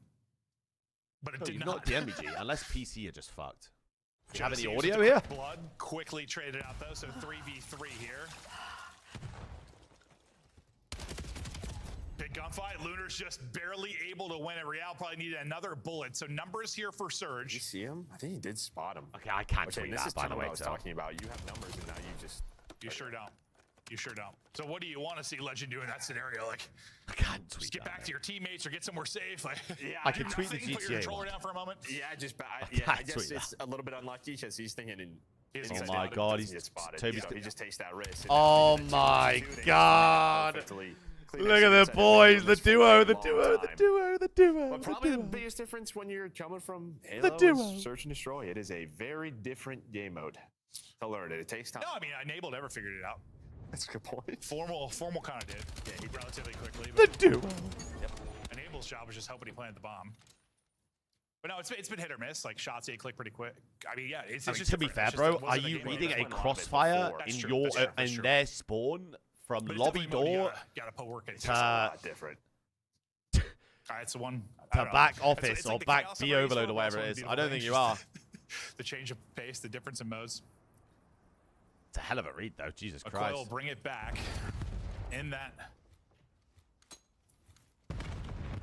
But it did not. Not the MBG, unless PC are just fucked. Do you have any audio here? Blood quickly traded out though, so 3v3 here. Big gunfight. Lunar's just barely able to win it. Real probably needed another bullet. So numbers here for Surge. You see him? I think he did spot him. Okay, I can't see this that, is by the way. what I was talking about. You have numbers and now you just You sure don't. You sure don't. So what do you want to see Legend do in that scenario? Like, I can't tweet. Just get back to your teammates or get somewhere safe. Like, yeah, I can tweet the Put your GTA controller one. down for a moment. Yeah, I guess it's a little bit unlucky because he's thinking in. Oh my god, he's spotted. Toby's. He just takes that risk. Oh my god! Look at the boys, the duo. But probably the biggest difference when you're coming from Halo is Search and Destroy. It is a very different game mode to learn it. It takes time. No, I mean, Enable never figured it out. That's a good point. Formal kind of did. Yeah, he relatively quickly. The But duo. Enable's job was just helping he planted the bomb. But no, it's been hit or miss. Like shots, they click pretty quick. I mean, yeah, it's just To be fair, bro, are you reading a crossfire in their spawn from lobby door Gotta put work in. It's to just a lot different. All right, so one to back office It's or like the back Chaos B Arena overload or one, whatever also it is. the I don't think you range, are. The change of pace, the difference in modes. It's a hell of a read, though. Jesus Okoye Christ. will bring it back in that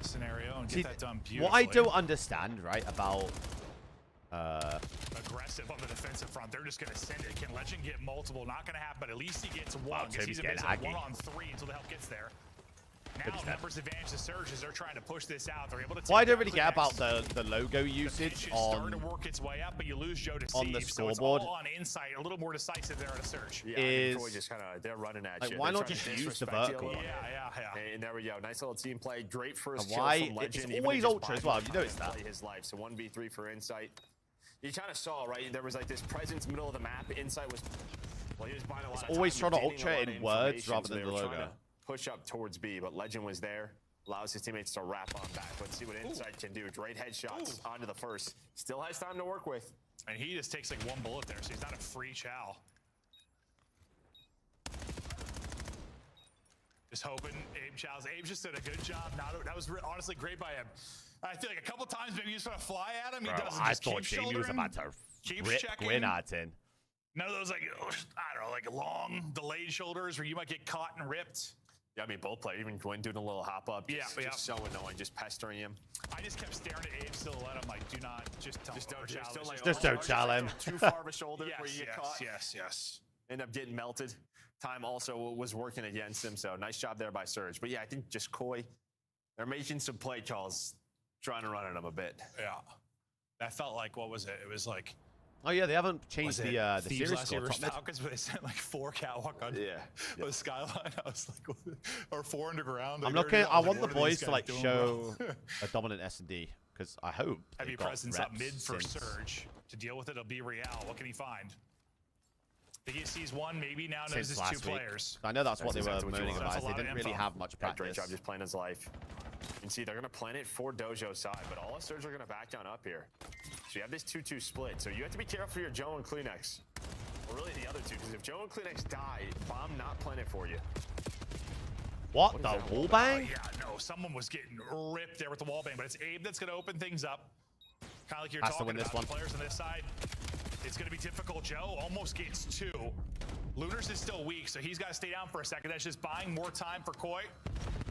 scenario and See, get that done beautifully. what I don't understand, right, about Aggressive on the defensive front. They're just going to send it. Can Legend get multiple? Not going to happen, but at least he gets one. Because he's a bit 1-on-3 until the help gets there. Now, numbers advantage the Surge as they're trying to push this out. They're able to take What I don't really get about the logo usage starting to work its way up, but you lose Joe to on the Siege, scoreboard so it's all on insight, a little more decisive there at a Surge. Yeah, is just kind of they're running at like, you. why They're not trying just to use the disrespect you a vertical? little. Yeah. And there we go. Nice little team play. Great first And kill why- from Legend. it's even always just ultra as buying well, him you noticed time to that. play his life. So 1v3 for Insight. You kind of saw, right? There was like this presence middle of the map. Insight was, well, he was buying a lot of always time, trying to retaining a ultra lot of in words information, rather so than they the were trying logo. to push up towards B, but Legend was there. Allows his teammates to wrap on back. Let's see what Insight can do. Great headshots onto the first. Still has time to work with. And he just takes like one bullet there, so he's not a free chow. Just hoping Abe Chow's. Abe just did a good job. That was honestly great by him. I feel like a couple times maybe he's trying to fly at him. He Bro, doesn't. I Just thought keep Jamie was shouldering, about to keeps rip checking. Gwyn at him. None of those, like, I don't know, like long delayed shoulders where you might get caught and ripped. Yeah, I mean, both players, even Gwyn doing a little hop up. Just, Yeah. just so annoying, just pestering him. I just kept staring at Abe still let him, like, do not, just tell him. Just don't tell him. Too far of a shoulder Yes, where you get yes, caught. yes. End up getting melted. Time also was working against him, so nice job there by Surge. But yeah, I think just Koy, they're making some play calls, trying to run at him a bit. Yeah. That felt like, what was it? It was like, Oh yeah, they haven't changed the Thieves series last score. year versus Top mid. Falcons, but they sent like 4 catwalk on the skyline. I was like, or 4 underground. I'm Like, looking. I what want are the these boys to guys like doing, show bro? a dominant S&D because I hope Heavy they've got presence up reps mid for since- Surge. To deal with it, it'll be Real. What can he find? I think he sees one, maybe now knows Since his last 2 week. players. I know that's what they were exactly what you moaning want. about. That's Is a they lot of didn't really info. have much Great practice. job just playing his life. You can see they're going to plan it for Dojo side, but all of Surge are going to back down up here. So you have this 2-2 split. So you have to be careful for your Joe and Kleenex. Or really the other two, because if Joe and Kleenex die, Bomb not playing it for you. What? The wall bang? Yeah, no, someone was getting ripped there with the wall bang, but it's Abe that's going to open things up. Kind of like you're Has to talking win this about one. the players on this side. It's going to be difficult. Joe almost gets 2. Lunars is still weak, so he's got to stay down for a second. That's just buying more time for Koy.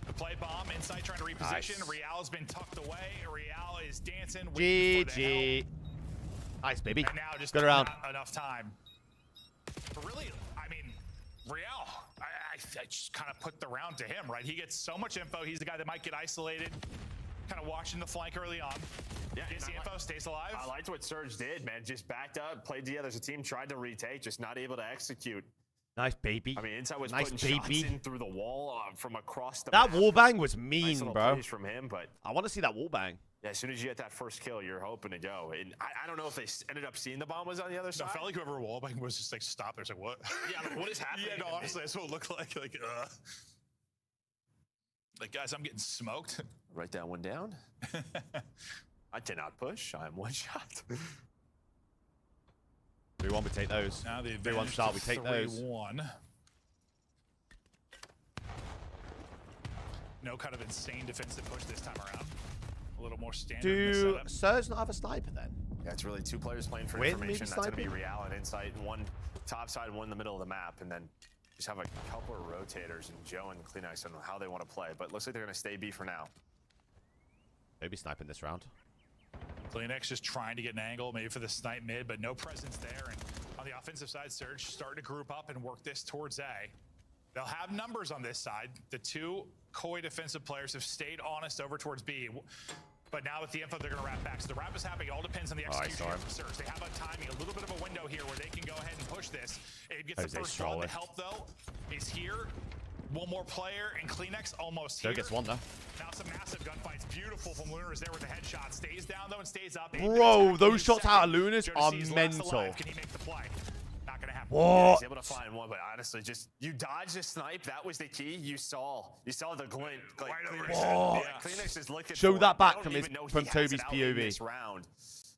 To play Bomb, Insight trying to reposition. Nice. Real's been tucked away. Real is dancing. waiting for the help. GG. Nice, baby. And now just Good round. not enough time. But really, I mean, Real, I just kind of put the round to him, right? He gets so much info. He's the guy that might get isolated. Kind of watching the flank early on. Yeah, Gets the info, stays alive. I liked what Surge did, man. Just backed up, played together as a team, tried to retake, just not able to execute. Nice, baby. I mean, Insight was Nice, putting shots baby. in through the wall from across the That map. wall bang was Nice mean, little bro. plays from him, but I want to see that wall bang. yeah, as soon as you get that first kill, you're hoping to go. And I don't know if they ended up seeing the bomb was on the other No, side. I felt like whoever wallbang was just like, stop. There's like, what? Yeah, like, what is happening? Yeah, no, honestly, that's what it looked like. Like, guys, I'm getting smoked. Write that one down. I did not push. I'm one shot. 3-1, we take those. Now the 3-1 advantage start, to we take those. 3-1. No kind of insane defensive push this time around. A little more standard in this Do setup. Surge not have a sniper then? Yeah, it's really 2 players playing for Gwyn information. maybe That's going to be sniping? Real and Insight, and one top side, one in the middle of the map, and then just have a couple of rotators and Joe and Kleenex on how they want to play. But looks like they're going to stay B for now. Maybe sniping this round. Kleenex just trying to get an angle, maybe for the snipe mid, but no presence there. And on the offensive offensive side, Surge starting to group up and work this towards A. They'll have numbers on this side. The two Koi defensive players have stayed honest over towards B. But now with the info, they're going to wrap back. So the wrap is happening. It all depends on the execution of Surge. They have a timing, a little bit of a window here where they can go ahead and push this. It gets the first one. The help, though, is here. One more player, and Kleenex almost here. Gets one, though. Now some massive gunfights. Beautiful from Lunars there with the headshot. Stays down, though, and stays up. Bro, those shots out of Lunars are mental. Can he make the play? Not gonna happen. What? Yeah, he's able to find one, but honestly, just you dodged the snipe. That was the key. You saw the glint. Like, Kleenex is looking. Show for that it. back They don't from even know he Toby's has it out in POV. this round.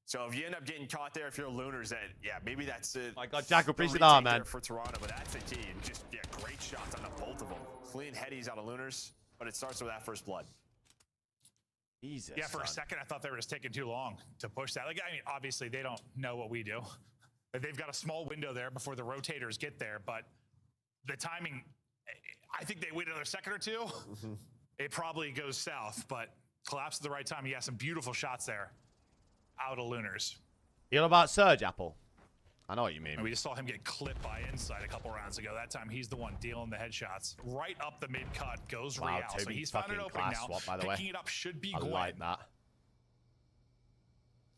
So if you end up getting caught there, if you're Lunars, then yeah, maybe that's it. My God, Jack, appreciate that, man. For Toronto, but that's the key. And just great shots on the both of them. Clean headies out of Lunars, but it starts with that first blood. Jesus. Yeah, for a second, I thought they were just taking too long to push that. Like, I mean, obviously, they don't know what we do. They've got a small window there before the rotators get there, but the timing, I think they wait another second or two. It probably goes south, but collapse at the right time. He has some beautiful shots there out of Lunars. You know about Surge, Apple? I know what you mean. And we just saw him get clipped by Inside a couple rounds ago. That time, he's the one dealing the headshots. Right up the mid-cut goes Real. So he's found an opening now. Swap, by the Picking way. it up should be I Gwen. like that.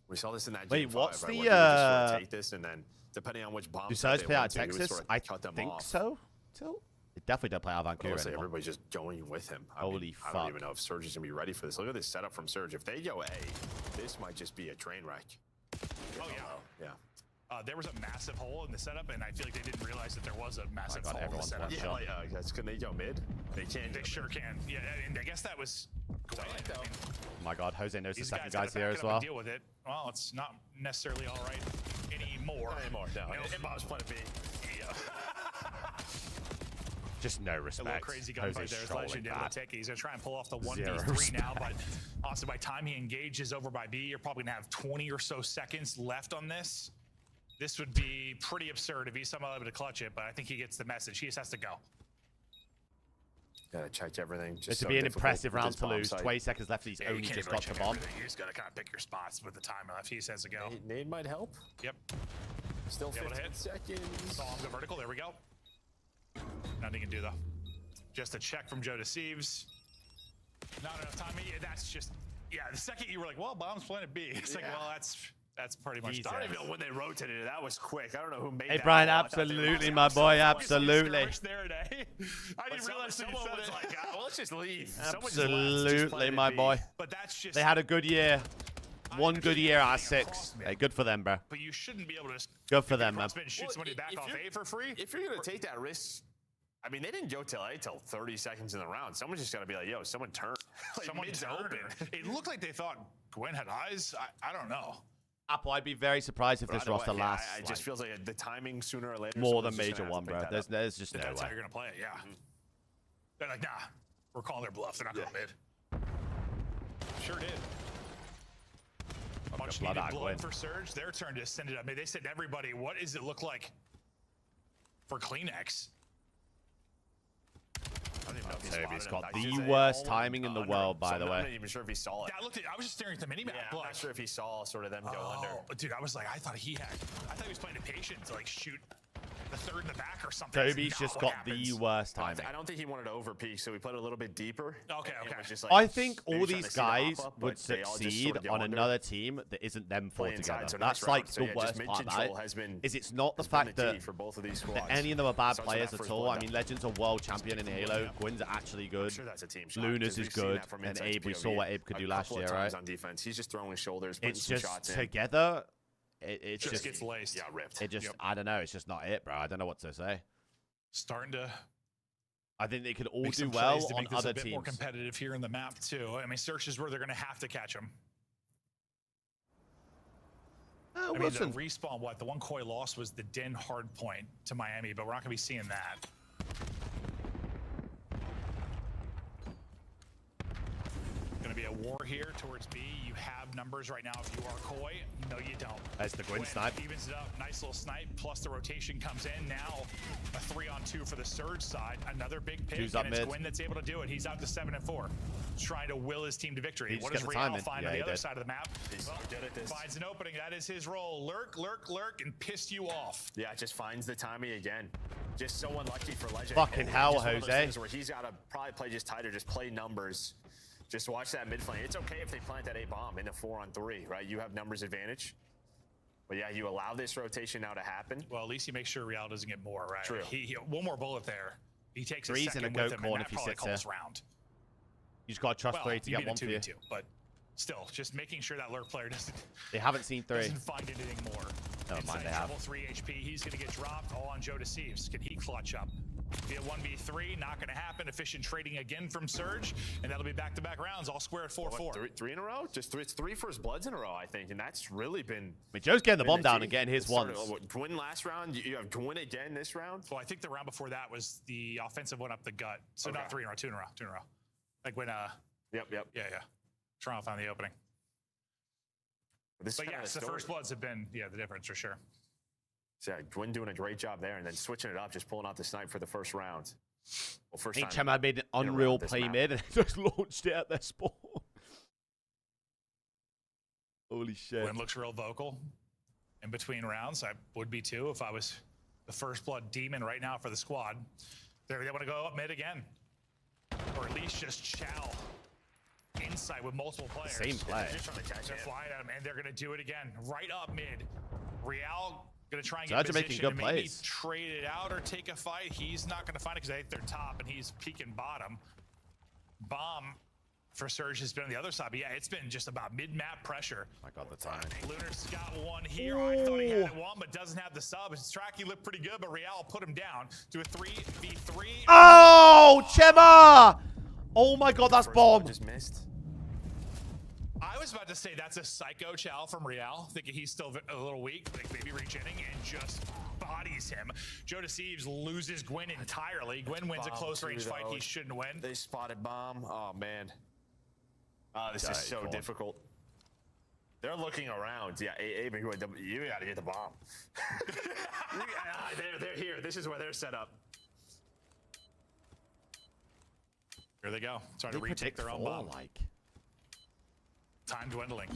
We saw this in that Wait, G5, what's right, the, where he would just sort of take this and then depending on which bomb Do site Surge they play out went of to, he would Texas? sort of I cut them think off. so. They definitely don't play out of Vancouver Honestly, anymore. everybody's just going with him. Holy I fuck. don't even know if Surge is going to be ready for this. Look at this setup from Surge. If they go A, this might just be a train wreck. Oh, yeah. There was a massive hole in the setup, and I feel like they didn't realize that there was a massive hole in the setup. Can they go mid? They can. They sure can. Yeah, and I guess that was Gwen. I mean, Oh my God, Jose knows the these second guys guy's here gotta as back it up well. and deal with it. Well, it's not necessarily all right anymore. Not anymore, no. And Bob's playing B. Just no A little respect. crazy gunfight there. Is Legend able to take it. He's going to try and pull off the 1v3 respect. now, but honestly, by the time he engages over by B, you're probably going to have 20 or so seconds left on this. This would be pretty absurd if he's somehow able to clutch it, but I think he gets the message. He just has to go. Gotta check everything. This would be an impressive round to lose. 20 seconds left. He's Yeah, only you can't just really got the check bomb. everything. You just got to kind of pick your spots with the time left. He says to go. Nade might help. Yep. Still Able to 15 hit. seconds. Saw him go vertical. There we go. Nothing he can do, though. Just a check from Joe Deceives. Not enough time. Yeah, that's just... Yeah, the second you were like, well, bomb's playing at B. It's like, well, that's pretty much I don't even know when they rotated it. That was quick. I don't know who made Hey, that. Brian, call. I thought they were absolutely, like, my boy, absolutely. There today. I didn't realize that you someone said was it. like, well, let's just leave. Someone just left, just Absolutely, playing my B. boy. But that's just... They had a good year. One good year out of 6. Hey, good for them, bro. But you shouldn't be able to just... Good for them, man. Shoot somebody back off A for free? If you're going to take that risk, I mean, they didn't go till A till 30 seconds in the round. Someone's just got to be like, yo, someone turn. Like, Someone mid's turned open. her. It looked like they thought Gwen had eyes. I don't know. Apple, I'd be very surprised if this roster lasts. It just feels like the timing sooner or later. more than someone's just major gonna have one, to pick bro. that up. There's just no That's way. how you're going to play it, yeah. They're like, nah, we're calling their bluff. They're not going mid. Sure did. Much blood needed out, blood Gwen. for Surge. Their turn to send it up. I mean, they said to everybody, what does it look like for Kleenex? I don't even know if he Toby's spotted got him. the He's worst all timing in the under world, him. by the I'm way. not even sure if he saw it. Yeah, I was just staring at the minimap. Yeah, I'm not sure if he saw sort of them go under. Dude, I was like, I thought he was playing impatient to like shoot the third in the back or something. That's Toby's not just what got happens. the worst timing. I don't think he wanted to overpeak, so we played a little bit deeper. Okay. It was just like, I think maybe all trying these to see the hop guys up, would but they all just succeed sort of go on under. another team that isn't them four Play inside, together. so That's nice like round. So the yeah, just worst part mid-control about has it. been- Is it's not the has been fact the that key for both of these that squads. any of them are bad Starts with players that at first all. blood I mean, down. Legend's a world champion in Halo. Gwyn's actually good. sure that's a team shot, Luna's 'cause is we've seen good. that from And Insight's Abe, we POV saw what Abe could do a last couple year, of times right? on defense. He's just throwing shoulders, putting It's some just shots in. together. It's just gets laced. Yeah, ripped. It just, I don't know. It's just not it, bro. I don't know what to say. Starting to I think they could all make do some well plays to on make this other a bit more teams. competitive here in the map too. I mean, Search is where they're going to have to catch them. I mean, the Wilson. respawn, the one Koi lost was the Den hard point to Miami, but we're not going to be seeing that. Going to be be a war here towards B. You have numbers right now if you are Koi. No, you don't. That's the Gwyn snipe. Evens it up. Nice little snipe. Plus the rotation comes in. Now a 3-on-2 for the Surge side. Another big pick. Two's and it's mid. Gwyn that's able to do it. He's out to 7-4. Trying to will his team to victory. What does Real find on the other side of the map? Well, finds an opening. That is his role. Lurk, lurk, lurk, and piss you off. Yeah, just finds the timing again. Just so unlucky for Legend. Fucking hell, Jose. Where he's got to probably play just tighter, just play numbers. Just watch that mid flank. It's okay if they plant that A bomb in a 4-on-3, right? You have numbers advantage. But yeah, you allow this rotation now to happen. Well, at least you make sure Real doesn't get more, right? True. He one more bullet there. He takes a Three's second in a with goat him, corner and if that he probably sits calls round. You just got to trust Well, 3 to get one for you. 2v2, but still, just making sure that Lurk player They haven't seen 3. doesn't find anything more. Never mind, they have. 3 HP. He's going to get dropped all on Joe Deceives. Can he clutch up? Be a 1v3, not going to happen. Efficient trading again from Surge, and that'll be back-to-back rounds, all square at 4-4. Three in a row? Just it's 3 first bloods in a row, I think, and that's really been. I mean, Joe's getting the bomb down and getting his started, ones. Gwyn last round. You have Gwyn again this round. Well, I think the round before that was the offensive one up the gut. So Okay. not 3 in a row, 2 in a row, 2 in a row. Like when Yep. yeah. Toronto found the opening. But yes, the first bloods have been the difference for sure. So yeah, Gwyn doing a great job there, and then switching it up, just pulling out the snipe for the first round. Well, first I think time Chema made an unreal play mid and just launched it at their spawn. Holy shit. Gwyn looks real vocal in between rounds. I would be too if I was the first blood demon right now for the squad. They want to go up mid again. Or at least just chow inside with multiple players. Same play. They're flying at him, and they're going to do it again. Right up mid. Real going to try and Surge get are making position good and maybe plays. trade it out or take a fight. He's not going to find it because I think they're top, and he's peeking bottom. Bomb for Surge has been on the other side, but yeah, it's been just about mid-map pressure. I got the time. Lunar's got one here. I thought he had it one, but doesn't have the sub. His tracky looked pretty good, but Real put him down to a 3v3. Oh, Chema! Oh my god, that's bomb. Just missed. I was about to say that's a psycho chow from Real, thinking he's still a little weak, like maybe regenning, and just bodies him. Joe Deceives loses Gwyn entirely. Gwyn wins a close range fight he shouldn't win. They spotted bomb. Oh man. This is so difficult. They're looking around. Yeah, Abe, you got to get the bomb. They're here. This is where they're set up. Here they go. Trying to retake their own bomb. Time dwindling.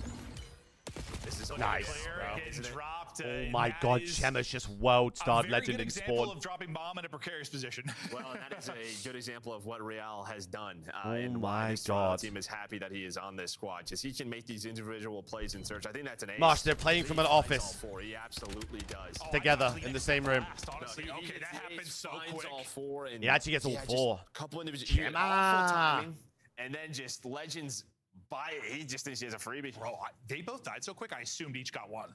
This is nice, clear. bro. Getting dropped. Oh my god, Chema's just world star legend in example spawn. of dropping bomb in a precarious position. Well, and that is a good example of what Real has done. Oh and why my this Toronto god. team is happy that he is on this squad. Just he can make these individual plays in Surge. I think that's an ace. Marsh, they're playing from an office. He absolutely does. Together in the same room. Honestly, okay, that happened so quick. All 4 and He actually gets all 4. A couple individuals. Chema! And then just Legends by it. He just thinks he has a freebie. Bro, they both died so quick, I assumed each got one.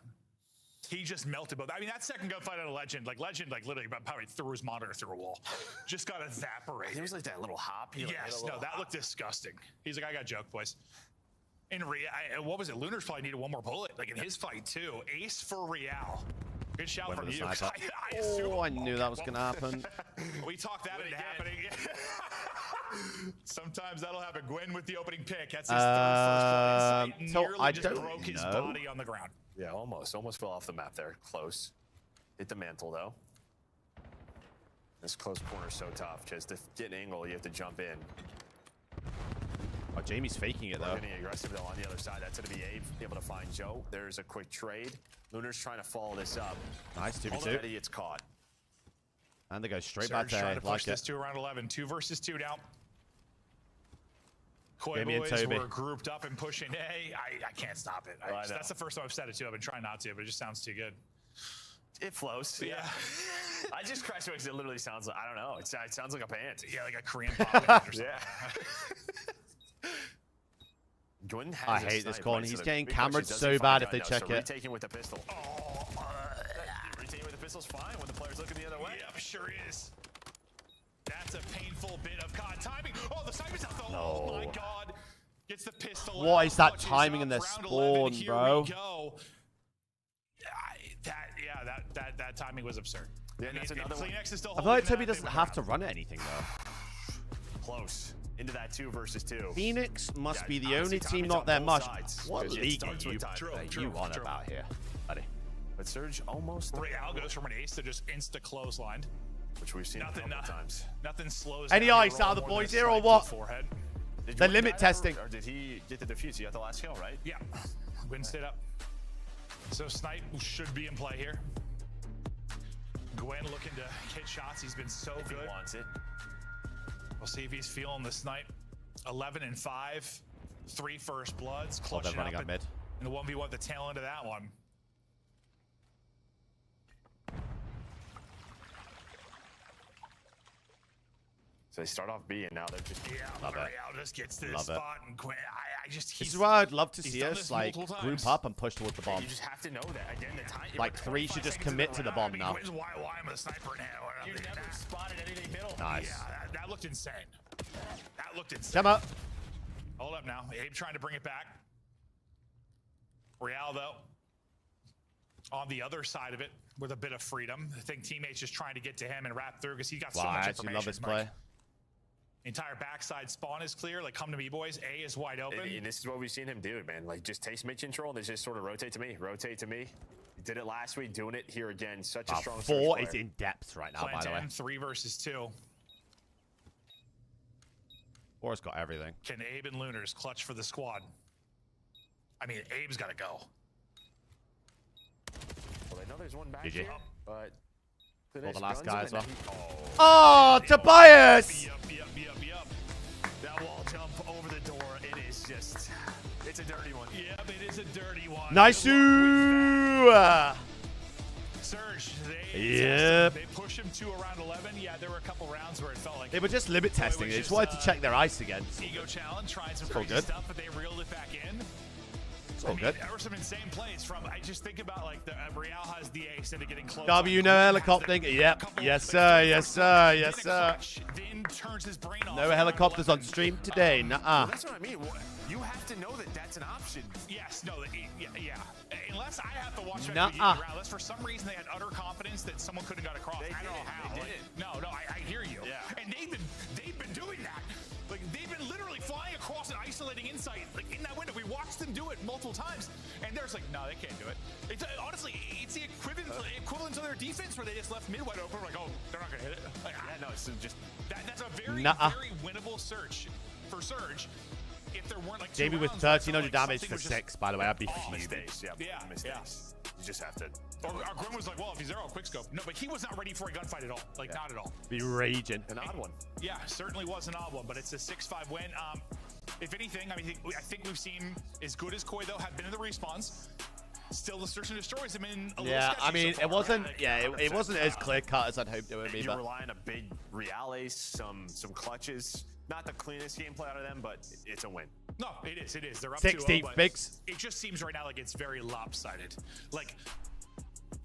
He just melted both. I mean, that second gunfight on a Legend, literally probably threw his monitor through a wall. Just got evaporated. There was like that little hop. Yes, no, that looked disgusting. He's like, I got joked, boys. In Real, what was it? Lunar's probably needed one more bullet, like in his fight too. Ace for Real. Good shout from you. I knew that was going to happen. We talked that into happening. Sometimes that'll happen. Gwyn with the opening pick. That's his third first blood. Nearly just broke his body on the ground. Yeah, almost fell off the map there. Close. Hit the mantle though. This close corner is so tough. Just to get an angle, you have to jump in. Oh, Jamie's faking it though. Getting aggressive though on the other side. That's gonna be Abe able to find Joe. There's a quick trade. Lunar's trying to follow this up. Nice 2v2. Already it's caught. And they go straight back Surge there. trying to push this it. to around 11. 2 versus 2 now. Koi Jamie and boys Toby. were grouped up and pushing A. I can't stop it. That's the first time I've said it too. I've been trying not to, but it just sounds too good. It flows. Yeah. I just crashed because it literally sounds like, I don't know. It sounds like a band. Yeah, like a Korean pop band or something. Yeah. Gwyn has I hate this corner. right? He's the getting big question, cambered does so he bad find if they right check now? it. Retaking with the pistol. Retaking with the pistol's fine when the player's looking the other way. Yep, sure is. That's a painful bit of COD timing. Oh, the sniper's out. No. Oh my god. Gets the pistol. What out, is that clutches timing up, in their round spawn, 11, here bro? We go. That timing was absurd. Yeah, that's another one. Kleenex is still I feel holding like Toby that. doesn't have to run anything though. Close. into that 2 versus 2. Phoenix must be the honestly, only Tommy's team not on there both much. sides. What It league are starts you, with time. you on about here, buddy? But Surge almost. Real goes from an ace to just insta clotheslined, which we've seen nothing, a couple times. Nothing slows. Any down ice your out of the roll more boys than here or snipe to what? the forehead. The limit testing. Or did he get the defuse? He got the last kill, right? Yeah, win stayed up. So Snipe should be in play here. Gwen looking to hit shots. He's been so good. He wants it. We'll see if he's feeling the Snipe. 11 and 5, 3 first bloods, clutching running up up mid. in the 1v1, the tail end of that one. So they start off B, and now they're just Real just gets to this spot, and Gwen, I just This is why I'd love to see us like group up and push towards the bomb. You just have to know that. Again, the time. Like 3 should just commit to the bomb now. Why am I a sniper now? You never spotted anything middle. Nice. Yeah, that looked insane. That looked insane. Come up. Hold up now. Abe trying to bring it back. Real, though, on the other side of it with a bit of freedom. I think teammates just trying to get to him and wrap through because he's got so Wow, much I actually love information. this play. The entire backside spawn is clear. Like, come to me, boys. A is wide open. And this is what we've seen him do, man. Like, just take mid control and they just sort of rotate to me. Rotate to me. He did it last week, doing it here again. Such a strong 4 Surge is player. in depth right now, by the way. Clinton, 3 versus 2. 4's got everything. Can Abe and Lunars clutch for the squad? I mean, Abe's got to go. Well, they know there's one back GG. here, but... Well, the last guns guy him as well. and Oh, Tobias! Yup. That wall jump over the door, it is just... It's a dirty one. Yep, it is a dirty one. Nice. Surge, Yep. they push him to around 11. Yeah, there were a couple rounds where it felt like... They were just limit testing. They just wanted to check their ice again. Ego challenge, trying some It's all crazy good. stuff, but they reeled it back in. It's all good. There were some insane plays from... I just think about, like, the Real has the ace into getting close. W, no helicoptering. Yep. Yes, sir. Yes, sir. Yes, sir. Then turns his brain off. No helicopters on stream today. Nuh-uh. Well, that's what I mean. You have to know that that's an option. Yes, no, yeah. Unless I have to watch it, Nuh-uh. unless for some reason they had utter confidence that someone could have got across. I don't know how. They Like, did. no, I hear you. Yeah. And they've been doing that. Like, they've been literally flying across and isolating insight, like, in that window. We watched them do it multiple times, and there's like, no, they can't do it. It's honestly, it's the equivalent of their defense where they just left mid wide open. Like, oh, they're not gonna hit it. Like, Yeah, no, it's just... that's a very, very winnable search for Surge. If there weren't like Jamie with 1,300 damage for 6, by the way. I'd be fuming. Mistakes, mistakes. You just have to... Or Grim was like, well, if he's there, I'll quickscope. No, but he was not ready for a gunfight at all. Like, not at all. Be raging. An odd one. Yeah, certainly was an odd one, but it's a 6-5 win. If anything, I think we've seen as good as Koi, though, have been in the respawns. Still, the search and destroys have been a little sketchy I mean, so far. it wasn't. Yeah, it wasn't as clear cut as I'd hoped it would be. You But rely on a big Real ace, some clutches. Not the cleanest gameplay out of them, but it's a win. No, it is. It is. They're up 16th 2-0, but bigs. It just seems right now like it's very lopsided. Like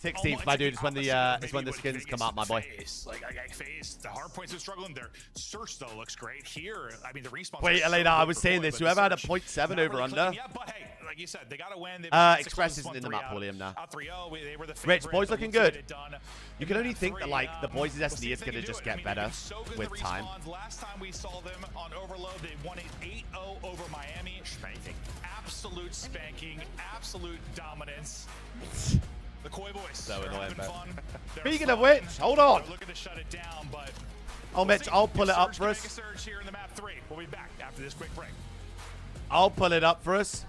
16th, my dude, is when the skins come out, my boy. Like FaZe, the hard points are struggling. Their search though looks great here. I mean, the respawn. Wait, Elena, I was saying this. Whoever had a 0.7 over under. Yeah, but hey, like you said, they got to win. Express isn't in the map, William. Now. 3-0. They were the Rich, favorite, boys but looking looks like good. they've done. You can only think that like the boys' We'll see SD if is they gonna can just do it. I get mean, better they've been so good in with the time. respawns. Last time we saw them on Overload, they won it 8-0 over Miami. Spanking. Absolute spanking, absolute dominance. The Koi boys. So they're annoying, having man. fun. They're Speaking of fun. which, hold on. They're looking to shut it down, but Oh, Mitch, I'll pull it up for Surge us. can make a surge here in the map 3. We'll be back after this quick break. I'll pull it up for us.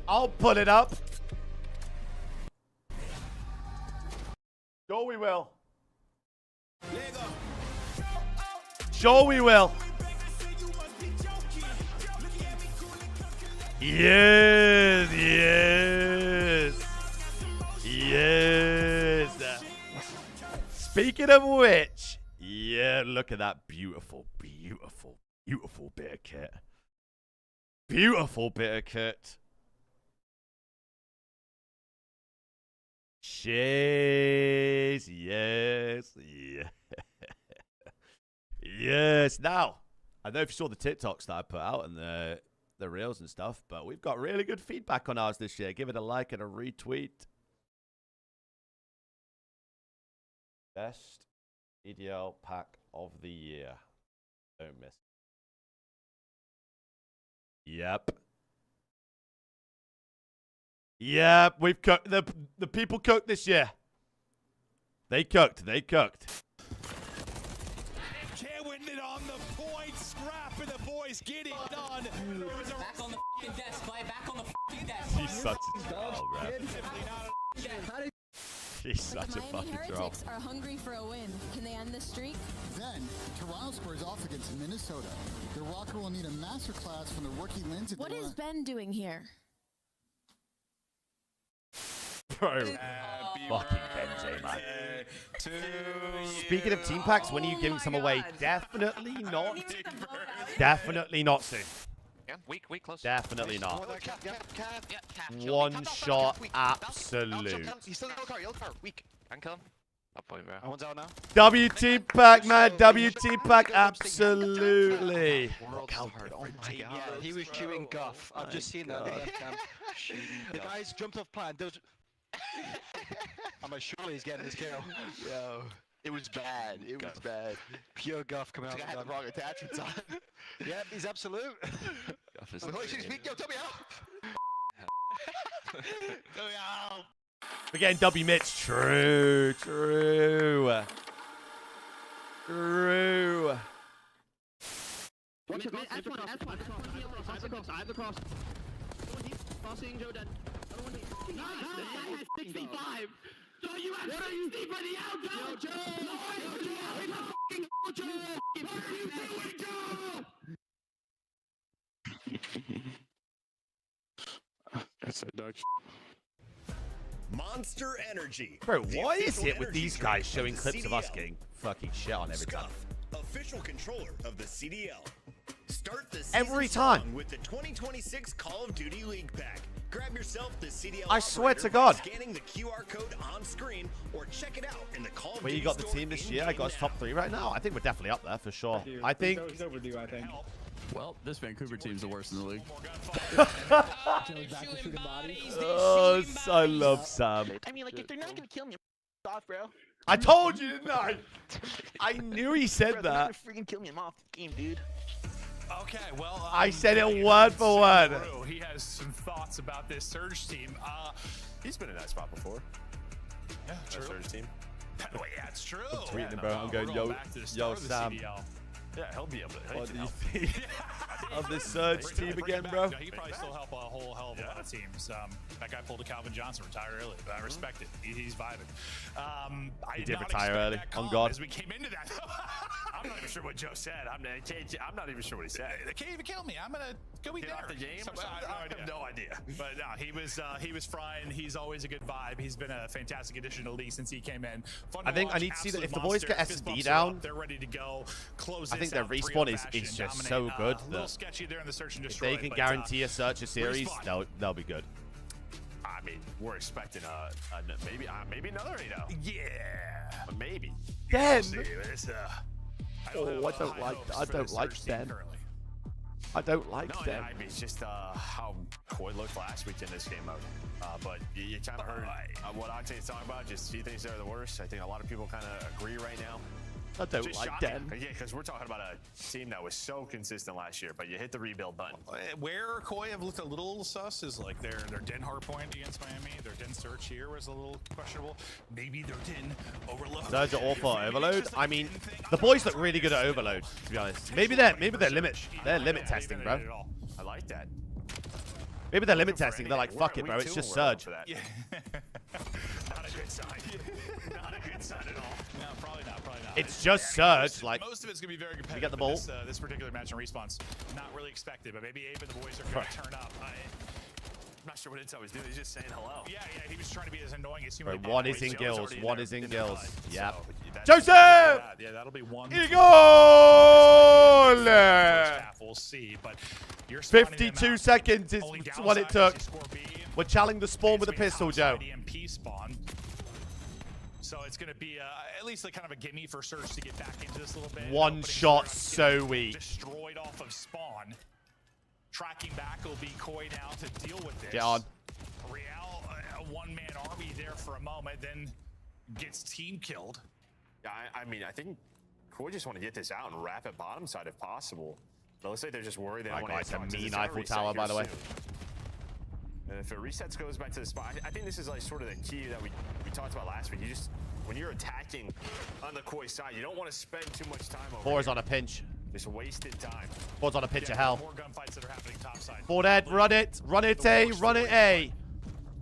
I'll pull it up. Sure we will. Sure we will. Yes, yes. Yes. Speaking of which, yeah, look at that beautiful, beautiful, beautiful bit of kit. Beautiful bit of kit. Cheers. Yes. Yeah. Yes. Now, I don't know if you saw the TikToks that I put out and the reels and stuff, but we've got really good feedback on ours this year. Give it a like and a retweet. Best CDL pack of the year. Don't miss. Yep. Yep, we've cooked. The people cooked this year. They cooked. They cooked. Can't win it on the point. Scrap and the boys get it done. Back on the fucking desk, play back on the fucking desk. He's such a troll, bro. He's such a fucking troll. Heretics are hungry for a win. Can they end this streak? Then, Toronto squares off against Minnesota. The Rocker will need a masterclass from the rookie Linz. What is Ben doing here? Bro, fucking Benzema. Speaking of team packs, when are you giving some away? Definitely not. Definitely not soon. Yeah, weak, close. Definitely not. Yeah, One shot, absolute. He's still in the car, yellow car, weak. Can kill him. Up point, bro. One's out now. WT pack, man. WT pack, absolutely. Oh my god. Yeah, he was chewing guff. I've just seen that on the left cam. The guys jumped off plan. I'm like, surely he's getting this kill. Yo. It was bad. It was bad. Pure guff coming out. I had the wrong attachments on. Yep, he's absolute. Guff is yo, tell me how. We're getting W Mitch. True. Watch it, I have the cross. Crossing Joe dead. Nice, 65. So you have 60 for the outgo. Joe. What are you doing, Joe? That's a dog. Monster Energy. Bro, why is it with these guys showing clips of us getting fucking shit on every time? Official controller of the CDL. Start the Every season time. strong with the 2026 Call of Duty League Pack. Grab yourself the CDL. I swear to operator God. by scanning the QR code on screen or check it out in the Call of Where Duty you got the store team this year? I in-game got us top 3 right now. I think we're definitely up there for sure. I think. He's overdue, I think. Well, this Vancouver team's the worst in the league. Oh, I love Sam. I mean, like, if they're not gonna kill me, off, bro. I told you, didn't I? I knew he said Bro, they're not that. gonna freaking kill me. I'm off the game, dude. Okay, well, I said it word for word. He has some thoughts about this Surge team. He's been in that spot before. Yeah, true. Surge team. Oh, yeah, it's true. Tweeting, Yeah, bro. I'm going, yo, back to the yo, start of the Sam. CDL. Yeah, he'll be able to. What do you think of the Surge team again, bro? No, he probably still help a whole hell of a lot of teams. That guy pulled a Calvin Johnson, retired early, but I respect it. He's vibing. He did retire early. On God. As we came into that, I'm not even sure what Joe said. I'm not even sure what he said. They can't even kill me. I'm gonna go eat Get dinner. off the game? I have no idea. But no, he was frying. He's always a good vibe. He's been a fantastic addition to the league since he came in. Fun to I think watch, I need to see that if the absolute boys get monster. Fist SD bumps are down, up. They're ready to go. Close I think this their out, respawn 3-0 is fashion, just dominate. so good A little that sketchy there in the search and if destroy. they can but, guarantee a Search a series, respawn. they'll be good. I mean, we're expecting maybe another 8-0. Yeah, maybe. Den. Oh, I don't like Den. I don't like Den. I mean, it's just how Koi looked last week in this game mode. But you kind of heard what Octane's talking about. Just he thinks they're the worst. I think a lot of people kind of agree right now. I don't Just like shocking. Den. Yeah, because we're talking about a team that was so consistent last year, but you hit the rebuild button. Where Koi have looked a little sus is like their Den hardpoint against Miami. Their Den search here was a little questionable. Maybe their Den overload. Surge are awful at Overload. I mean, the boys look really good at Overload, to be honest. Maybe they're limit testing, bro. I like that. Maybe they're limit testing. They're like, fuck it, bro. It's just Surge. Yeah. Not a good sign. Not a good sign at all. No, probably not. It's just Surge. Like, most of it's gonna be very competitive. you get the ball. This particular match in response, not really expected, but maybe Abe and the boys are gonna turn up. I'm not sure what Intel was doing. He's just saying hello. Yeah, he was trying to be as annoying as humanly Bro, one is possible. in Joe's Gills. already One is in Gills. Yep. So Joseph! Yeah, that'll be one. Igor! We'll see, but you're 52 seconds is what it took. We're challenging the spawn with a pistol, Joe. EMP spawn. So it's going to be at least kind of a gimme for Surge to get back into this a little bit. One shot, so weak. Destroyed off of spawn. Tracking back will be Koi now to deal with this. Get on. Real, a one-man army there for a moment, then gets team killed. Yeah, I mean, I think Koi just want to get this out and wrap it bottom side if possible. But it looks like they're just worried they don't want to It's a mean Eiffel Tower, by the way. And if it resets, goes back to the spot. I think this is like sort of the key that we talked about last week. You just, when you're attacking on the Koi side, you don't want to spend too much time over Four's on a pinch. Just wasted time. Four's on a pinch of hell. More gunfights that are happening topside. Four dead. Run it. Run it, A. Run it, A.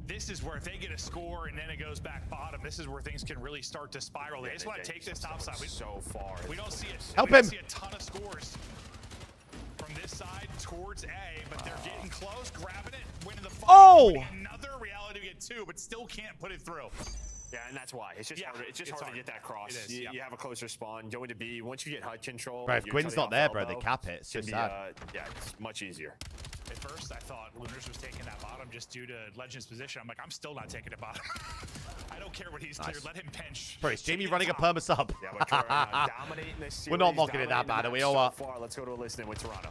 This is where if they get a score and then it goes back bottom, this is where things can really start to spiral. They just want to take this topside. So far. We don't see it. Help we him. don't see a ton of scores from this side towards A, but they're getting close, grabbing it, winning the fight. Oh! Another reality to get two, but still can't put it through. Yeah, and that's why. It's just harder. It's just hard to get that cross. It is, you have a closer spawn. Going to B. Once you get HUD control. Bro, if Gwyn's not there, bro, they cap it. It's so sad. Yeah, it's much easier. At first, I thought Lunars was taking that bottom just due to Legend's position. I'm like, I'm still not taking it bottom. I don't care what he's cleared. Let him pinch. Bro, it's Jamie running a perma sub. Yeah, we're dominating this series. We're not mocking it that bad, are we? Or what? So far, let's go to a listening with Toronto.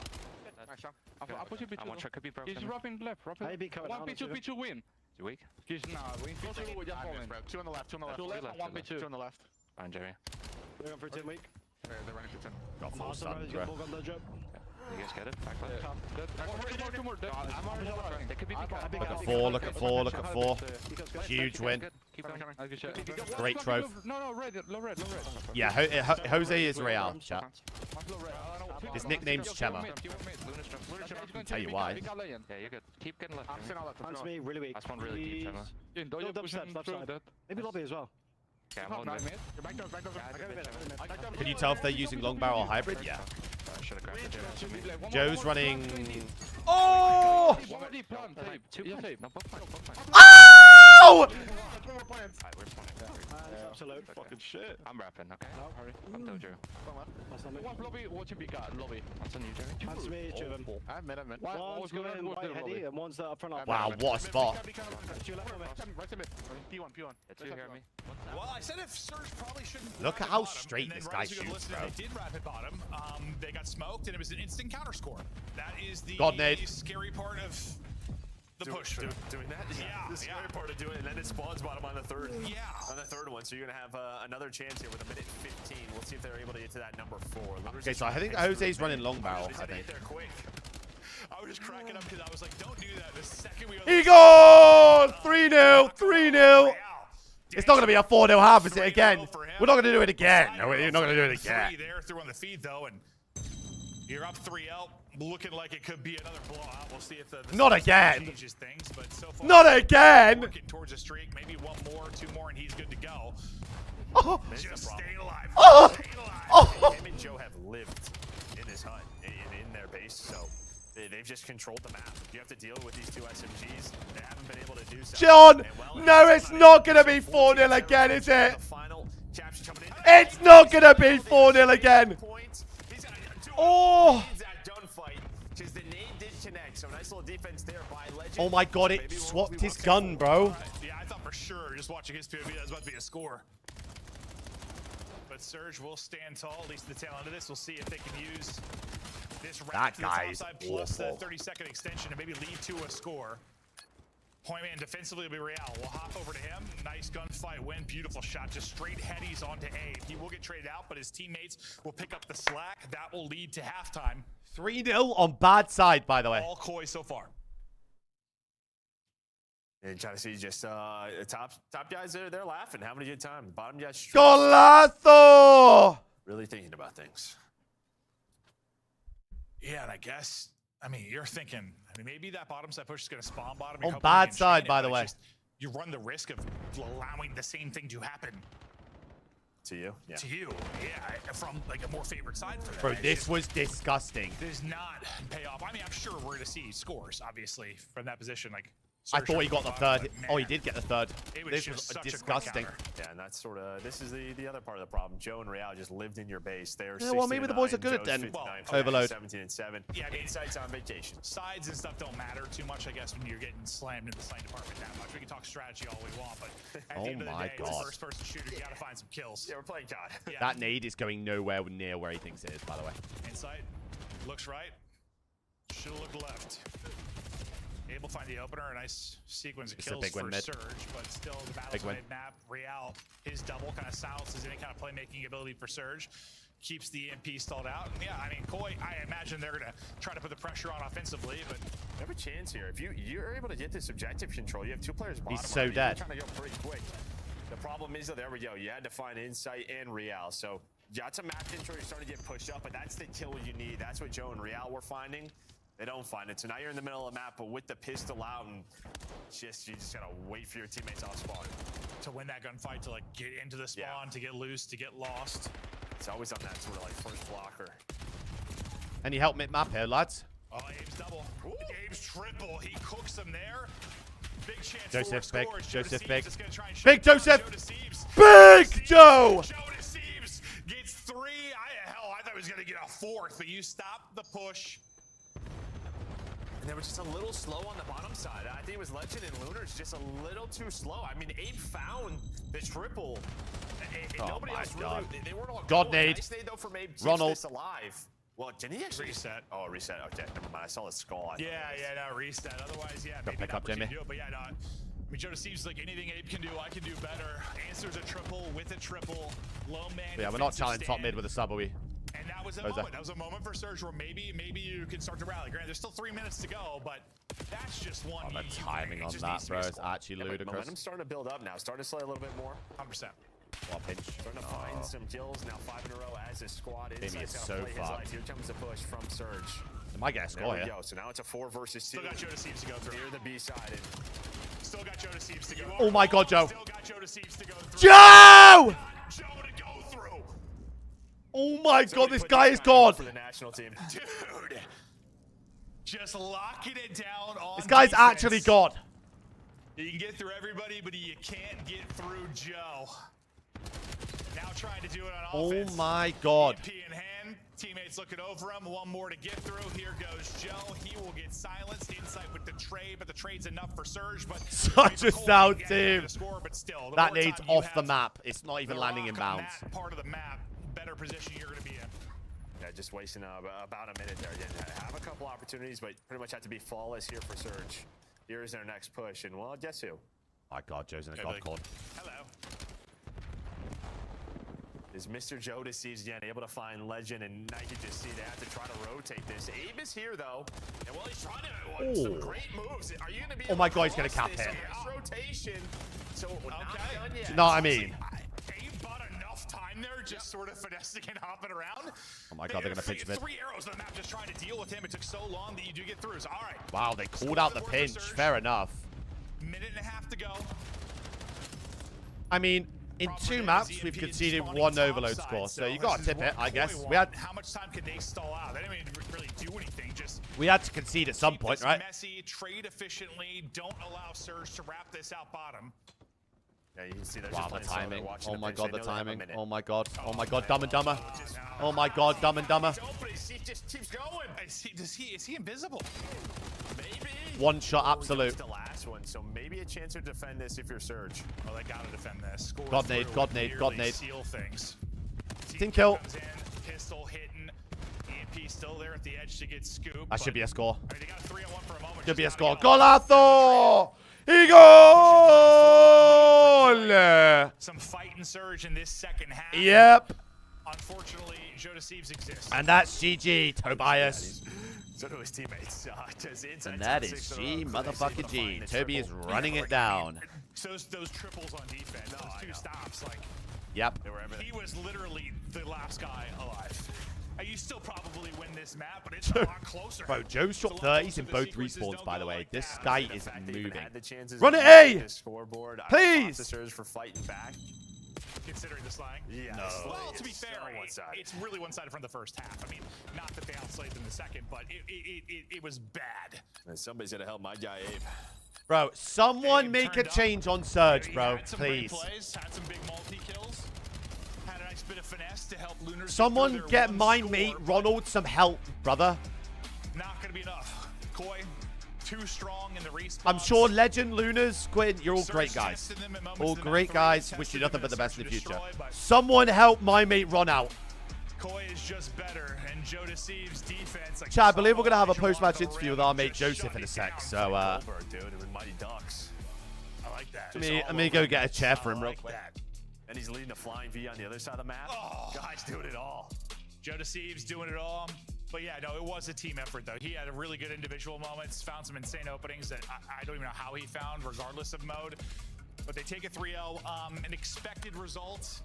I'll push you B2. One shot could be broken. He's dropping left. One B2, B2 win. You weak? He's nah, win. Just falling. Two on the left, two on the left. Two left, one B2. Two on the left. Fine, Jerry. They're going for 10 weak. They're running for 10. Got full stun, bro. You guys get it? Back left. Two more. They could be Look at four, look at four, look at four. Huge win. Keep going. Great trophy. No, red, low red. Yeah, Jose is Real, chat. His nickname's Chema. I'll tell you why. Yeah, you're good. Keep getting left. Hands me, really weak. That's one really deep, Chema. Don't dubstep, left side. Maybe lobby as well. Yeah, I'm on mid. Can you tell if they're using long barrel hybrid? Yeah. Should have grabbed the Joe's running. Oh! Oh! Absolute fucking shit. I'm rapping, okay? No, hurry. I'm Dojo. One lobby, watching big guard, lobby. What's on you, Jerry? Hands me, two of them. I'm mid. One's going white heady and one's up front. Wow, what a spot. P1. Two hear me. Well, I said if Surge probably shouldn't. Look at how straight this guy shoots, bro. They did wrap it bottom. They got smoked, and it was an instant counter score. That is the scary part of the push. Doing that? Yeah. The scary part of doing it, and then it spawns bottom on the third. Yeah. On the third one, so you're gonna have another chance here with a minute 15. We'll see if they're able to get to that number 4. Okay, so I think Jose's running long barrel, I think. There quick. I was just cracking up because I was like, don't do that. The second we He gone! 3-0, 3-0. It's not going to be a 4-0 half, is it again? We're not going to do it again. No, we're not going to do it again. Three there through on the feed, though, and you're up 3-0. Looking like it could be another blowout. We'll see if the not again. Changes things, but so far, not again. Working towards a streak, maybe one more, two more, and he's good to go. Oh. Just staying alive. Oh. Staying alive. Oh. Him and Joe have lived in this hunt, in their base, so they've just controlled the map. You have to deal with these two SMGs. They haven't been able to do so. John, no, it's not going to be 4-0 again, is it? It's not going to be 4-0 again. Oh. Oh my god, it swapped his gun, bro. Yeah, I thought for sure, just watching his POV, that was about to be a score. But Surge will stand tall, at least at the tail end of this. We'll see if they can use this round to the top side plus the 30-second extension to maybe lead to a score. Point man defensively will be Real. We'll hop over to him. Nice gunfight win. Beautiful shot. Just straight headies onto A. He will get traded out, but his teammates will pick up the slack. That will lead to halftime. 3-0 on bad side, by the way. All Koi so far. And trying to see just top guys there, they're laughing, having a good time. Bottom guys Golazo! Really thinking about things. Yeah, and I guess, I mean, you're thinking, maybe that bottom side push is going to spawn bottom. On bad side, by the way. You run the risk of allowing the same thing to happen. To you? Yeah. To you, yeah, from like a more favored side for them. Bro, this was disgusting. Does not pay off. I mean, I'm sure we're going to see scores, obviously, from that position. Like, I thought he got the third. Oh, he did get the third. This was such disgusting. Yeah, and that's sort of, this is the other part of the problem. Joe and Real just lived in your base. They're yeah, well, maybe the boys are good at then. Overload. 17-7. Yeah, I mean, Insights on vacation. Sides and stuff don't matter too much, I guess, when you're getting slammed in the slang department that much. We can talk strategy all we want, but at the end of the day, it's a first-person shooter. You got to find some kills. Yeah, we're playing God. Yeah. That nade is going nowhere near where he thinks it is, by the way. Insight looks right. Should have looked left. Able to find the opener, a nice sequence of It's a kills big win for mid. Surge, but still the Big win. battle map, Real, his double kind of silences any kind of playmaking ability for Surge. Keeps the EMP stalled out. And yeah, I mean, Koi, I imagine they're going to try to put the pressure on offensively, but You have a chance here. If you're able to get this objective control, you have 2 players bottom. He's so right? dead. You're trying to go pretty quick. The problem is, though, there we go. You had to find Insight and Real. So you got some map control. You're starting to get pushed up, but that's the kill you need. That's what Joe and Real were finding. They don't find it. So now you're in the middle of the map, but with the pistol out, and you just gotta wait for your teammates off spawn. to win that gunfight, to like get into the spawn, to get loose, to get lost. It's always on that sort of like first blocker. Any help mid-map here, lads? Oh, Abe's double. Abe's triple. He cooks them there. Big chance Joseph, for big. scores. Joseph, Joe big. Deceivs is gonna try and Big shut down Joseph. Deceivs. Big Joe. Joe Deceivs gets 3. Hell, I thought he was gonna get a 4th, but you stopped the push. And they were just a little slow on the bottom side. I think it was Legend and Lunar's just a little too slow. I mean, Abe found the triple. Oh Nobody my else God. really, they weren't all God going. nade. Nice nade though from Abe keeps Ronald. this alive. Well, didn't he actually reset? Oh, reset. Okay, never mind. I saw the skull. Yeah, no, reset. Otherwise, yeah, Go maybe pick not up, what you Jamie. do, but yeah, no. I mean, Joe Deceivs, like anything Abe can do, I can do better. Answers a triple with a triple. Low man. Yeah, we're not defensive challenging top stand. mid with a sub, are we? And that was a Jose. moment. That was a moment for Surge where maybe you can start to rally. Granted, there's still 3 minutes to go, but that's just one. Oh, the you timing it on just that, needs to be bro, a is score. actually Yeah, but ludicrous. momentum's starting to build up now. Starting to slay a little bit more. 100%. What a pinch. Starting to find some kills now. 5 in a row as a squad. Jamie is Insight's so gotta play his fucked. life. Here comes the push from Surge. They might get a There score we here. go. So now it's a 4 versus 2. Still got Joe Deceivs to go through. Here the B side. And Still got Joe Deceivs to go. Oh my God, Joe. Still got Joe Deceivs to go through. Joe! Joe to go through. Oh my God, somebody this put guy this is gone. for the national team. Dude. Just locking it down on This guy's defense. actually gone. You can get through everybody, but you can't get through Joe. Now trying to do it on Oh offense. my God. EMP in hand. Teammates looking over him. One more to get through. Here goes Joe. He will get silenced. Insight with the trade, but the trade's enough for Surge. But Such a sound team. Score, but still, the That more needs time you off the have map. It's not even the landing in rock on bounds. that part of the map, better position you're going to be in. Yeah, just wasting about a minute there. Again, have a couple opportunities, but pretty much have to be flawless here for Surge. Here's their next push, and well, guess who? My God, Joe's in a Yeah, golf like- court. Hello. Is Mr. Joe Deceivs again able to find Legend, and I can just see they have to try to rotate this. Abe is here though, and well, he's trying to some great moves. Are you going to be? Oh my God, he's gonna cap this? hit. Nice rotation. So not done yet. Do you know what I mean? Abe bought enough time there, just sort of finessing and hopping around. Oh my God, they're gonna pinch mid. 3 arrows on the map just trying to deal with him. It took so long that you do get through. So, all right. Wow, they called out the pinch. Fair enough. Minute and a half to go. I mean, in 2 maps, we've conceded 1 overload score, so you got to tip it, I guess. How much time can they stall out? They didn't even really do anything. Just We had to concede at some keep point, this right? messy, trade efficiently. Don't allow Surge to wrap this out bottom. Yeah, you can see they're Wow, just the playing slow. They're timing. watching Oh my pinch. God, They the know they have a timing. minute. Oh my God. Oh my God, Dumb and Dumber. Oh my God, Dumb and Dumber. He just keeps going. Is he invisible? Maybe. One shot, Oh, absolute. it's the last one, so maybe a chance to defend this if you're Surge. Oh, they gotta defend this. Score God nade, through, God nade, God nearly nade. Seal things. Team kill. Comes in, pistol hitting. EMP still there at the edge to get scooped. That should be a score. I mean, they got a 3-on-1 for a moment. Should be a just score. gotta get Golazo! Igol! some fight and Surge in this second half. Yep. Unfortunately, Joe Deceivs exists. And that's GG, Tobias. So do his teammates. And that is G motherfucking G. Toby is running it down. Those triples on defense, those 2 stops, like, Yep. he was literally the last guy alive. You still probably win this map, but it's a lot closer. Bro, Joe shot 30s in both respawns, by the way. This guy is moving. Chances Run of it, A! the scoreboard. Please! The Surge for fighting back. Considering the slang? Yeah. Well, to be fair, one-sided. it's really one-sided from the first half. I mean, not that they outslayed in the second, but it was bad. And somebody's gonna help my guy Abe. Bro, someone make a turned up. change on Surge, He bro. had some great Please. plays, had some big multi-kills, had a nice bit of finesse to help Lunars. Someone get my mate Ronald some help, brother. Not gonna be enough. Koi, too strong in the respawn. I'm sure Legend, Lunars, Squid, you're all great Surge guys. tested them at moments All in the great map, guys. tested Wish you them nothing but the in a best in the search and future. destroy, but Someone help my mate Ron out. Koi is just better, and Joe Deceives defense. Like, Chad, I believe we're gonna have a post-match interview with our mate Joseph in a sec. So, dude, it was Mighty Ducks. I like that. let me go get a chair for him real quick. And he's leading a flying V on the other side of the map. Guys doing it all. Joe Deceives doing it all. But yeah, no, it was a team effort, though. He had a really good individual moments, found some insane openings that I don't even know how he found, regardless of mode. But they take a 3-0, an expected result.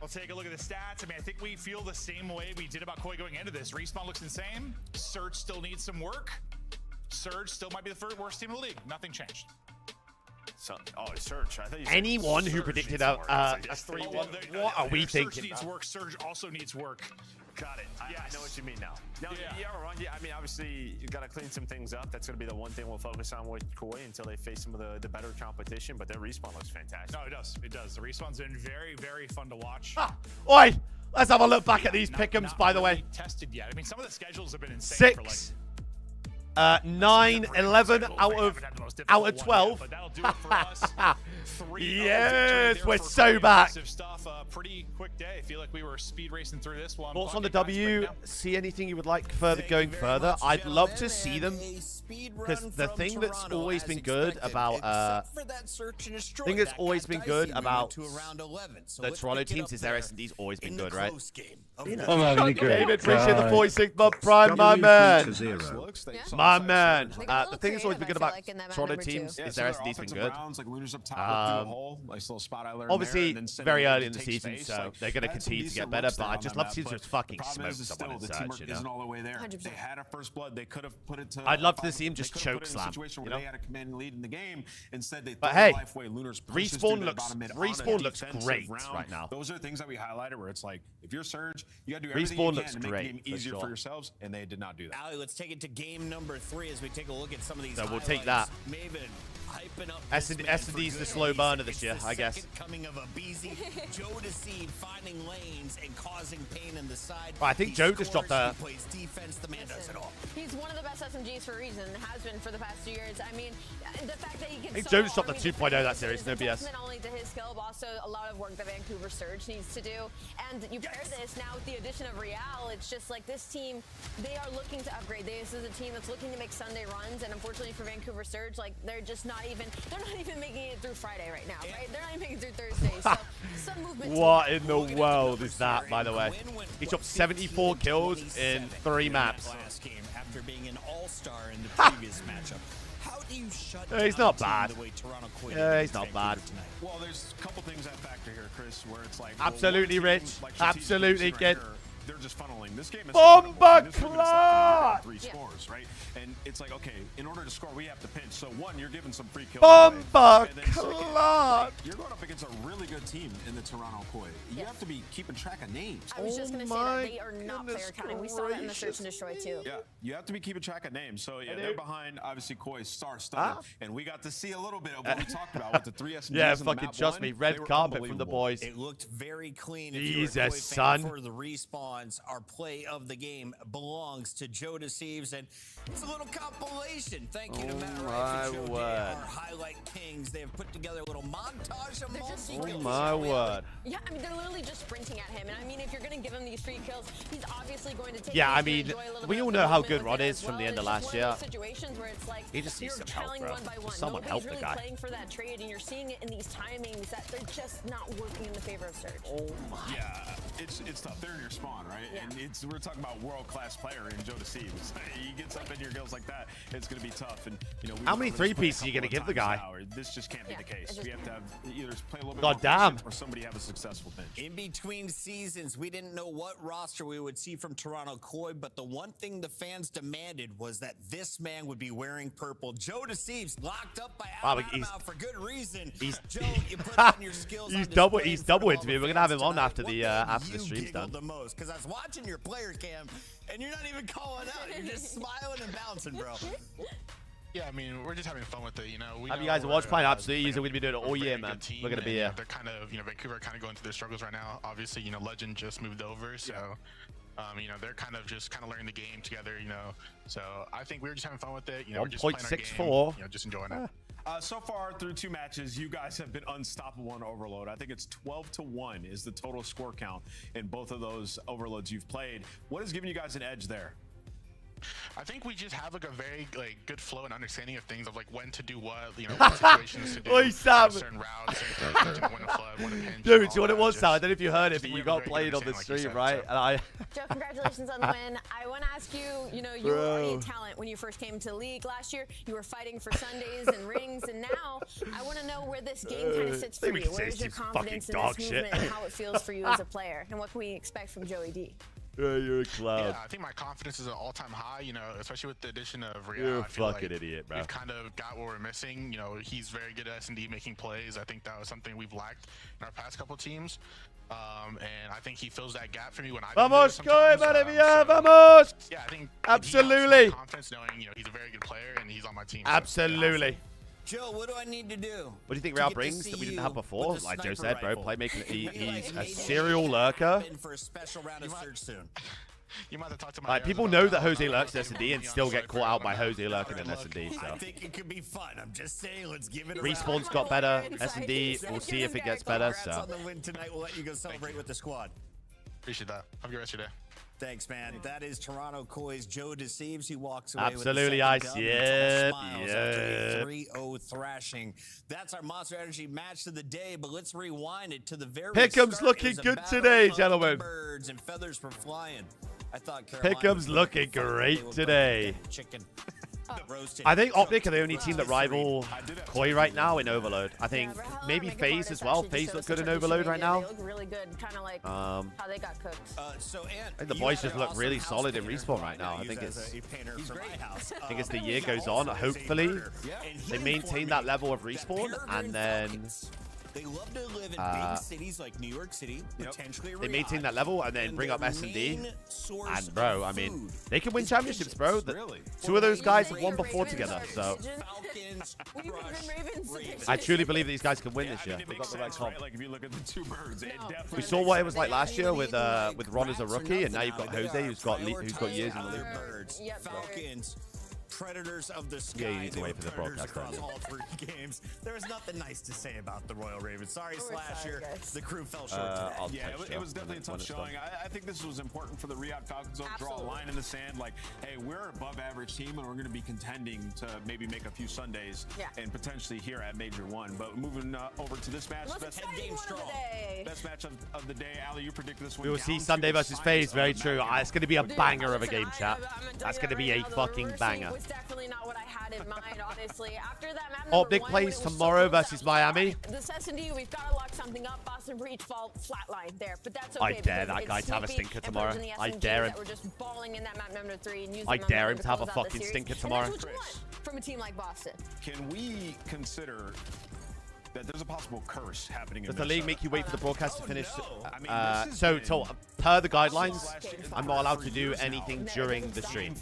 We'll take a look at the stats. I mean, I think we feel the same way we did about Koi going into this. Respawn looks insane. Surge still needs some work. Surge still might be the worst team in the league. Nothing changed. So, Surge. I think anyone who predicted a 3-1, what are we thinking? Surge needs work. Surge also needs work. Got it. I know what you mean now. No, yeah, wrong. Yeah, I mean, obviously, you got to clean some things up. That's going to be the one thing we'll focus on with Koi until they face some of the better competition. But their Respawn looks fantastic. No, it does. It does. The Respawn's been very, very fun to watch. Oi! Let's have a look back at these pick'ems, by the way. Tested yet. I mean, some of the schedules have been insane. 6, 9, 11 out of 12. Yes, we're so back. Pretty quick day. I feel like we were speed racing through this one. Thoughts on the W? See anything you would like further going further? I'd love to see them, because the thing that's always been good about the Toronto teams is their S&D's always been good, right? David, appreciate the 46 month prime, my man. My man. The thing that's always been good about Toronto teams is their S&D's been good. Obviously, very early in the season, so they're going to continue to get better, but I just love to see them just fucking smoke someone in Surge, you know? They had a first blood. They could have put it to. I'd love to see him just choke slam, you know? They had a command lead in the game. Instead, they but hey, Respawn looks great right now. Those are things that we highlighted where it's like, if you're Surge, you got to do everything you can to make the game easier for yourselves, and they did not do that. Ali, let's take it to game number 3 as we take a look at some of these. So we'll take that. S&D's the slow burner this year, I guess. Coming of a BZ, Joe Deceive finding lanes and causing pain in the side. I think Joe just dropped a. He plays defense. The man does it all. He's one of the best SMGs for a reason. Has been for the past 2 years. I mean, the fact that he can. I think Joe just dropped the 2.0 that series. No BS. Not only to his skill, but also a lot of work that Vancouver Surge needs to do. And you pair this now with the addition of Real. It's just like this team. They are looking to upgrade. This is a team that's looking to make Sunday runs, and unfortunately for Vancouver Surge, like they're just not even. They're not even making it through Friday right now, right? They're not even making it through Thursday. So some movement. What in the world is that, by the way? He dropped 74 kills in 3 maps. Last game after being an all-star in the previous matchup. How do you shut down he's not bad. the way Toronto Koi he's not bad. Well, there's a couple things that factor here, Chris, where it's like absolutely rich, absolutely good. They're just funneling. This game is Bomba Clot! 3 scores, right? And it's like, okay, in order to score, we have to pinch. So one, you're giving some free kills. Bomba Clot! You're going up against a really good team in the Toronto Koi. You have to be keeping track of names. I was just going to say that they are not player counting. We saw that in the Search and Destroy too. Yeah, you have to be keeping track of names. So yeah, they're behind, obviously, Koi's star-studded. And we got to see a little bit of what we talked about with the 3 SMGs. Yeah, fucking trust me. Red carpet from the boys. It looked very clean. Jesus, son. For the respawns, our play of the game belongs to Joe Deceives, and it's a little compilation. Thank you to Matt Wright for showing our highlight kings. They have put together a little montage of multi-kills. Oh my word. Yeah, I mean, they're literally just sprinting at him, and I mean, if you're going to give him these free kills, he's obviously going to take. Yeah, I mean, we all know how good Rod is from the end of last year. Situations where it's like he just needs some help, bro. Someone help the guy. Playing for that trade, and you're seeing it in these timings that they're just not working in the favor of Surge. Oh my. Yeah, it's tough. They're in your spawn, right? Yeah. And we're talking about world-class player in Joe Deceives. He gets up in your kills like that, it's going to be tough. And you know, how many 3-pieces are you going to give the guy? This just can't be the case. We have to have either play a little bit God damn. or somebody have a successful bench. In between seasons, we didn't know what roster we would see from Toronto Koi, but the one thing the fans demanded was that this man would be wearing purple. Joe Deceives locked up by Out for good reason. Joe, you put on your skills. He's double interview. We're gonna have him on after the stream's done. The most because I was watching your player cam, and you're not even calling out. You're just smiling and bouncing, bro. Yeah, I mean, we're just having fun with it, you know. Have you guys watched playing absolutely easy? We've been doing it all year, man. We're gonna be they're kind of, you know, Vancouver kind of going through their struggles right now. Obviously, you know, Legend just moved over, so You know, they're kind of learning the game together. You know, so I think we're just having fun with it. You know, we're just playing our game, 1.64. you know, just enjoying it. So far through 2 matches, you guys have been unstoppable on Overload. I think it's 12-1 is the total score count in both of those Overloads you've played. What has given you guys an edge there? I think we just have like a very good flow and understanding of things, of like when to do what, you know, what situations to do. Oi, Sam. Certain routes, when to flood, when to pinch. Dude, do you know what it was, Sam? I don't know if you heard it, but you got played on the stream, right? And Joe, congratulations on the win. I want to ask you, you know, you were already a talent when you first came to the league last year. You were fighting for Sundays and rings, and now I want to know where this game kind of sits for you. Where's your confidence in this movement and how it feels for you as a player? And what can we expect from Joey D? You're a clown. Yeah, I think my confidence is at an all-time high, you know, especially with the addition of Real. You're a I feel fucking like idiot, bro. We've kind of got what we're missing. You know, he's very good at S&D making plays. I think that was something we've lacked in our past couple teams. And I think he fills that gap for me when I Vamos, Koi, madre mia, vamos! Yeah, I think absolutely. Confidence knowing, you know, he's a very good player and he's on my team. Absolutely. Joe, what do I need to do? What do you think Real brings that we didn't have before? Like Joe said, bro, playmaking. He's a serial lurker. For a special round of search soon. You might have to talk to my like, people know that Jose lurks in S&D and still get caught out by Jose lurking in S&D. So I think it could be fun. I'm just saying, let's give it a Respawn's got better. S&D, we'll see if it gets better. So on the win tonight. We'll let you go celebrate with the squad. Appreciate that. Have a good rest of your day. Thanks, man. That is Toronto Koi's Joe Deceives. He walks away absolutely with ice. Yeah. After a 3-0 thrashing. That's our Monster Energy match of the day, but let's rewind it to the very Pick'em's looking good today, gentlemen. Birds and feathers were flying. I thought Pick'em's looking great today. Chicken. I think Optic are the only team that rival Koi right now in Overload. I think maybe FaZe as well. FaZe look good in Overload right now. They look really good, kind of like how they got cooked. I think the boys just look really solid in Respawn right now. I think it's the year goes on. Hopefully, they maintain that level of Respawn, and then they love to live in big cities like New York City, potentially they maintain that level and then bring up S&D. And bro, I mean, they can win championships, bro. Two of those guys have won before together, so I truly believe these guys can win this year. They've got the right comp. Like if you look at the 2 birds, We saw what it was like last year with Ron as a rookie, and now you've got Jose who's got years in the league. Falcons. Predators of the sky. Yeah, you need to wait for the broadcast. Across all 3 games. There was nothing nice to say about the Royal Ravens. Sorry, Slasher. The crew fell short today. Yeah, it was definitely a tough showing. I think this was important for the Riyadh Falcons to draw a line in the sand. Like, hey, we're an above average team, and we're going to be contending to maybe make a few Sundays and potentially here at Major 1. But moving over to this match, best game strong. Best match of the day. Ali, you predicted this one. We will see Sunday versus FaZe. Very true. It's going to be a banger of a game, chat. That's going to be a fucking banger. Definitely not what I had in mind, honestly. After that map Optic plays tomorrow versus Miami. This S&D, we've got to lock something up. Boston Breach fall flatline there, but that's okay. I dare that guy to have a stinker tomorrow. I dare him. We're just balling in that map number 3 and I dare him to have a fucking stinker tomorrow. And that's what you want from a team like Boston. Can we consider that there's a possible curse happening in Does the league make you wait for the broadcast to finish? So per the guidelines, I'm not allowed to do anything during the stream,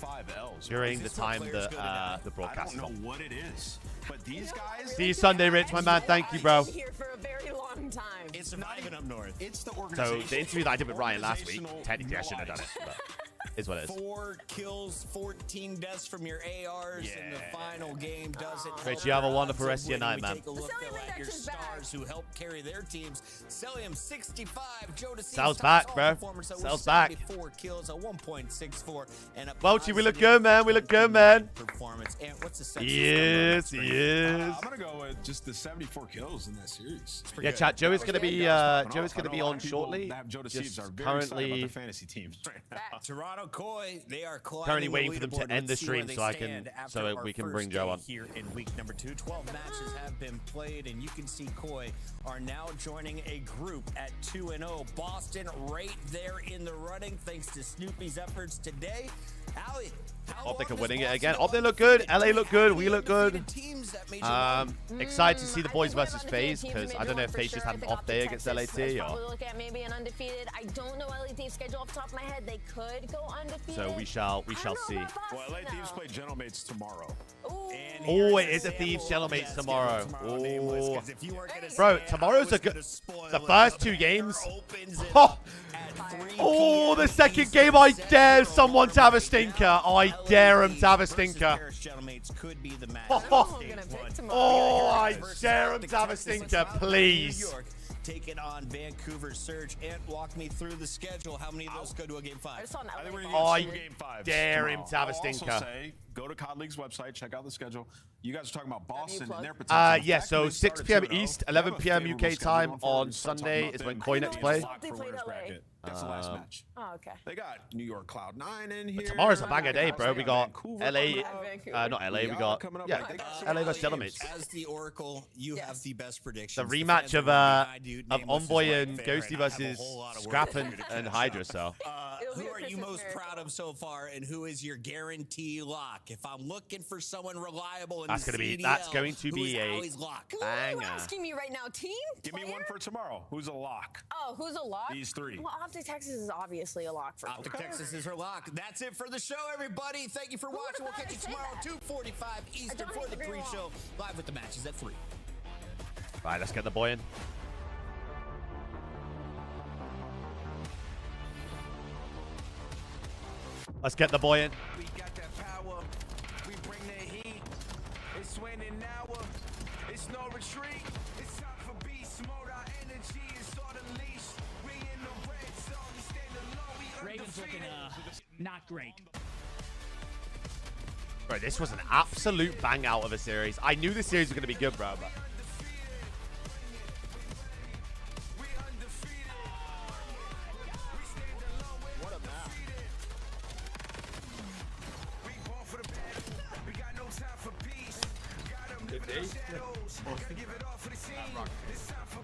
during the time that the broadcast is on. I don't know what it is, but these guys. See you Sunday, Rich, my man. Thank you, bro. Here for a very long time. It's surviving up north. It's the So organization. the interview that I did with Ryan last week, technically I shouldn't have done it, but is what it is. 4 kills, 14 deaths from your ARs in the final game. Does it? Rich, you have a wonderful rest of your night, man. Take a look at your stars who helped carry their teams. Celium 65, Joe Deceives. Sal's back, bro. Sal's back. 4 kills, a 1.64, and a Welchie, we look good, man. We look good, man. Performance. And what's the sexiest Yes, number? yes. I'm gonna go with just the 74 kills in that series. Yeah, chat. Joe is gonna be on shortly. Just currently fantasy teams right now. Toronto Koi, they are currently waiting for them to end the stream so we can bring Joe on. Here in week number 2, 12 matches have been played, and you can see Koi are now joining a group at 2-0. Boston right there in the running thanks to Snoopy's efforts today. Ali, Optic are winning it again. Optic look good. LA look good. We look good. Excited to see the boys versus FaZe because I don't know if FaZe just had an off day against LAT or. Look at maybe an undefeated. I don't know LAT's schedule off the top of my head. They could go undefeated. So we shall see. Well, LA Thieves play Gentlemates tomorrow. Oh, it is a Thieves Gentlemates tomorrow. Oh, bro, tomorrow's a good. The first 2 games. Oh, Oh, the second game, I dare someone to have a stinker. I dare him to have a stinker. Oh, I dare him to have a stinker, please. Taking on Vancouver Surge. And walk me through the schedule. How many of those go to a game 5? I dare him to have a stinker. Also say, go to COD League's website, check out the schedule. You guys are talking about Boston and their potential. Yeah, so 6 p.m. East, 11 p.m. UK time on Sunday is when CoinX play. That's the last match. Oh, okay. They got New York Cloud9 in here. Tomorrow's a banger day, bro. We got LA, not LA, we got, yeah, LA versus Jellymates. As the Oracle, you have the best predictions. The rematch of Envoy and Ghosty versus Scrap and Hydra, so. Who are you most proud of so far, and who is your guarantee lock? If I'm looking for someone reliable in that's the going to be a banger. Who are you asking me right now? Team? Give me one for tomorrow. Who's a lock? Oh, who's a lock? These 3. Well, Optic Texas is obviously a lock for Optic Texas is her lock. That's it for the show, everybody. Thank you for watching. We'll catch you tomorrow, 2:45 Eastern for the pre-show, live with the matches at 3. All right, let's get the boy in. Let's get the boy in. We got that power. We bring the heat. It's winning now. It's no retreat. It's time for beast mode. Our energy is on the leash. We in the red zone. We standing low. We Ravens looking not great. Bro, this was an absolute bang out of a series. I knew the series was going to be good, bro. But...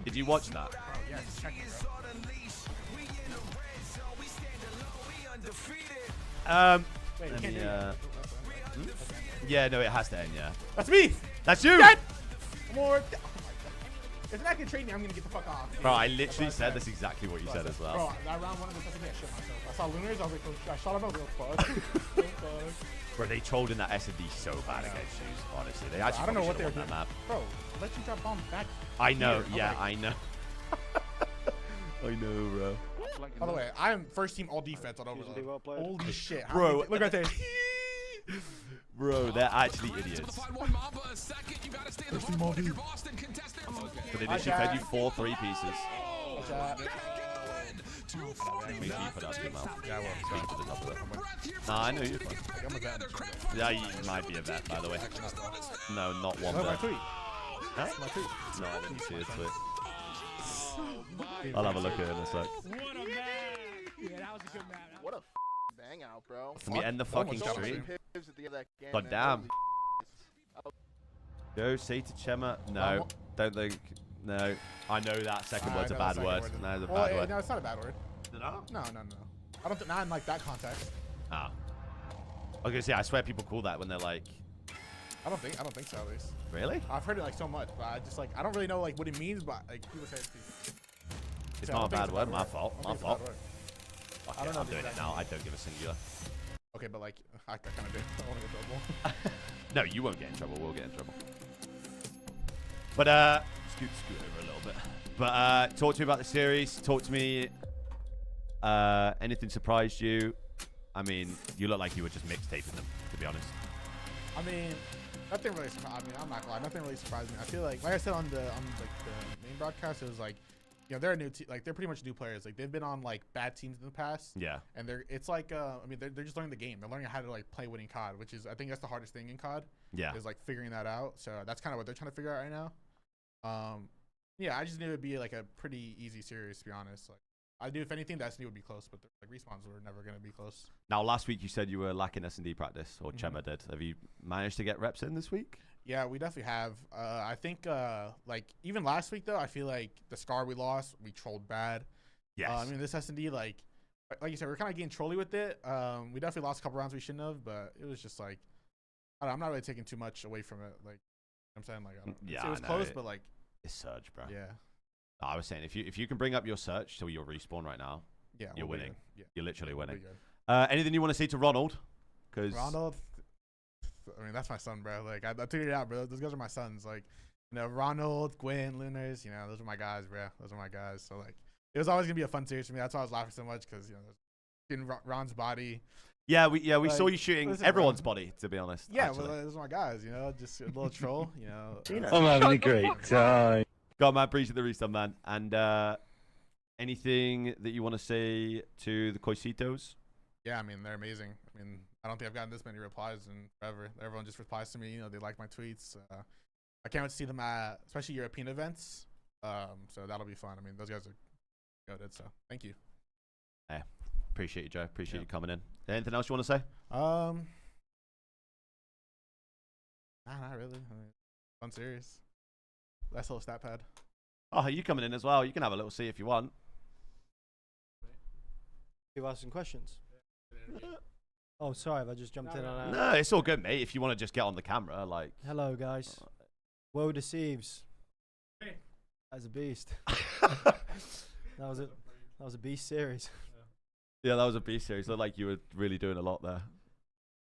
Did you watch that? Yeah, no, it has to end, yeah. That's me! That's you! Dead! More. If that can trade me, I'm gonna get the fuck off. Bro, I literally said that's exactly what you said as well. Bro, that round 1 was such a shit myself. I saw Lunars, I was like, oh, I shot him out real fuck. Bro, they trolled in that S&D so bad against you, honestly. They actually I don't know what they were doing. That map. Bro, let you drop bombs back. I know, here. yeah, I know. I know, bro. By the way, I am first team all defense on Overlord. Holy shit. Bro, look right there. Bro, they're actually idiots. First team all D. But they literally fed you 4 3 pieces. Make me put out your mouth. Yeah, I will. Nah, I know you're fine. Yeah, you might be a vet, by the way. No, not one vet. My tweet. Huh? My tweet. No, I didn't see his tweet. I'll have a look at it in a sec. What a man! Yeah, that was a good match. What a bang out, bro. Can we end the fucking stream? God damn. Go say to Chema. No, don't think. No, I know that second word's a bad word. No, it's a bad word. No, it's not a bad word. No. I don't think, not in like that context. Ah. I was gonna say, I swear people call that when they're like. I don't think so at least. Really? I've heard it like so much, but I just like I don't really know like what it means, but like people say it's not a bad word. My fault. My fault. I don't know. I'm doing it now. I don't give a singular. Okay, but like I kind of did. I want to get trouble. No, you won't get in trouble. We'll get in trouble. But scoot over a little bit. But talk to me about the series. Talk to me. Anything surprised you? I mean, you look like you were just mixtaping them, to be honest. I mean, nothing really surprised. I mean, I'm not gonna lie. Nothing really surprised me. I feel like I said on the main broadcast, it was like, you know, they're a new team. Like they're pretty much new players. Like they've been on like bad teams in the past. Yeah. And it's like I mean they're just learning the game. They're learning how to like play winning COD, which is I think that's the hardest thing in COD. Yeah. Is like figuring that out. So that's kind of what they're trying to figure out right now. Yeah, I just knew it'd be like a pretty easy series to be honest. Like I knew if anything, the S&D would be close, but like respawns were never gonna be close. Now last week you said you were lacking S&D practice, or Chema did. Have you managed to get reps in this week? Yeah, we definitely have. I think like even last week though, I feel like the Scar we lost, we trolled bad. Yes. I mean this S&D like you said, we're kind of getting trolly with it. We definitely lost a couple rounds we shouldn't have, but it was just like I'm not really taking too much away from it. Like I'm saying, like it was close, but like it's Surge, bro. Yeah. I was saying if you can bring up your search till your respawn right now, yeah, you're winning. Yeah. You're literally winning. Anything you want to say to Ronald? Because Ronald, I mean that's my son, bro. Like I figured it out, bro. Those guys are my sons. Like you know, Ronald, Gwen, Lunars. You know, those are my guys, bro. Those are my guys. So like it was always gonna be a fun series for me. That's why I was laughing so much because in Ron's body. Yeah, we saw you shooting everyone's body, to be honest. Yeah, well, those are my guys. Just a little troll. I'm having a great time. God, man, appreciate the resub, man. And anything that you want to say to the Coisitos? Yeah, I mean, they're amazing. I mean, I don't think I've gotten this many replies in forever. Everyone just replies to me. They like my tweets. I can't wait to see them at especially European events. So that'll be fun. I mean, those guys are good. So thank you. Hey, appreciate you, Joe. Appreciate you coming in. Anything else you want to say? Nah, not really. I mean, fun series. Nice little stat pad. Oh, you coming in as well? You can have a little see if you want. You asking questions? Oh, sorry, if I just jumped in on that. No, it's all good, mate. If you want to just get on the camera, like. Hello, guys. Woe deceives. As a beast. That was a beast series. Yeah, that was a beast series. Looked like you were really doing a lot there.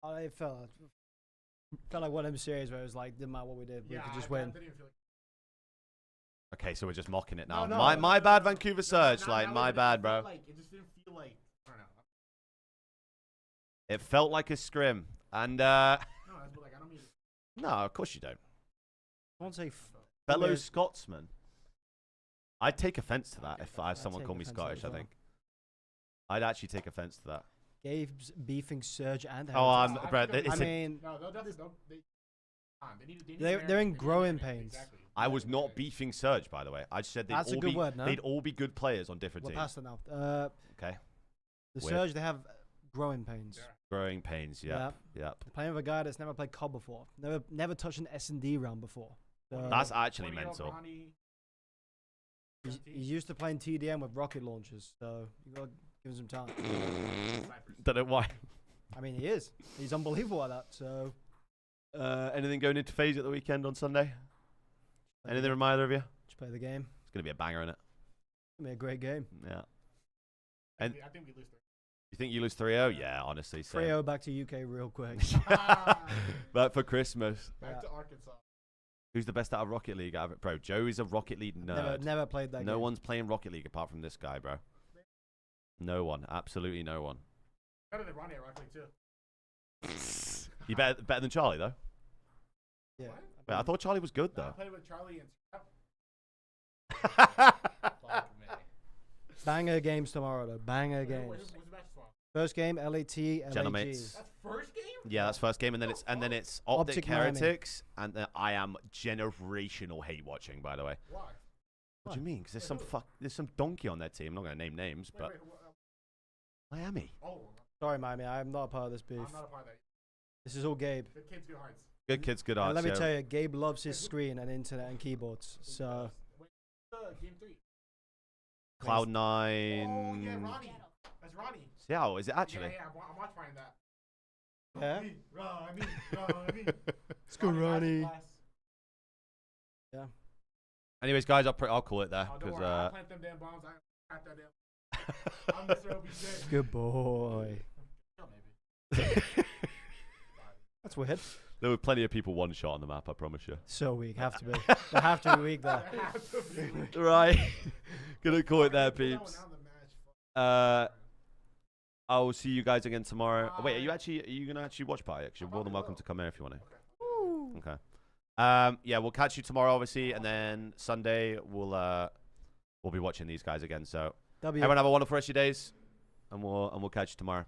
I felt like one of them series where it was like, didn't matter what we did, we could just win. Okay, so we're just mocking it now. No, my bad, Vancouver Surge. My bad, bro. It just didn't feel like, I don't know. It felt like a scrim, and No, I don't mean. no, of course you don't. I won't say Fellow Scotsman. I'd take offense to that if someone called me Scottish. I think I'd actually take offense to that. Gabe's beefing Surge and bro. I mean, no, they're in growing pains. Exactly. I was not beefing Surge, by the way. I just said they'd all be good players on different teams. We're past it now. Okay. The Surge, they have growing pains. Growing pains. Yep. Playing with a guy that's never played COD before, never touched an S&D round before. So that's actually mental. He's used to playing TDM with rocket launchers, so you gotta give him some time. Don't know why. I mean, he is. He's unbelievable at that. So. Anything going into phase at the weekend on Sunday? Anything from either of you? Just play the game. It's gonna be a banger, isn't it? It's gonna be a great game. Yeah. And I think we lose 3. You think you lose 3-0? Yeah, honestly. 3-0 back to UK real quick. Back for Christmas. Back to Arkansas. Who's the best out of Rocket League? Bro, Joe is a Rocket League nerd. Never played that game. No one's playing Rocket League apart from this guy, bro. No one. Absolutely no one. Better than Ronnie at Rocket League, too. You better than Charlie, though? Yeah. Wait, I thought Charlie was good, though. I played with Charlie and Banger games tomorrow, though. Banger games. What's the match tomorrow? First game, LAT, LAG. Gentlemates. That's first game? Yeah, that's first game, and then it's Optic Heretics, and then I am generational hate watching. By the way. Why? What do you mean? Because there's some donkey on their team. I'm not gonna name names, but Miami. Oh. Sorry, Miami. I'm not a part of this beef. I'm not a part of that. This is all Gabe. Good kids, good hearts. Good kids, good hearts. And let me tell you, Gabe loves his screen and internet and keyboards. So. Game 3. Cloud9. Oh yeah, Ronnie. That's Ronnie. Seattle, is it actually? Yeah, I'm watching that. Yeah. Ronnie. Let's go, Ronnie. Yeah. Anyways, guys, I'll call it there because I plant them damn bombs. I got that damn. I'm Mr. OBJ. Good boy. That's weird. There were plenty of people one shot on the map, I promise you. So weak, have to be. They have to be weak there. Right. Gonna call it there, peeps. I'll see you guys again tomorrow. Wait, are you gonna actually watch Party? You're more than welcome to come here if you want to. Okay. Yeah, we'll catch you tomorrow, obviously, and then Sunday we'll be watching these guys again. So everyone have a wonderful rest of your days, and we'll catch you tomorrow.